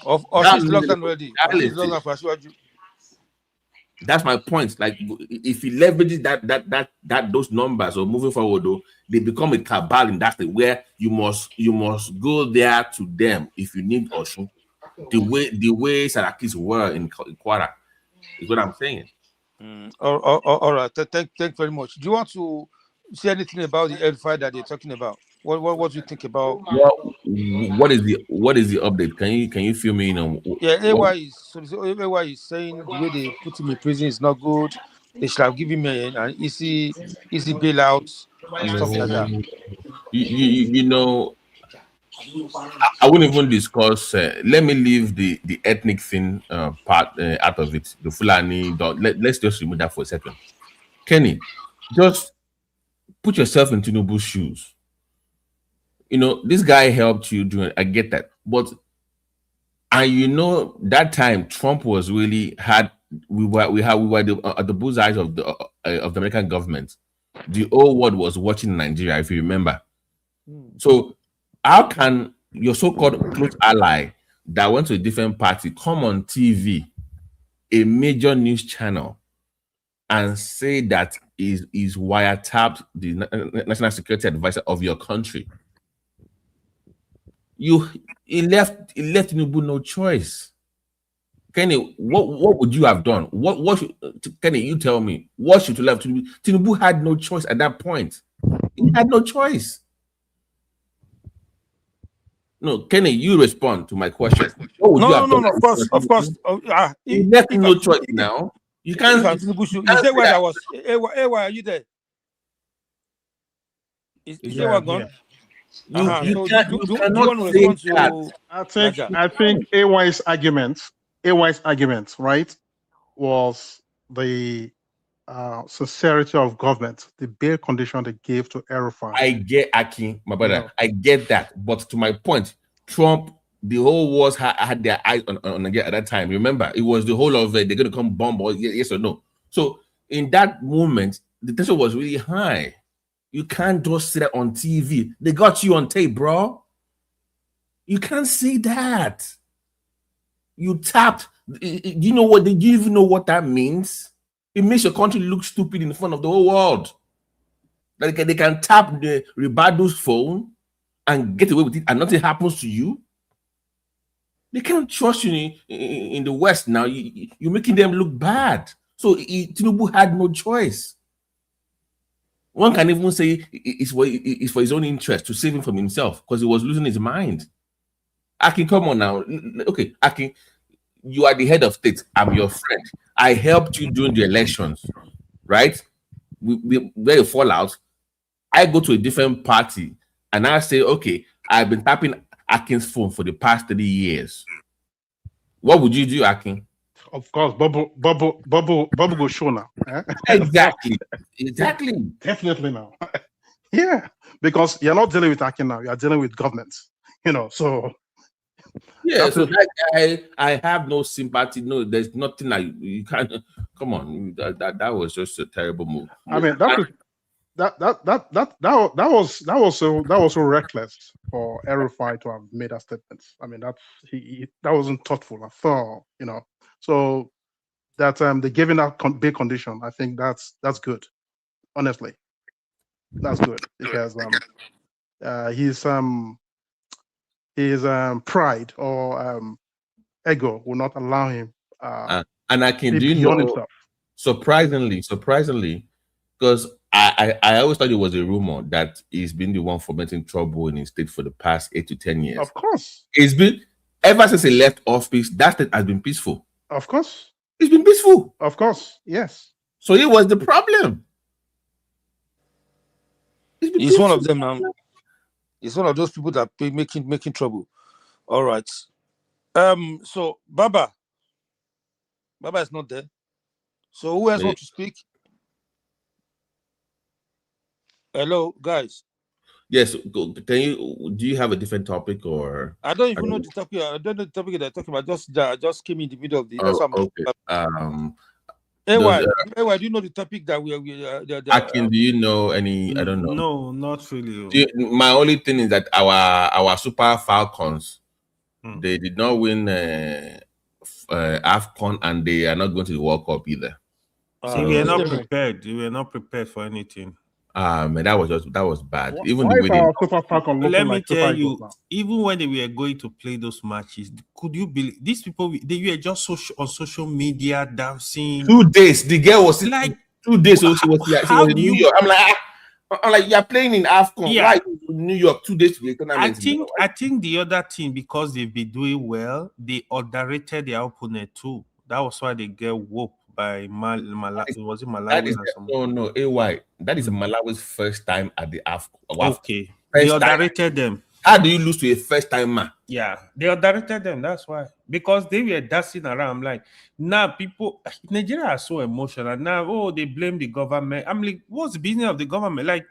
Osun's locked down already. That's my point. Like if he leverages that those numbers or moving forward, though, they become a cabal in that state where you must go there to them if you need Osun. The way Sarakis were in Kwara is what I'm saying. All right. Thank very much. Do you want to say anything about the L5 that they're talking about? What do you think about? What is the update? Can you fill me in on? Yeah, AY is saying the way they put him in prison is not good. they should have given me an easy bailout and stuff like that. You know, I wouldn't even discuss. Let me leave the ethnic thing part out of it. The Fulani. Let's just remove that for a second. Kenny, just put yourself in Tinubu's shoes. You know, this guy helped you do it. I get that, but you know that time Trump was really we were at the bullseyes of the American government. The whole world was watching Nigeria, if you remember. So how can your so-called close ally that went to a different party come on TV, a major news channel, and say that is wiretapped the national security advisor of your country? He left Tinubu no choice. Kenny, what would you have done? What should Kenny, you tell me, what should you have Tinubu? Tinubu had no choice at that point. He had no choice. No, Kenny, you respond to my question. What would you have done? Of course. He left no choice now. You can't. You say where I was. Why are you there? Is there gone? You cannot say that. I think AY's argument, right, was the sincerity of government, the bail condition they gave to Erufai. I get Akin, my brother. No. I get that, but to my point, Trump, the whole world had their eyes on Nigeria at that time. Remember, it was the whole of they're going to come bomb or yes or no. So in that moment, the tension was really high. You can't just sit there on TV. They got you on tape, bro. You can't say that. You tapped. You know what? Do you even know what that means? It makes your country look stupid in front of the whole world. Like they can tap the Ribado's phone and get away with it, and nothing happens to you. They can't trust you in the West now. You're making them look bad. So Tinubu had no choice. One can even say it's for his own interest to save him from himself because he was losing his mind. Akin, come on now. Okay, Akin, you are the head of state. I'm your friend. I helped you during the elections, right? We very fallout. I go to a different party and I say, okay, I've been tapping Akin's phone for the past 30 years. What would you do, Akin? Of course, Bubble go show now. Exactly. Definitely now. Yeah, because you're not dealing with Akin now. You're dealing with government. So. Yeah, so that guy, I have no sympathy. No, there's nothing you can't. Come on, that was just a terrible move. I mean, that was so reckless for Erufai to have made that statement. I mean, that wasn't thoughtful at all. So that they giving that big condition, I think that's good. Honestly, that's good because his pride or ego will not allow him. And I can do himself. Surprisingly, because I always thought it was a rumor that he's been the one fomenting trouble in his state for the past 8 to 10 years. Of course, it's been ever since he left office. That state has been peaceful. Of course, it's been peaceful. Of course, yes. So he was the problem. He's one of them now. He's one of those people that making trouble. All right. So Baba is not there. So who else wants to speak? Hello, guys. Yes. Do you have a different topic or? I don't even know the topic. I don't know the topic they're talking about. I just came in the middle of the. That's okay. AY, do you know the topic that we Akin, do you know any? I don't know. No, not really. My only thing is that our Super Falcons, they did not win AFCON, and they are not going to the World Cup either. So we were not prepared. We were not prepared for anything. Man, that was bad. Even the way Super Falcon let me tell you, even when they were going to play those matches, could you believe these people? They were just on social media dancing. 2 days. The girl was like 2 days. So she was in New York. I'm like, you're playing in AFCON. Yeah. Why in New York 2 days to the tournament? I think the other team, because they've been doing well, they underrated their opponent too. That was why they get whooped by Malawi. Was it That Malawi is or something? no, AY. That is Malawi's first time at the AFCON. Okay, they underrated them. How do you lose to a first timer? Yeah, they underrated them. That's why, because they were dancing around. I'm like, now people, Nigeria are so emotional now. They blame the government. I'm like, what's the business of the government? Like,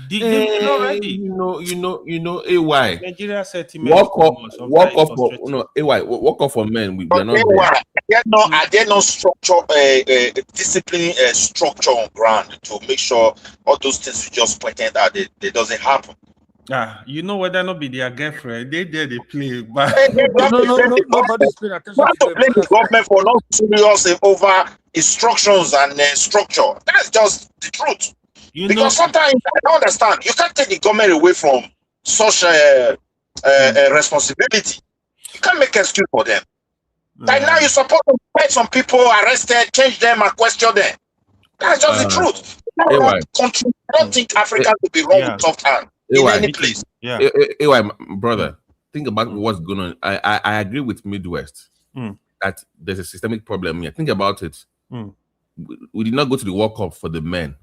they already. You know, AY. Nigeria sentiment. Walk off for men. We are not there. Are there no structure, discipline structure on ground to make sure all those things you just pointed out they doesn't happen? You know whether not be their girlfriend, they play, but nobody's paying attention to blame the government for not serious over instructions and structure. That's just the truth. Because sometimes I don't understand. You can't take the government away from such responsibility. You can't make excuse for them. Like now, you're supposed to find some people arrested, change them, and question them. That's just the truth. I don't think Africa will be wrong with soft hand in any place. Brother, think about what's going on. I agree with Midwest that there's a systemic problem here. Think about it. We did not go to the World Cup for the men.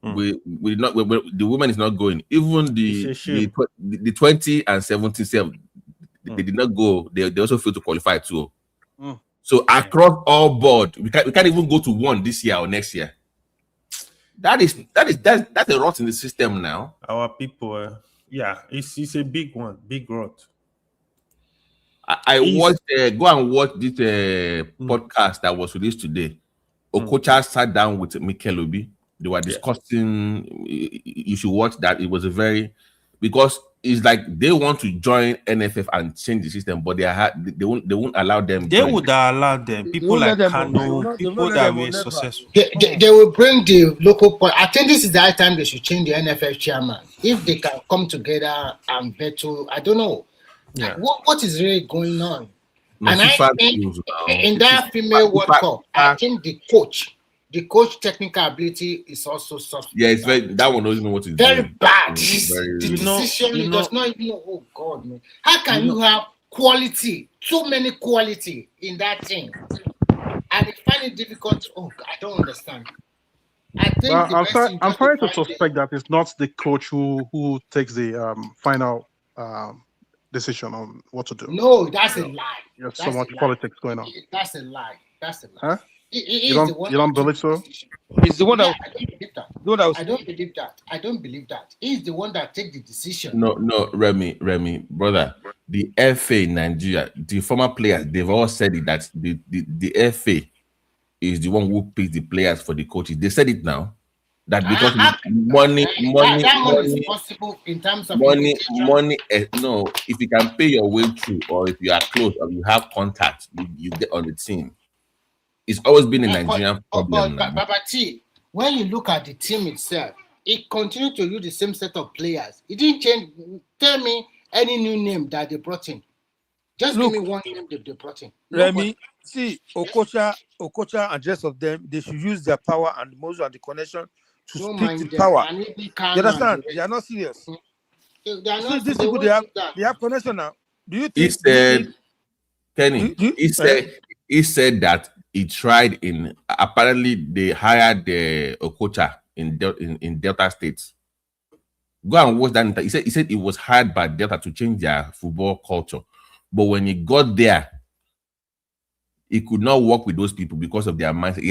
We did not. The women is not going. Even the 20 and 77, they did not go. They also failed to qualify too. So across all board, we can't even go to one this year or next year. That's a rot in the system now. Our people, it's a big one, big rot. I watched. Go and watch this podcast that was released today. Okocha sat down with Mikel Obi. They were discussing. You should watch that. It was because it's like they want to join NFF and change the system, but they won't allow them. They would allow them. People like Kano, people that were successful. They will bring the local. I think this is the right time they should change the NFF chairman. If they can come together and veto, I don't know. Yeah. What is really going on? No, and I think in that female World Cup, I think the coach technical ability is also soft. Yeah, it's that one doesn't know what to do. Very bad. The decision he does not even know. Oh God, man! How can you have quality, so many quality in that thing, and I find it difficult? Oh, I don't understand. I think I'm trying to suspect that it's not the coach who takes the final decision on what to do. No, that's a lie. There's so much politics going on. That's a lie. Huh? You don't believe so? He's the one that. I don't believe that. I don't believe that. He's the one that takes the decision. No, Remy, brother. The FA in Nigeria, the former players, they've all said it that the FA is the one who picks the players for the coaches. They said it now. That because money is possible in terms of money. No, if you can pay your way through, or if you are close, or you have contacts, you get on the team. It's always been a Nigerian problem. But when you look at the team itself, it continued to use the same set of players. It didn't change. Tell me any new name that they brought in. Just give me one name that they brought in. Remy, see, Okocha and the rest of them, they should use their power and muscle and the connection to speak the power. You understand? They are not serious. They are not. These people, they have connection now. Do you think? He said, Kenny. He said that he tried in. Apparently, they hired the Okocha in Delta State. Go and watch that. He said it was hired by Delta to change their football culture, but when he got there, he could not work with those people because of their mindset. He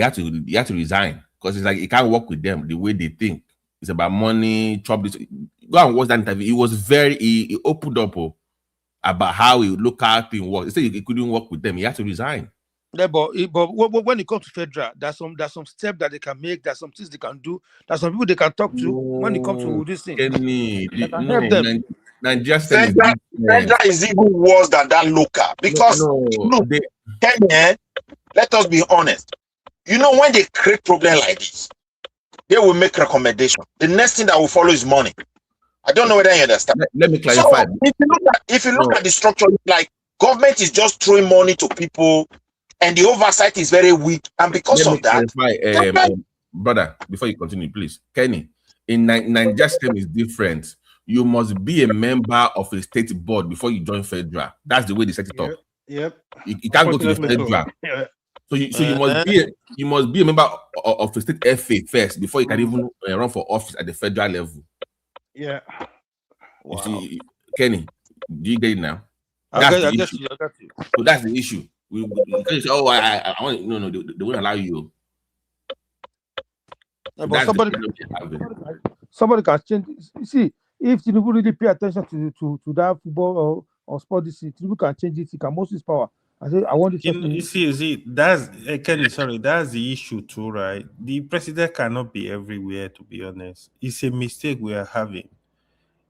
had to resign. Because it's like he can't work with them the way they think. It's about money, trouble. Go and watch that interview. It was he opened up about how he look at things work. He said he couldn't work with them. He had to resign. Yeah, but when it comes to federal, there's some steps that they can make. There's some things they can do. There's some people they can talk to when it comes to this thing. Nigeria is even worse than that local because Kenya, let us be honest. You know, when they create problem like this, they will make recommendation. The next thing that will follow is money. I don't know whether you understand. Let me clarify. So if you look at the structure, like government is just throwing money to people, and the oversight is very weak. And because of that, brother, before you continue, please, Kenny, in Nigeria system is different. You must be a member of a state board before you join federal. That's the way they set it up. Yep. You can't go to the federal. So you must be a member of the state FA first before you can even run for office at the federal level. Yeah. You see, Kenny, do you get it now? I got you. So that's the issue. We can't say, oh, I want no, they won't allow you. So but somebody can change. You see, if Tinubu really pay attention to that football or sport this year, Tinubu can change it. He can most his power. I say, I want to you see, that's Kenny. Sorry, that's the issue too, right? The president cannot be everywhere. To be honest, it's a mistake we are having.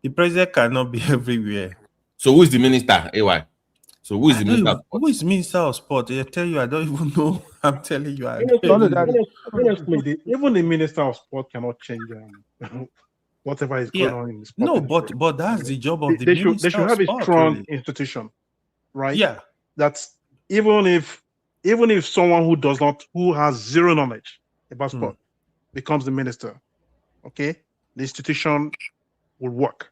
The president cannot be everywhere. So who is the minister? AY. So who is the minister? Who is minister of sport? I tell you, I don't even know. I'm telling you, honestly, even the minister of sport cannot change whatever is going on in the sport. No, but that's the job of the minister. They should have a strong institution, right? Yeah. That's even if someone who has zero knowledge about sport becomes the minister, okay, the institution will work.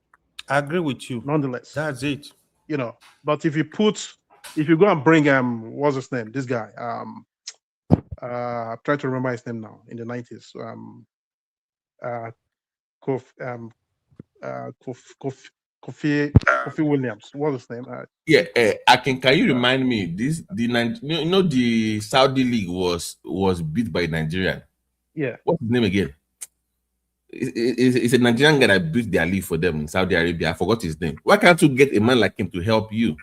I agree with you. Nonetheless, that's it. You know, but if you go and bring what's his name? This guy. Try to remember his name now. In the 90s, Kofi Williams. What's his name? Akin, can you remind me? The Saudi league was beat by Nigeria. Yeah. What's his name again? It's a Nigerian guy that beat their league for them in Saudi Arabia. I forgot his name. Why can't you get a man like him to help you?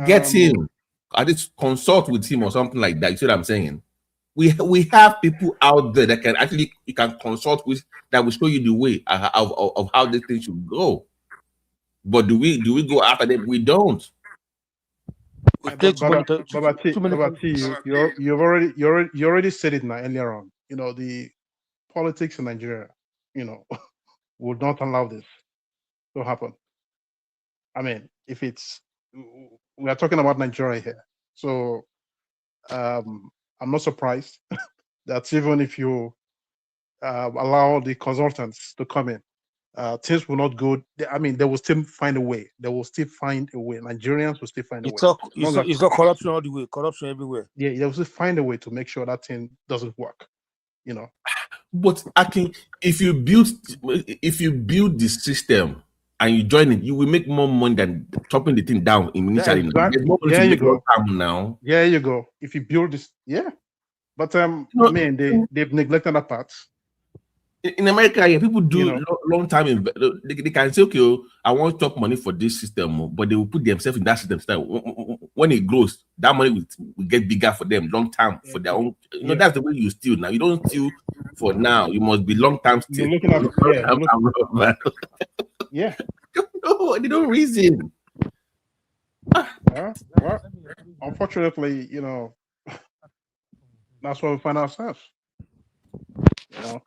Get him. At least consult with him or something like that. You see what I'm saying? We have people out there that you can consult with, that will show you the way of how this thing should go. But do we go after them? We don't. You already said it now earlier on. You know, the politics in Nigeria, you know, would not allow this to happen. I mean, we are talking about Nigeria here, so I'm not surprised that even if you allow the consultants to come in, things will not go. I mean, they will still find a way. They will still find a way. Nigerians will still find a way. It's not corruption all the way. Corruption everywhere. Yeah, they will still find a way to make sure that thing doesn't work. You know. But Akin, if you build the system and you join it, you will make more money than chopping the thing down initially. There's more money to make long term now. Yeah, you go. If you build this, but they've neglected that part. In America, people do long time. They can say, okay, I want to chop money for this system, but they will put themselves in that system. When it grows, that money will get bigger for them long term for their own. You know, that's the way you steal now. You don't steal for now. You must be long term steal. Yeah. No, they don't reason. Well, unfortunately, you know, that's where we find ourselves. You know?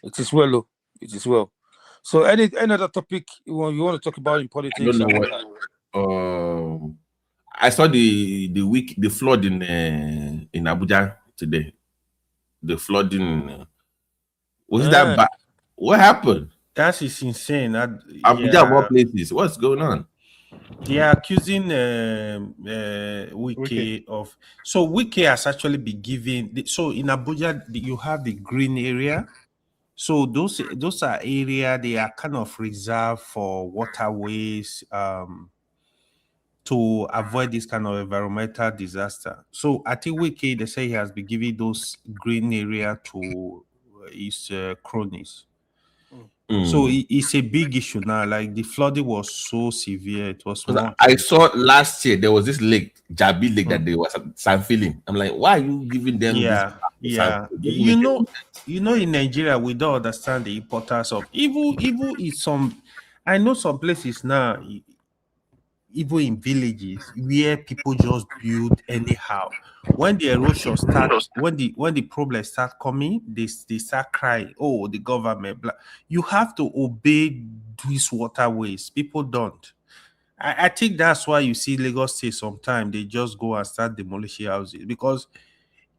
It is well, though. It is well. So, any other topic you want to talk about in politics? I don't know what. I saw the flood in Abuja today. The flooding. Was that bad? What happened? That is insane. Abuja of all places. What's going on? They are accusing Wike of. So Wike has actually been given. So in Abuja, you have the green area. So those are area they are kind of reserved for waterways to avoid this kind of environmental disaster. So I think Wike, they say he has been giving those green area to his cronies. So it's a big issue now. Like the flooding was so severe. It was. I saw last year there was this lake, Jabi Lake, that they was filling. I'm like, why are you giving them? Yeah. You know, in Nigeria we don't understand the importance of even in some. I know some places now, even in villages where people just build anyhow. When the erosion starts, when the problems start coming, they start crying. Oh, the government. Blah. You have to obey these waterways. People don't. I think that's why you see Lagos State sometimes they just go and start demolishing houses, because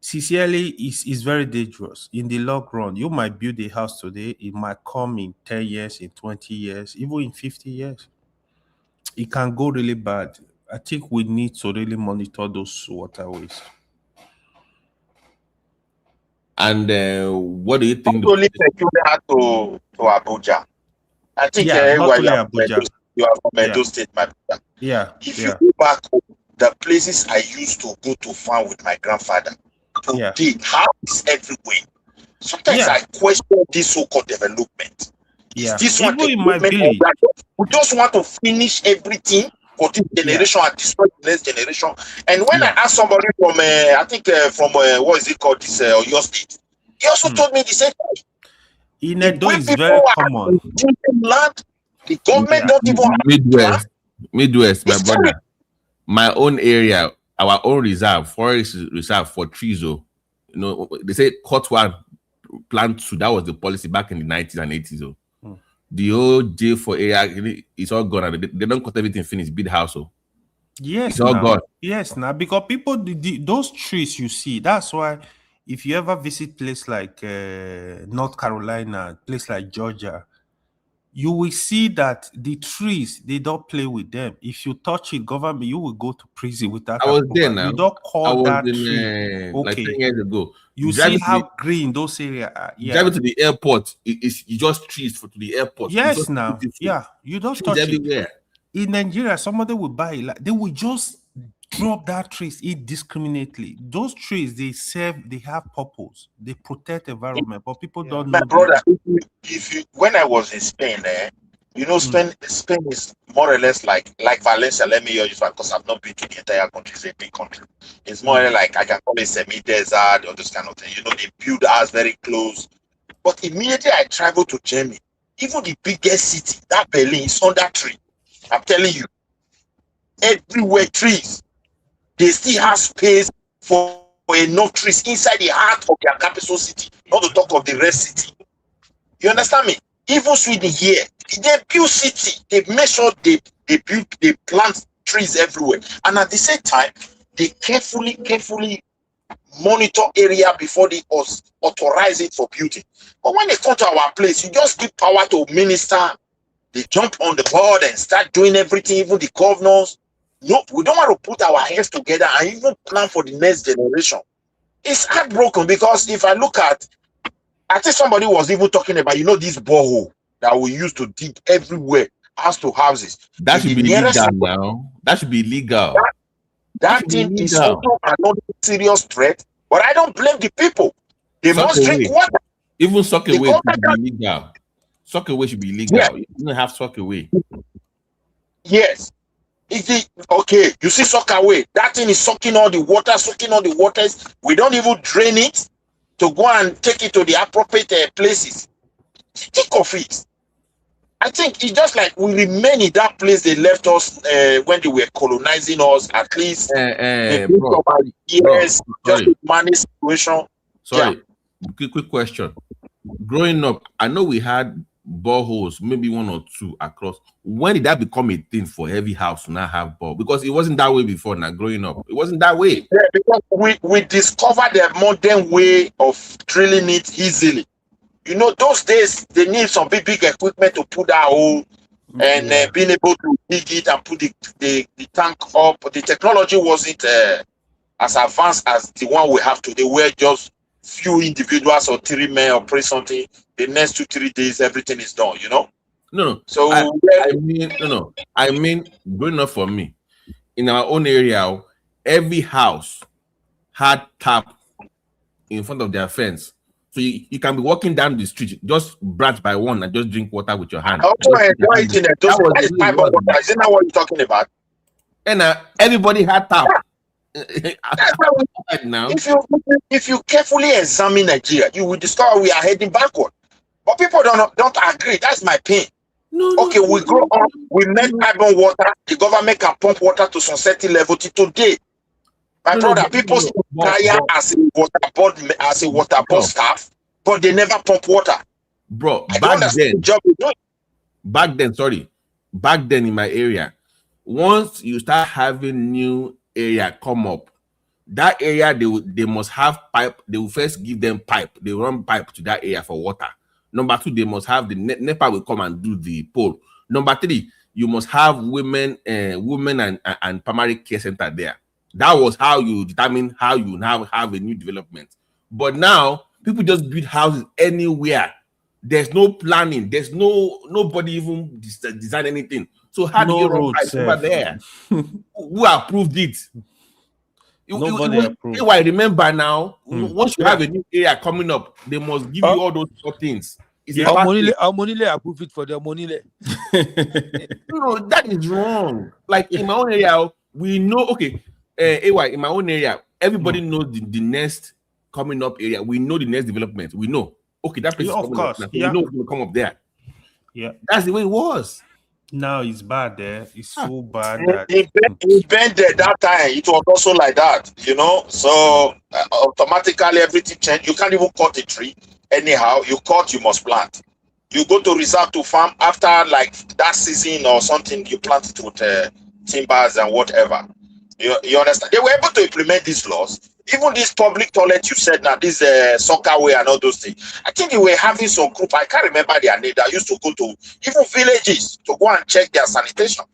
sincerely it's very dangerous. In the long run, you might build a house today, it might come in 10 years, in 20 years, even in 50 years. It can go really bad. I think we need to really monitor those waterways. And what do you think? Not only peculiar to Abuja. I think Not while only Abuja. you are from Edo State, my brother. If you go back home, the places I used to go to farm with my grandfather, today, how is everywhere? Sometimes I question this so-called development. Is this one even in my village? We just want to finish everything for this generation and destroy the next generation. And when I asked somebody from, I think from what is it called, this your state, he also told me the same thing. In Edo is very common. Land, the government don't even have Midwest, my brother. My own area, our own reserve, forest reserve for trees. You know, they say cut one, plant two. That was the policy back in the 90s and 80s. The old J for area is all gone. And they don't cut everything, finish, build house. Yes, it's all gone. Yes, now because people, those trees you see, that's why if you ever visit place like North Carolina, place like Georgia, you will see that the trees, they don't play with them. If you touch it, government, you will go to prison with that. I was there now. You don't call that tree. Okay. Like 10 years ago. You see how green those areas are. Driving to the airport, you just trees to the airport. Yes, now. Yeah, you don't touch everywhere. It. In Nigeria, somebody will buy it. Like, they will just drop that trees indiscriminately. Those trees, they have purpose. They protect environment, but people don't know. My brother, when I was in Spain, you know, Spain is more or less like Valencia. Let me use that because I've not been to the entire country. It's a big country. It's more like, I can call it semi-desert or this kind of thing. You know, they build us very close. But immediately I traveled to Germany. Even the biggest city, that Berlin, is under tree. I'm telling you, everywhere trees. They still have space for enough trees inside the heart of their capital city, not to talk of the rest city. You understand me? Even Sweden here, they build city. They make sure they plant trees everywhere, and at the same time, they carefully monitor area before they authorize it for building. But when they come to our place, you just give power to minister. They jump on the board and start doing everything, even the governors. No, we don't want to put our heads together and even plan for the next generation. It's heartbroken because if I look at, I think somebody was even talking about, you know, this borehole that we used to dig everywhere, house to houses. That should be legal now. That should be legal. That thing is also another serious threat, but I don't blame the people. They must drink water. Even sock away should be legal. Sock away should be legal. Yeah. You don't have sock away. Yes. Okay, you see sock away. That thing is sucking all the water, waters. We don't even drain it to go and take it to the appropriate places. Think of it. I think it's just like we remain in that place they left us when they were colonizing us, at least bro, years, just to manage situation. Sorry, quick question. Growing up, I know we had boreholes, maybe one or two across. When did that become a thing for heavy house to not have bore? Because it wasn't that way before. Now, growing up, it wasn't that way. Yeah, because we discovered the modern way of drilling it easily. You know, those days they need some big equipment to put that hole and being able to dig it and put the tank up. The technology wasn't as advanced as the one we have today, where just few individuals or 3 men operate something. The next 2-3 days, everything is done. You know. No. So I mean, growing up for me, in our own area, every house had tap in front of their fence. So you can be walking down the street, just branch by one and just drink water with your hand. Also enjoy it in a that is pipe of water. Isn't that what you're talking about? And everybody had tap. Now, if you carefully examine Nigeria, you will discover we are heading backward. But people don't agree. That's my pain. We grow up, we make carbon water, the government can pump water to some certain level till today. My brother, people still hire as a water board staff, but they never pump water. Bro, back then in my area, once you start having new area come up, that area they must have pipe. They will first give them pipe. They run pipe to that area for water. Number 2, they must have the NEPA will come and do the pole. Number 3, you must have women and primary care center there. That was how you determine how you now have a new development. But now people just build houses anywhere. There's no planning. There's nobody even design anything. So how do you run pipes over there? Who approved it? Nobody approved. I remember now. Once you have a new area coming up, they must give you all those things. Our money approve it for their money. No, that is wrong. Like in my own area, we know. Okay, in my own area, everybody knows the next coming up area. We know the next development. We know. Okay, that place is coming up. Now. We know it's going to come up there. Yeah, that's the way it was. Now it's bad there. It's so bad that it bent there that time. It was also like that, you know. So automatically everything changed. You can't even cut a tree anyhow. You cut, you must plant. You go to reserve to farm after like that season or something. You plant it with timbers and whatever. You understand? They were able to implement these laws. Even this public toilet you said now, this soccer way and all those things. I think they were having some group. I can't remember their name. That used to go to even villages to go and check their sanitation,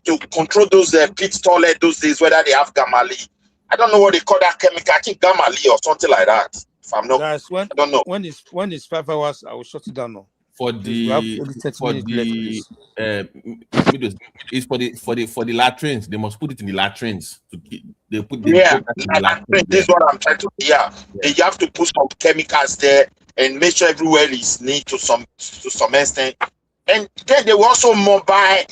to control those pit toilet those days, whether they have gamali. I don't know what they call that chemical. I think gamali or something like that. If I'm not, guys, I don't know. When it's 5 hours, I will shut it down now. For the latrines, they must put it in the latrines. They put the latrines. This is what I'm trying to. You have to put some chemicals there and make sure everywhere is neat to some extent. And then they were also mobile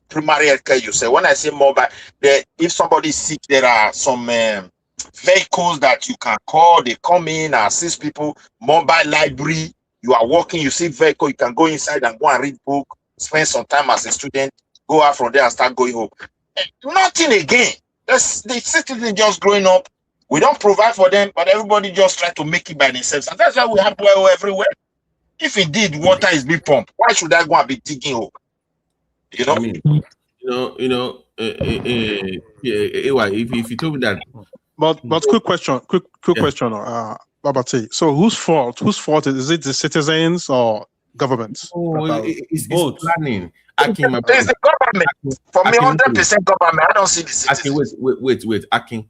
primary health care. You say when I say mobile, if somebody is sick, there are some vehicles that you can call. They come in and assist people. Mobile library. You are walking, you see vehicle, you can go inside and go and read book, spend some time as a student, go out from there and start going home. And nothing again. The citizens just growing up. We don't provide for them, but everybody just try to make it by themselves. And that's why we have well everywhere. If indeed water is being pumped, why should I go and be digging hole? You know? I mean, if you told me that. But quick question, Babati. So whose fault is it? The citizens or governments? It's planning. It's the government. For me, 100% government. I don't see the citizens. Wait, Akin.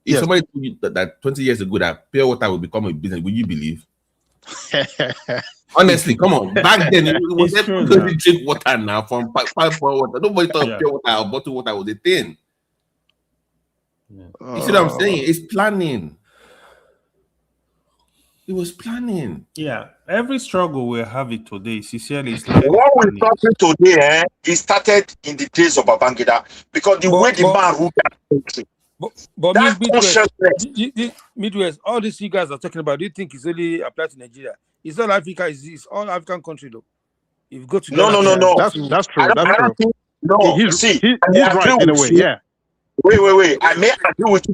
If somebody told you that 20 years ago that pure water will become a business, would you believe? Honestly, come on. Back then, it was everybody drink water now from pipe water. Nobody thought pure water or bottled water was a thing. You see what I'm saying? It's planning. It was planning. Yeah, every struggle we have it today, sincerely, what we're talking today, it started in the days of Babangida because the way the man ruled that country. But Midwest, all these you guys are talking about, do you think it's only applied to Nigeria? It's all Africa. It's all African country though. If you go to no. That's true. That's true. He's right in a way. Yeah. Wait. I may agree with you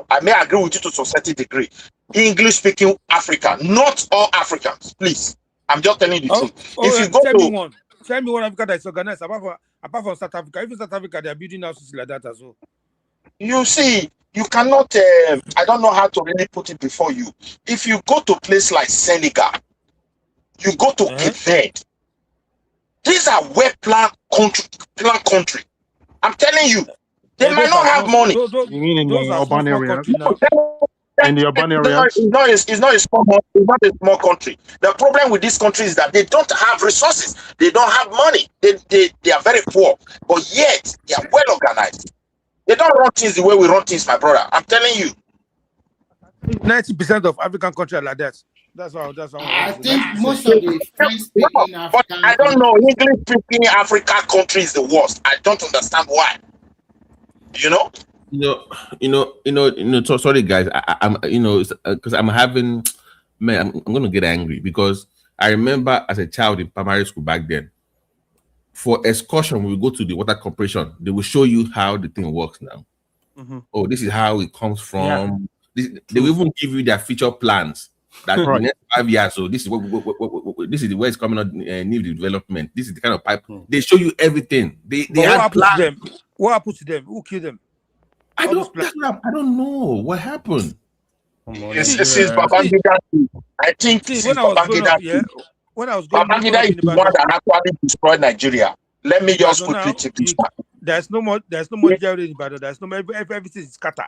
I may agree with you to some certain degree. English-speaking Africa, not all Africans, please. I'm just telling you the truth. If you go tell me one Africa that is organized apart from South Africa. Even South Africa, they are building houses like that as well. You see, you cannot. I don't know how to really put it before you. If you go to a place like Senegal, you go to Cape Verde. These are well-planned country. I'm telling you, they might not have money. You mean in the urban areas? In the urban areas? It's not a small country. The problem with this country is that they don't have resources. They don't have money. They are very poor, but yet they are well organized. They don't run things the way we run things, my brother. I'm telling you. 90% of African countries are like that. That's why. I think most of the French-speaking African. But I don't know. English-speaking Africa country is the worst. I don't understand why. So sorry guys. I'm because I'm having, man. I'm gonna get angry because I remember as a child in primary school back then. For excursion, we go to the water corporation. They will show you how the thing works now. Mm-hmm. Oh, this is how it comes from. Yeah. They will even give you their future plans. That in the next 5 years, so this is this is the way it's coming on new development. This is the kind of pipe. They show you everything. They have plans. What happened to them? Who killed them? I don't know what happened. This is Babangida. I think when I was growing up, Babangida is the one that actually destroyed Nigeria. Let me just Ibadan quickly now, chip this one. there's no more GRA in Ibadan. There's no more, everything is scattered.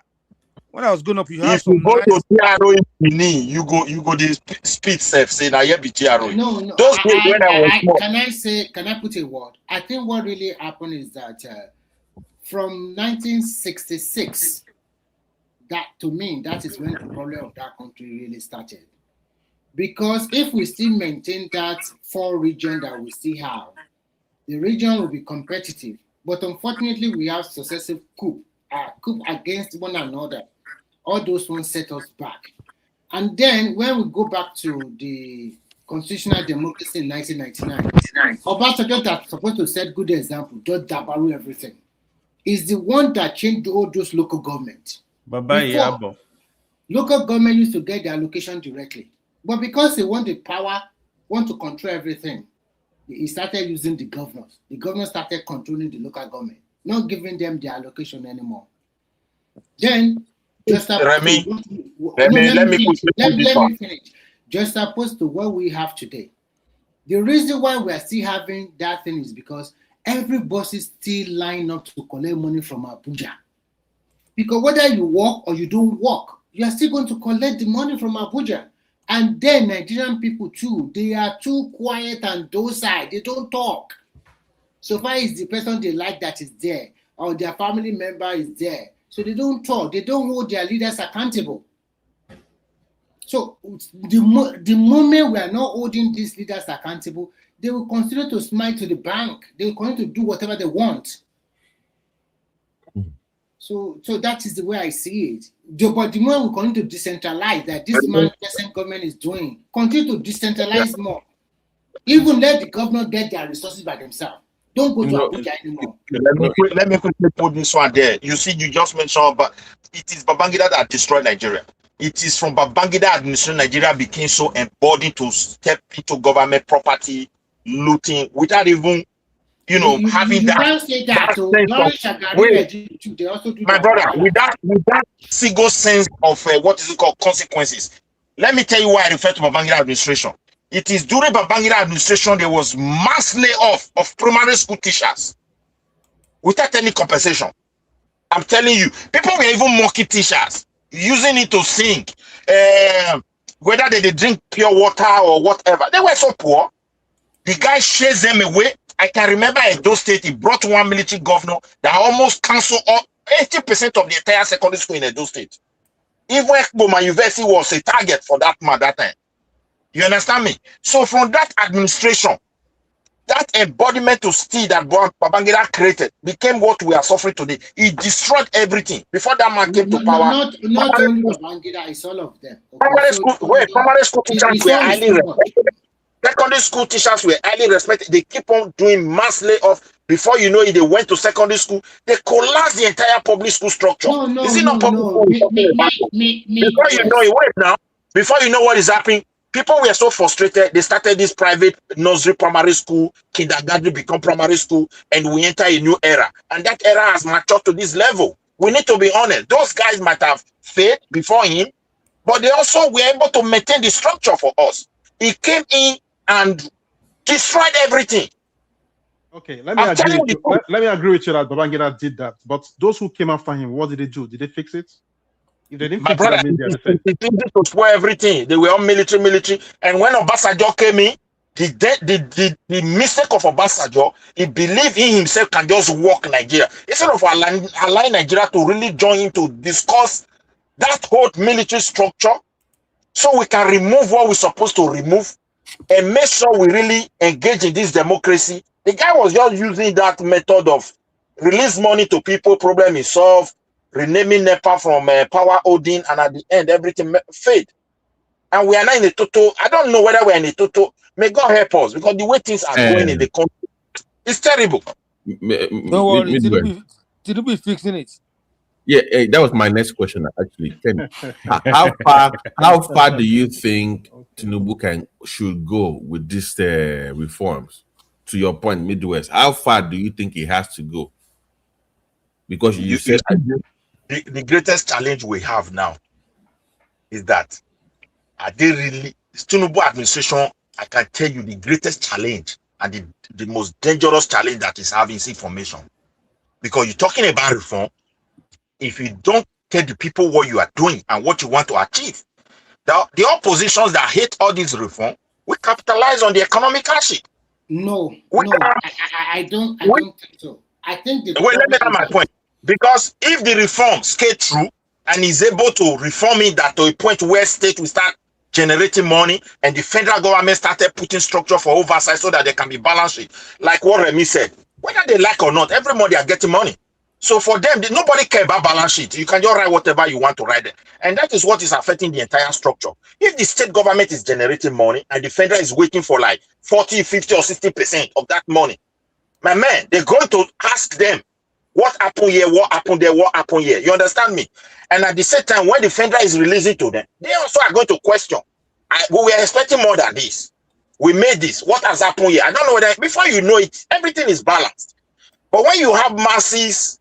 When I was growing up, you have If you some go nice. to GRO in Benin, you go the speed self say now here be GRO. No, Those days when I was small. Can I put a word? I think what really happened is that from 1966, that to me, that is when the problem of that country really started. Because if we still maintain that 4 region that we still have, the region will be competitive. But unfortunately, we have successive coup against one another. All those ones set us back. And then when we go back to the constitutional democracy in 1999, Obasanjo that's supposed to set good example, just dabaru everything, is the one that changed all those local government. Before, local government used to get their allocation directly. But because they want the power, want to control everything, he started using the governors. The governors started controlling the local government, not giving them their allocation anymore. Then, just let me finish. Just opposed to what we have today. The reason why we are still having that thing is because everybody still line up to collect money from Abuja. Because whether you work or you don't work, you are still going to collect the money from Abuja. And then Nigerian people too, they are too quiet and docile. They don't talk. So far as the person they like that is there, or their family member is there. So they don't talk. They don't hold their leaders accountable. So the moment we are not holding these leaders accountable, they will continue to smile to the bank. They will continue to do whatever they want. So that is the way I see it. But the more we continue to decentralize, that this present government is doing, continue to decentralize more. Even let the government get their resources by themselves. Don't go to Abuja anymore. Let me quickly put this one there. You see, you just mentioned, but it is Babangida that destroyed Nigeria. It is from Babangida administration Nigeria became so embodied to step into government property looting without even, having that. My brother, with that single sense of what is it called consequences. Let me tell you why I refer to Babangida administration. It is during Babangida administration there was mass layoff of primary school teachers without any compensation. I'm telling you, people were even mocking teachers, using it to sing, whether they drink pure water or whatever. They were so poor. The guy chased them away. I can remember in those states, he brought one military governor that almost canceled 80% of the entire secondary school in those states. Even Ekboma University was a target for that man that time. You understand me? So from that administration, that embodiment to steal that Babangida created became what we are suffering today. He destroyed everything. Before that man came to power. Not only Babangida, it's all of them. Okay, primary school teachers were highly respected. Secondary school teachers were highly respected. They keep on doing mass layoff. Before you know it, they went to secondary school. They collapsed the entire public school structure. Is it not public school? Before you know it, wait now. Before you know what is happening, people were so frustrated. They started this private nursery primary school, kindergarten become primary school, and we enter a new era. And that era has matured to this level. We need to be honest. Those guys might have failed before him, but they also were able to maintain the structure for us. He came in and destroyed everything. Okay, let me agree with you that Babangida did that. But those who came after him, what did they do? Did they fix it? If they didn't fix it, that means they are the same. They did to spoil everything. They were all military. And when Obasanjo came in, the mistake of Obasanjo, he believed he himself can just walk Nigeria. Instead of allowing Nigeria to really join him to discuss that whole military structure, so we can remove what we're supposed to remove and make sure we really engage in this democracy. The guy was just using that method of release money to people, problem is solved, renaming NEPA from power holding, and at the end, everything fade. And we are now in a total, I don't know whether we're in a total, may God help us, because the way things are going in the country, it's terrible. Don't worry, Tinubu is fixing it. Yeah, that was my next question, actually. How far do you think Tinubu should go with these reforms? To your point, Midwest, how far do you think he has to go? Because you said the greatest challenge we have now is that are they really Tinubu administration? I can tell you the greatest challenge And the most dangerous challenge that is having is information. Because you're talking about reform, if you don't tell the people what you are doing and what you want to achieve, the oppositions that hate all this reform will capitalize on the economic hardship. No, I don't think so. I think the let me make my point. Because if the reform skate through and is able to reform it that to a point where state will start generating money and the federal government started putting structure for oversight so that they can be balanced sheet, like what Remy said, whether they like or not, every month they are getting money. So for them, nobody care about balance sheet. You can just write whatever you want to write there. And that is what is affecting the entire structure. If the state government is generating money and the federal is waiting for like 40, 50 or 60% of that money, my man, they're going to ask them, what happened here, what happened there, what happened here? You understand me? And at the same time, when the federal is releasing to them, they also are going to question. We were expecting more than this. We made this. What has happened here? I don't know whether, before you know it, everything is balanced. But when you have masses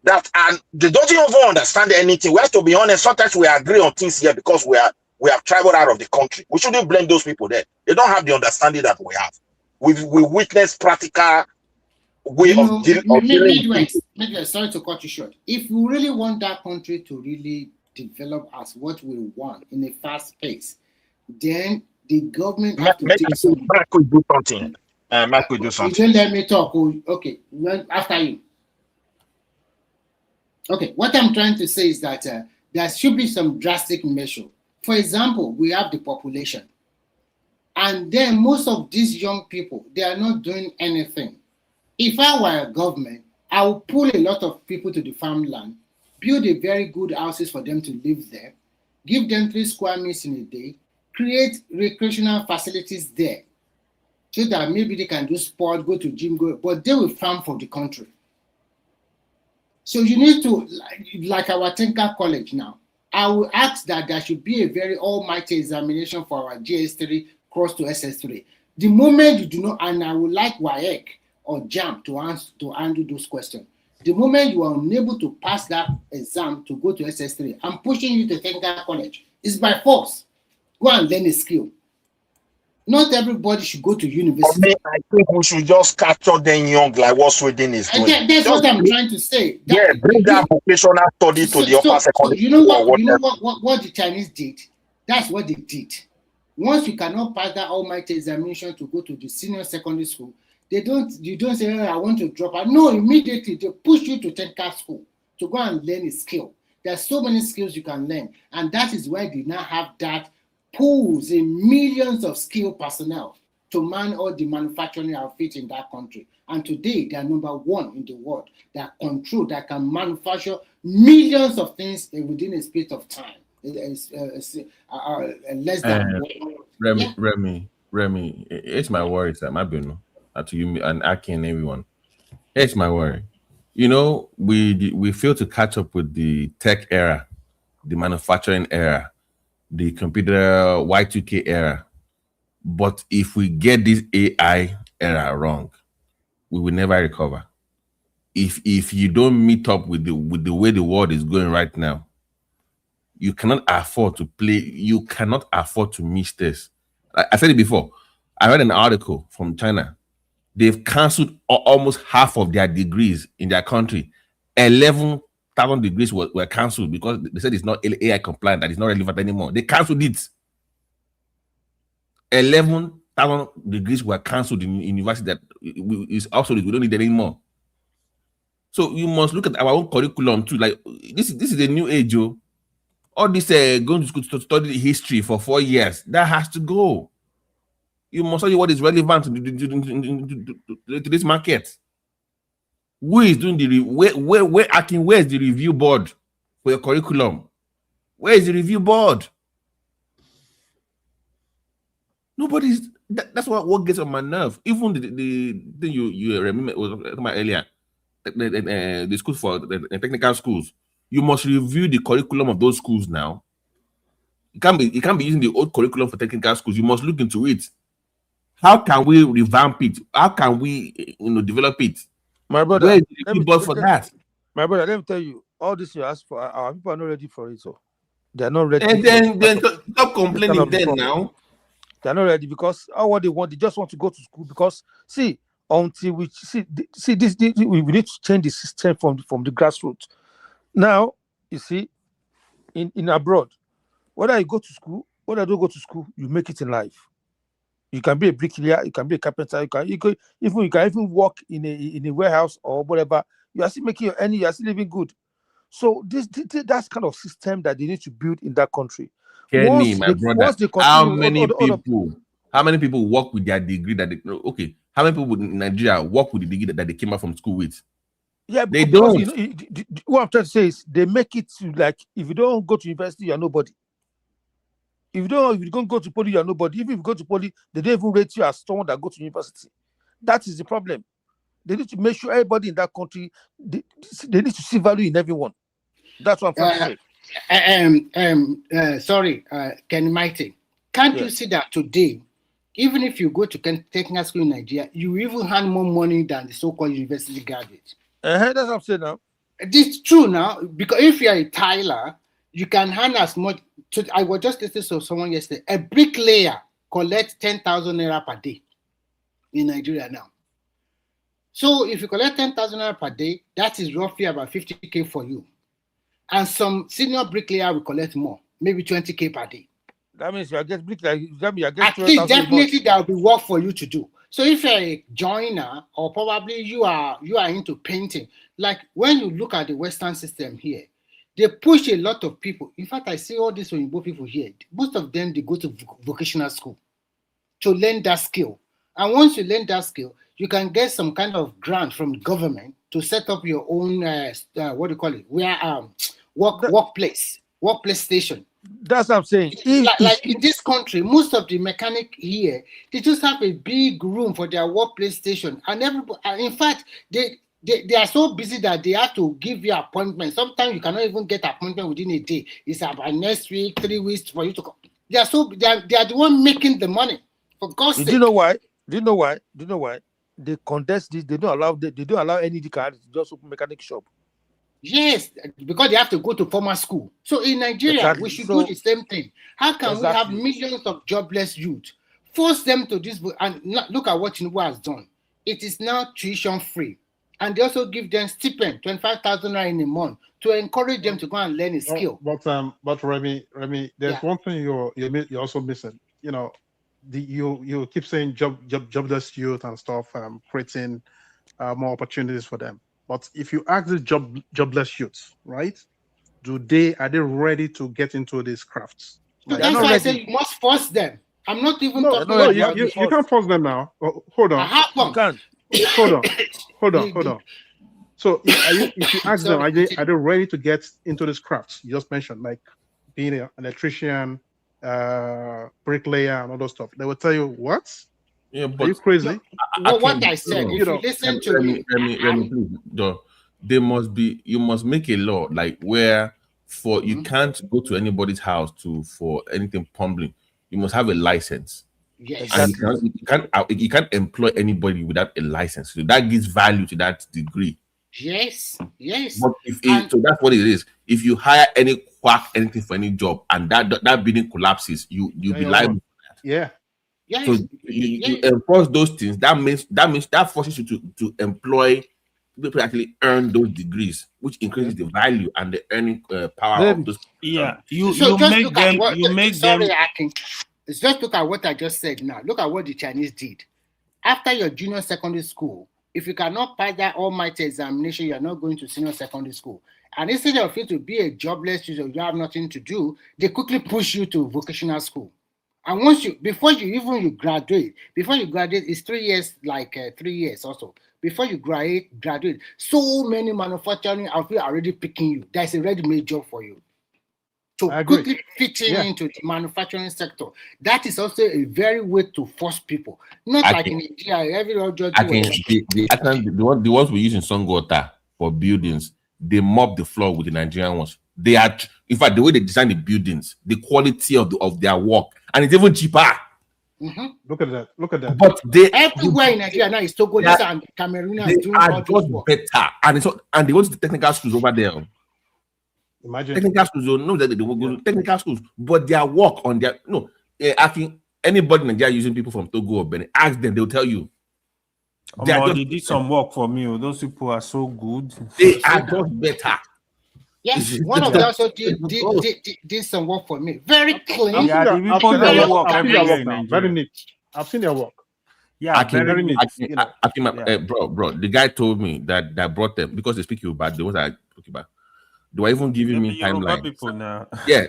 that they don't even understand anything, we have to be honest, sometimes we agree on things here because we have traveled out of the country. We shouldn't blame those people there. They don't have the understanding that we have. We witnessed practical way of dealing with Midwest, sorry to cut you short. If we really want that country to really develop as what we want in a fast pace, then the government has to take some. Mark could do something. Mark could do something. You don't let me talk. Okay, after you. Okay, what I'm trying to say is that there should be some drastic measure. For example, we have the population. And then most of these young people, they are not doing anything. If I were a government, I would pull a lot of people to the farmland, build a very good houses for them to live there, give them 3 square meters in a day, create recreational facilities there, so that maybe they can do sport, go to gym, but they will farm for the country. So you need to, like our Tinker College now, I will ask that there should be a very almighty examination for our GS3 cross to SS3. The moment you do not, and I would like WAEC or JAM to handle those questions. The moment you are unable to pass that exam to go to SS3, I'm pushing you to Tinker College. It's by force. Go and learn a skill. Not everybody should go to university. I think we should just capture them young, like what Sweden is doing. That's what I'm trying to say. Bring that vocational study to the upper secondary. So you know what the Chinese did? That's what they did. Once you cannot pass that almighty examination to go to the senior secondary school, you don't say, I want to drop out. No, immediately they push you to Tinker school to go and learn a skill. There are so many skills you can learn, and that is why they now have that pools in millions of skilled personnel to man all the manufacturing outfit in that country. And today they are #1 in the world that can manufacture millions of things within a space of time. Less than Remy, it's my worry, sir. My bino, to you and Aki and everyone. It's my worry. You know, we fail to catch up with the tech era, the manufacturing era, the computer Y2K era. But if we get this AI era wrong, we will never recover. If you don't meet up with the way the world is going right now, you cannot afford to play. You cannot afford to miss this. I said it before. I read an article from China. They've canceled almost half of their degrees in their country. 11,000 degrees were canceled because they said it's not AI compliant, that it's not relevant anymore. They canceled it. 11,000 degrees were canceled in university that is obsolete. We don't need it anymore. So you must look at our own curriculum too. Like this is a new age, Joe. All this going to school to study history for 4 years, that has to go. You must study what is relevant to this market. Who is doing the where is the review board for your curriculum? Where is the review board? Nobody's. That's what gets on my nerve. Even the thing you remember was talking about earlier, the schools for the technical schools. You must review the curriculum of those schools now. You can't be using the old curriculum for technical schools. You must look into it. How can we revamp it? How can we develop it? My brother, where is the review board for that? My brother, let me tell you, all this you ask for, our people are not ready for it. So they are not ready. And then stop complaining then now. They're not ready because all what they want, they just want to go to school. Because see, until we see this, we need to change the system from the grassroots. Now, you see, in abroad, whether you go to school, whether you don't go to school, you make it in life. You can be a bricklayer, you can be a carpenter, you can even work in a warehouse or whatever. You are still making your earning, you are still living good. So that's kind of system that they need to build in that country. Kenny, my brother, once they how continue, many people work with their degree that how many people in Nigeria work with the degree that they came out from school with? Yeah, they because don't. What I'm trying to say is they make it to like if you don't go to university, you're nobody. If you don't go to poly, you're nobody. Even if you go to poly, they don't even rate you as someone that go to university. That is the problem. They need to make sure everybody in that country they need to see value in everyone. That's what I'm trying to say. Sorry, Ken Mighty. Can't you see that today, even if you go to technical school in Nigeria, you even hand more money than the so-called university graduates? That's what I'm saying now. This is true now, because if you're a tiler, you can hand as much. I was just listening to someone yesterday. A bricklayer collects 10,000 naira per day in Nigeria now. So if you collect 10,000 naira per day, that is roughly about 50K for you. And some senior bricklayer will collect more, maybe 20K per day. That means you are getting bricklayer. At least definitely there will be work for you to do. So if you're a joiner, or probably you are into painting, like when you look at the Western system here, they push a lot of people. In fact, I see all these Oyinbo people here. Most of them, they go to vocational school to learn that skill. And once you learn that skill, you can get some kind of grant from the government to set up your own, what do you call it? Workplace station. That's what I'm saying. Like in this country, most of the mechanic here, they just have a big room for their workplace station. And everybody, in fact, they are so busy that they have to give you appointments. Sometimes you cannot even get appointment within a day. It's about next week, 3 weeks for you to come. They are the one making the money. For God's sake. Do you know why? They condense this. They don't allow any card to just open mechanic shop. Yes, because they have to go to formal school. So in Nigeria, we should do the same thing. How can we have millions of jobless youth? Force them to this, and look at what Tinubu has done. It is now tuition free. And they also give them stipend, 25,000 in a month, to encourage them to go and learn a skill. But Remy, there's one thing you're also missing. You know, you keep saying jobless youth and stuff, creating more opportunities for them. But if you ask the jobless youths, right, are they ready to get into these crafts? So that's why I say you must force them. I'm not even talking about you can't force them now. Oh, hold on. You can. Hold on. So if you ask them, are they ready to get into these crafts you just mentioned, like being an electrician, bricklayer, and all those stuff? They will tell you, what? Yeah, but are you crazy? What I said, if you listen to me, please, you must make a law like where you can't go to anybody's house for anything plumbing. You must have a license. Yes. And you can't employ anybody without a license. So that gives value to that degree. Yes. But so that's what it is. If you hire any quack anything for any job and that building collapses, you'll be liable for that. Yeah. Yes. So you enforce those things. That forces you to employ people actually earn those degrees, which increases the value and the earning power of those. Yeah, you make them. Let's just look at what I just said now. Look at what the Chinese did. After your junior secondary school, if you cannot pass that almighty examination, you're not going to senior secondary school. And instead of you to be a jobless user, you have nothing to do, they quickly push you to vocational school. And before you graduate, it's 3 years, 3 years also. Before you graduate, so many manufacturing outfits are already picking you. There's a ready-made job for you. To quickly fit into the manufacturing sector. That is also a very way to force people. Not like in India, every other the ones we use in Songota for buildings, they mop the floor with the Nigerian ones. They are, in fact, the way they design the buildings, the quality of their work, and it's even cheaper. Mm-hmm. Look at that. But everywhere in Nigeria now is Togolese and Cameroonians doing all this work. Better, and they want the technical schools over there. Imagine technical schools. No, that they will go to technical schools, but their work on their Anybody in Nigeria using people from Togo or Benin, ask them, they'll tell you. They did some work for me. Those people are so good. They are just better. Yes, one of them also did some work for me. Very clean. I've seen their work now. Very neat. I've seen their work. Yeah, very neat. Bro, the guy told me that brought them because they speak Yoruba. The ones I talk about, they were even giving me timeline. People now. Yeah,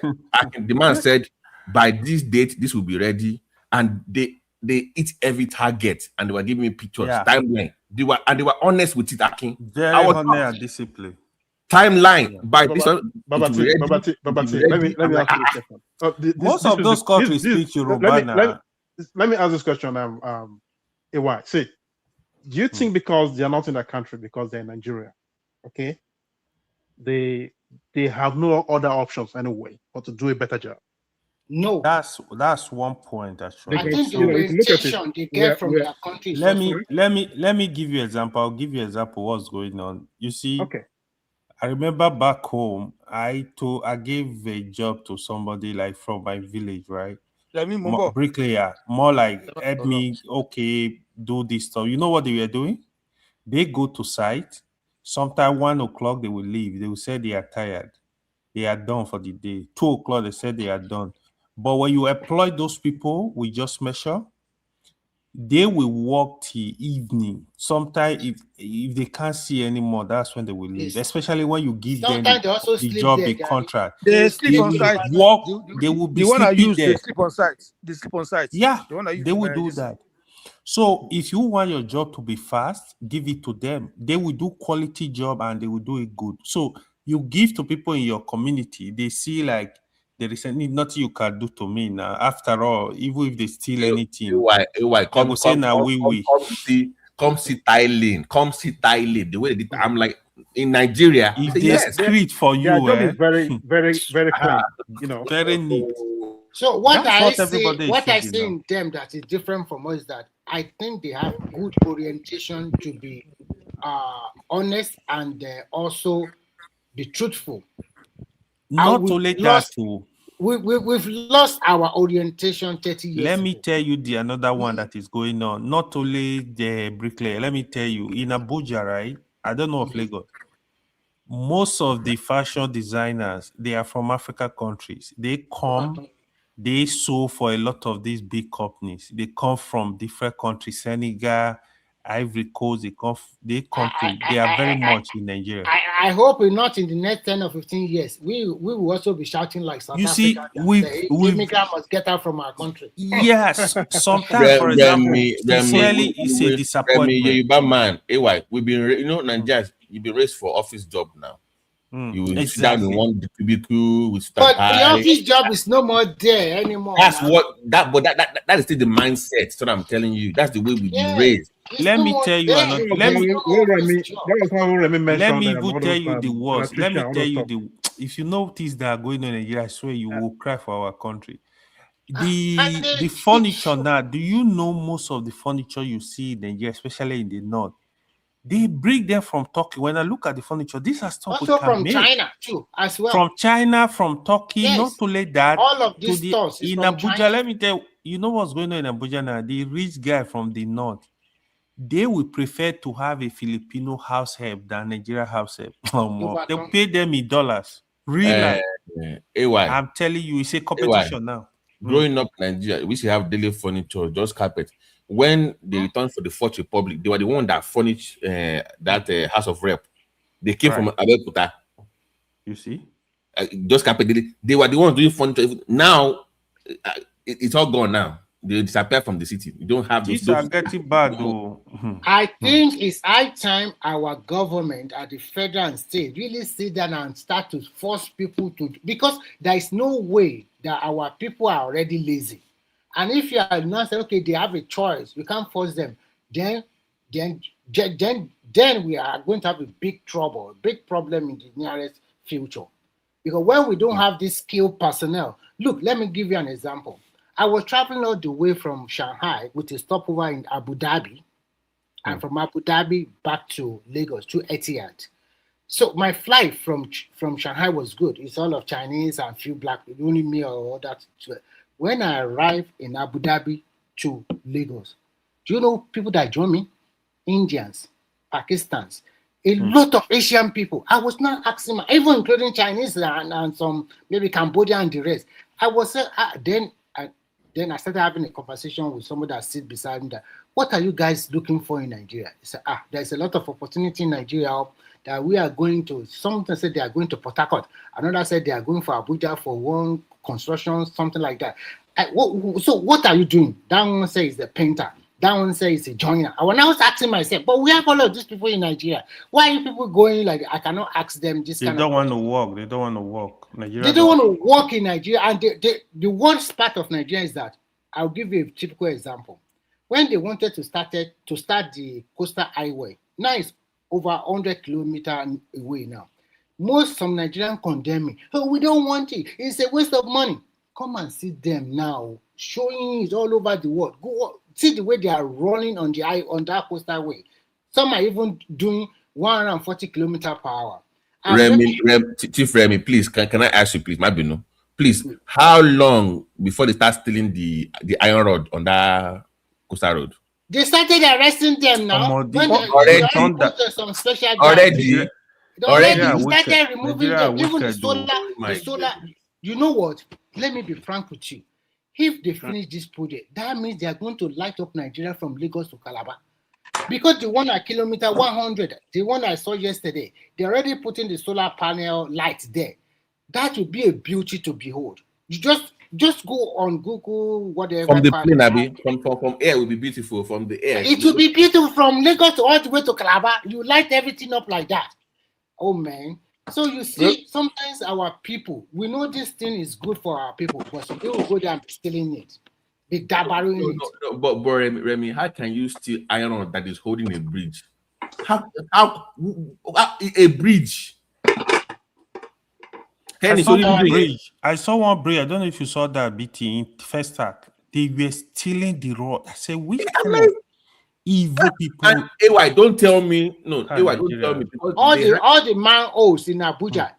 the man said by this date this will be ready, and they eat every target, and they were giving me pictures, timeline. They were honest with it. Very honest and discipline. Timeline by this one. Babati, let me ask you this question. Most of those countries speak Yoruba now. Let me ask this question. AY, say, do you think because they are not in that country, because they're in Nigeria, okay, they have no other options anyway, but to do a better job? No, that's one point actually. I think the orientation they get from their country. Let me give you an example. I'll give you an example of what's going on. You see, okay. I remember back home, I gave a job to somebody like from my village, right? Bricklayer, more like help me, okay, do this stuff. You know what they were doing? They go to site. Sometime 1 o'clock they will leave. They will say they are tired. They are done for the day. 2 o'clock they said they are done. But when you employ those people, we just measure. They will work till evening. Sometimes if they can't see anymore, that's when they will leave. Especially when you give them the job, a contract. They sleep on site. They will be the one I use, there. they sleep on site. They sleep on site. Yeah, The they will do that. So if you want your job to be fast, give it to them. They will do quality job and they will do it good. So you give to people in your community, they see like there is nothing you can do to me now. After all, even if they steal anything, come see Thailand. Come see Thailand. The way they did, I'm like, in Nigeria, if they secret for you, job is very, very, very clean. You know, very neat. So what I see in them that is different from us is that I think they have good orientation to be honest and also be truthful. Not only that, too. We've lost our orientation 30 years Let me tell you another one that is going on. Not only the bricklayer. Let me tell you, in Abuja, right? I don't know of Lagos. Most of the fashion designers, they are from African countries. They come, they sew for a lot of these big companies. They come from different countries, Senegal, Ivory Coast. They are very much in Nigeria. I hope we're not in the next 10 or 15 years. We will also be shouting like South Africa. The immigrant must get out from our country. Yes, sometimes, for example, sincerely, it's a disappointment. Yoruba man, we've been, Nigeria, you've been raised for office job now. You will sit down in one cubicle with but the office job is no more there anymore. That's that is still the mindset. So I'm telling you, that's the way we've been raised. Let me tell you another. Let me even tell you the worst. Let me tell you if you notice that are going on in Nigeria, I swear you will cry for our country. The furniture now. Do you know most of the furniture you see in Nigeria, especially in the north? They bring them from Turkey. When I look at the furniture, these are stuff also from China too, as well. From China, from Turkey, yes. Not to let that. All of these stores in Abuja. China. Let me tell you, know what's going on in Abuja now? The rich guy from the north, they will prefer to have a Filipino house help than Nigeria house help. They'll pay them in dollars. Really? I'm telling you, it's a competition now. Growing up in Nigeria, we used to have daily furniture, just carpet. When they returned for the Fourth Republic, they were the one that furnished that House of Rep. They came from Adeleke. You see? Just carpet. They were the ones doing furniture. Now, it's all gone now. They disappear from the city. You don't have these are getting bad though. I think it's high time our government at the federal and state really sit down and start to force people to, because there is no way that our people are already lazy. And if you are not saying, okay, they have a choice, we can't force them, then we are going to have a big trouble, a big problem in the nearest future. Because when we don't have this skilled personnel, look, let me give you an example. I was traveling all the way from Shanghai with a stopover in Abu Dhabi, and from Abu Dhabi back to Lagos, to Etihad. So my flight from Shanghai was good. It's all of Chinese and few black people, only me or all that. When I arrived in Abu Dhabi to Lagos, do you know people that join me? Indians, Pakistans, a lot of Asian people. I was not asking, even including Chinese and some maybe Cambodia and the rest. I was then I started having a conversation with someone that sits beside me. That, what are you guys looking for in Nigeria? He said, there's a lot of opportunity in Nigeria that we are going to. Someone said they are going to Port Harcourt. Another said they are going for Abuja for one construction, something like that. So what are you doing? That one says the painter. That one says it's a joiner. When I was asking myself, but we have all of these people in Nigeria. Why are you people going like I cannot ask them this They kind don't of want to work. They don't want to work. Nigeria They don't want to work in Nigeria. And the worst part of Nigeria is that I'll give you a typical example. When they wanted to start the coastal highway, now it's over 100 kilometers away now. Some Nigerians condemn me. Oh, we don't want it. It's a waste of money. Come and see them now, showing it all over the world. Go see the way they are running on that coastal way. Some are even doing 140 kilometers per hour. Chief Remy, please, can I ask you, please, Mabino, please, how long before they start stealing the iron rod on that coastal road? They started arresting them now. When already some special already started removing them. Even the solar. You know what? Let me be frank with you. If they finish this project, that means they are going to light up Nigeria from Lagos to Calabar. Because the one at kilometer 100, the one I saw yesterday, they're already putting the solar panel light there. That will be a beauty to behold. You just go on Google, whatever. From the plane, Abby, from air will be beautiful. From the air, it will be beautiful from Lagos to all the way to Calabar. You light everything up like that. Oh man. So you see, sometimes our people, we know this thing is good for our people, but some people go there and stealing it. No, but Remy, how can you steal iron that is holding a bridge? How a bridge? I saw one bridge. I don't know if you saw that BT in first act. They were stealing the road. I said, which kind of evil people? And AY, don't tell me. No, AY, don't tell me. All the manholes in Abuja.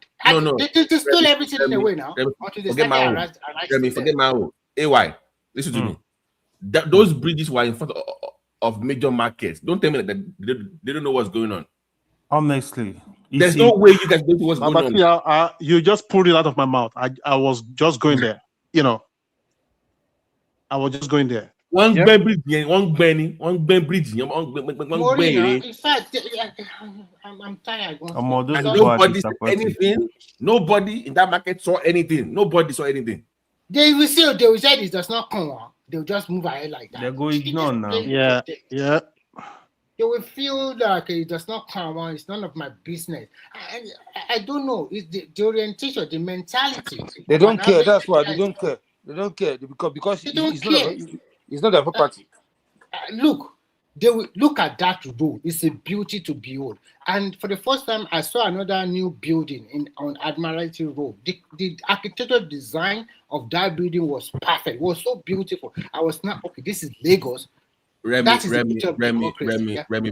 They stole everything away now. Forget manhole. AY, listen to me. Those bridges were in front of major markets. Don't tell me that they don't know what's going on. Honestly, there's no way you guys don't know what's going on. You just pulled it out of my mouth. I was just going there. I was just going there. One bridge. In fact, I'm tired. And nobody saw anything. Nobody in that market saw anything. Nobody saw anything. They will say it does not come on. They'll just move ahead like that. They're going on now. Yeah. They will feel like it does not come on. It's none of my business. I don't know. It's the orientation, the mentality. They don't care. That's why they don't care. They don't care because it's not their property. Look, they will look at that road. It's a beauty to behold. And for the first time, I saw another new building on Admiralty Road. The architectural design of that building was perfect. It was so beautiful. I was not okay. This is Lagos. Remy,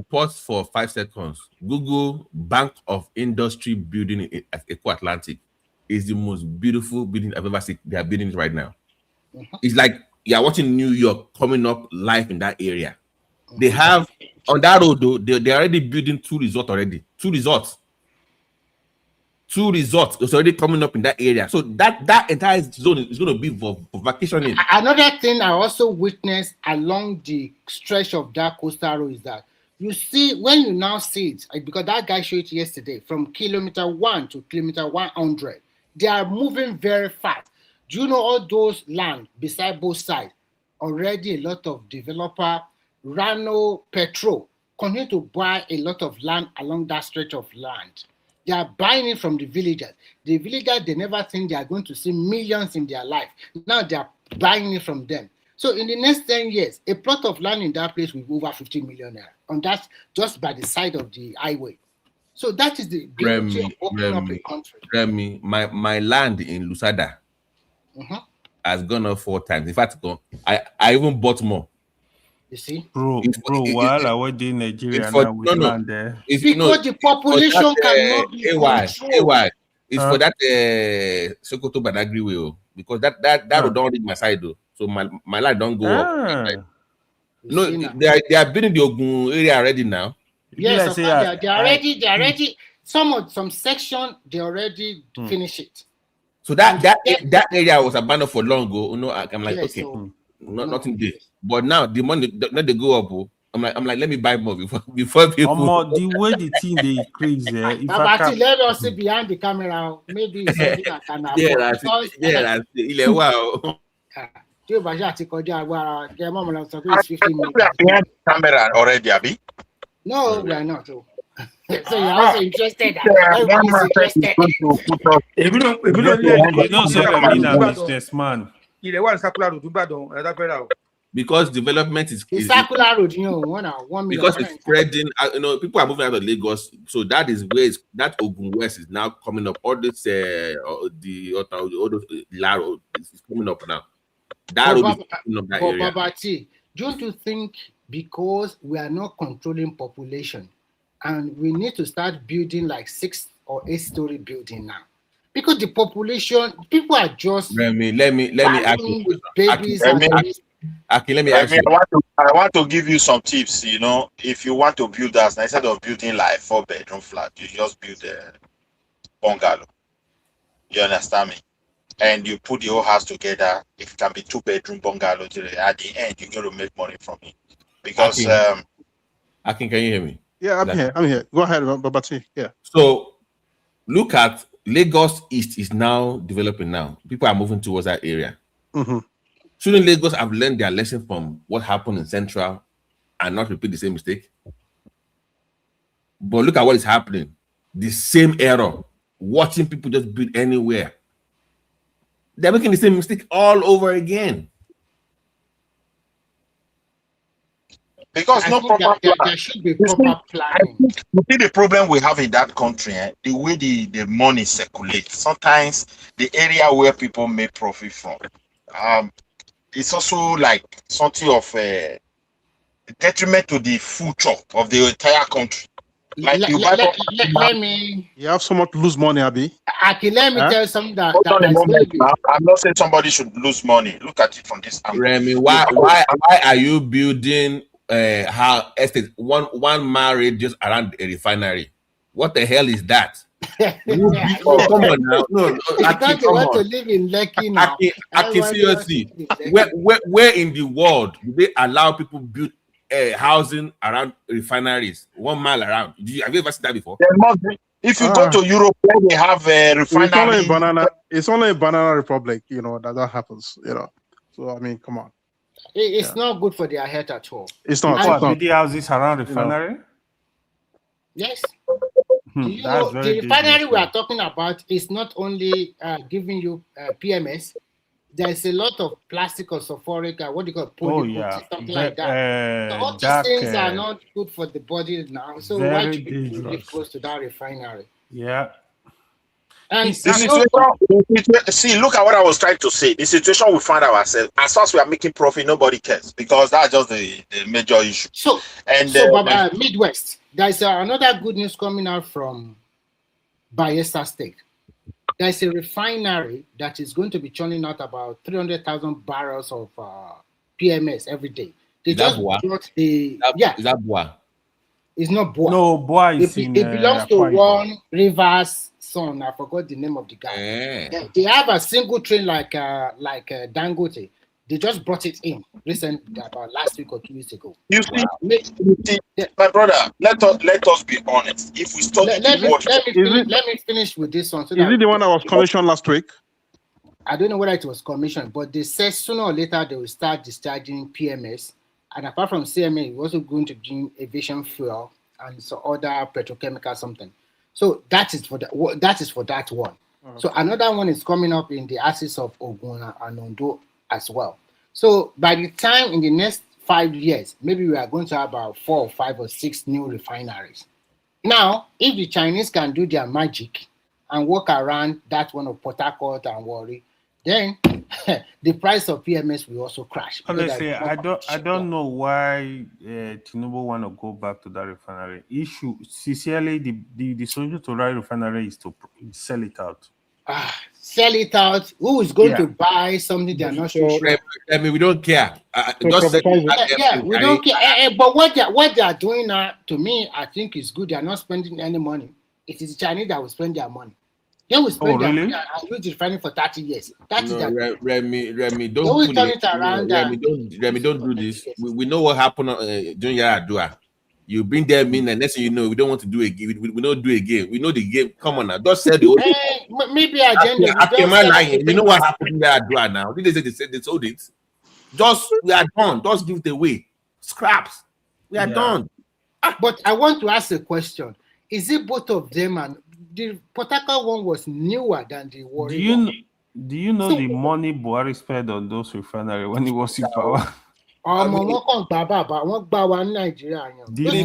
pause for 5 seconds. Google Bank of Industry building at Eco Atlantic is the most beautiful building I've ever seen. They are building it right now. It's like you're watching New York coming up live in that area. They have on that road though, they're already building 2 resorts already. 2 resorts. It's already coming up in that area. So that entire zone is going to be for vacationing. Another thing I also witnessed along the stretch of that coastal road is that you see when you now see it, because that guy showed it yesterday, from kilometer 1 to kilometer 100, they are moving very fast. Do you know all those land beside both sides? Already a lot of developer, Rano, Petro, continue to buy a lot of land along that stretch of land. They are buying it from the villagers. The villagers, they never think they are going to see millions in their life. Now they are buying it from them. So in the next 10 years, a plot of land in that place will be over 50 million naira. And that's just by the side of the highway. So that is the beauty of opening up a country. Remy, my land in Lusada has gone up 4 times. In fact, I even bought more. You see, while I was in Nigeria, land there. Because the population cannot be controlled. It's for that Sokoto Badagry way. because that road don't reach my side though. So my light don't go up. No, they are building the Ogun area already now. Yes, of course, they already some section they already finish it. So that area was abandoned for long ago. No, I'm like, yes, okay, so, nothing there. But now the money not they go up. I'm like, let me buy more before people. The way the thing they increase, but let us see behind the camera. Maybe it's something I can afford. Wow. Tí o bá ṣe àti kọjá agbára kẹ mọ́ mọ́ lọ sọ pé it's 15 minutes. We are behind the camera already, Abi. No, we are not. So you're also interested. Everybody's interested. Man. Because development is circular road, you know, 1 million. Because it's spreading, people are moving out of Lagos, so that is where that Ogun West is now coming up. All this, all those road is coming up now. That road is coming up that area. Babati, don't you think because we are not controlling population, and we need to start building like 6 or 8 story building now? Because the population, people are just let me ask you babies. Okay, let me ask you. I want to give you some tips. You know, if you want to build that, instead of building like 4-bedroom flat, you just build a bungalow. You understand me? And you put the whole house together. It can be 2-bedroom bungalow. At the end, you're going to make money from it. Because Akin, can you hear me? Yeah, I'm here. Go ahead, Babati. Yeah. So look at Lagos East is now developing now. People are moving towards that area. Mm-hmm. Shouldn't Lagos have learned their lesson from what happened in Central and not repeat the same mistake? But look at what is happening. The same error. Watching people just build anywhere. They're making the same mistake all over again. Because there should be proper planning. You see the problem we have in that country, the way the money circulates. Sometimes the area where people make profit from, it's also like something of a detriment to the future of the entire country. Like let me. You have so much to lose money, Abi. Let me tell you something I'm not saying somebody should lose money. Look at it from this angle. Remy, why are you building estate one mile radius around a refinery? What the hell is that? Come on now. No, Aki, come on. To live in Lekki now. Aki, seriously, where in the world do they allow people build housing around refineries 1 mile around? Have you ever seen that before? There must be. If you go to Europe, where they have a refinery, it's only a banana republic, you know, that happens, you know. So I mean, come on. It's not good for their health at all. It's not. Building houses around refinery? Yes. The refinery we are talking about is not only giving you PMS. There's a lot of plastic or sulfuric, what do you call it? Something like that. So all these things are not good for the body now. So why should people live close to that refinery? Yeah. And see, look at what I was trying to say. The situation we find ourselves, as far as we are making profit, nobody cares, because that's just the major issue. So Midwest, there's another good news coming out from Bayelsa State. There's a refinery that is going to be churning out about 300,000 barrels of PMS every day. They just brought Is that Bois? It's not Bois. No, Bois is it belongs to one Rivers son. I forgot the name of the guy. They have a single train like Dangote. They just brought it in recently, about last week or 2 weeks ago. You see, my brother, let us be honest. If we start let me finish with this one. So is it the one that was commissioned last week? I don't know whether it was commissioned, but they said sooner or later they will start discharging PMS. And apart from CMA, we're also going to do aviation fuel and so other petrochemical something. So that is for that one. Okay. So another one is coming up in the axis of Ogun and Ondo as well. So by the time in the next 5 years, maybe we are going to have about 4 or 5 or 6 new refineries. Now, if the Chinese can do their magic and work around that one of Port Harcourt and Warri, then the price of PMS will also crash. Honestly, I don't know why Tinubu want to go back to that refinery. Sincerely, the solution to that refinery is to sell it out. sell it out. Who is going to buy something they are not so sure? I mean, we don't care. We don't care. But what they are doing now, to me, I think is good. They are not spending any money. It is the Chinese that will spend their money. They will spend their money and use the refining for 30 years. That is that. Remy, don't turn it around. Remy, don't do this. We know what happened during Yaradua. You bring them in, and next thing you know, we don't want to do a game. We don't do a game. We know the game. Come on now, just sell the whole. Maybe agenda. Am I lying? You know what happened in Yaradua now? They said they sold it. Just we are done. Just give it away. Scraps. We are done. But I want to ask a question. Is it both of them? And the Port Harcourt one was newer than the Warri one? Do you know the money Buhari spent on those refineries when he was in power? The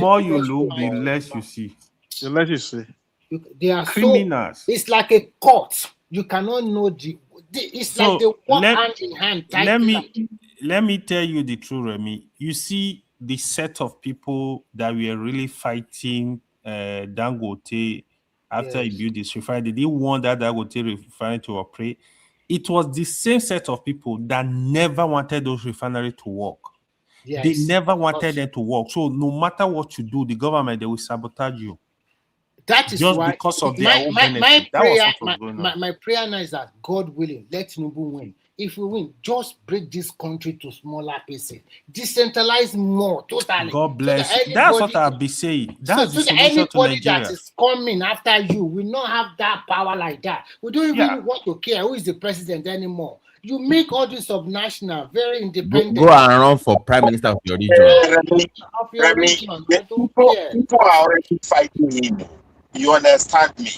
more you look, the less you see. The less you see. They are criminals. So, it's like a court. You cannot know it's so like they walk hand in hand. Let me tell you the truth, Remy. You see the set of people that were really fighting Dangote after he built this refinery. They didn't want that Dangote refinery to operate. It was the same set of people that never wanted those refineries to work. Yes. They never wanted them to work. So no matter what you do, the government, they will sabotage you. That is just why because of their own benefit. My prayer now is that God willing, let Tinubu win. If we win, just break this country to smaller pieces. Decentralize more, totally. God bless. So that's what I'll be saying. That's the solution to Nigeria. That is coming after you will not have that power like that. We don't even want to care who is the president anymore. You make all this subnational, very independent. Go and run for prime minister of your region. People are already fighting him. You understand me?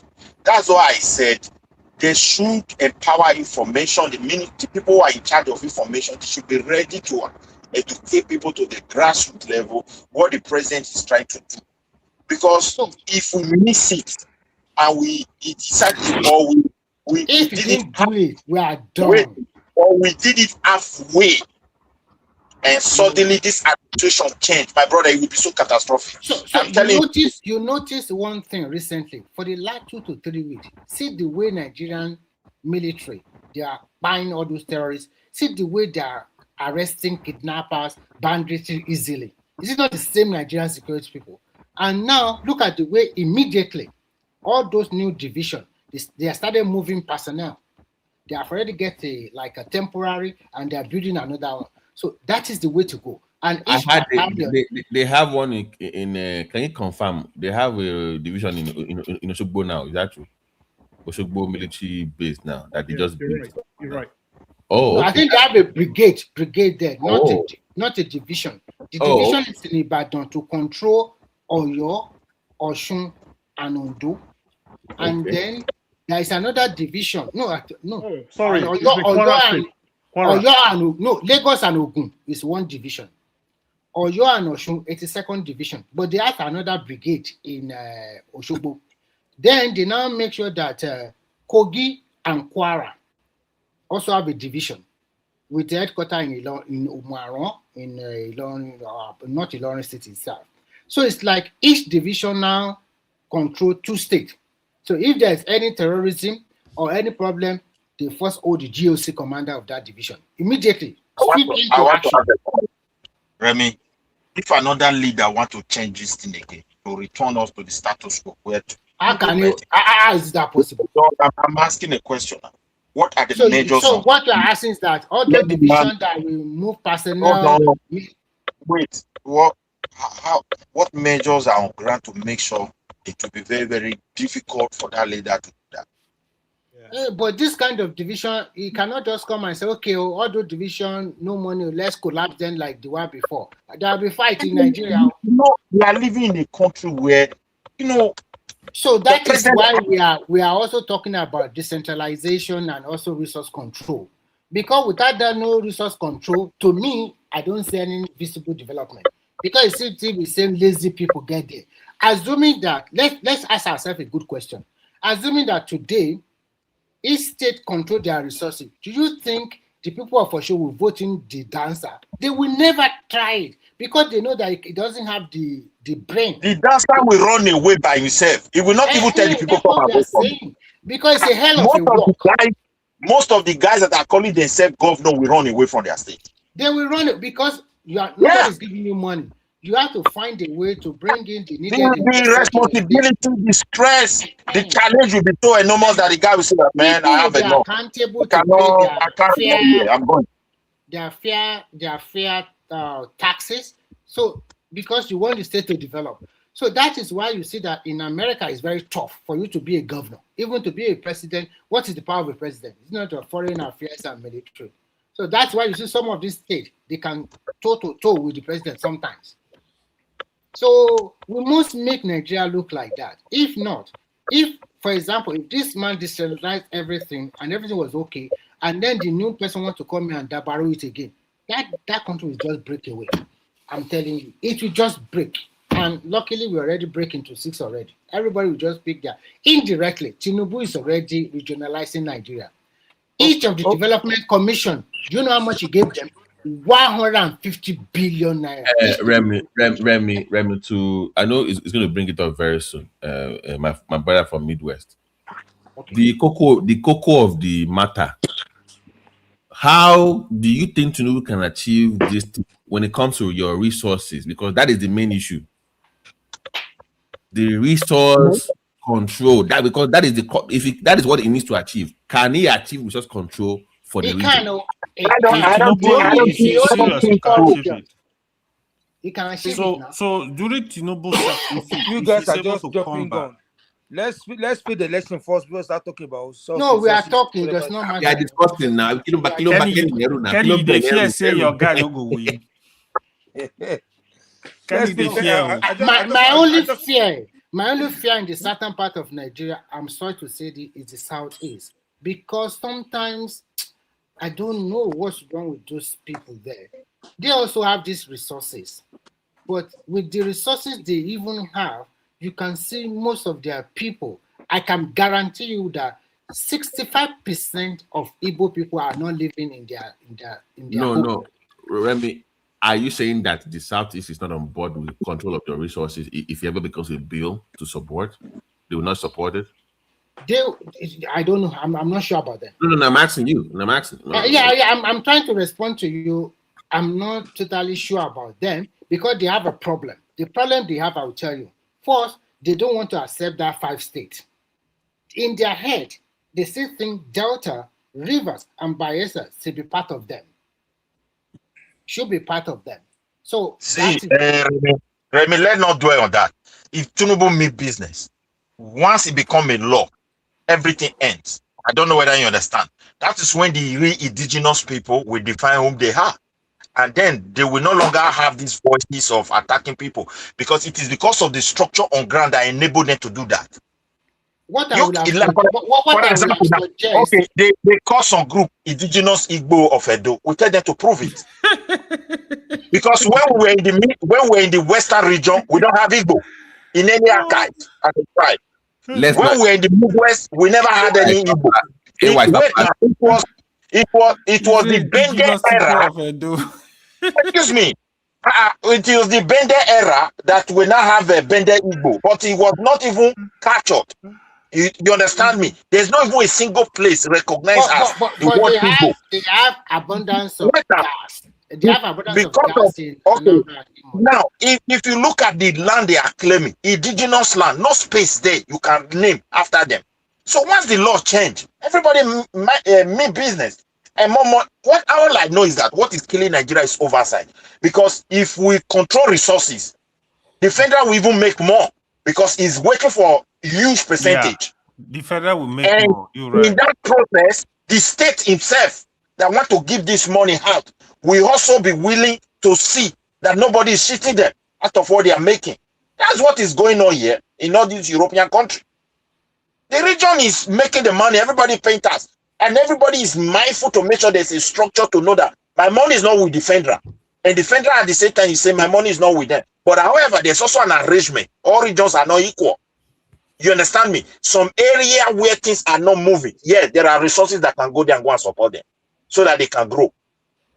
That's why I said they should empower information. The people who are in charge of information, they should be ready to educate people to the grassroots level what the president is trying to do. Because if we miss it and we decide to we didn't do it, we are done. Or we did it halfway, and suddenly this administration changed, my brother, it would be so catastrophic. So I'm telling you notice one thing recently. For the last 2 to 3 weeks, see the way Nigerian military, they are buying all those terrorists. See the way they are arresting kidnappers, bandits easily. Is it not the same Nigerian security people? And now look at the way immediately all those new divisions, they are started moving personnel. They have already get a temporary, and they are building another one. So that is the way to go. And they have one in can you confirm? They have a division in Osogbo now. Is that true? Osogbo military base now that they just built. You're right. Oh, okay. I think they have a brigade there, not a division. The division is in Ibadan to control Oyo, Osun, and Ondo, and then there is another division. Sorry. Lagos and Ogun is one division. Oyo and Osun, it's a second division. But they have another brigade in Osogbo. Then they now make sure that Kogi and Kwara also have a division with the headquarters in Umaron, in Ilorin, not Ilorin State itself. So it's like each division now control 2 states. So if there's any terrorism or any problem, they first hold the GOC commander of that division immediately. I want to have a point. Remy, if another leader want to change this thing again, to return us to the status quo, how is that possible? So I'm asking a question. What are the measures? So what you're asking is that all the division that will move personnel. Wait, what measures are on ground to make sure it will be very, very difficult for that leader to do that? But this kind of division, you cannot just come and say, okay, all those division, no money, let's collapse them like the one before. There will be fight in Nigeria. We are living in a country where, So that is why we are also talking about decentralization and also resource control. Because without that no resource control, to me, I don't see any visible development. Because it seems to be saying lazy people get there. Assuming that, let's ask ourselves a good question. Assuming that today, each state control their resources, do you think the people of Osho will vote in the dancer? They will never try it because they know that it doesn't have the brain. The dancer will run away by himself. He will not even tell the people come and vote for him. Because it's a hell of most a of walk. most of the guys that are calling themselves governor will run away from their state. They will run it because nobody's giving you money. You have to find a way to bring in the needed The responsibility, the stress, the challenge will be so enormous that the guy will say that, man, I have enough. Accountable to pay I'm going. their fair taxes. So because you want the state to develop. So that is why you see that in America it's very tough for you to be a governor, even to be a president. What is the power of a president? It's not a foreign affairs and military. So that's why you see some of these states, they can toe to toe with the president sometimes. So we must make Nigeria look like that. If not, for example, if this man decentralized everything and everything was okay, and then the new person wants to come in and borrow it again, that country will just break away. I'm telling you, it will just break. And luckily, we already break into 6 already. Everybody will just pick that. Indirectly, Tinubu is already regionalizing Nigeria. Each of the development commission, do you know how much he gave them? 150 billion naira. Remy, I know it's going to bring it up very soon. My brother from Midwest. Okay. The cocoa of the matter. How do you think Tinubu can achieve this when it comes to your resources? Because that is the main issue. The resource control. Because that is that is what it needs to achieve. Can he achieve resource control for the region? I don't think he can achieve it now. So during Tinubu, you guys are just jumping on. Let's feed the election first before we start talking about. No, we are talking. There's no matter. We are discussing now. Kenny, they fear say your guy no go win. My only fear in the southern part of Nigeria, I'm sorry to say, is the southeast, because sometimes I don't know what's wrong with those people there. They also have these resources, but with the resources they even have, you can see most of their people. I can guarantee you that 65% of Igbo people are not living in their home. No, Remy. Are you saying that the Southeast is not on board with control of your resources? If it ever becomes a bill to support, they will not support it? I don't know. I'm not sure about that. No, I'm asking you. I'm trying to respond to you. I'm not totally sure about them because they have a problem. The problem they have, I will tell you. First, they don't want to accept that 5 states. In their head, they still think Delta, Rivers, and Bayelsa should be part of them. So Remy, let's not dwell on that. If Tinubu mean business, once it become a law, everything ends. I don't know whether you understand. That is when the real indigenous people will define whom they are. And then they will no longer have these voices of attacking people, because it is because of the structure on ground that enable them to do that. Okay, they call some group indigenous Igbo of Edo. We tell them to prove it. Because when we're in the western region, we don't have Igbo in any archive as a tribe. When we're in the Midwest, we never had any Igbo. It was the Bende era. Excuse me. It was the Bende era that we now have a Bende Igbo, but it was not even captured. You understand me? There's not even a single place recognized as the word Igbo. They have abundance of gas. They have abundance of gas in now, if you look at the land they are claiming, indigenous land, no space there you can name after them. So once the law change, everybody mean business. And more, what all I know is that what is killing Nigeria is oversight. Because if we control resources, the federal will even make more because it's waiting for huge percentage. Yeah, the federal will make more. You're right. In that process, the state itself that want to give this money out will also be willing to see that nobody is cheating them out of what they are making. That's what is going on here in all these European countries. The region is making the money, everybody paying tax, and everybody is mindful to make sure there's a structure to know that my money is not with the federal. And the federal at the same time is saying my money is not with them. But however, there's also an arrangement. All regions are not equal. You understand me? Some area where things are not moving, yeah, there are resources that can go there and go and support them so that they can grow.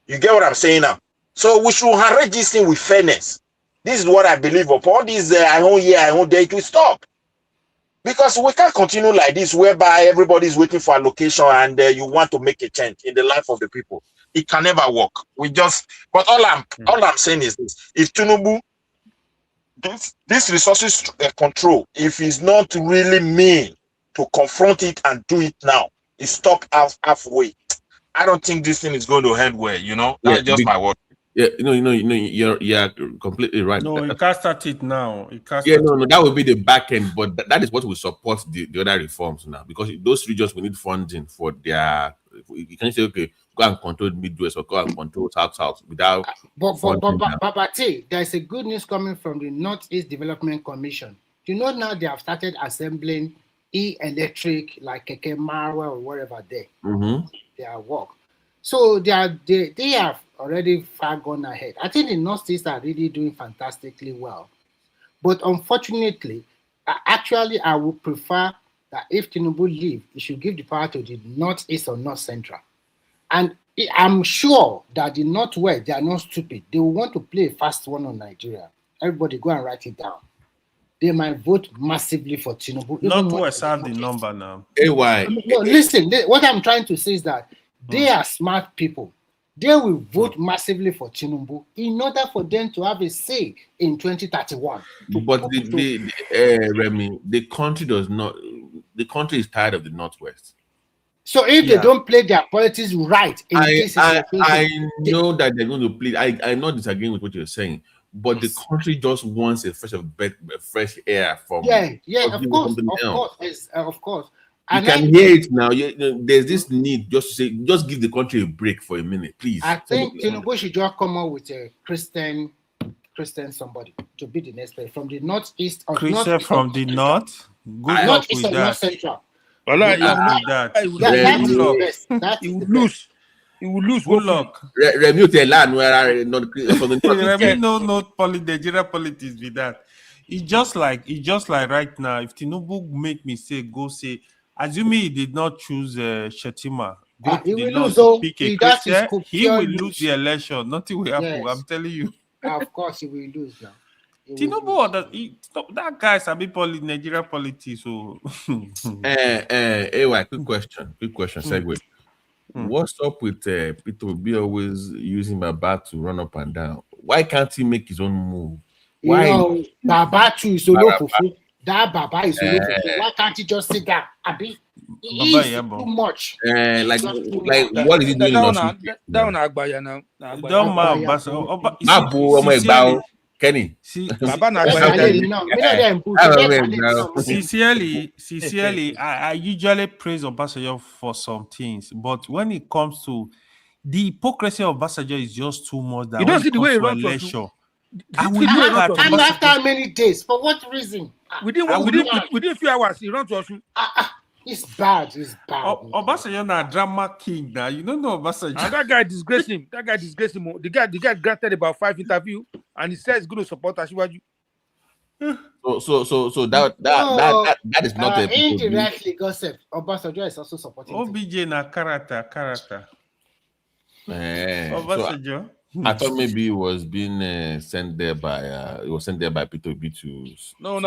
You get what I'm saying now? So we should arrange this thing with fairness. This is what I believe of. All these I own here, I own there, it will stop. Because we can't continue like this, whereby everybody's waiting for allocation and you want to make a change in the life of the people. It can never work. But all I'm saying is this: if Tinubu, this resources control, if he's not really mean to confront it and do it now, he stop halfway. I don't think this thing is going to end well. That's just my word. Yeah, you're completely right. No, you can't start it now. That would be the back end, but that is what will support the other reforms now, because those regions will need funding for their. You can say, okay, go and control Midwest or go and control South without. But there's a good news coming from the Northeast Development Commission. Now they have started assembling electric like Keke Marwa or wherever they are work. So they have already far gone ahead. I think the Northeast are really doing fantastically well. But unfortunately, I would prefer that if Tinubu leave, he should give the power to the Northeast or North Central. And I'm sure that the Northwest, they are not stupid. They will want to play a fast one on Nigeria. Everybody go and write it down. They might vote massively for Tinubu. Northwest have the number now. AY. No, listen, what I'm trying to say is that they are smart people. They will vote massively for Tinubu in order for them to have a say in 2031. But Remy, the country is tired of the Northwest. So if they don't play their politics right in this situation, I know that they're going to play. I'm not disagreeing with what you're saying, but the country just wants a fresh air from. Of course. You can hear it now. There's this need just to say, just give the country a break for a minute, please. I think Tinubu should just come up with a Christian somebody to be the next player from the Northeast. Christian from the North. Good luck with that. North Central. He will lose. He will lose. Good luck. Remy no Nigeria politics with that. It's just like right now. If Tinubu make mistake, go say, assuming he did not choose Shetima, he will lose. He will lose the election. Nothing will happen. Yes. I'm telling you. Of course, he will lose now. Tinubu, that guy's a bit Nigeria politics. So, AY, quick question, segue. What's up with Peter be always using Baba to run up and down? Why can't he make his own move? Why? Baba too is fufu. That Baba is fufu. Why can't he just sit down? Abi, he is too much. What is he doing? Down Agbaya now. Don't Kenny. Sincerely, I usually praise Obasanjo for some things, but when it comes to the hypocrisy of Obasanjo is just too much. You don't see the way he runs election. And after many days, for what reason? Within few hours, he runs to Osun. It's bad. Obasanjo na drama king now. You don't know Obasanjo. And that guy disgraced him. The guy granted about 5 interviews, and he says he's going to support Asiwaju. So that is not a indirectly gossip. Obasanjo is also supporting. OBJ na character. Obasanjo. I thought maybe it was being sent there by Peter Obi to. No,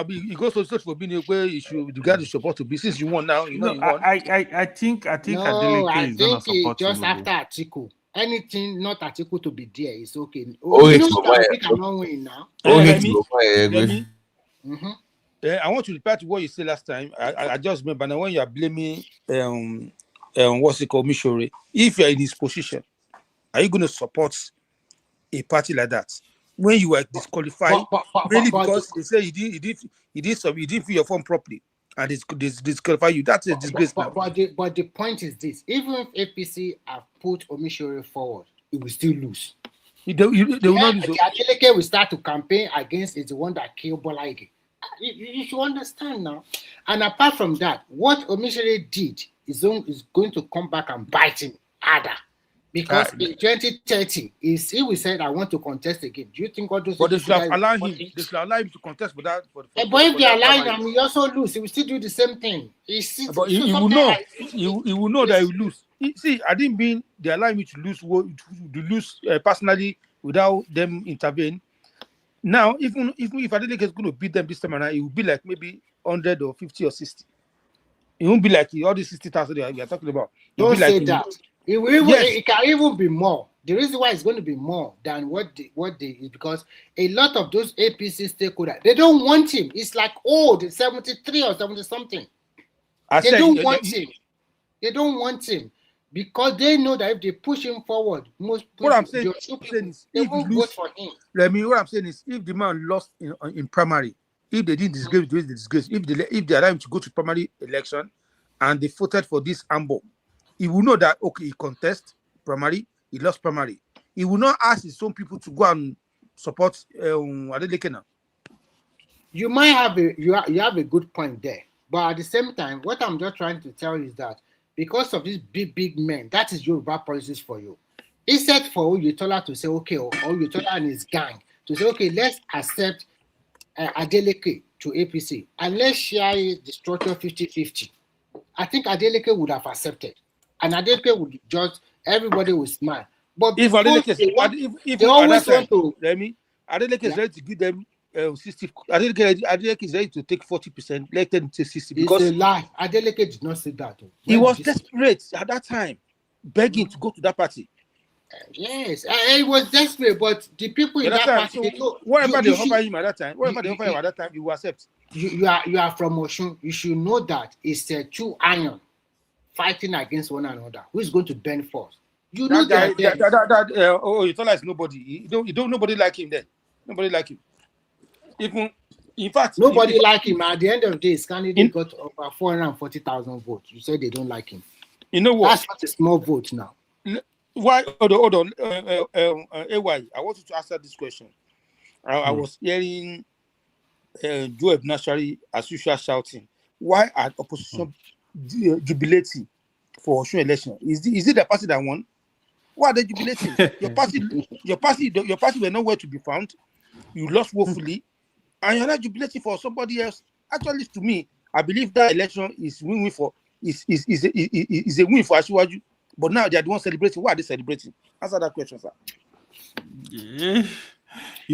he goes to search for being where you should regard the support to be. Since you won now, you won. I think Adeleke is gonna support just Tinubu. after Atiku. Anything not Atiku to be there is okay. Cannot win now. I want to reply to what you said last time. I just remember now when you are blaming what's it called, Mishore. If you are in his position, are you going to support a party like that when you are disqualified? Really, because they say you didn't fill your form properly and they disqualify you. That's a disgrace. But the point is this: even if APC have put Omishore forward, it will still lose. They will not lose. Adeleke will start to campaign against is the one that killed Bola Ige. You should understand now. And apart from that, what Omishore did is going to come back and bite him harder. Because in 2030, he will say, I want to contest again. Do you think all those... But they should allow him to contest for that. But if they allow him, he also lose. He will still do the same thing. But he will know. He will know that he will lose. See, I didn't mean they allow me to lose personally without them intervening. Now, even if Adeleke is going to beat them this time around, it will be like maybe 100 or 50 or 60. It won't be like all these 60,000 we are talking about. Don't say that. It will even, yes. it can even be more. The reason why it's going to be more than what they is because a lot of those APC stakeholders, they don't want him. It's like the 73 or 70 something. They don't want him. They don't want him because they know that if they push him forward, most people, what I'm saying is they won't vote for him. What I'm saying is if the man lost in primary, if they didn't disgrace, if they allow him to go to primary election and they voted for this Ambo, he will know that okay, he contest primary, he lost primary. He will not ask his own people to go and support Adeleke now. You might have you have a good point there, but at the same time, what I'm just trying to tell you is that because of these big men, that is Yoruba policies for you. Instead for Oyetola to say okay, or Oyetola and his gang to say okay, let's accept Adeleke to APC and let's share the structure 50-50. I think Adeleke would have accepted, and Adeleke would just everybody would smile. But if Adeleke, they always want to, Adeleke is ready to give them 60. Adeleke is ready to take 40%. Let them take 60. Because it's a lie. Adeleke did not say that. He was desperate at that time, begging to go to that party. Yes, he was desperate, but the people in that party, so whatever they offer him at that time, he will accept. You are from Osun. You should know that it's two iron fighting against one another. Who is going to bend first? You know that Oyetola is nobody. Nobody like him then. Nobody like him. Even in fact, nobody like him. At the end of the day, his candidate got over 440,000 votes. You say they don't like him. You know what? That's not a small vote now. Why? Hold on. AY, I want you to answer this question. I was hearing Joe Nashari as usual shouting. Why are opposition jubilating for Osun election? Is it the party that won? Why are they jubilating? your party were nowhere to be found. You lost woefully, and you're not jubilating for somebody else. Actually, to me, I believe that election is a win for Asiwaju. But now they are the ones celebrating. Why are they celebrating? Answer that question, sir. Yeah.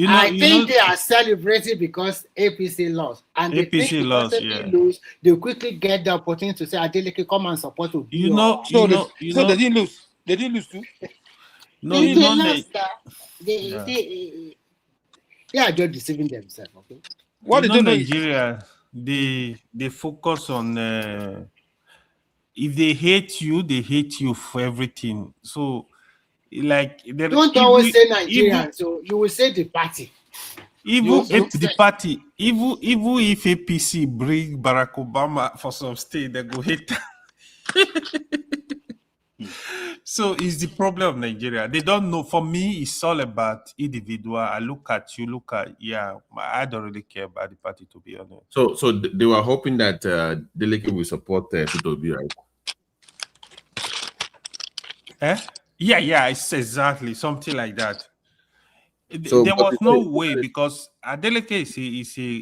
I think they are celebrating because APC lost. And they think because they lose, they quickly get the opportunity to say, Adeleke, come and support you. So they didn't lose. They didn't lose too. No, they lost. They are just deceiving themselves. Okay. What they do in Nigeria, they focus on if they hate you for everything. So, like, don't always say Nigerian. So you will say the party. Even if the party, even if APC bring Barack Obama for some state, they go hate. So it's the problem of Nigeria. They don't know. For me, it's all about individual. I look at you, I don't really care about the party, to be honest. So they were hoping that Adeleke will support Tinubu, right? Yeah, it's exactly something like that. So, there was no way because Adeleke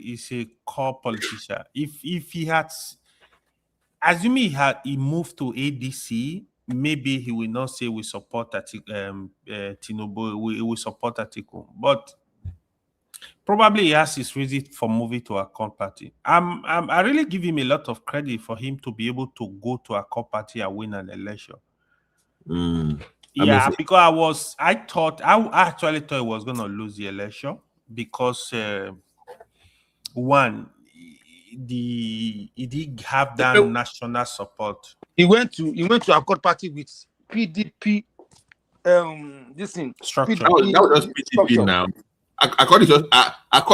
is a core politician. If he had, assuming he moved to ADC, maybe he will not say we support Tinubu, we will support Atiku, but probably he has his reason for moving to a core party. I really give him a lot of credit for him to be able to go to a core party and win an election. Yeah, because I actually thought he was going to lose the election because one, he did have that national support. He went to a court party with PDP. This thing structure. That was just PDP now. I call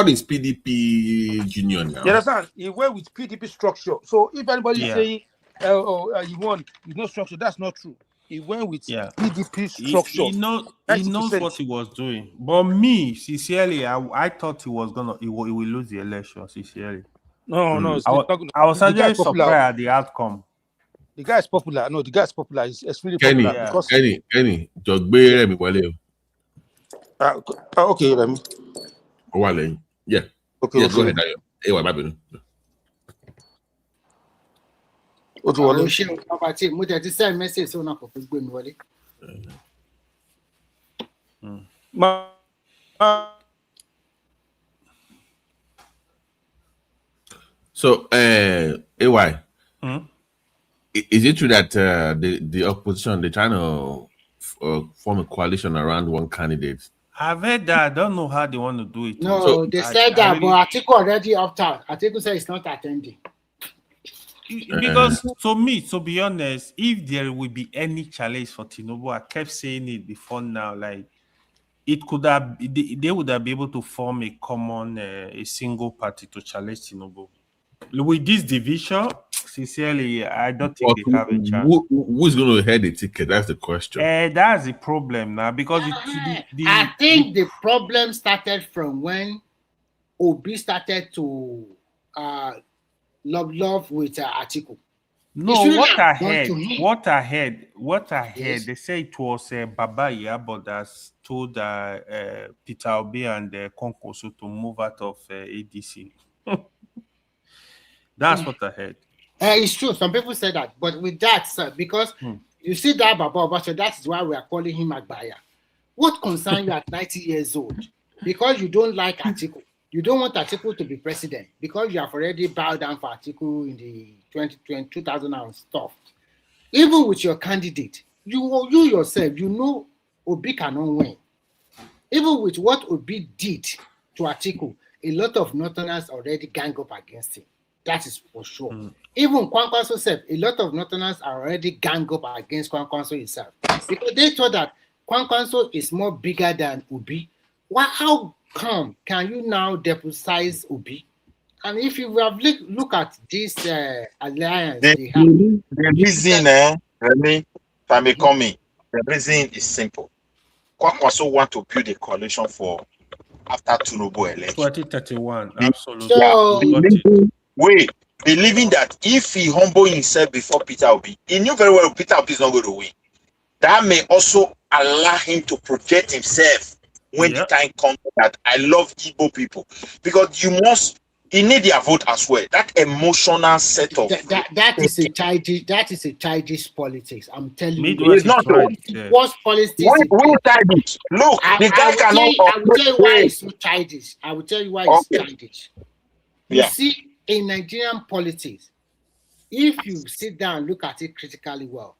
it PDP Junior now. You understand? He went with PDP structure. So if anybody is saying, he won with no structure, that's not true. He went with PDP structure. He knows what he was doing. But me, sincerely, I thought he will lose the election. Sincerely. No, I was actually surprised at the outcome. The guy is popular. No, the guy is popular. He's extremely popular. Because Kenny, Jogbe me wale. Okay, let me. Wale. Yeah. Okay. Yeah, go ahead. Hey, what happened? So, AY, Hmm? is it true that the opposition, they're trying to form a coalition around one candidate? I've heard that. I don't know how they want to do it. No, they said that, but Atiku already opted out. Atiku said it's not attending. Because to be honest, if there will be any challenge for Tinubu, I kept saying it before now, like it could have, they would have been able to form a common, a single party to challenge Tinubu. With this division, sincerely, I don't think they have a chance. Who's going to head the ticket? That's the question. That's the problem now, because I think the problem started from when Obi started to love with Atiku. No, what I heard, Yes. they say it was Baba Yabo that told Peter Obi and Konkoso to move out of ADC. That's what I heard. It's true. Some people say that, but with that, sir, because you see that Baba, so that is why we are calling him Agbaya. What concern you at 90 years old? Because you don't like Atiku. You don't want Atiku to be president because you have already bowed down for Atiku in the 2000 and stuff. Even with your candidate, you yourself, you know Obi cannot win. Even with what Obi did to Atiku, a lot of Northerners already gang up against him. That is for sure. Even Kwankwaso said, a lot of Northerners are already gang up against Kwankwaso himself. Because they thought that Kwankwaso is more bigger than Obi. How come can you now deputize Obi? And if you have look at this alliance they have, the reason, Remy, if I may come in, the reason is simple. Kwankwaso want to build a coalition for after Tinubu election. 2031, absolutely. So, believing that if he humble himself before Peter Obi, he knew very well Peter Obi is not going to win. That may also allow him to project himself when the time comes that I love Igbo people, because he need their vote as well. That emotional set of that is a childish politics. I'm telling you, it's not worst politics. Who childish? Look, the guy cannot. I will tell you why it's so childish. I will tell you why it's childish. You see, in Nigerian politics, if you sit down and look at it critically well,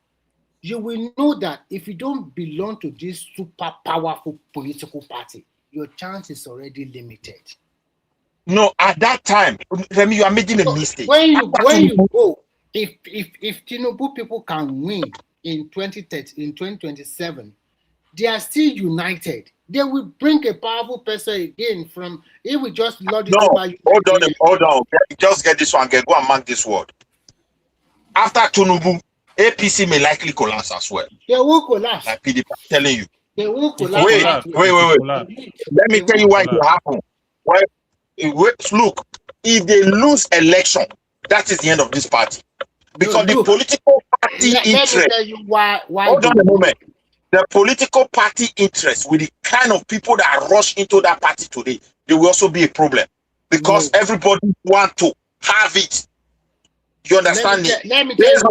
you will know that if you don't belong to this super powerful political party, your chance is already limited. No, at that time, Remy, you are making a mistake. When you go, if Tinubu people can win in 2030, in 2027, they are still united. They will bring a powerful person again from. It will just lord it over you. Hold on. Just get this one. Go and mark this word. After Tinubu, APC may likely collapse as well. They will collapse. Like PDP, I'm telling you. They will collapse. Wait. Let me tell you why it will happen. Look, if they lose election, that is the end of this party. Because the political party interest. Let me tell you why. Hold on a moment. The political party interest with the kind of people that rush into that party today, there will also be a problem. Because everybody want to have it. You understand me? Let me tell you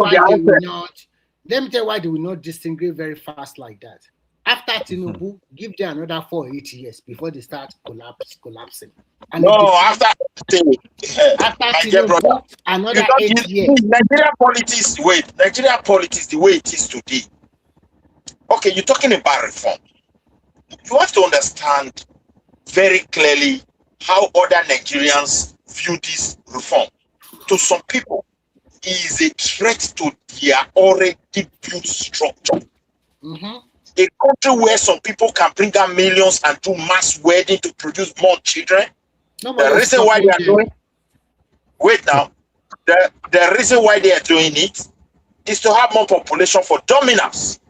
why they will not distinguish very fast like that. After Tinubu, give them another 4-8 years before they start collapsing. And after Tinubu, another 8 years. Nigeria politics, the way it is today. Okay, you're talking about reform. You have to understand very clearly how other Nigerians view this reform. To some people, it is a threat to their already built structure. A country where some people can bring out millions and do mass wedding to produce more children. The reason why they are doing the reason why they are doing it is to have more population for dominance.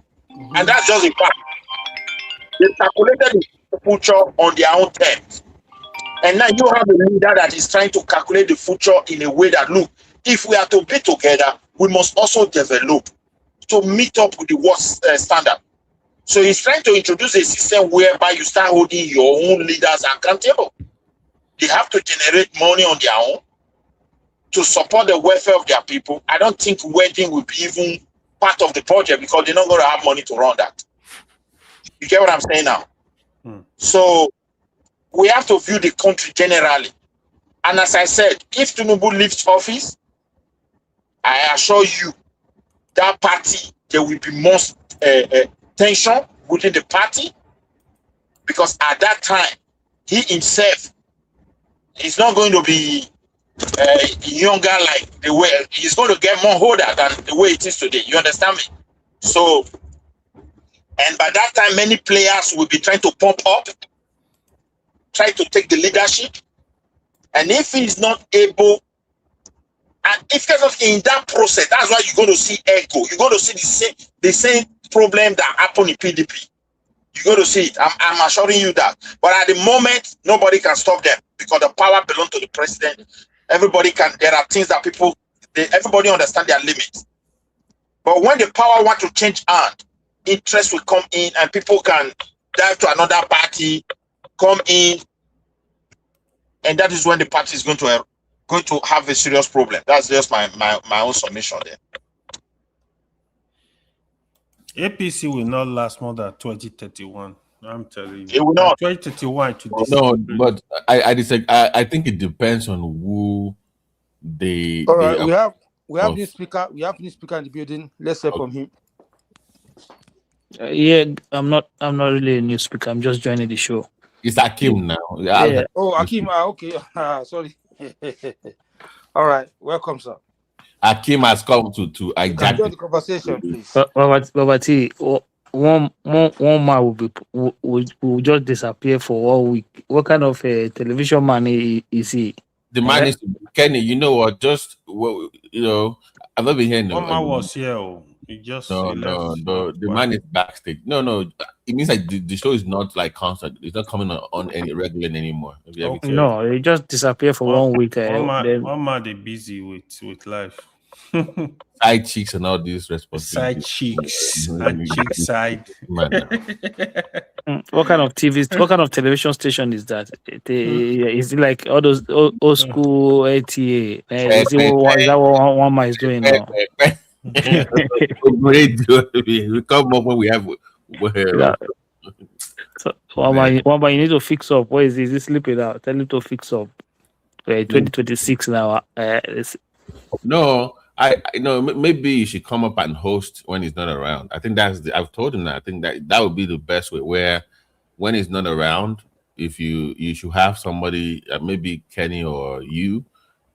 And that's just a fact. They calculated the future on their own terms. And now you have a leader that is trying to calculate the future in a way that, look, if we are to be together, we must also develop to meet up with the world standard. So he's trying to introduce a system whereby you start holding your own leaders accountable. They have to generate money on their own to support the welfare of their people. I don't think wedding will be even part of the project because they're not going to have money to run that. You get what I'm saying now? So we have to view the country generally. And as I said, if Tinubu leaves office, I assure you, that party, there will be more tension within the party, because at that time, he himself is not going to be younger like the way he's going to get more older than the way it is today. You understand me? So, and by that time, many players will be trying to pump up, try to take the leadership. And if he's not able, and if in that process, that's why you're going to see echo. You're going to see the same problem that happened in PDP. You're going to see it. I'm assuring you that. But at the moment, nobody can stop them because the power belongs to the president. Everybody can. There are things that everybody understand their limits. But when the power want to change hand, interest will come in, and people can dive to another party, come in, and that is when the party is going to have a serious problem. That's just my own submission there. APC will not last more than 2031. I'm telling you. It will not. 2031 to No, but I disagree. I think it depends on who they. All right, we have new speaker. We have new speaker in the building. Let's hear from him. Yeah, I'm not really a new speaker. I'm just joining the show. It's Akim now. Yeah. Oh, Akim. Okay. Sorry. All right. Welcome, sir. Akim has come to hijack the conversation, please. Babati, one man will just disappear for 1 week. What kind of a television man is he? The man is Kenny. You know what? Just I've not been here. One man was here. He just the man is backstage. No. It means like the show is not like constant. It's not coming on any regular anymore. No, he just disappear for 1 week. One man they busy with life. Side chicks and all these responsibilities. Side. What kind of TV? What kind of television station is that? Is it like all those old school ATA? Is that what one man is doing now? We come up when we have. So one man, you need to fix up. What is this? Is he sleeping out? Tell him to fix up. 2026 now. No. Maybe you should come up and host when he's not around. I think I've told him that. I think that would be the best way. Where when he's not around, if you should have somebody, maybe Kenny or you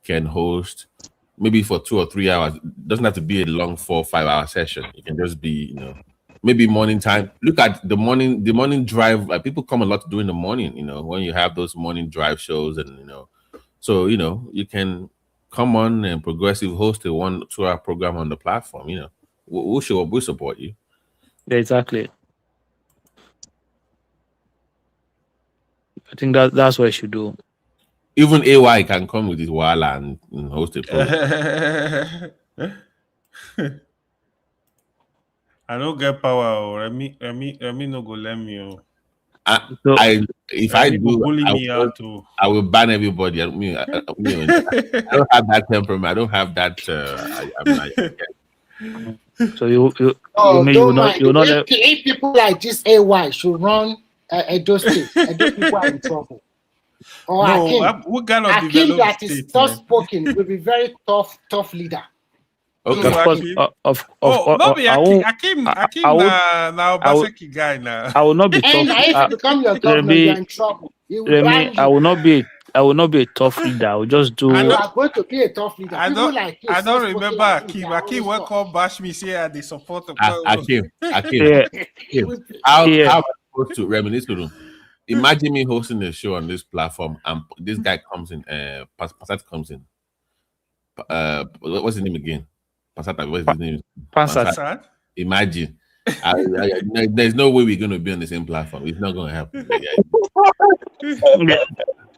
can host, maybe for 2 or 3 hours. It doesn't have to be a long 4 or 5 hour session. It can just be maybe morning time. Look at the morning drive. People come a lot during the morning. When you have those morning drive shows, and so you can come on and progressive host a 1 2 hour program on the platform. We'll show up. We'll support you. Yeah, exactly. I think that's what you should do. Even AY can come with his wala and host a program. I don't get power. Remy no go let me. If I do, I will ban everybody. I don't have that temperament. I don't have that. So you not. If people like this AY should run Edo State, Edo people are in trouble. Or we cannot Akim that is soft spoken will be very tough leader. Okay. Akim now Baseki guy now. I will not be tough. And if you become your governor, you're in trouble. I will not be a tough leader. I will just do. You are going to be a tough leader. I don't remember Akim. Akim welcome bash me say they support the Akim. How am I supposed to reminisce to them? Imagine me hosting a show on this platform, and this guy comes in. Passat comes in. What's his name again? Passat. What's his name? Passat. Imagine. There's no way we're going to be on the same platform. It's not going to happen.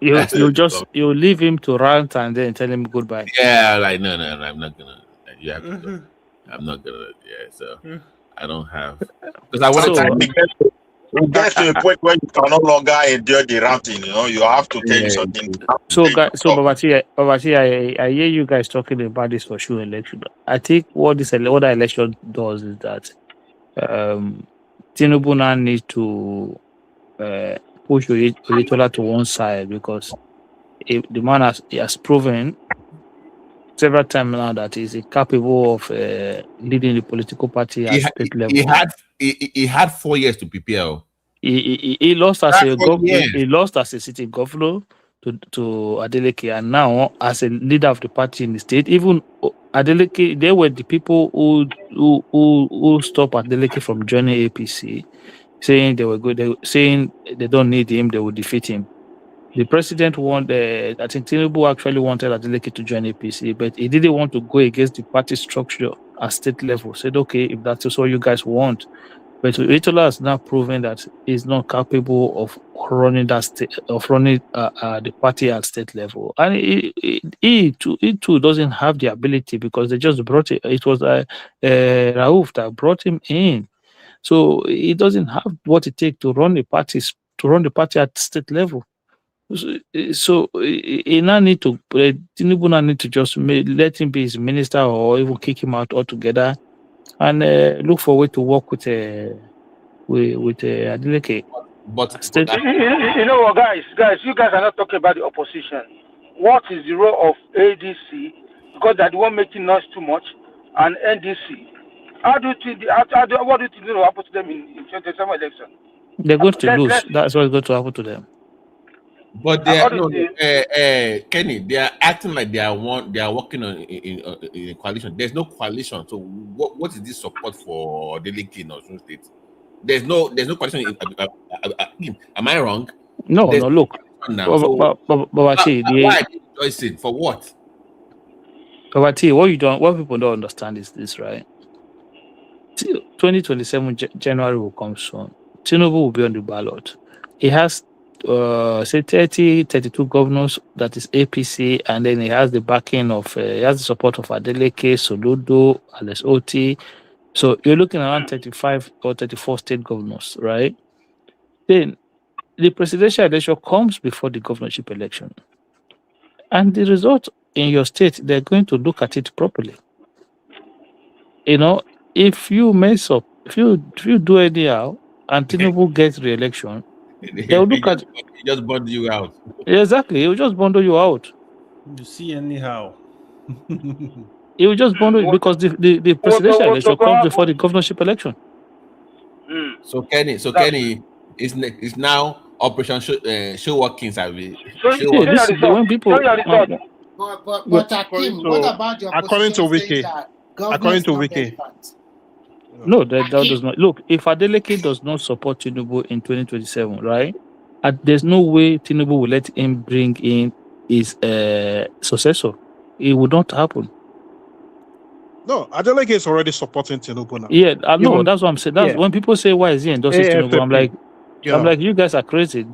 You leave him to rant and then tell him goodbye. Yeah, like no, I'm not gonna. You have to go. I'm not gonna. Yeah, so I don't have because I want to. You get to a point where you can no longer endure the ranting. You have to tell you something. So Babati, I hear you guys talking about this for sure election. I think what the election does is that Tinubu now needs to push Oyetola to one side because the man has proven several times now that he's capable of leading the political party at state level. He had 4 years to prepare. He lost as a he lost as a city governor to Adeleke, and now as a leader of the party in the state. Even Adeleke, they were the people who stopped Adeleke from joining APC, saying they were good, saying they don't need him, they will defeat him. The president wanted, I think Tinubu actually wanted Adeleke to join APC, but he didn't want to go against the party structure at state level. Said, okay, if that's what you guys want. But Itola has now proven that he's not capable of running the party at state level, and he too doesn't have the ability, because they just brought it. It was Rauf that brought him in, so he doesn't have what it takes to run the party at state level. So he now need to Tinubu now need to just let him be his minister, or even kick him out altogether, and look for a way to work with Adeleke. But you know what, guys, you guys are not talking about the opposition. What is the role of ADC? Because they're the one making noise too much, and NDC. What do you think will happen to them in 2027 election? They're going to lose. That's what's going to happen to them. But they are, Kenny, they are acting like they are working on in a coalition. There's no coalition. So what is this support for Adeleke in Osun State? There's no coalition. Am I wrong? No, look. But why rejoicing for what? What people don't understand is this, right? 2027 January will come soon. Tinubu will be on the ballot. He has say 32 governors, that is APC, and then he has the backing of he has the support of Adeleke, Soludo, Alex Oti. So you're looking around 35 or 34 state governors, right? Then the presidential election comes before the governorship election, and the result in your state, they're going to look at it properly. You know, if you mess up, if you do anyhow, and Tinubu gets re-election, they'll look at he just bundle you out. Exactly, he'll just bundle you out. You see, anyhow. He will just bundle you, because the presidential election comes before the governorship election. So Kenny is now Operation Show Workings. When people. But Akim, what about your according to Wiki? According to Wiki. No, that does not. Look, if Adeleke does not support Tinubu in 2027, right? There's no way Tinubu will let him bring in his successor. It would not happen. No, Adeleke is already supporting Tinubu now. Yeah, I know. That's what I'm saying. That's when people say, why is he endorsing Tinubu? I'm like, you guys are crazy,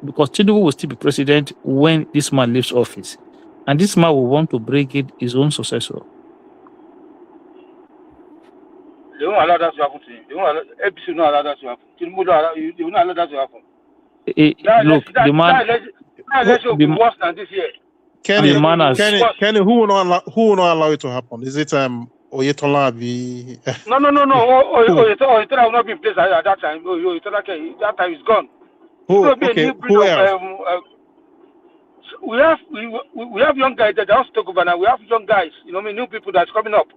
because Tinubu will still be president when this man leaves office, and this man will want to bring in his own successor. They won't allow that to happen to him. APC will not allow that to happen. Tinubu they will not allow that to happen. Look, the man. That will be worse than this year. Kenny, who will not allow it to happen? Is it Oyetola? No. Oyetola will not be in place at that time. That time is gone. Who else? We have young guys that also take over now. We have young guys, new people that's coming up.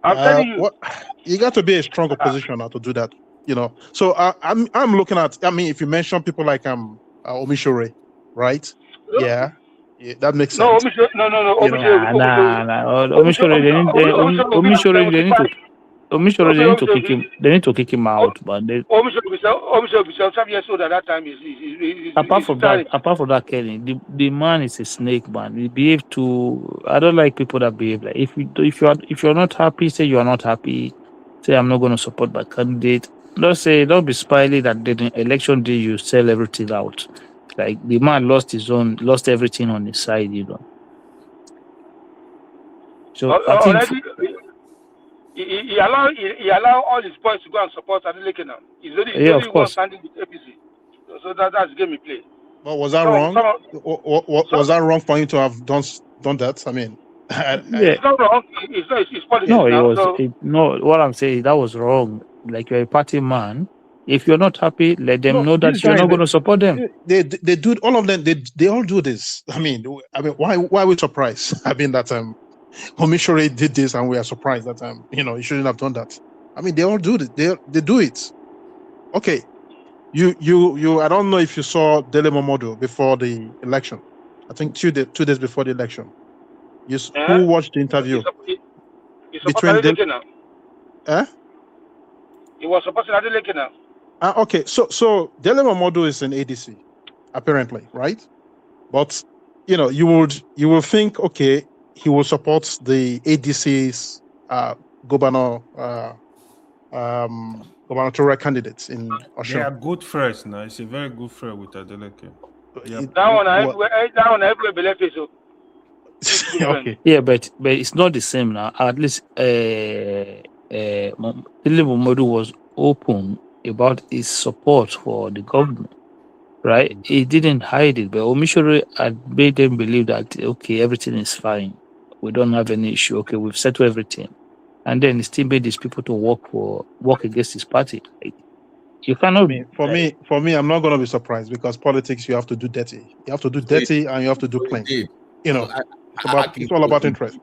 I'm telling you. You got to be a strong opposition now to do that. So I'm looking at. I mean, if you mention people like Omishore, right? Yeah, that makes sense. Omishore, they need to kick him. They need to kick him out. But Omishore, 7 years old at that time. Apart from that, Kenny, the man is a snake, man. He behaved to. I don't like people that behave like. If you're not happy, say you are not happy. Say I'm not going to support my candidate. Don't be spily that the election day you sell everything out. Like the man lost everything on his side, So I think he allow all his boys to go and support Adeleke now. He's only one standing with APC. So that's game he play. But was that wrong? Was that wrong for him to have done that? I mean, it's not wrong. It's politics. No, it was. No, what I'm saying, that was wrong. Like, you're a party man, If you're not happy, let them know that you're not going to support them. They do, all of them. They all do this. I mean, why are we surprised? I mean that Omishore did this, and we are surprised that he shouldn't have done that. I mean, they all do it. They do it. Okay, you. I don't know if you saw Dele Momodu before the election. I think 2 days before the election. Who watched the interview? Between them. He was supporting Adeleke now. Okay, so Dele Momodu is an ADC, apparently, right? But you will think, okay, he will support the ADC's gubernatorial candidates in Osun. They are good friends now. It's a very good friend with Adeleke. That one everywhere believe so. Okay. Yeah, but it's not the same now. At least Dele Momodu was open about his support for the government, right? He didn't hide it, but Omishore had made them believe that, okay, everything is fine. We don't have any issue. Okay, we've settled everything. And then he still made these people to work against his party. You cannot. For me, I'm not going to be surprised, because politics, you have to do dirty. You have to do dirty and you have to do clean. It's all about interest.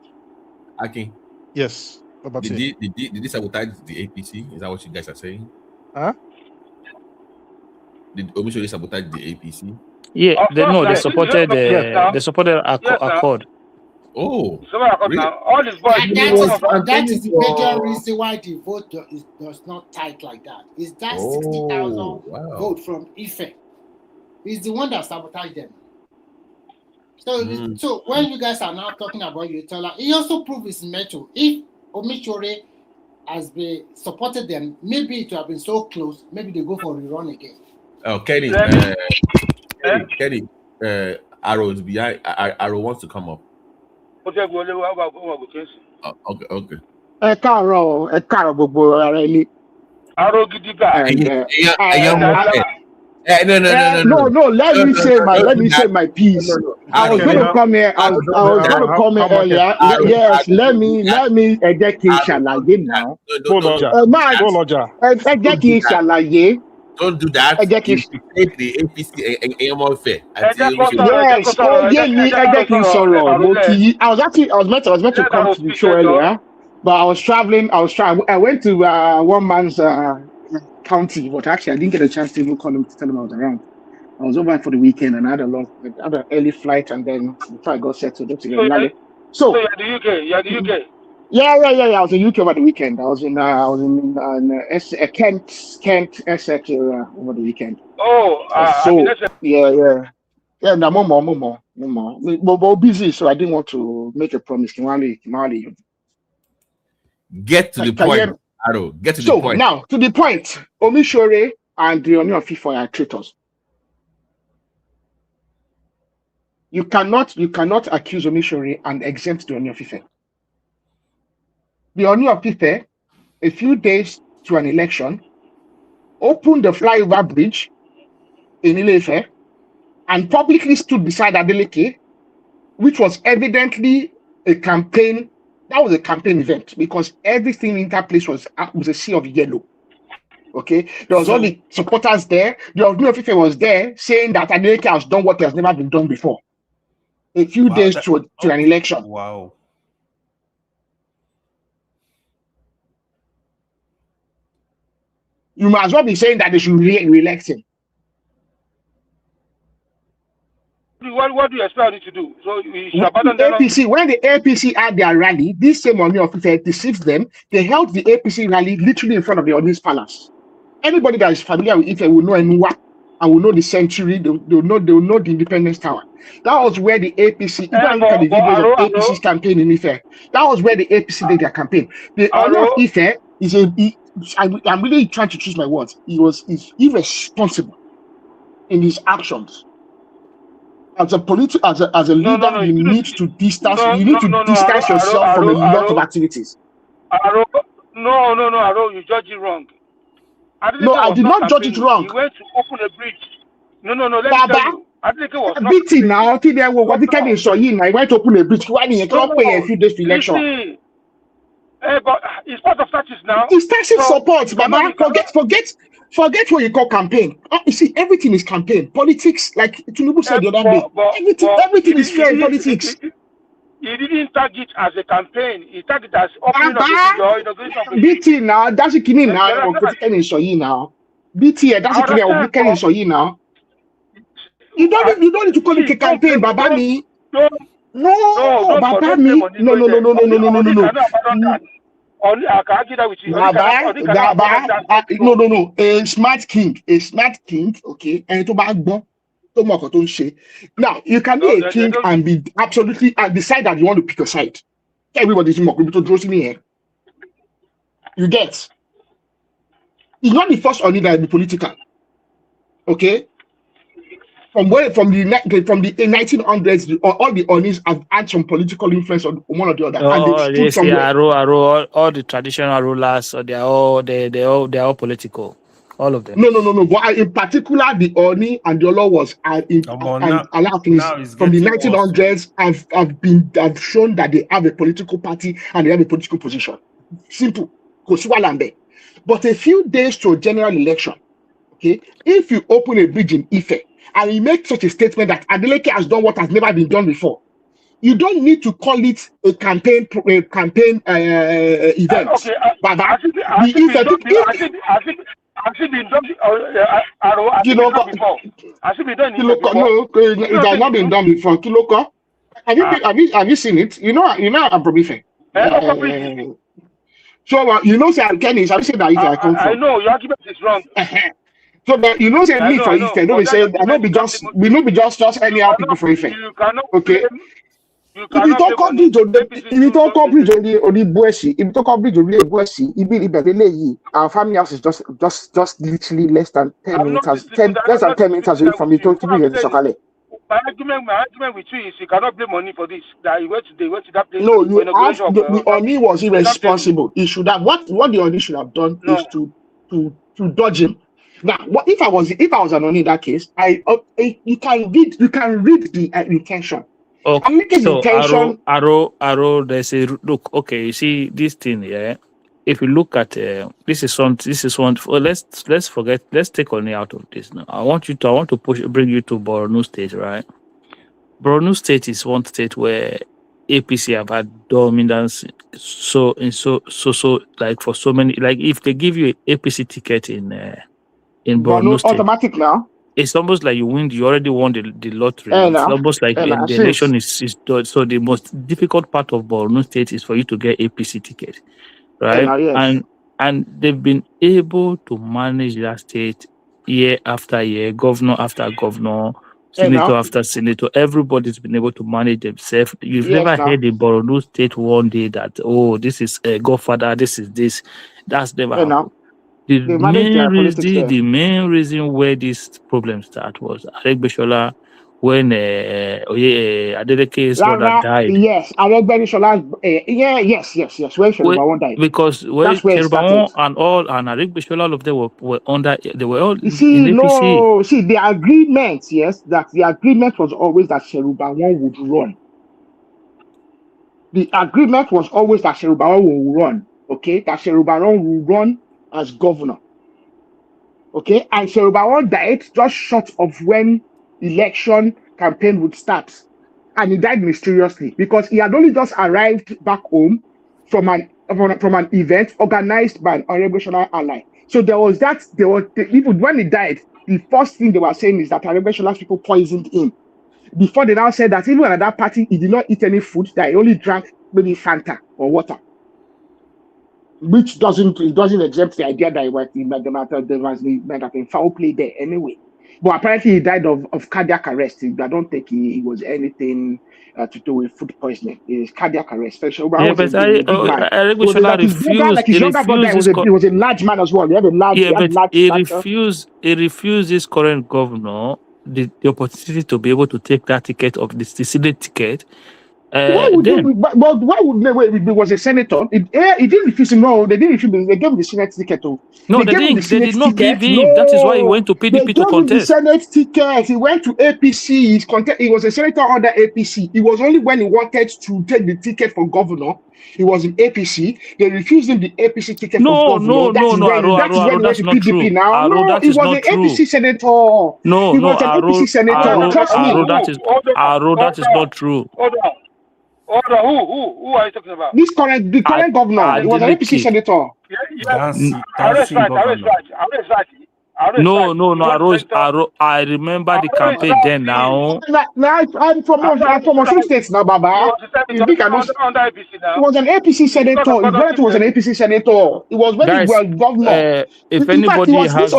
Aki. Yes. Did they sabotage the APC? Is that what you guys are saying? Huh? Did Omishore sabotage the APC? Yeah, they supported Accord. Oh, really? All his boys. That is the major reason why the vote does not tight like that. Is that 60,000 vote from Ife? Is the one that sabotaged them. So when you guys are now talking about Utola, he also proved his mettle. If Omishore has been supported them, maybe it would have been so close. Maybe they go for a rerun again. Oh, Kenny, Arrow's behind. Arrow wants to come up. Okay. Okay. Káàárọ̀ gbogbo ara ilé. Arrow gidiga. No, let me say my piece. I was going to come here. I was going to come here earlier. Yes, let me ẹ jẹ́ kí n ṣàlàyé now. Ẹ jẹ́ kí n ṣàlàyé. Don't do that. Ẹ jẹ́ kí n take the APC and more fair. Yes, ẹ jẹ́ kí n sọ̀rọ̀. I was meant to come to the show earlier, but I was traveling. I went to one man's county, but actually I didn't get a chance to even call him to tell him I was around. I was over for the weekend and I had an early flight, and then before I got settled, So you're the UK. You're the UK. Yeah. I was in UK over the weekend. I was in Kent, Essex area over the weekend. Oh, yeah. No more. We're busy, so I didn't want to make a promise. Get to the point. Aro, get to the point. So now to the point. Omishore and the Ooni of Ife are traitors. You cannot accuse Omishore and exempt the Ooni of Ife. The Ooni of Ife, a few days to an election, opened the flyover bridge in Ile-Ife and publicly stood beside Adeleke, which was evidently a campaign. That was a campaign event because everything in that place was a sea of yellow. Okay, there was all the supporters there. The Ooni of Ife was there saying that Adeleke has done what has never been done before. A few days to an election. Wow. You might as well be saying that they should re-elect him. What do you expect it to do? So we should abandon APC. When the APC had their rally, this same Ooni of Ife deceived them. They held the APC rally literally in front of the Ooni's palace. Anybody that is familiar with Ife will know Enuwa and will know the century. They will know the Independence Tower. That was where the APC. Look at the videos of APC's campaign in Ife. That was where the APC did their campaign. The Ooni of Ife is I'm really trying to choose my words. He's irresponsible in his actions. As a leader, you need to distance. You need to distance yourself from a lot of activities. No, Aro, you judge it wrong. I did not judge it wrong. He went to open a bridge. No. Let me tell you. Adeleke was not. BT now. What the kind of show you? I went to open a bridge. Why didn't you come pay a few days to election? But it's part of status now. It's status support, Baba. Forget what you call campaign. You see, everything is campaign. Politics, like Tinubu said the other day, everything is fair in politics. He didn't tag it as a campaign. He tagged it as opening of the figure, inauguration of the BT now, that's it now, or political in Soyi now. BT, that's it or political in Soyi now. You don't need to call it a campaign, Babami. No, Babami. No. I can argue that with you. No. A smart king, okay, and to back now you can be a king and be absolutely and decide that you want to pick a side. Everybody's more to draw me here. You get it's not the first only that will be political. Okay. From the 1900s, all the Onis have had some political influence on one or the other. And they stood all the traditional rulers, they are all political. All of them. No. But in particular, the Oni and the Olo was from the 1900s have shown that they have a political party and they have a political position. Simple. But a few days to a general election, okay, if you open a bridge in Ife and you make such a statement that Adeleke has done what has never been done before, you don't need to call it a campaign event. Okay, Has it been done before? It has not been done before. Kiloko, have you seen it? You know, I'm probably fair. So say Kenny, have you seen that I come from? I know your argument is wrong. So that say me for Ife, don't be say I not be just anyhow people for Ife. Okay. If you don't coverage on the Buesi, our family house is just literally less than 10 minutes away from the Sokale. My argument with you is you cannot blame money for this. That he went to that place. No, you asked the Oni was irresponsible. He should have what the Oni should have done is to dodge him. Now, what if I was an Oni in that case? You can read the intention. Okay, so Aro, there's a look. Okay, you see this thing, yeah. If you look at this is one. Let's forget. Let's take Oni out of this now. I want to bring you to Borno State, right? Borno State is one state where APC have had dominance. So like for so many, like if they give you an APC ticket in Borno State, automatic now. It's almost like you already won the lottery. It's almost like the election is done. So the most difficult part of Borno State is for you to get APC ticket, right? Yes. And they've been able to manage that state year after year, governor after governor, senator after senator. Everybody's been able to manage themselves. You've never heard in Borno State one day that this is a godfather, this is this. That's never happened. The main reason where this problem started was Adegbeshola when Adeleke's brother died. Yes, Adegbeshola. Yes. When Sheruba died. Because when Sheruba and Adegbeshola, all of them were under. They were all. You see, in APC. See the agreement. Yes, that the agreement was always that Sheruba would run. The agreement was always that Sheruba will run. Okay, that Sheruba will run as governor. Okay, and Sheruba died just short of when election campaign would start. And he died mysteriously because he had only just arrived back home from an event organized by an Adegbeshola ally. So even when he died, the first thing they were saying is that Adegbeshola's people poisoned him. Before they now said that even at that party, he did not eat any food, that he only drank maybe Fanta or water. Which doesn't exempt the idea that there was foul play there anyway. But apparently he died of cardiac arrest. I don't think he was anything to do with food poisoning. It's cardiac arrest. But his younger brother was a large man as well. He had a large. He refused this current governor the opportunity to be able to take that ticket of the Senate ticket Why would Then you? But why would they? Wait, he was a senator. He didn't refuse him. No, they didn't refuse him. They gave him the Senate ticket. Oh, no, they they gave him the didn't. They Senate did not give ticket. him. That is why he No, went to they PDP to gave him the contest. Senate ticket. He went to APC. He was a senator under APC. It was only when he wanted to take the ticket for governor. He was in APC. They refused him the APC ticket for governor. That is when he went That's to not true. PDP. Now, Aro, no, that he is was not an true. APC senator. No, He no, was an Aro, APC senator. Trust me. Aro, that is not true. Hold on. Who are you talking about? The current governor. He was an APC Adeleke. senator. No, Aro, I remember the campaign then now. I'm from Osun State now, Baba. You think I know? He was an APC senator. His brother was an APC senator. He was when he was governor. If In fact, anybody this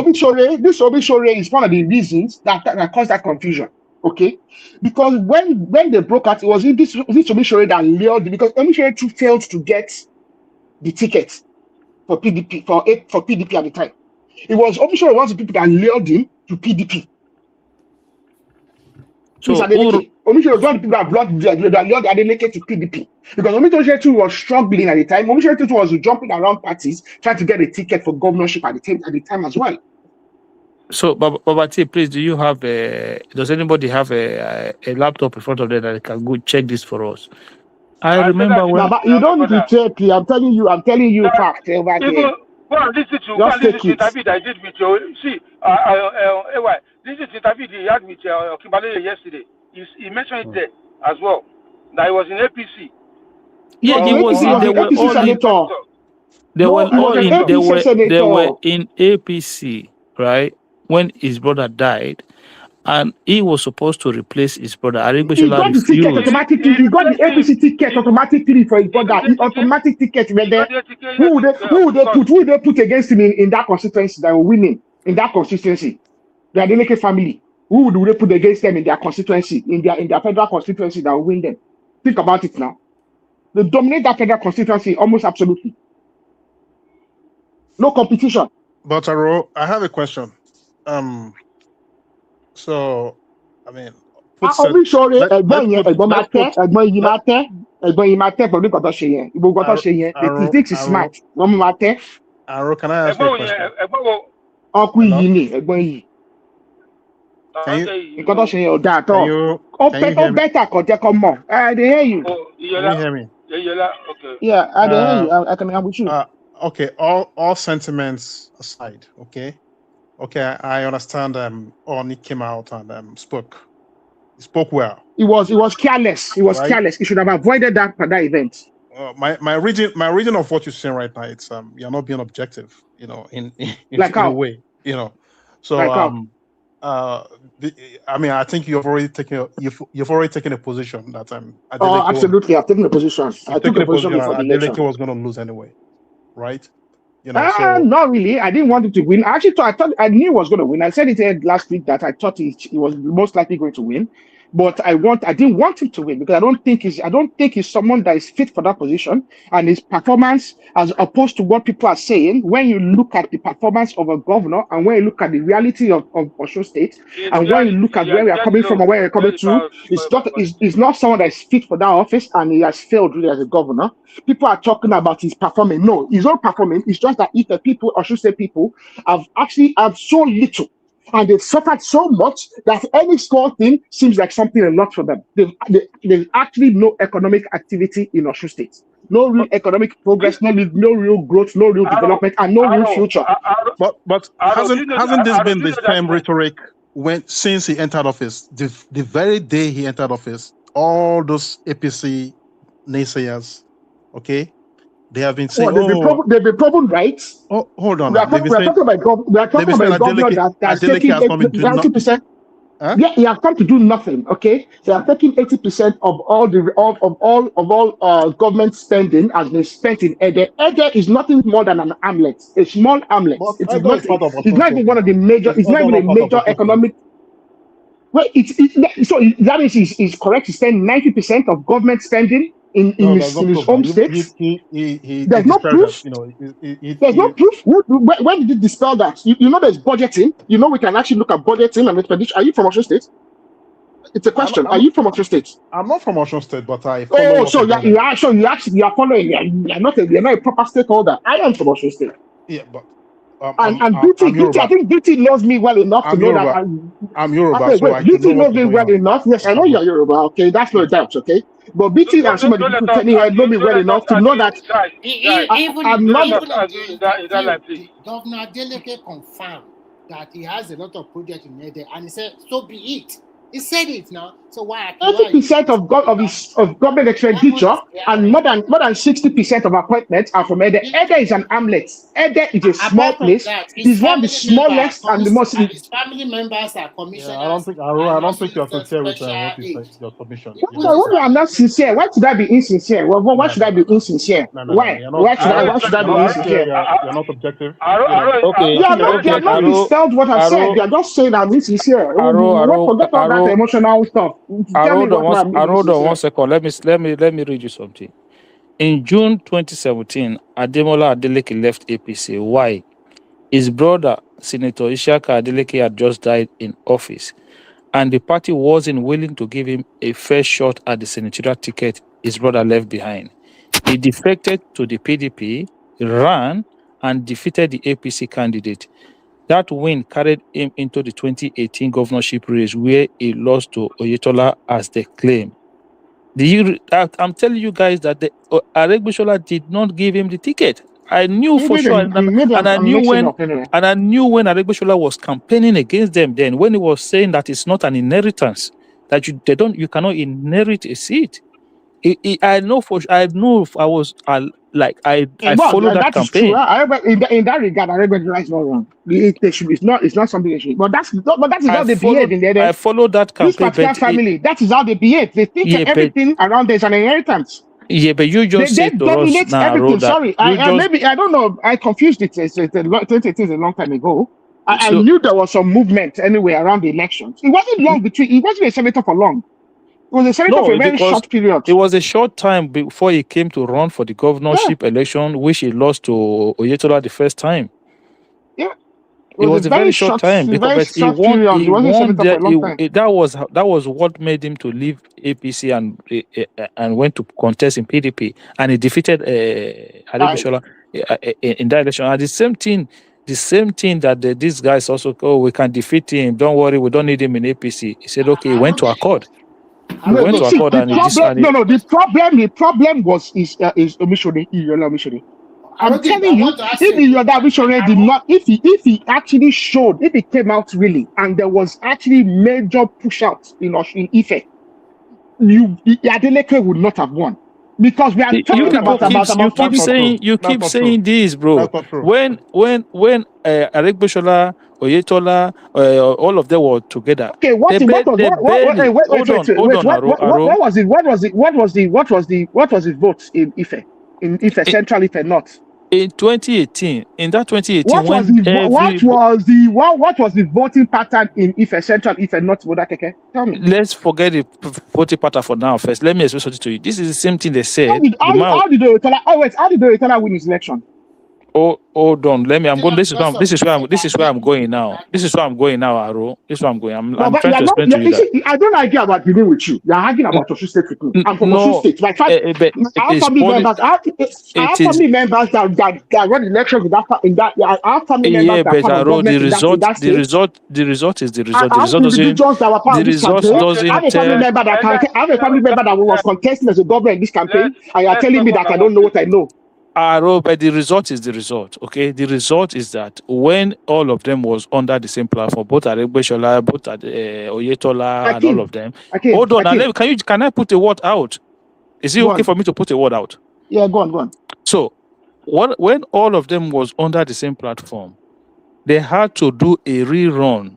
Obishore is one of the reasons that caused that confusion. Okay, because when they broke out, it was this Obishore that lured, because Obishore too failed to get the ticket for PDP for PDP at the time. It was Obishore was the people that lured him to PDP. So Omisho was one of the people that lured Adeleke to PDP, because Omisho too was struggling at the time. Omisho too was jumping around parties trying to get a ticket for governorship at the time as well. So, Baba T, please, do you have does anybody have a laptop in front of them that can go check this for us? I remember when. Baba, you don't need to check it. I'm telling you facts over there. Just take it. I did with you. See, this is the interview he had with Kimberley yesterday. He mentioned it there as well. That he was in APC. Yeah, he was. They were in APC, right? When his brother died, and he was supposed to replace his brother. He got the ticket automatically. He got the APC ticket automatically for his brother. Automatic ticket. Who would they put against him in that constituency that were winning in that constituency? The Adeleke family. Who would they put against them in their constituency, in their federal constituency that will win them? Think about it now. They dominate that federal constituency almost absolutely. No competition. But Aro, I have a question. So, I mean, Statistics is smart. Aro, can I ask you a question? Can you hear me? Yeah, I hear you. I can have with you. Okay, all sentiments aside, okay, I understand. Oni came out and spoke. He spoke well. He was careless. He was careless. He should have avoided that event. My reading of what you're saying right now, it's you're not being objective, you know, in a way, you know. So I mean, I think you've already taken a position that absolutely, I've taken a position. I took a position before the election. Adeleke was going to lose anyway, right? You know, not really. I didn't want him to win. I knew he was going to win. I said it last week that I thought he was most likely going to win, but I didn't want him to win because I don't think he's someone that is fit for that position, and his performance, as opposed to what people are saying, when you look at the performance of a governor and when you look at the reality of Osun State, and when you look at where we are coming from and where we're coming to, it's not someone that is fit for that office, and he has failed really as a governor. People are talking about his performing. No, he's not performing. It's just that if the people, Osun State people, have so little, and they've suffered so much that any small thing seems like something a lot for them. There's actually no economic activity in Osun State. No real economic progress, no real growth, no real development, and no real future. But hasn't this been the same rhetoric since he entered office? The very day he entered office, all those APC naysayers, okay, they have been saying, they've been proven right. Oh, hold on. We are talking about a governor that's taking 90%. Huh? Yeah, he has come to do nothing. Okay, they are taking 80% of all government spending has been spent in Ede. Ede is nothing more than an hamlet, a small hamlet. It's not even one of the major. It's not even a major economic. Well, so that means he's correct to spend 90% of government spending in his home state. There's no proof. There's no proof. When did you dispel that? You know there's budgeting. You know we can actually look at budgeting and expenditure. Are you from Osun State? It's a question. Are you from Osun State? I'm not from Osun State, but I follow. Oh, so you are following. You're not a proper stakeholder. I am from Osun State. Yeah, but and Beauty, I think Beauty knows me well enough to know that I'm Yoruba. Okay, so wait, I Beauty knows me well enough. Yes, I know you're Yoruba. Okay, that's no doubt. Okay, but Beauty and some of the people telling I know me well enough to know that I'm not. Governor Adeleke confirmed that he has a lot of projects in Ede, and he said, "So be it." He said it now. So why? 80% of government expenditure and more than 60% of appointments are from Ede. Ede is an hamlet. Ede is a small place. It's one of the smallest and the most. His family members are commissioners. I don't think you're sincere with what you said. Your submission. I'm not sincere. Why should I be insincere? Well, why should I be insincere? Why? Why should I be insincere? You're not objective. Okay. You're not misspelled what I said. You're just saying I'm insincere. Forget all that emotional stuff. Hold on one second. Let me read you something. In June 2017, Ademola Adeleke left APC. Why? His brother, Senator Ishaka Adeleke, had just died in office, and the party wasn't willing to give him a fair shot at the senatorial ticket his brother left behind. He defected to the PDP, ran, and defeated the APC candidate. That win carried him into the 2018 governorship race, where he lost to Oyetola as they claim. I'm telling you guys that Aregbesola did not give him the ticket. I knew for sure, and I knew when Aregbesola was campaigning against them. Then, when he was saying that it's not an inheritance, that you cannot inherit a seat. I followed that campaign. In that regard, I recognize not wrong. It's not something they should. But that is how they behave in the I followed that campaign. This particular family, that is how they behave. They think everything around there is an inheritance. Yeah, but you just said to us now, everything. Sorry, maybe I don't know. I confused it. It's a long time ago. I knew there was some movement anyway around the elections. It wasn't long between. He wasn't a senator for long. It was a senator for a very short period. It was a short time before he came to run for the governorship election, which he lost to Oyetola the first time. Yeah. It was a very short time because he won. That was what made him to leave APC and went to contest in PDP, and he defeated Aregbesola in that election. And the same thing that these guys also we can defeat him. Don't worry, we don't need him in APC. He said, okay, he went to Accord. The problem was is Omishore. I'm telling you, if Iyoda Omishore did not, if he actually showed, if he came out really, and there was actually major push out in Ife, Adeleke would not have won. Because we are talking you keep saying this, bro. When Aregbesola, Oyetola, all of them were together. Okay, what was the vote in Ife? In Ife Central, Ife North? In 2018, what was the voting pattern in Ife Central, Ife North, Modakeke? Tell me. Let's forget the voting pattern for now. First, let me explain something to you. This is the same thing they said. How did Oyetola win his election? Oh, hold on. Let me. I'm going. This is where I'm going now. Aro. This is where I'm going. I'm trying to explain to you that. I don't argue about dealing with you. You're arguing about Osun State with me. I'm from Osun State. I have family members that run elections in that. I have family members that come the result is the result. I have a family member that was contesting as a governor in this campaign, and you're telling me that I don't know what I know. But the result is the result. Okay, the result is that when all of them was under the same platform, both Aregbesola, both Oyetola, and all of them. Hold on, can I put a word out? Is it okay for me to put a word out? Yeah, go on. So, when all of them was under the same platform, they had to do a rerun,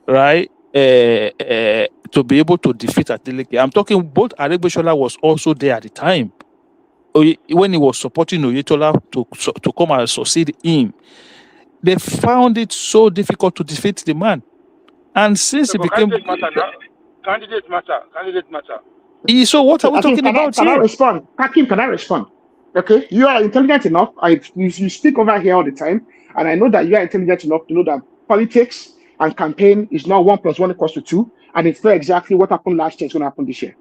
right? To be able to defeat Adeleke. I'm talking both Aregbesola was also there at the time. When he was supporting Oyetola to come and succeed him, they found it so difficult to defeat the man. And since he became candidate matter. So what are we talking about here? Hakim, can I respond? Okay, you are intelligent enough. You speak over here all the time, and I know that you are intelligent enough to know that politics and campaign is not 1 + 1 = 2, and infer exactly what happened last year is going to happen this year.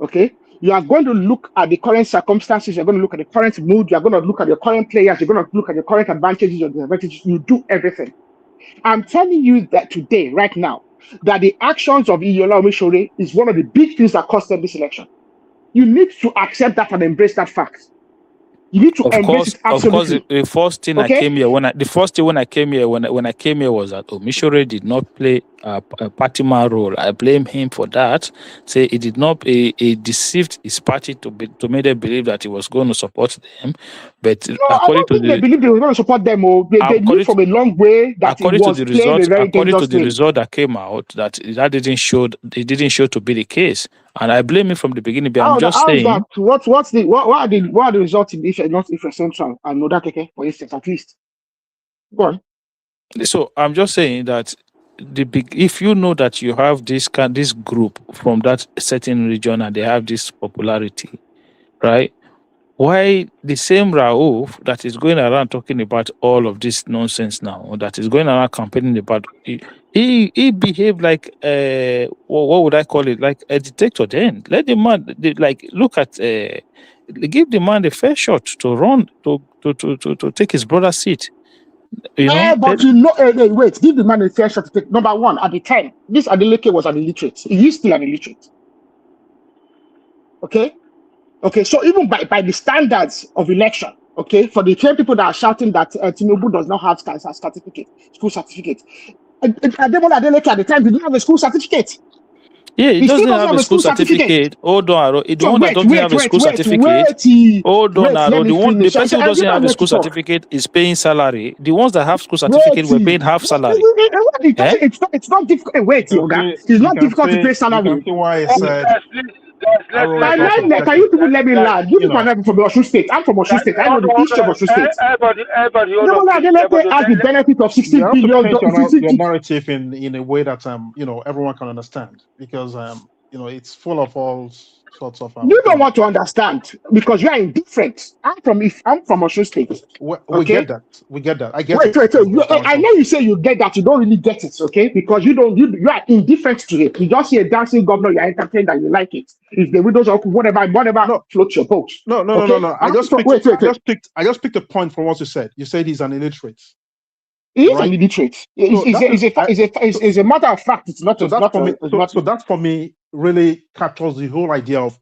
Okay? You are going to look at the current circumstances, you're going to look at the current mood, you're going to look at your current players, you're going to look at your current advantages or disadvantages. You do everything. I'm telling you that today, right now, that the actions of Iyola Omishore is one of the big things that cost them this election. You need to accept that and embrace that fact. You need to embrace it absolutely. Of course, the first thing I came here when I came here was that Omishore did not play a party-man role. I blame him for that. Say he did not. He deceived his party to make them believe that he was going to support them. But no, I don't think they believe they were going to support them. They knew from a long way that it was playing a very dangerous according to the game. result that came out, that didn't show. It didn't show to be the case. And I blame him from the beginning. But I'm just saying. What are the results if you're central and Adeleke, for instance, at least? Go on. So I'm just saying that if you know that you have this group from that certain region and they have this popularity, right? Why the same Raouf that is going around talking about all of this nonsense now, that is going around campaigning about, he behaved like what would I call it, like a dictator? Then let the man look at give the man a fair shot to run to take his brother's seat. But wait, give the man a fair shot to take. Number one, at the time, this Adeleke was an illiterate. He is still an illiterate. Okay, so even by the standards of election, okay, for the 12 people that are shouting that Tinubu does not have school certificate, Adeleke at the time did not have a school certificate. Yeah, he doesn't have a school certificate. Hold on, Aro. The one that doesn't have a school certificate. Hold on, Aro. The person who doesn't have a school certificate is paying salary. The ones that have school certificate were paying half salary. It's not difficult. Wait, Yoga. It's not difficult to pay salary. You can see why I said. Can you people let me land? You people are not from Osun State. I'm from Osun State. I know the history of Osun State. Everybody, Adeleke has the benefit of $16 billion. Your narrative in a way that everyone can understand, because it's full of all sorts of. You don't want to understand because you are indifferent. I'm from Osun State. We get that. We get that. I get. Wait. I know you say you get that. You don't really get it, okay? Because you are indifferent to it. You just see a dancing governor, you are entertained and you like it. If the widows or whatever floats your boat. No. I just picked a point from what you said. You said he's an illiterate. He is an illiterate. It's a matter of fact. It's not. So that for me really captures the whole idea of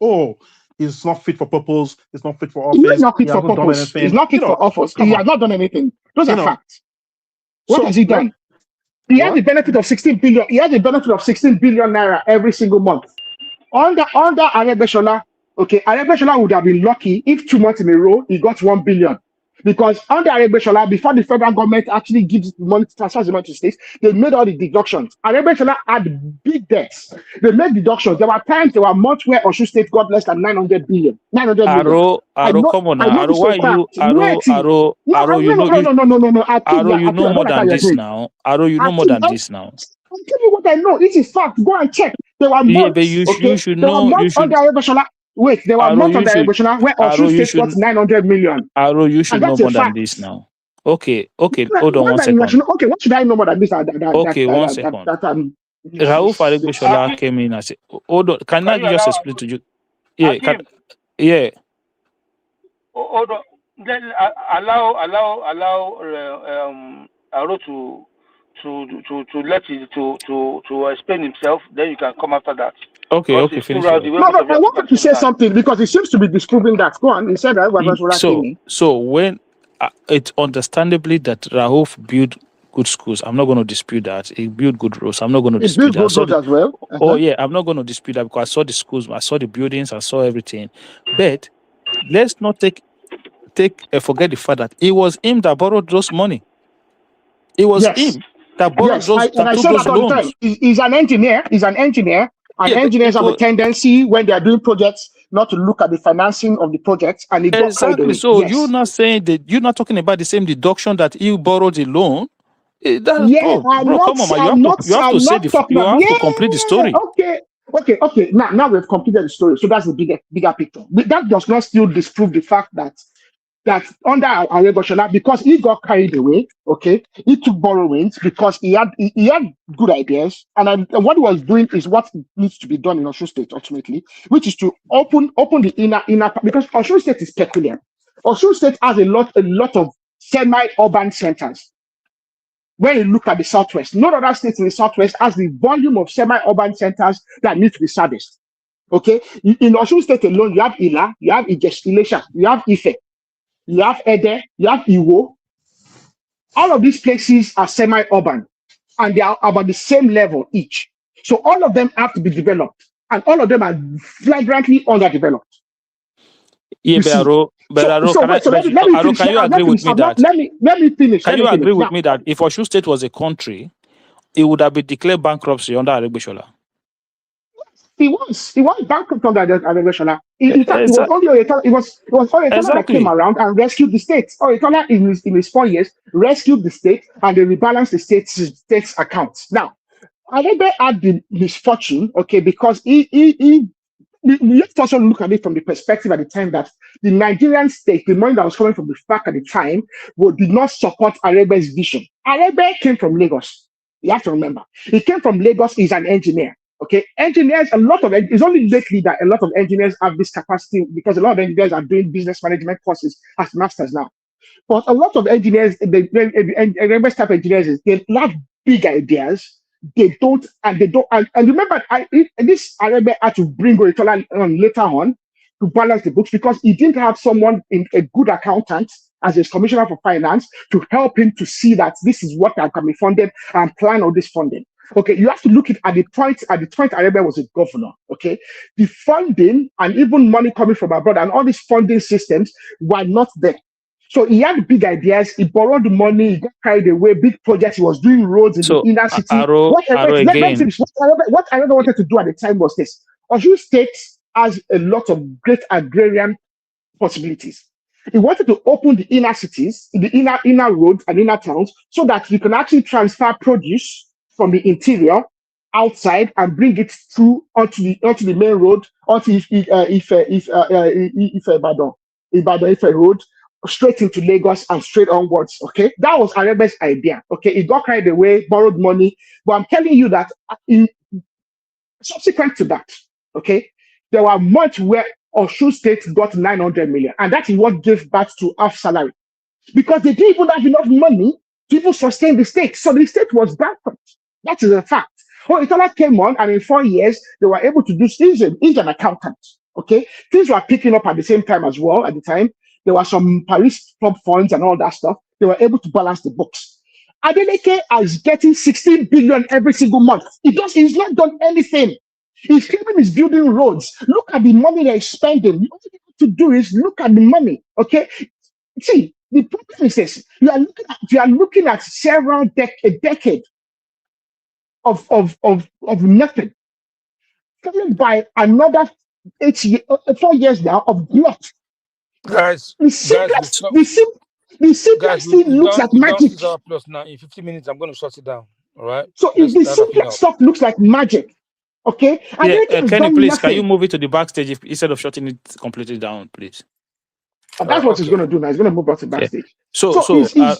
he's not fit for purpose. He's not fit for office. He's not fit for purpose. He's not fit for office. He has not done anything. Those are facts. What has he done? He has the benefit of 16 billion. He has the benefit of 16 billion naira every single month. Under Aregbesola, okay, Aregbesola would have been lucky if 2 months in a row he got 1 billion. Because under Aregbesola, before the federal government actually gives money, transfers the money to states, they made all the deductions. Aregbesola had big debts. They made deductions. There were times, there were months where Osun State got less than 900 billion. 900 million. Aro, come on now. Aro, why you? Aro, you know. Aro, you know more than this now. Aro, you know more than this now. I'll tell you what I know. This is fact. Go and check. There were months. Yeah, but you should know. Under Aregbesola. Wait, there were months under Aregbesola where Osun State got 900 million. Aro, you should know more than this now. Okay. Hold on 1 second. Okay, what should I know more than this? Okay, 1 second. Raouf Aregbesola came in and said, hold on. Can I just explain to you? Yeah. Yeah. Hold on. Then allow Aro to explain himself. Then you can come after that. Okay, finish. No, I wanted to say something because it seems to be disproving that. Go on. He said that. So when it's understandably that Raouf built good schools, I'm not going to dispute that. He built good roads. I'm not going to dispute that. He built good roads as well. Oh yeah, I'm not going to dispute that because I saw the schools, I saw the buildings, I saw everything. But let's not forget the fact that it was him that borrowed those money. It was him that borrowed those loans. He's an engineer. Engineers have a tendency when they are doing projects not to look at the financing of the projects, and it exactly. So you're not saying that you're not talking about the same deduction that you borrowed the loan. I'm not. You have to complete the story. Okay. Now we've completed the story. So that's the bigger picture. That does not still disprove the fact that that under Aregoshola, because he got carried away, okay, he took borrowings because he had good ideas, and what he was doing is what needs to be done in Osun State ultimately, which is to open the inner because Osun State is peculiar. Osun State has a lot of semi-urban centers. When you look at the southwest, no other state in the southwest has the volume of semi-urban centers that need to be serviced. Okay, in Osun State alone, you have Ila, you have Ilesha, you have Ife, you have Ede, you have Iwo. All of these places are semi-urban and they are about the same level each. So all of them have to be developed and all of them are flagrantly underdeveloped. Yeah, let me finish. Can you agree with me that? Let me finish. Can you agree with me that if Osun State was a country, it would have been declared bankruptcy under Aregbesola? He was bankrupt under Aregbesola. In fact, it was only Oyetola that came around and rescued the state. Oyetola in his 4 years rescued the state and they rebalanced the state's accounts. Now, Aregbe had the misfortune, okay, because we have to also look at it from the perspective at the time that the Nigerian state, the money that was coming from the FAC at the time, did not support Aregbe's vision. Aregbe came from Lagos. You have to remember. He came from Lagos. He's an engineer. Okay, engineers, it's only lately that a lot of engineers have this capacity because a lot of engineers are doing business management courses as masters now. But a lot of engineers, Aregbe's type of engineers, they lack big ideas. They don't, and remember, this Aregbe had to bring Oyetola on later on to balance the books because he didn't have someone a good accountant as his commissioner for finance to help him to see that this is what can be funded and plan all this funding. Okay, you have to look at the point Aregbe was a governor. Okay, the funding and even money coming from abroad and all these funding systems were not there. So he had big ideas. He borrowed the money. He got carried away. Big projects. He was doing roads in the inner city. What Aregbe wanted to do at the time was this: Osun State has a lot of great agrarian possibilities. He wanted to open the inner cities, the inner roads and inner towns, so that you can actually transfer produce from the interior outside and bring it through onto the main road, onto Ife road, straight into Lagos and straight onwards. Okay, that was Aregbe's idea. Okay, he got carried away, borrowed money, but I'm telling you that in subsequent to that, okay, there were months where Osun State got 900 million, and that is what gave birth to half salary because they didn't even have enough money to even sustain the state. So the state was bankrupt. That is a fact. Oyetola came on, and in 4 years, they were able to do things. He's an accountant. Okay, things were picking up at the same time as well. At the time, there were some Paris club funds and all that stuff. They were able to balance the books. Adeleke is getting 16 billion every single month. He's not done anything. He's claiming he's building roads. Look at the money they're spending. All you have to do is look at the money. Okay, see, the problem is this: you are looking at a decade of nothing, followed by another 4 years now of glut. Guys, the simplest thing looks like magic. Plus now in 15 minutes, I'm going to shut it down. All right. So if the simplest stuff looks like magic, okay. Kenny, please, can you move it to the backstage instead of shutting it completely down, please? And that's what he's going to do now. He's going to move out to backstage. Yeah.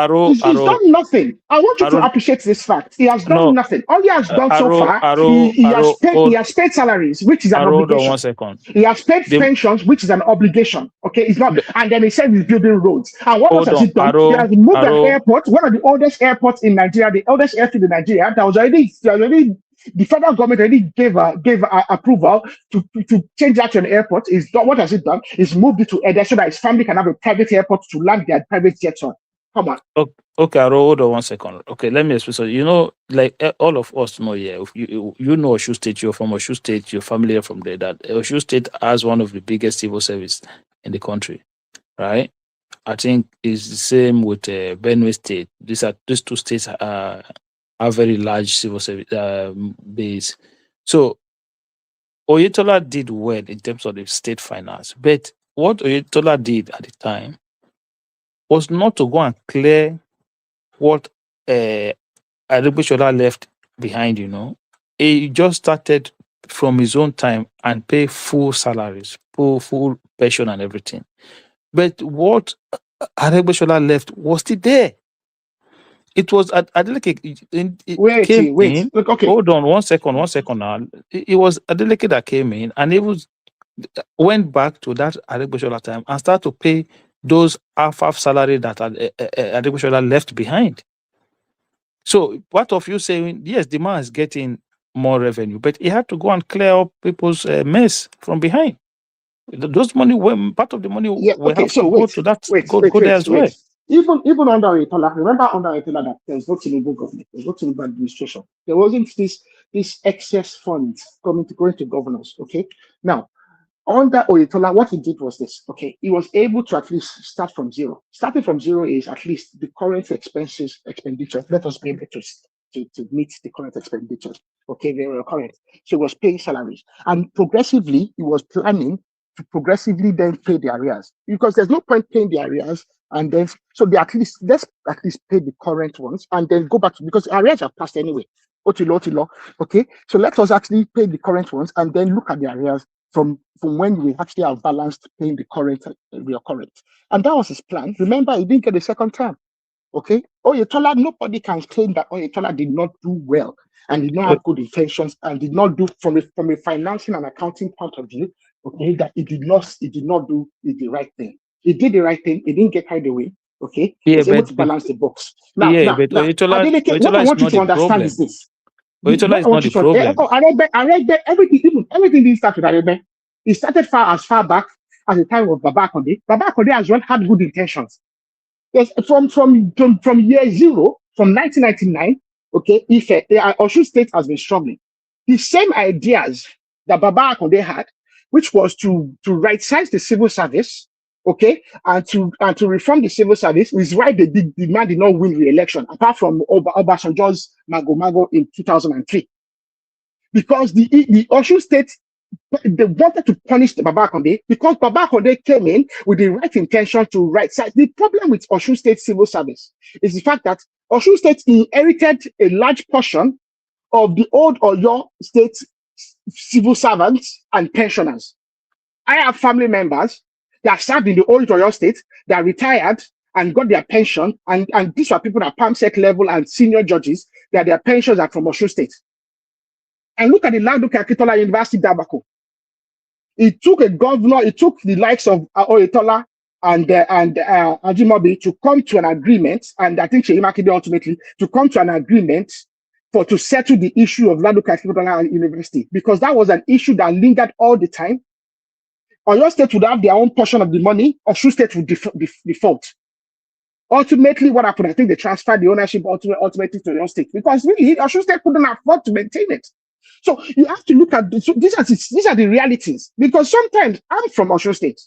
He's done nothing. I want you to appreciate this fact. He has done nothing. All he has done so far, he has paid salaries, which is an obligation. Hold on 1 second. He has paid pensions, which is an obligation. Okay, it's not. And then he said he's building roads. And what else has he done? He has moved an airport, one of the oldest airports in Nigeria, the oldest airfield in Nigeria. That was already the federal government already gave approval to change that to an airport. What has it done? He's moved it to Ede so that his family can have a private airport to land their private jets on. Come on. Okay, hold on 1 second. Okay, let me explain. So, like all of us know here, you know Osun State, you're from Osun State, your family are from there, that Osun State has one of the biggest civil service in the country, right? I think it's the same with Benue State. These two states are very large civil service base. So, Oyetola did well in terms of the state finance, but what Oyetola did at the time was not to go and clear what Aregbesola left behind, He just started from his own time and pay full salaries, full pension and everything. But what Adegbeshola left was still there. It was Adeleke. Came in. Okay. Hold on, 1 second now. It was Adeleke that came in, and it went back to that Adegbeshola time and started to pay those half salary that Adegbeshola left behind. So part of you saying yes, the man is getting more revenue, but he had to go and clear up people's mess from behind. Those money, part of the money will have to go to that. Go there as well. Even under Etola, remember under Etola that there was no Tinubu government, there was no Tinubu administration. There wasn't this excess funds going to governors. Okay, now under Oyetola, what he did was this. Okay, he was able to at least start from zero. Starting from zero is at least the current expenditure. Let us be able to meet the current expenditure. Okay, they were current. So he was paying salaries, and progressively he was planning to progressively then pay the arrears, because there's no point paying the arrears and then let's at least pay the current ones and then go back to, because arrears have passed anyway. Otilo. Okay, so let us actually pay the current ones and then look at the arrears from when we actually have balanced paying the current recurrent. And that was his plan. Remember, he didn't get the second term. Okay, Oyetola, nobody can claim that Oyetola did not do well and did not have good intentions and did not do from a financing and accounting point of view. Okay, that he did not do the right thing. He did the right thing. He didn't get carried away. Okay, he was able to balance the books. Now, Adeleke, what I want you to understand is this. Oyetola is not the problem. Arebe, everything didn't start with Arebe. It started as far back as the time of Baba Akonde. Baba Akonde as well had good intentions. Yes, from year zero, from 1999, okay, Osun State has been struggling. The same ideas that Baba Akonde had, which was to right-size the civil service, okay, and to reform the civil service, is why the man did not win re-election, apart from Obasanjo's Mago in 2003. Because the Osun State, they wanted to punish the Baba Akonde because Baba Akonde came in with the right intention to right-size. The problem with Osun State civil service is the fact that Osun State inherited a large portion of the old Oyo State civil servants and pensioners. I have family members that served in the old Oyo State that retired and got their pension, and these were people at PAMSEC level and senior judges that their pensions are from Osun State. And look at the Ladoke Akintola University, Dabako. It took a governor, it took the likes of Oyetola and Ajimobi to come to an agreement, and I think Seyi Makinde ultimately to come to an agreement to settle the issue of Ladoke Akintola University, because that was an issue that lingered all the time. Oyo State would have their own portion of the money, Osun State would default. Ultimately, what happened? I think they transferred the ownership ultimately to Oyo State, because really Osun State couldn't afford to maintain it. So you have to look at this. So these are the realities, because sometimes I'm from Osun State.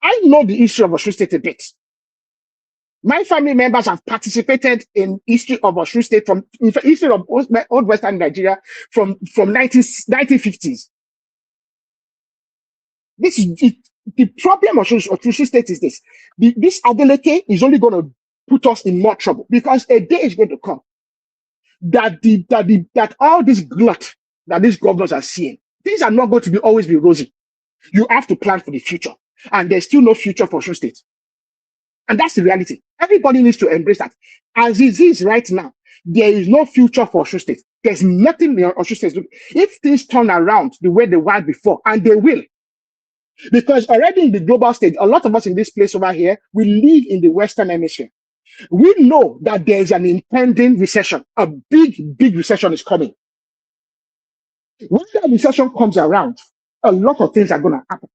I know the history of Osun State a bit. My family members have participated in history of Osun State from history of old Western Nigeria from 1950s. This is the problem of Osun State is this. This Adeleke is only going to put us in more trouble, because a day is going to come that all this glut that these governors are seeing, things are not going to always be rosy. You have to plan for the future, and there's still no future for Osun State, and that's the reality. Everybody needs to embrace that. As it is right now, there is no future for Osun State. There's nothing in Osun State. If things turn around the way they were before, and they will, because already in the global stage, a lot of us in this place over here, we live in the Western Hemisphere. We know that there's an impending recession. A big recession is coming. When that recession comes around, a lot of things are going to happen.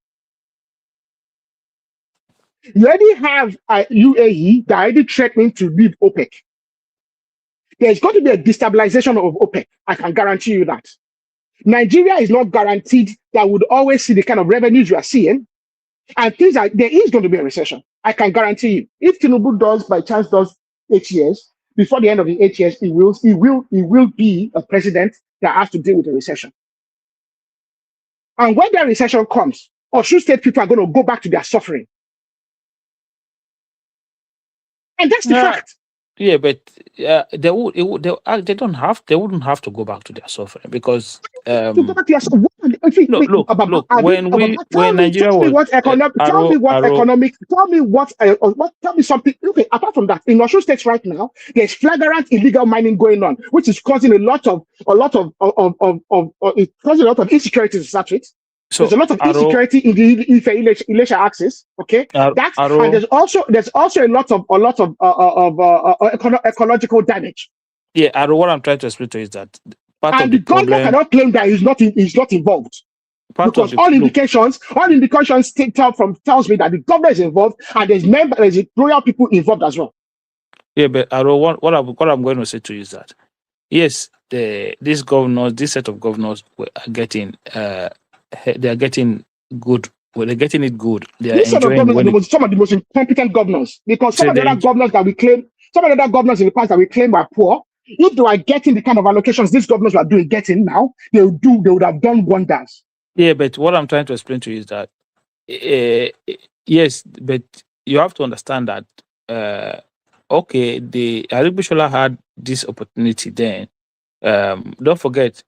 You already have UAE that already threatening to leave OPEC. There's going to be a destabilization of OPEC. I can guarantee you that. Nigeria is not guaranteed that would always see the kind of revenues you are seeing. And there is going to be a recession. I can guarantee you. If Tinubu does 8 years, before the end of the 8 years, he will be a president that has to deal with a recession. And when that recession comes, Osun State people are going to go back to their suffering. And that's the fact. Yeah, but they would. They don't have. They wouldn't have to go back to their suffering because. To go back to your, No, look. When Nigeria tell me was what economic. Tell me what economic. Tell me what. Tell me something. Okay, apart from that, in Osun State right now, there's flagrant illegal mining going on, which is causing it's causing a lot of insecurity to start with. So there's a lot of insecurity in the Ilesha axis. Okay, and there's also a lot of ecological damage. Yeah, Aro, what I'm trying to explain to you is that part of the government cannot claim that he's not involved. Because all indications tells me that the government is involved and there's royal people involved as well. Yeah, but Aro, what I'm going to say to you is that yes, this set of governors are getting they are getting good. Well, they're getting it good. They are this set of governors are some of the most incompetent governors because some of the other governors that we claim, some of the other governors in the past that we claim were poor. If they are getting the kind of allocations these governors are getting now, they would have done wonders. Yeah, but what I'm trying to explain to you is that yes, but you have to understand that okay, the Aribishola had this opportunity then. Don't forget,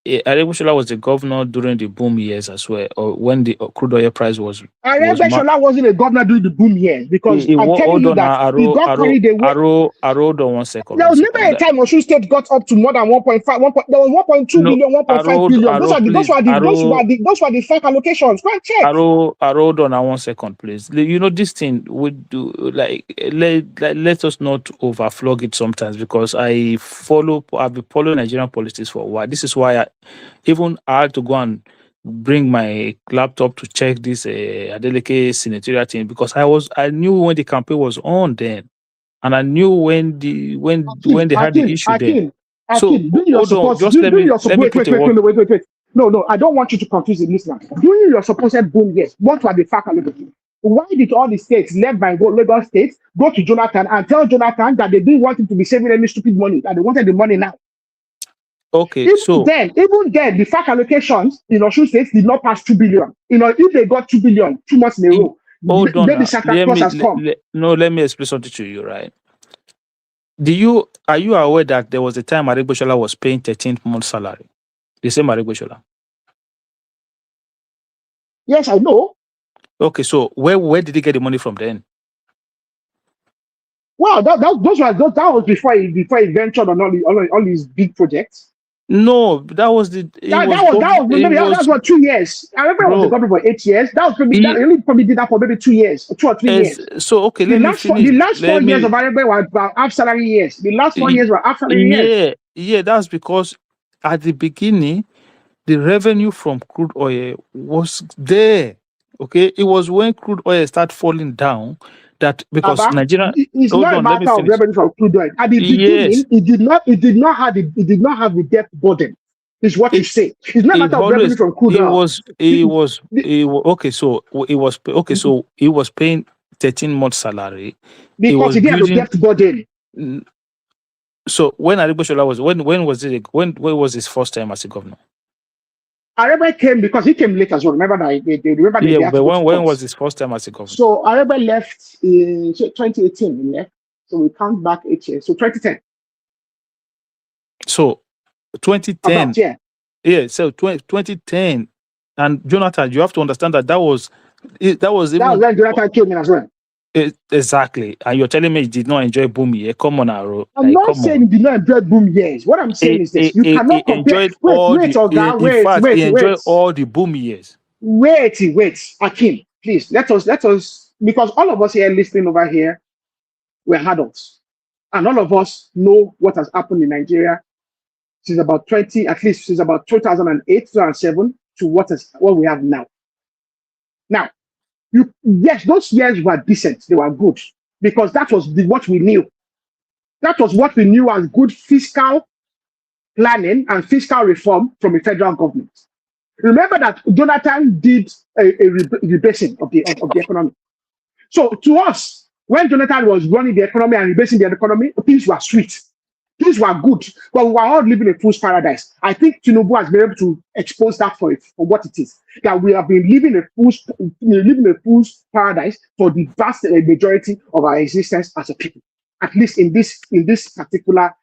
Aribishola was the governor during the boom years as well, or when the crude oil price was. Aribishola wasn't a governor during the boom years because I'm telling you that he got carried away. Hold on 1 second. There was never a time Osun State got up to more than 1.5. There was 1.2 billion, 1.5 billion. Those were the fake allocations. Go and check. Hold on 1 second, please. You know this thing we do. Let us not overflog it sometimes because I've been following Nigerian politics for a while. This is why I had to go and bring my laptop to check this Adeleke senatorial thing because I knew when the campaign was on then, and I knew when they had the issue then. So hold on, just let me put a word. Wait. No, I don't want you to confuse the listener. During your supposed boom, yes, what were the fact allocations? Why did all the states led by Lagos State go to Jonathan and tell Jonathan that they didn't want him to be saving any stupid money, that they wanted the money now? Okay, even then, the fact allocations in Osun State did not pass 2 billion. If they got 2 billion 2 months in a row, hold on. Maybe Santa Claus has come. Let me explain something to you, right? Are you aware that there was a time Aribishola was paying 13th month salary? The same Aribishola. Yes, I know. Okay, so where did he get the money from then? Well, that was before he ventured on all these big projects. No, that was the. That's what 2 years. I remember I was the governor for 8 years. That was probably he only probably did that for maybe 2 years, 2 or 3 years. So okay, the last 4 years of Arebe were half salary years. The last 4 years were half salary years. Yeah, that's because at the beginning, the revenue from crude oil was there. Okay, it was when crude oil started falling down that because Nigeria. It's not a matter of revenue from crude oil. At the beginning, it did not have the debt burden. Is what you say. It's not a matter of revenue from crude oil. He was paying 13-month salary because he didn't have the debt burden. So when Aribishola was when was his first time as a governor? Arebe came because he came late as well. Remember that but when was his first time as a governor? So Arebe left in 2018. He left. So we count back 8 years. So 2010. So 2010. Yeah. So 2010. And Jonathan, you have to understand that was when Jonathan came in as well. Exactly. And you're telling me you did not enjoy boom year. Come on, Aro. I'm not saying you did not enjoy boom years. What I'm saying is this. You cannot compare. Wait, he enjoyed all the boom years. Wait, Akim, please. Let us, because all of us here listening over here, we're adults. And all of us know what has happened in Nigeria since about 2008, 2007 to what we have now. Now, yes, those years were decent. They were good because that was what we knew. That was what we knew as good fiscal planning and fiscal reform from the federal government. Remember that Jonathan did a rebasing of the economy. So to us, when Jonathan was running the economy and rebasing the economy, things were sweet. Things were good, but we were all living a fool's paradise. I think Tinubu has been able to expose that for what it is. That we have been living a fool's paradise for the vast majority of our existence as a people. at least in this particular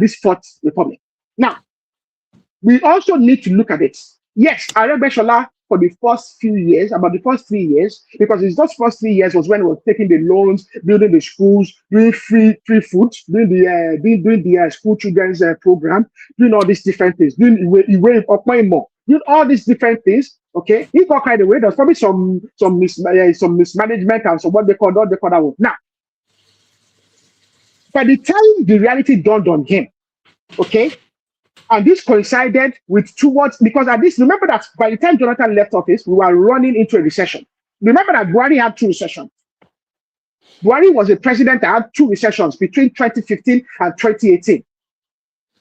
this fourth republic. Now, we also need to look at it. Yes, Aregbesola for the first few years, about the first 3 years, because his those first 3 years was when he was taking the loans, building the schools, doing free food, doing the school children's program, doing all these different things, doing all these different things. Okay, he got carried away. There's probably some mismanagement and some what they call that one. Now, by the time the reality dawned on him, okay. And this coincided with because at this, remember that by the time Jonathan left office, we were running into a recession. Remember that Buhari had 2 recessions. Buhari was a president that had 2 recessions between 2015 and 2018.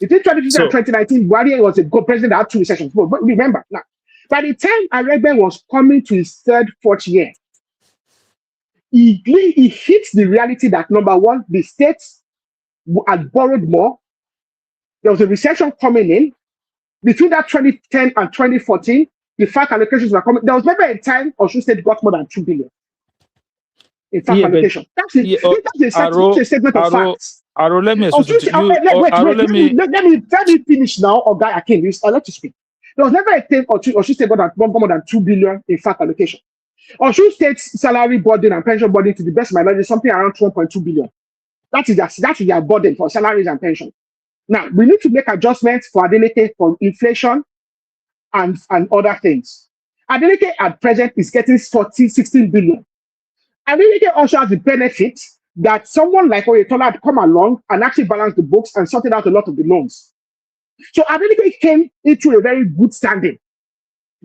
Between 2015 and 2019, Buhari was a good president that had 2 recessions. But remember, now, by the time Aregbe was coming to his 3rd, 4th year, he hit the reality that, number one, the states had borrowed more. There was a recession coming in. Between that 2010 and 2014, the FAC allocations were coming. There was never a time Osun State got more than 2 billion in FAC allocation. That's a statement of facts. Let me finish now, or Guy Akin. I let you speak. There was never a time Osun State got more than 2 billion in FAC allocation. Osun State's salary burden and pension burden, to the best of my knowledge, is something around 1.2 billion. That is their burden for salaries and pension. Now, we need to make adjustments for Adeleke for inflation and other things. Adeleke at present is getting 16 billion. Adeleke also has the benefit that someone like Oyetola had come along and actually balanced the books and sorted out a lot of the loans. So Adeleke came into a very good standing.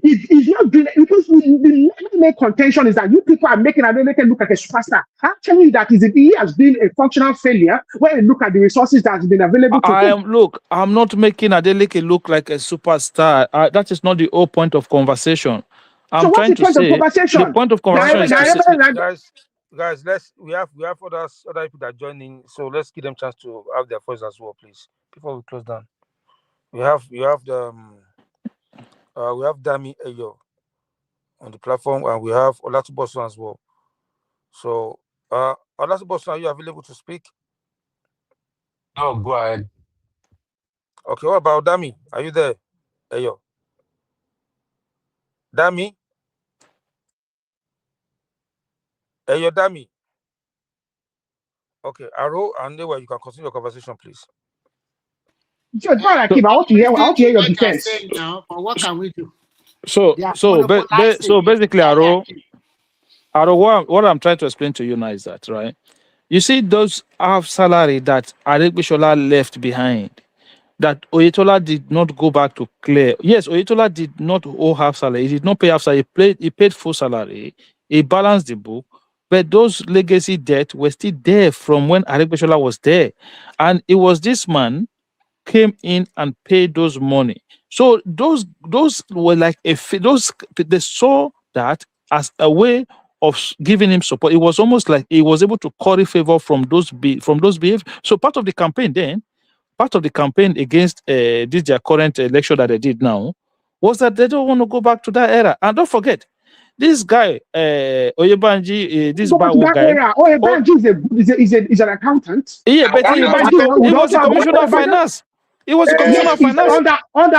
He's not doing it because the main contention is that you people are making Adeleke look like a superstar. I'm telling you that he has been a functional failure when you look at the resources that have been available to him. Look, I'm not making Adeleke look like a superstar. That is not the whole point of conversation. I'm trying to say the point of conversation is guys, we have other people that are joining, so let's give them a chance to have their voice as well, please. Before we close down, we have Dami Eyo on the platform, and we have Olatubosun as well. So, Olatubosun, are you available to speak? Oh, go ahead. Okay, what about Dami? Are you there? Eyo. Dami? Eyo, Dami. Okay, Aro and Newa, you can continue your conversation, please. I want to hear your defense. Now, but what can we do? So basically, Aro, what I'm trying to explain to you now is that, right? You see those half salary that Aregbesola left behind, that Oyetola did not go back to clear. Yes, Oyetola did not owe half salary. He did not pay half salary. He paid full salary. He balanced the book. But those legacy debt were still there from when Aregbesola was there. And it was this man came in and paid those money. So those were like they saw that as a way of giving him support. It was almost like he was able to curry favor from those behaviors. So part of the campaign against this their current election that they did now was that they don't want to go back to that era. And don't forget, this guy, Oyebanji, this Bawo guy. Oyebanji is an accountant. Yeah, but he was a commissioner of finance. He was a commissioner of finance. Under I want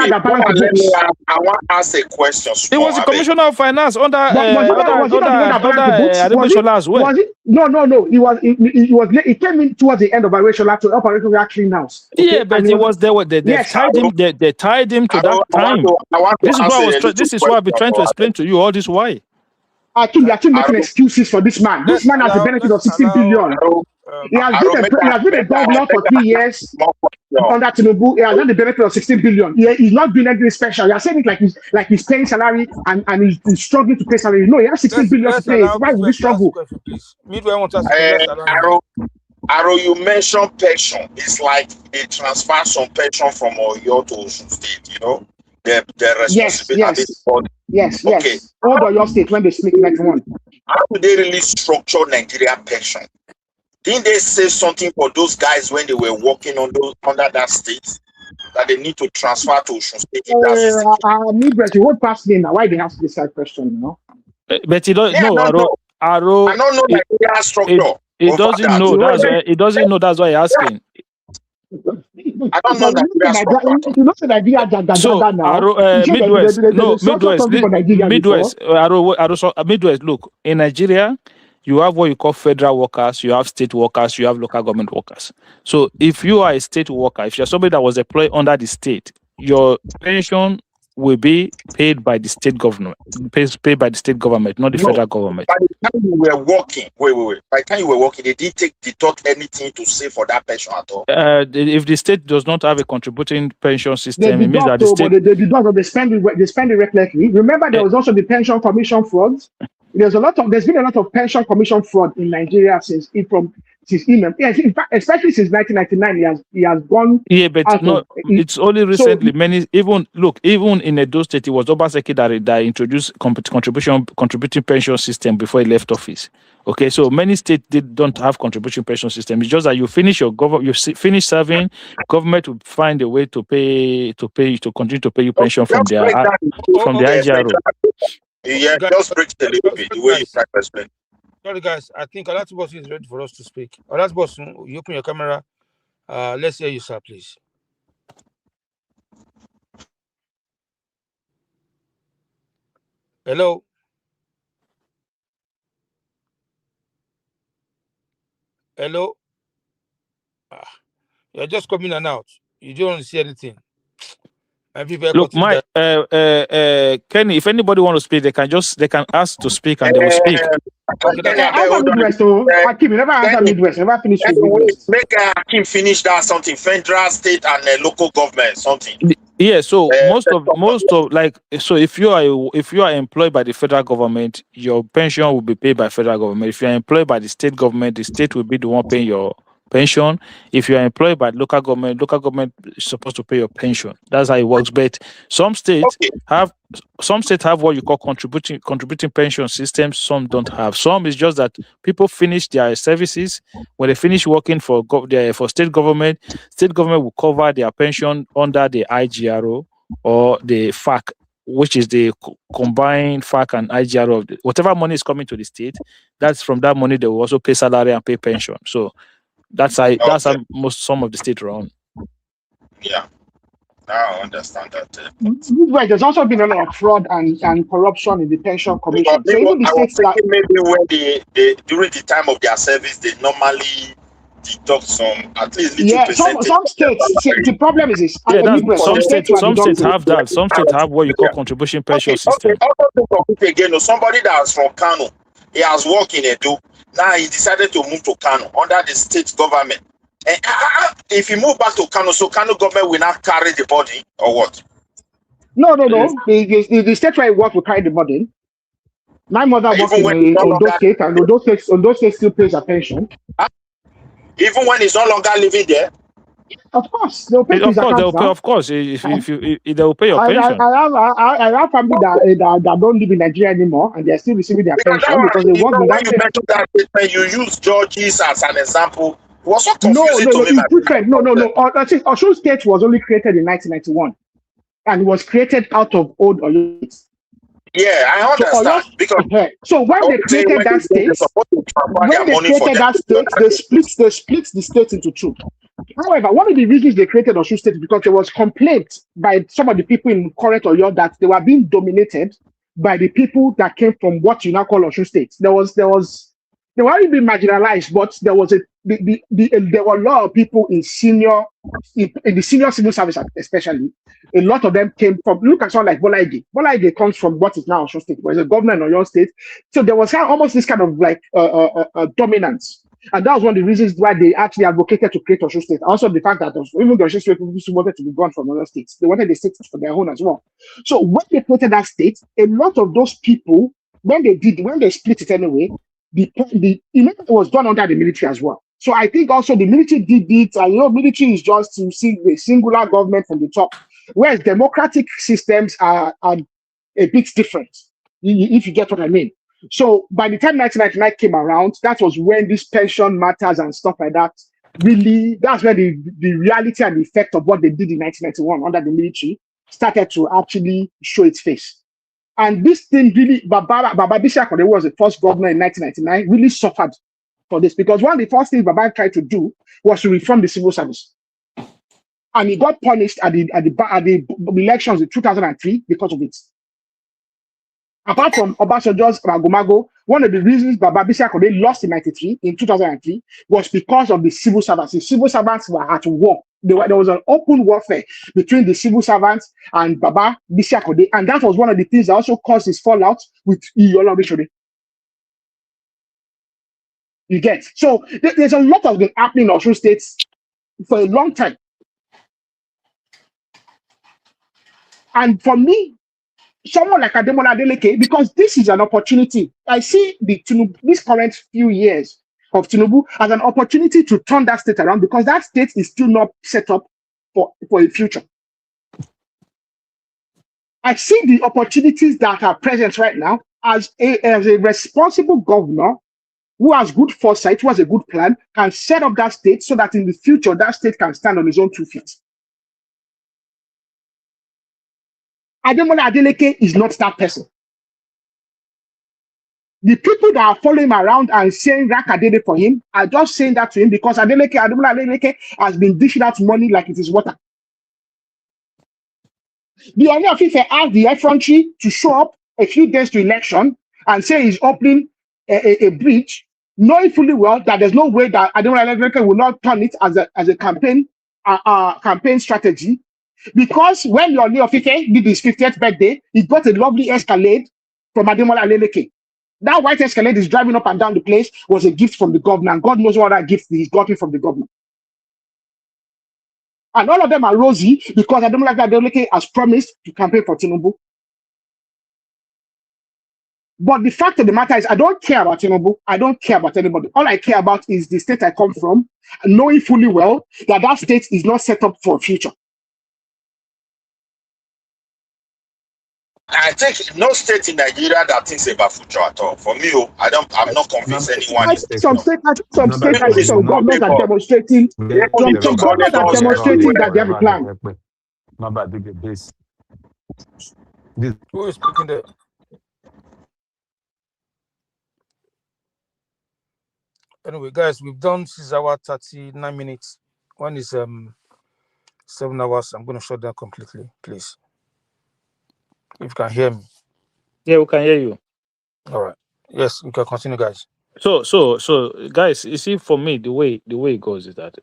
to ask a question. He was a commissioner of finance under Aregbesola as well. No. He came in towards the end of Aregbesola to help Aregbesola clean house. Okay? Yeah, but he was there. They tied him to that time. This is what I've been trying to explain to you all this while. I think you're making excuses for this man. This man has the benefit of 16 billion. He has been a governor for 3 years under Tinubu. He has had the benefit of 16 billion. He's not doing anything special. You're saying it like he's paying salary and he's struggling to pay salary. No, he has 16 billion to pay. Why would he struggle? Aro, you mentioned pension. It's like they transfer some pension from Oyo to Osun State, you know? The responsibility. Yes. All Oyo State when they split the next one. How do they really structure Nigeria pension? Didn't they say something for those guys when they were working under that state that they need to transfer to Osun State? You won't pass me now. Why they ask this question, you know? But you don't know, I don't know Nigeria structure. He doesn't know. That's why he doesn't know. That's why he's asking. I don't know that. You know, Nigeria, So, Midwest, no, Midwest. Look, in Nigeria, you have what you call federal workers, you have state workers, you have local government workers. So, if you are a state worker, if you're somebody that was employed under the state, your pension will be paid by the state government, paid by the state government, not the federal government. By the time you were working, wait. By the time you were working, they didn't deduct anything to save for that pension at all. If the state does not have a contributing pension system, it means that the state. But they deduct, they spend it recklessly. Remember, there was also the pension commission fraud. There's been a lot of pension commission fraud in Nigeria since yes, in fact, especially since 1999, he has gone. Yeah, but no, it's only recently. Even in Edo State, it was Obaseki that introduced contributing pension system before he left office. Okay, so many states don't have contribution pension system. It's just that you finish finish serving, government will find a way to continue to pay you pension from the IGRO. Yeah, just break it a little bit the way you try to explain. Sorry, guys. I think Alatubos is ready for us to speak. Alatubos, you open your camera. Let's hear you, sir, please. Hello. Hello. You're just coming in and out. You don't see anything. Look, Kenny, if anybody want to speak, they can ask to speak and they will speak. Hakim, never answer Midwest. Never finish with Midwest. Make Hakim finish that something. Federal, state, and local government something. Yeah, so if you are employed by the federal government, your pension will be paid by federal government. If you are employed by the state government, the state will be the one paying your pension. If you are employed by local government is supposed to pay your pension. That's how it works. But some states have what you call contributing pension systems. Some don't have. Some is just that people finish their services. When they finish working for state government will cover their pension under the IGRO or the FAC, which is the combined FAC and IGRO of whatever money is coming to the state. That's from that money they will also pay salary and pay pension. So that's how some of the states run. Yeah, now I understand that. Right, there's also been a lot of fraud and corruption in the pension commission. So even the states maybe when during the time of their service, they normally deduct some at least little percentage. Some states. The problem is this. Some states have that. Some states have what you call contribution pension system. Again, somebody that's from Kano, he has worked in Edo. Now he decided to move to Kano under the state government. And if he move back to Kano, so Kano government will not carry the burden or what? No. The state where he works will carry the burden. My mother works in Ondo State, and Ondo State still pays her pension. Even when he's no longer living there? Of course, they'll pay his account. Of course, if they will pay your pension. I have family that don't live in Nigeria anymore, and they're still receiving their pension because they work in that state. You use judges as an example. It was so confusing to me. No. Osun State was only created in 1991, and it was created out of old Oyo State. Yeah, I understand. So when they created that state, they split the state into two. However, one of the reasons they created Osun State is because there was complaint by some of the people in current Oyo that they were being dominated by the people that came from what you now call Osun State. They weren't being marginalized, but there were a lot of people in the senior civil service, especially. A lot of them came from. Look at someone like Bola Ige. Bola Ige comes from what is now Osun State, but he's a governor in Oyo State. So there was almost this kind of like dominance. And that was one of the reasons why they actually advocated to create Osun State. Also, the fact that even the Osun State people wanted to be gone from other states. They wanted the states for their own as well. So when they created that state, a lot of those people, when they split it anyway, the was done under the military as well. So I think also the military did it, and military is just to see the singular government from the top, whereas democratic systems are a bit different, if you get what I mean. So by the time 1999 came around, that was when this pension matters and stuff like that, really, that's where the reality and the effect of what they did in 1991 under the military started to actually show its face. And this thing really, Baba Bishop, who was the first governor in 1999, really suffered for this, because one of the first things Baba tried to do was to reform the civil service, and he got punished at the elections in 2003 because of it. Apart from Obasanjo's Magomago, one of the reasons Baba Bisi Akode lost in 2003 was because of the civil servants. The civil servants were at war. There was an open warfare between the civil servants and Baba Bisi Akode, and that was one of the things that also caused his fallout with Iyolo Bishode. You get? So there's a lot of been happening in Osun State for a long time. And for me, someone like Adeleke, because this is an opportunity. I see this current few years of Tinubu as an opportunity to turn that state around, because that state is still not set up for a future. I see the opportunities that are present right now as a responsible governor who has good foresight, who has a good plan, can set up that state so that in the future that state can stand on its own 2 feet. Adeleke is not that person. The people that are following him around and saying Rakadede for him are just saying that to him because Adeleke has been dishing out money like it is water. The Oni of Ife asked the effrontery to show up a few days to election and say he's opening a bridge, knowing fully well that there's no way that Adeleke will not turn it as a campaign strategy. Because when the Oni of Ife did his 50th birthday, he got a lovely Escalade from Ademola Adeleke. That white Escalade is driving up and down the place was a gift from the governor, and God knows what that gift he's gotten from the governor. And all of them are rosy because Ademola Adeleke has promised to campaign for Tinubu. But the fact of the matter is, I don't care about Tinubu. I don't care about anybody. All I care about is the state I come from, knowing fully well that that state is not set up for a future. I think no state in Nigeria that thinks about future at all. For me, I'm not convinced anyone. I think some governors are demonstrating. Some governors are demonstrating that they have a plan. Who is speaking there? Anyway, guys, we've done 6 hours 39 minutes. One is 7 hours. I'm going to shut down completely, please. If you can hear me. Yeah, we can hear you. All right. Yes, you can continue, guys. So, guys, you see, for me, the way it goes is that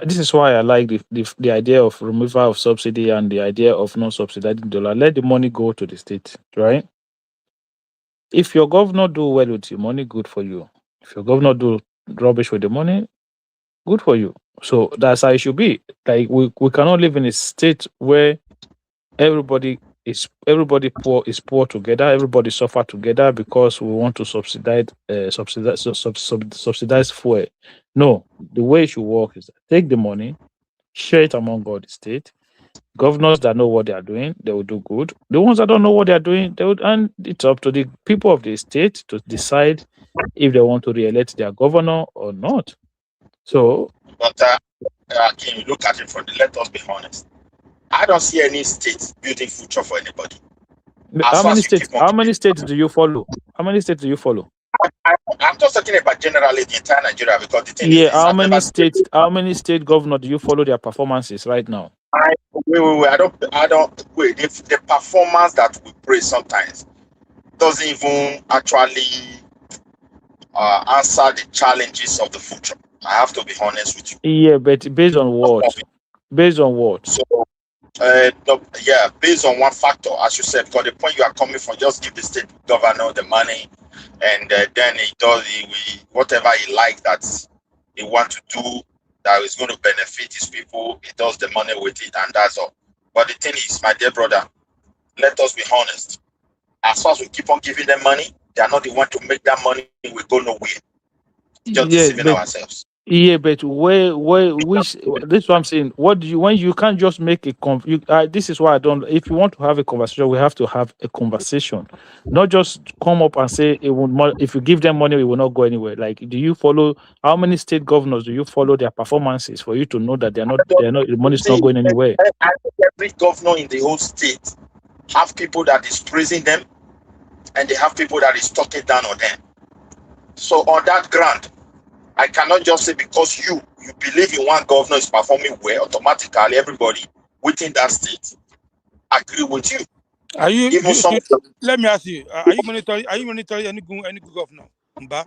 this is why I like the idea of removal of subsidy and the idea of non-subsidizing dollar. Let the money go to the state, right? If your governor do well with your money, good for you. If your governor do rubbish with the money, good for you. So that's how it should be. Like we cannot live in a state where everybody is poor together, everybody suffer together because we want to subsidize fuel. No, the way it should work is take the money, share it among all the state. Governors that know what they are doing, they will do good. The ones that don't know what they are doing, they would, and it's up to the people of the state to decide if they want to re-elect their governor or not. So, but can you look at it let us be honest. I don't see any state building future for anybody. How many states do you follow? How many states do you follow? I'm just talking about generally the entire Nigeria because the thing is how many state governors do you follow their performances right now? Wait. I don't wait. The performance that we praise sometimes doesn't even actually answer the challenges of the future. I have to be honest with you. Yeah, but based on what? Based on what? So, based on one factor, as you said, because the point you are coming from, just give the state governor the money, and then he does whatever he likes that he wants to do that is going to benefit his people. He does the money with it, and that's all. But the thing is, my dear brother, let us be honest. As far as we keep on giving them money, they are not the one to make that money. We go nowhere. Just deceiving ourselves. Yeah, but which this is what I'm saying. What do you when you can't just make a this is why I don't. If you want to have a conversation, we have to have a conversation, not just come up and say it will. If you give them money, it will not go anywhere. Like, do you follow how many state governors do you follow their performances for you to know that they're not the money's not going anywhere? I think every governor in the whole state have people that is praising them, and they have people that is talking down on them. So on that ground, I cannot just say because you believe in one governor is performing well, automatically everybody within that state agree with you. Are you? Even some. Let me ask you: Are you monitoring? Are you monitoring any good governor? Mba?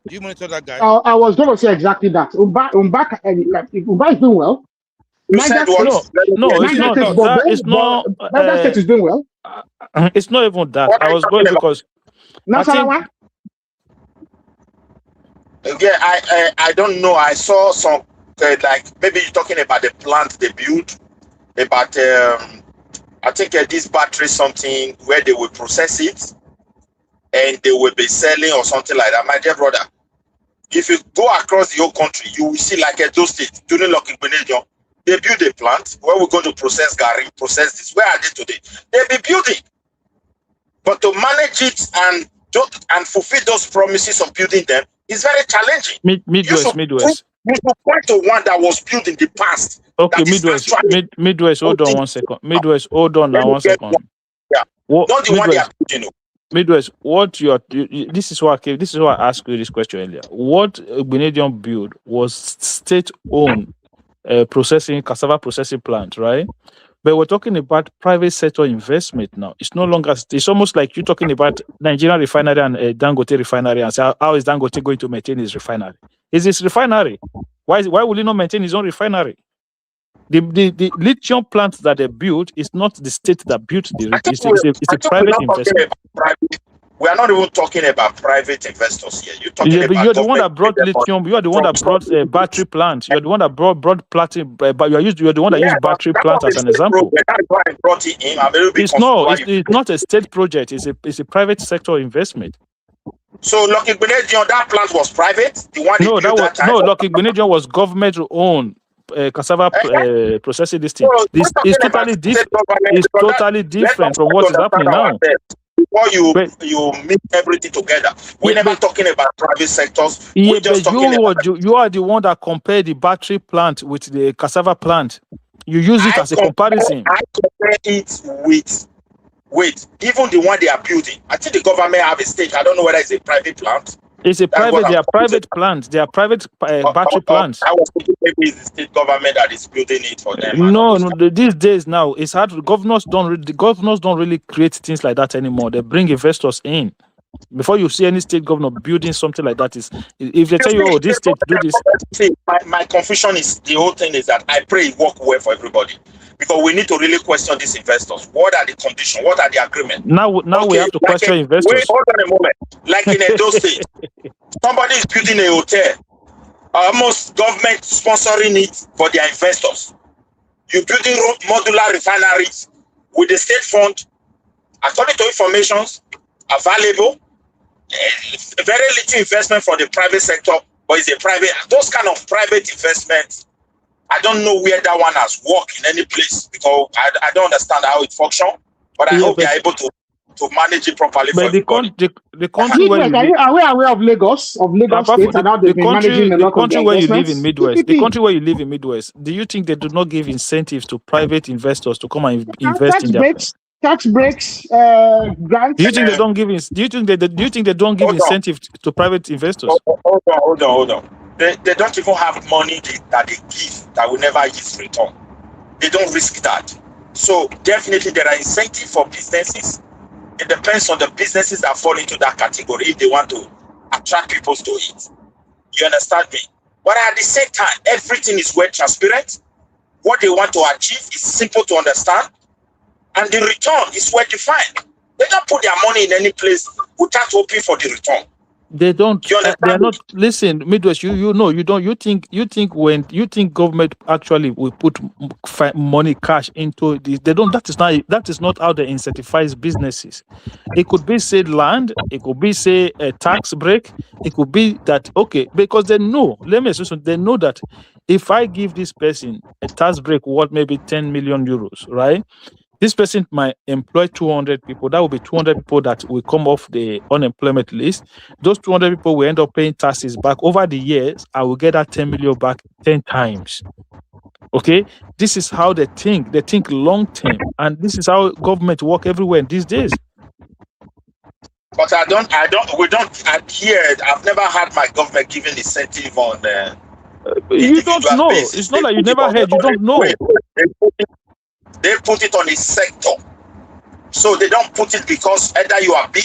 Do you monitor that guy? I was going to say exactly that. Umba is doing well. You said what? No, it's not. That is not. Niger State is doing well. It's not even that. What I was going because. Nasarawa? Yeah, I don't know. I saw some like maybe you're talking about the plant they built, about I think this battery something where they will process it and they will be selling or something like that. My dear brother, if you go across the whole country, you will see like those states during Lucky Benejo, they build a plant where we're going to process Gary, process this. Where are they today? They'll be building, but to manage it and fulfill those promises of building them is very challenging. Midwest. You should point to one that was built in the past. Okay, Midwest. Hold on 1 second. Midwest, hold on now 1 second. Yeah, not the one they are building. Midwest, this is why I asked you this question earlier. What Benedium built was state-owned processing cassava processing plant, right? But we're talking about private sector investment now. It's no longer. It's almost like you're talking about Nigerian refinery and Dangote refinery, and say, how is Dangote going to maintain his refinery? Is his refinery? Why will he not maintain his own refinery? The lithium plant that they built is not the state that built it's a private investment. We are not even talking about private investors here. You're talking about. You're the one that brought lithium. You are the one that brought battery plant. You're the one that brought platinum. But you're the one that used battery plant as an example. It's not a state project. It's a private sector investment. So Lucky Benedion, that plant was private. The one Lucky Benedion was government owned. Cassava processing this thing. It's totally different. It's totally different from what is happening now. Before you mix everything together, we're never talking about private sectors. Yeah, but you are the one that compared the battery plant with the cassava plant. You use it as a comparison. I compare it with even the one they are building. I think the government have a stake. I don't know whether it's a private plant. It's a private. They are private plants. They are private battery plants. I was thinking maybe it's the state government that is building it for them. No. These days now, it's hard. The governors don't really create things like that anymore. They bring investors in. Before you see any state governor building something like that, if they tell you, oh, this state do this. See, my confusion is the whole thing is that I pray it work well for everybody. Because we need to really question these investors. What are the conditions? What are the agreements? Now we have to question investors. Wait, hold on a moment. Like in Edo State, somebody is building a hotel, almost government sponsoring it for their investors. You're building modular refineries with the state fund, according to informations available. Very little investment for the private sector, but it's a private. Those kind of private investments. I don't know where that one has worked in any place because I don't understand how it functions, but I hope they are able to manage it properly. But the country where are we aware of Lagos State and how they've been managing a lot of the country where you live in Midwest? The country where you live in Midwest, do you think they do not give incentives to private investors to come and invest in their tax breaks, grants? Do you think they don't give? Do you think they don't give incentive to private investors? Hold on. They don't even have money that they give that will never give return. They don't risk that. So definitely there are incentives for businesses. It depends on the businesses that fall into that category if they want to attract people to it. You understand me? But at the same time, everything is well transparent. What they want to achieve is simple to understand. And the return is well defined. They don't put their money in any place without hoping for the return. They don't. They're not. Listen, Midwest. You know. You don't. You think government actually will put money, cash into this. They don't. That is not how they incentivize businesses. It could be say land. It could be say a tax break. It could be that because they know. Let me assume they know that if I give this person a tax break worth maybe 10 million euros, right? This person might employ 200 people. That will be 200 people that will come off the unemployment list. Those 200 people will end up paying taxes back. Over the years, I will get that 10 million back 10 times. Okay? This is how they think. They think long term. And this is how government work everywhere these days. But I've never had my government giving incentive on You don't individual know. basis. It's not like you never heard. You don't know. They put it on a sector. So they don't put it because either you are big,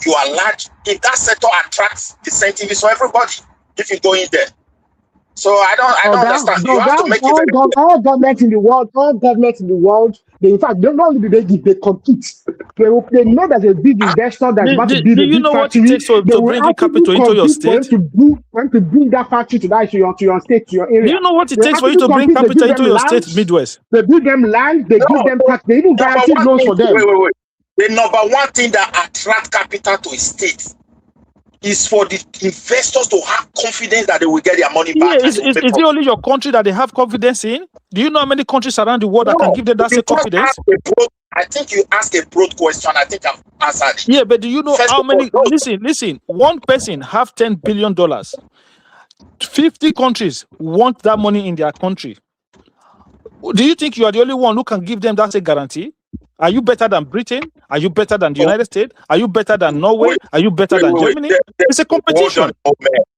you are large. If that sector attracts incentives for everybody, if you go in there. So I don't understand. You have to make it very all governments in the world, in fact, not only do they give, they compete. They know there's a big investor that's about to build a big factory. What it takes to bring in capital into your state? To bring that factory to your state, to your area. Do you know what it takes for you to bring capital into your state, Midwest? They build them land, they give them tax, they even guarantee loans for them. Wait. The number one thing that attracts capital to a state is for the investors to have confidence that they will get their money back. Yeah, is it only your country that they have confidence in? Do you know how many countries around the world that can give them that same confidence? I think you asked a broad question. I think I've answered it. Yeah, but do you know how many? Listen. One person have $10 billion. 50 countries want that money in their country. Do you think you are the only one who can give them that guarantee? Are you better than Britain? Are you better than the United States? Are you better than Norway? Are you better than Germany? It's a competition.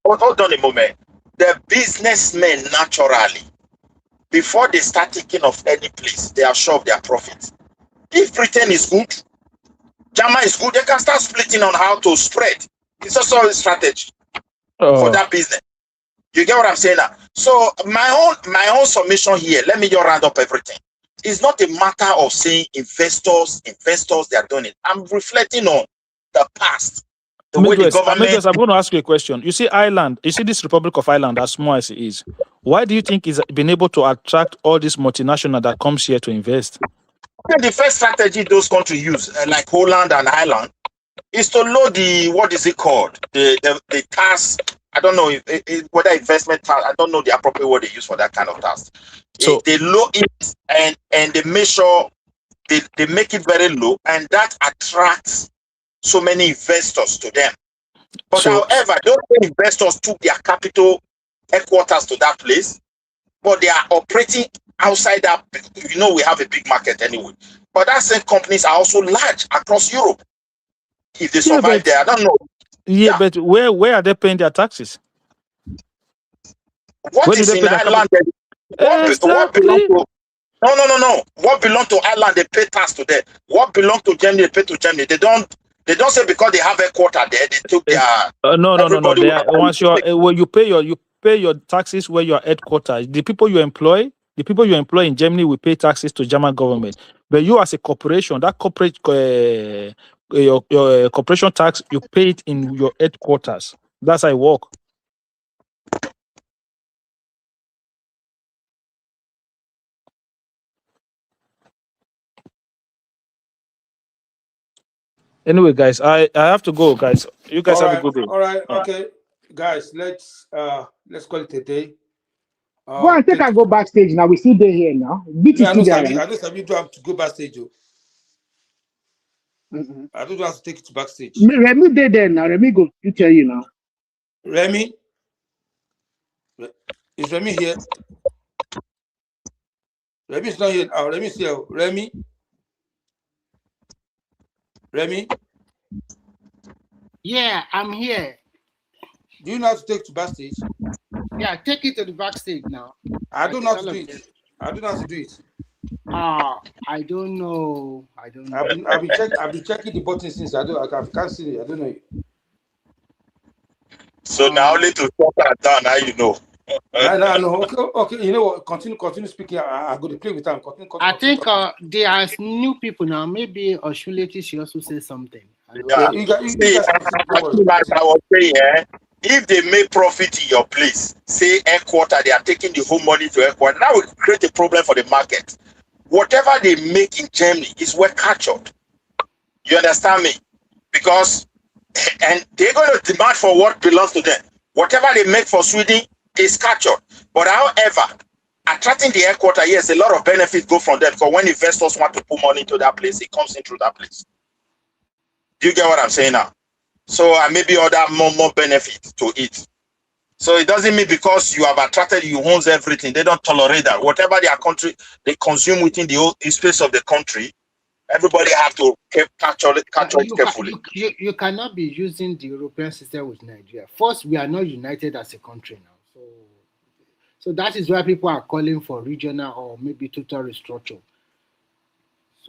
Hold on a moment. The businessmen naturally, before they start thinking of any place, they are sure of their profits. If Britain is good, Germany is good, they can start splitting on how to spread. It's also a strategy for that business. You get what I'm saying now? So my own submission here, let me just round up everything. It's not a matter of saying investors, they are doing it. I'm reflecting on the past. The way the government... I'm going to ask you a question. You see Ireland, this Republic of Ireland, as small as it is, why do you think it's been able to attract all this multinational that comes here to invest? The first strategy those countries use, like Holland and Ireland, is to load the, what is it called? The tax. I don't know whether investment tax, I don't know the appropriate word they use for that kind of tax. So they low it and they make sure they make it very low, and that attracts so many investors to them. But however, those investors took their capital headquarters to that place, but they are operating outside that. We have a big market anyway. But that same companies are also large across Europe. If they survive there, I don't know. Yeah, but where are they paying their taxes? What is in Ireland? What belongs to? No. What belongs to Ireland, they pay tax to them. What belongs to Germany, they pay to Germany. They don't say because they have a quota there, they took their. No. Once you pay your taxes where you are headquarters. The people you employ in Germany will pay taxes to German government. But you as a corporation, that corporate your corporation tax, you pay it in your headquarters. That's how it works. Anyway, guys, I have to go, guys. You guys have a good day. All right, okay, guys. Let's call it a day. Go and take and go backstage now. We still there here now. I don't have to go backstage. I don't have to take it to backstage. Remy there now. Remy go to tell you now. Remy? Is Remy here? Remy is not here. Oh, Remy's here. Remy? Yeah, I'm here. Do you know how to take it to backstage? Yeah, take it to the backstage now. I don't know how to do it. I don't know. I've been checking the button since. I can't see it. I don't know. So now only to talk that down. Now you know. No. Okay. You know what? Continue speaking. I'm going to play with them. I think there are new people now. Maybe Osun should also say something. Yeah. I was saying, if they make profit in your place, say headquarters, they are taking the whole money to headquarters. That will create a problem for the market. Whatever they make in Germany is well captured. You understand me? Because and they're going to demand for what belongs to them. Whatever they make for Sweden is captured. But however, attracting the headquarters, yes, a lot of benefits go from them. Because when investors want to put money into that place, it comes in through that place. Do you get what I'm saying now? So maybe other more benefits to it. So it doesn't mean because you have attracted, you own everything. They don't tolerate that. Whatever their country they consume within the space of the country, Everybody have to capture it carefully. You cannot be using the European system with Nigeria. First, we are not united as a country now. So that is why people are calling for regional or maybe total restructure.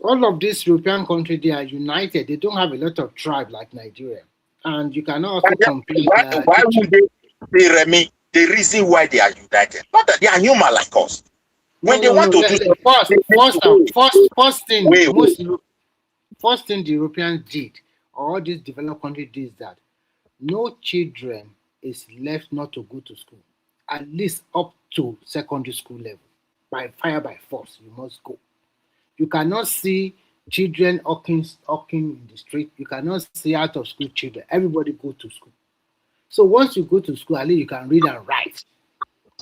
All of these European countries, they are united. They don't have a lot of tribe like Nigeria. And you cannot also compare. Why would they say, Remy, the reason why they are united? Not that they are human like us. When they want to do first thing the Europeans did, or all these developed countries did, that no children is left not to go to school, at least up to secondary school level. By fire, by force, you must go. You cannot see children hawking in the street. You cannot see out of school children. Everybody go to school. So once you go to school, at least you can read and write.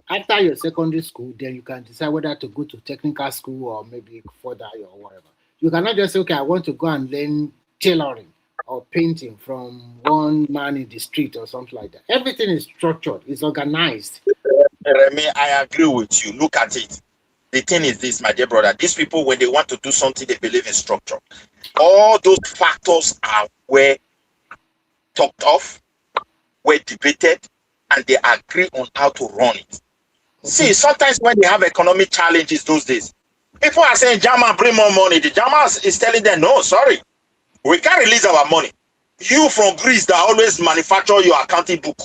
After your secondary school, then you can decide whether to go to technical school or maybe further or whatever. You cannot just say, okay, I want to go and learn tailoring or painting from one man in the street or something like that. Everything is structured, it's organized. Remy, I agree with you. Look at it. The thing is this, my dear brother, these people, when they want to do something, they believe in structure. All those factors were talked of, were debated, and they agree on how to run it. See, sometimes when they have economic challenges those days, people are saying, Jama, bring more money. The Jama is telling them, no, sorry, we can't release our money. You from Greece that always manufacture your accounting book,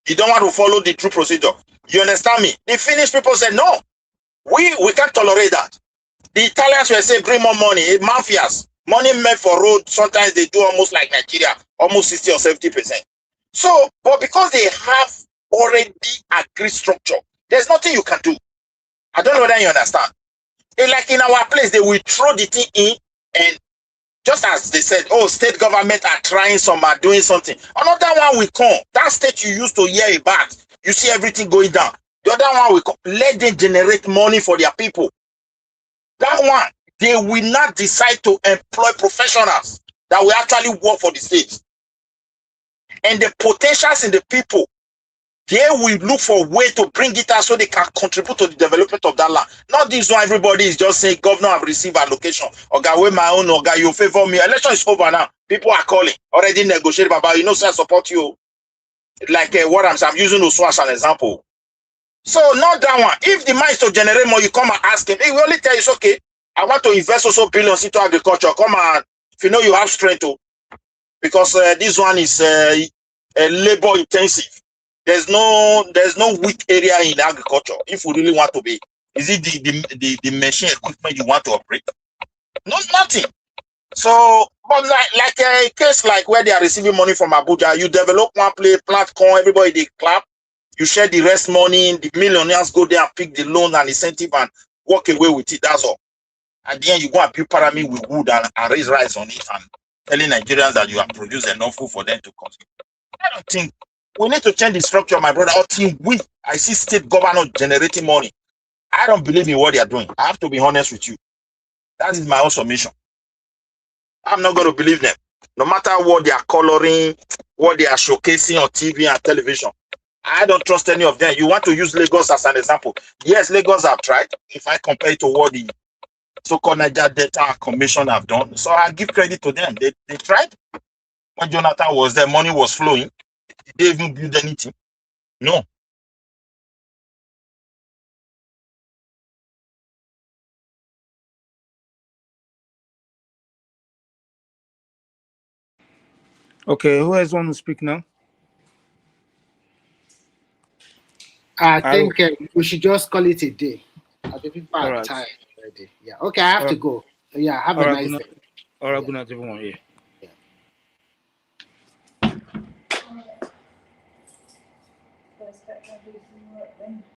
you don't want to follow the true procedure. You understand me? The Finnish people said, no, we can't tolerate that. The Italians were saying, bring more money. Mafias, money meant for road, sometimes they do almost like Nigeria, almost 60 or 70%. So, but because they have already agreed structure, there's nothing you can do. I don't know whether you understand. Like in our place, they will throw the thing in, and just as they said, oh, state government are trying, some are doing something. Another one will come. That state you used to hear about, you see everything going down. The other one will come. Let them generate money for their people. That one, they will not decide to employ professionals that will actually work for the state. And the potentials in the people, they will look for a way to bring it out so they can contribute to the development of that land. Not this one, everybody is just saying, governor have received allocation. Oga, with my own, Oga, you favor me. Election is over now. People are calling. Already negotiated, but you know, sir, I support you. Like what I'm using Osun as an example. So not that one. If the man is to generate more, you come and ask him. He will only tell you, it's okay. I want to invest also billions into agriculture. Come on. If you know you have strength to. Because this one is labor intensive. There's no weak area in agriculture. If we really want to be, is it the machine equipment you want to operate? No, nothing. So, but like a case like where they are receiving money from Abuja, you develop one place, plant corn, everybody they clap, you share the rest money, the millionaires go there and pick the loan and incentive and walk away with it. That's all. At the end, you go and build pyramid with wood and raise rice on it and telling Nigerians that you have produced enough food for them to consume. I don't think we need to change the structure, my brother. I see state governors generating money. I don't believe in what they are doing. I have to be honest with you. That is my own submission. I'm not going to believe them. No matter what they are coloring, what they are showcasing on TV and television. I don't trust any of them. You want to use Lagos as an example. Yes, Lagos have tried. If I compare it to what the so-called Niger Data Commission have done. So I give credit to them. They tried. When Jonathan was there, money was flowing. Did they even build anything? No. Okay, who else want to speak now? I think we should just call it a day. I think people are tired already. Yeah. Okay, I have to go. Yeah, have a nice day. All right, good night, everyone. Yeah.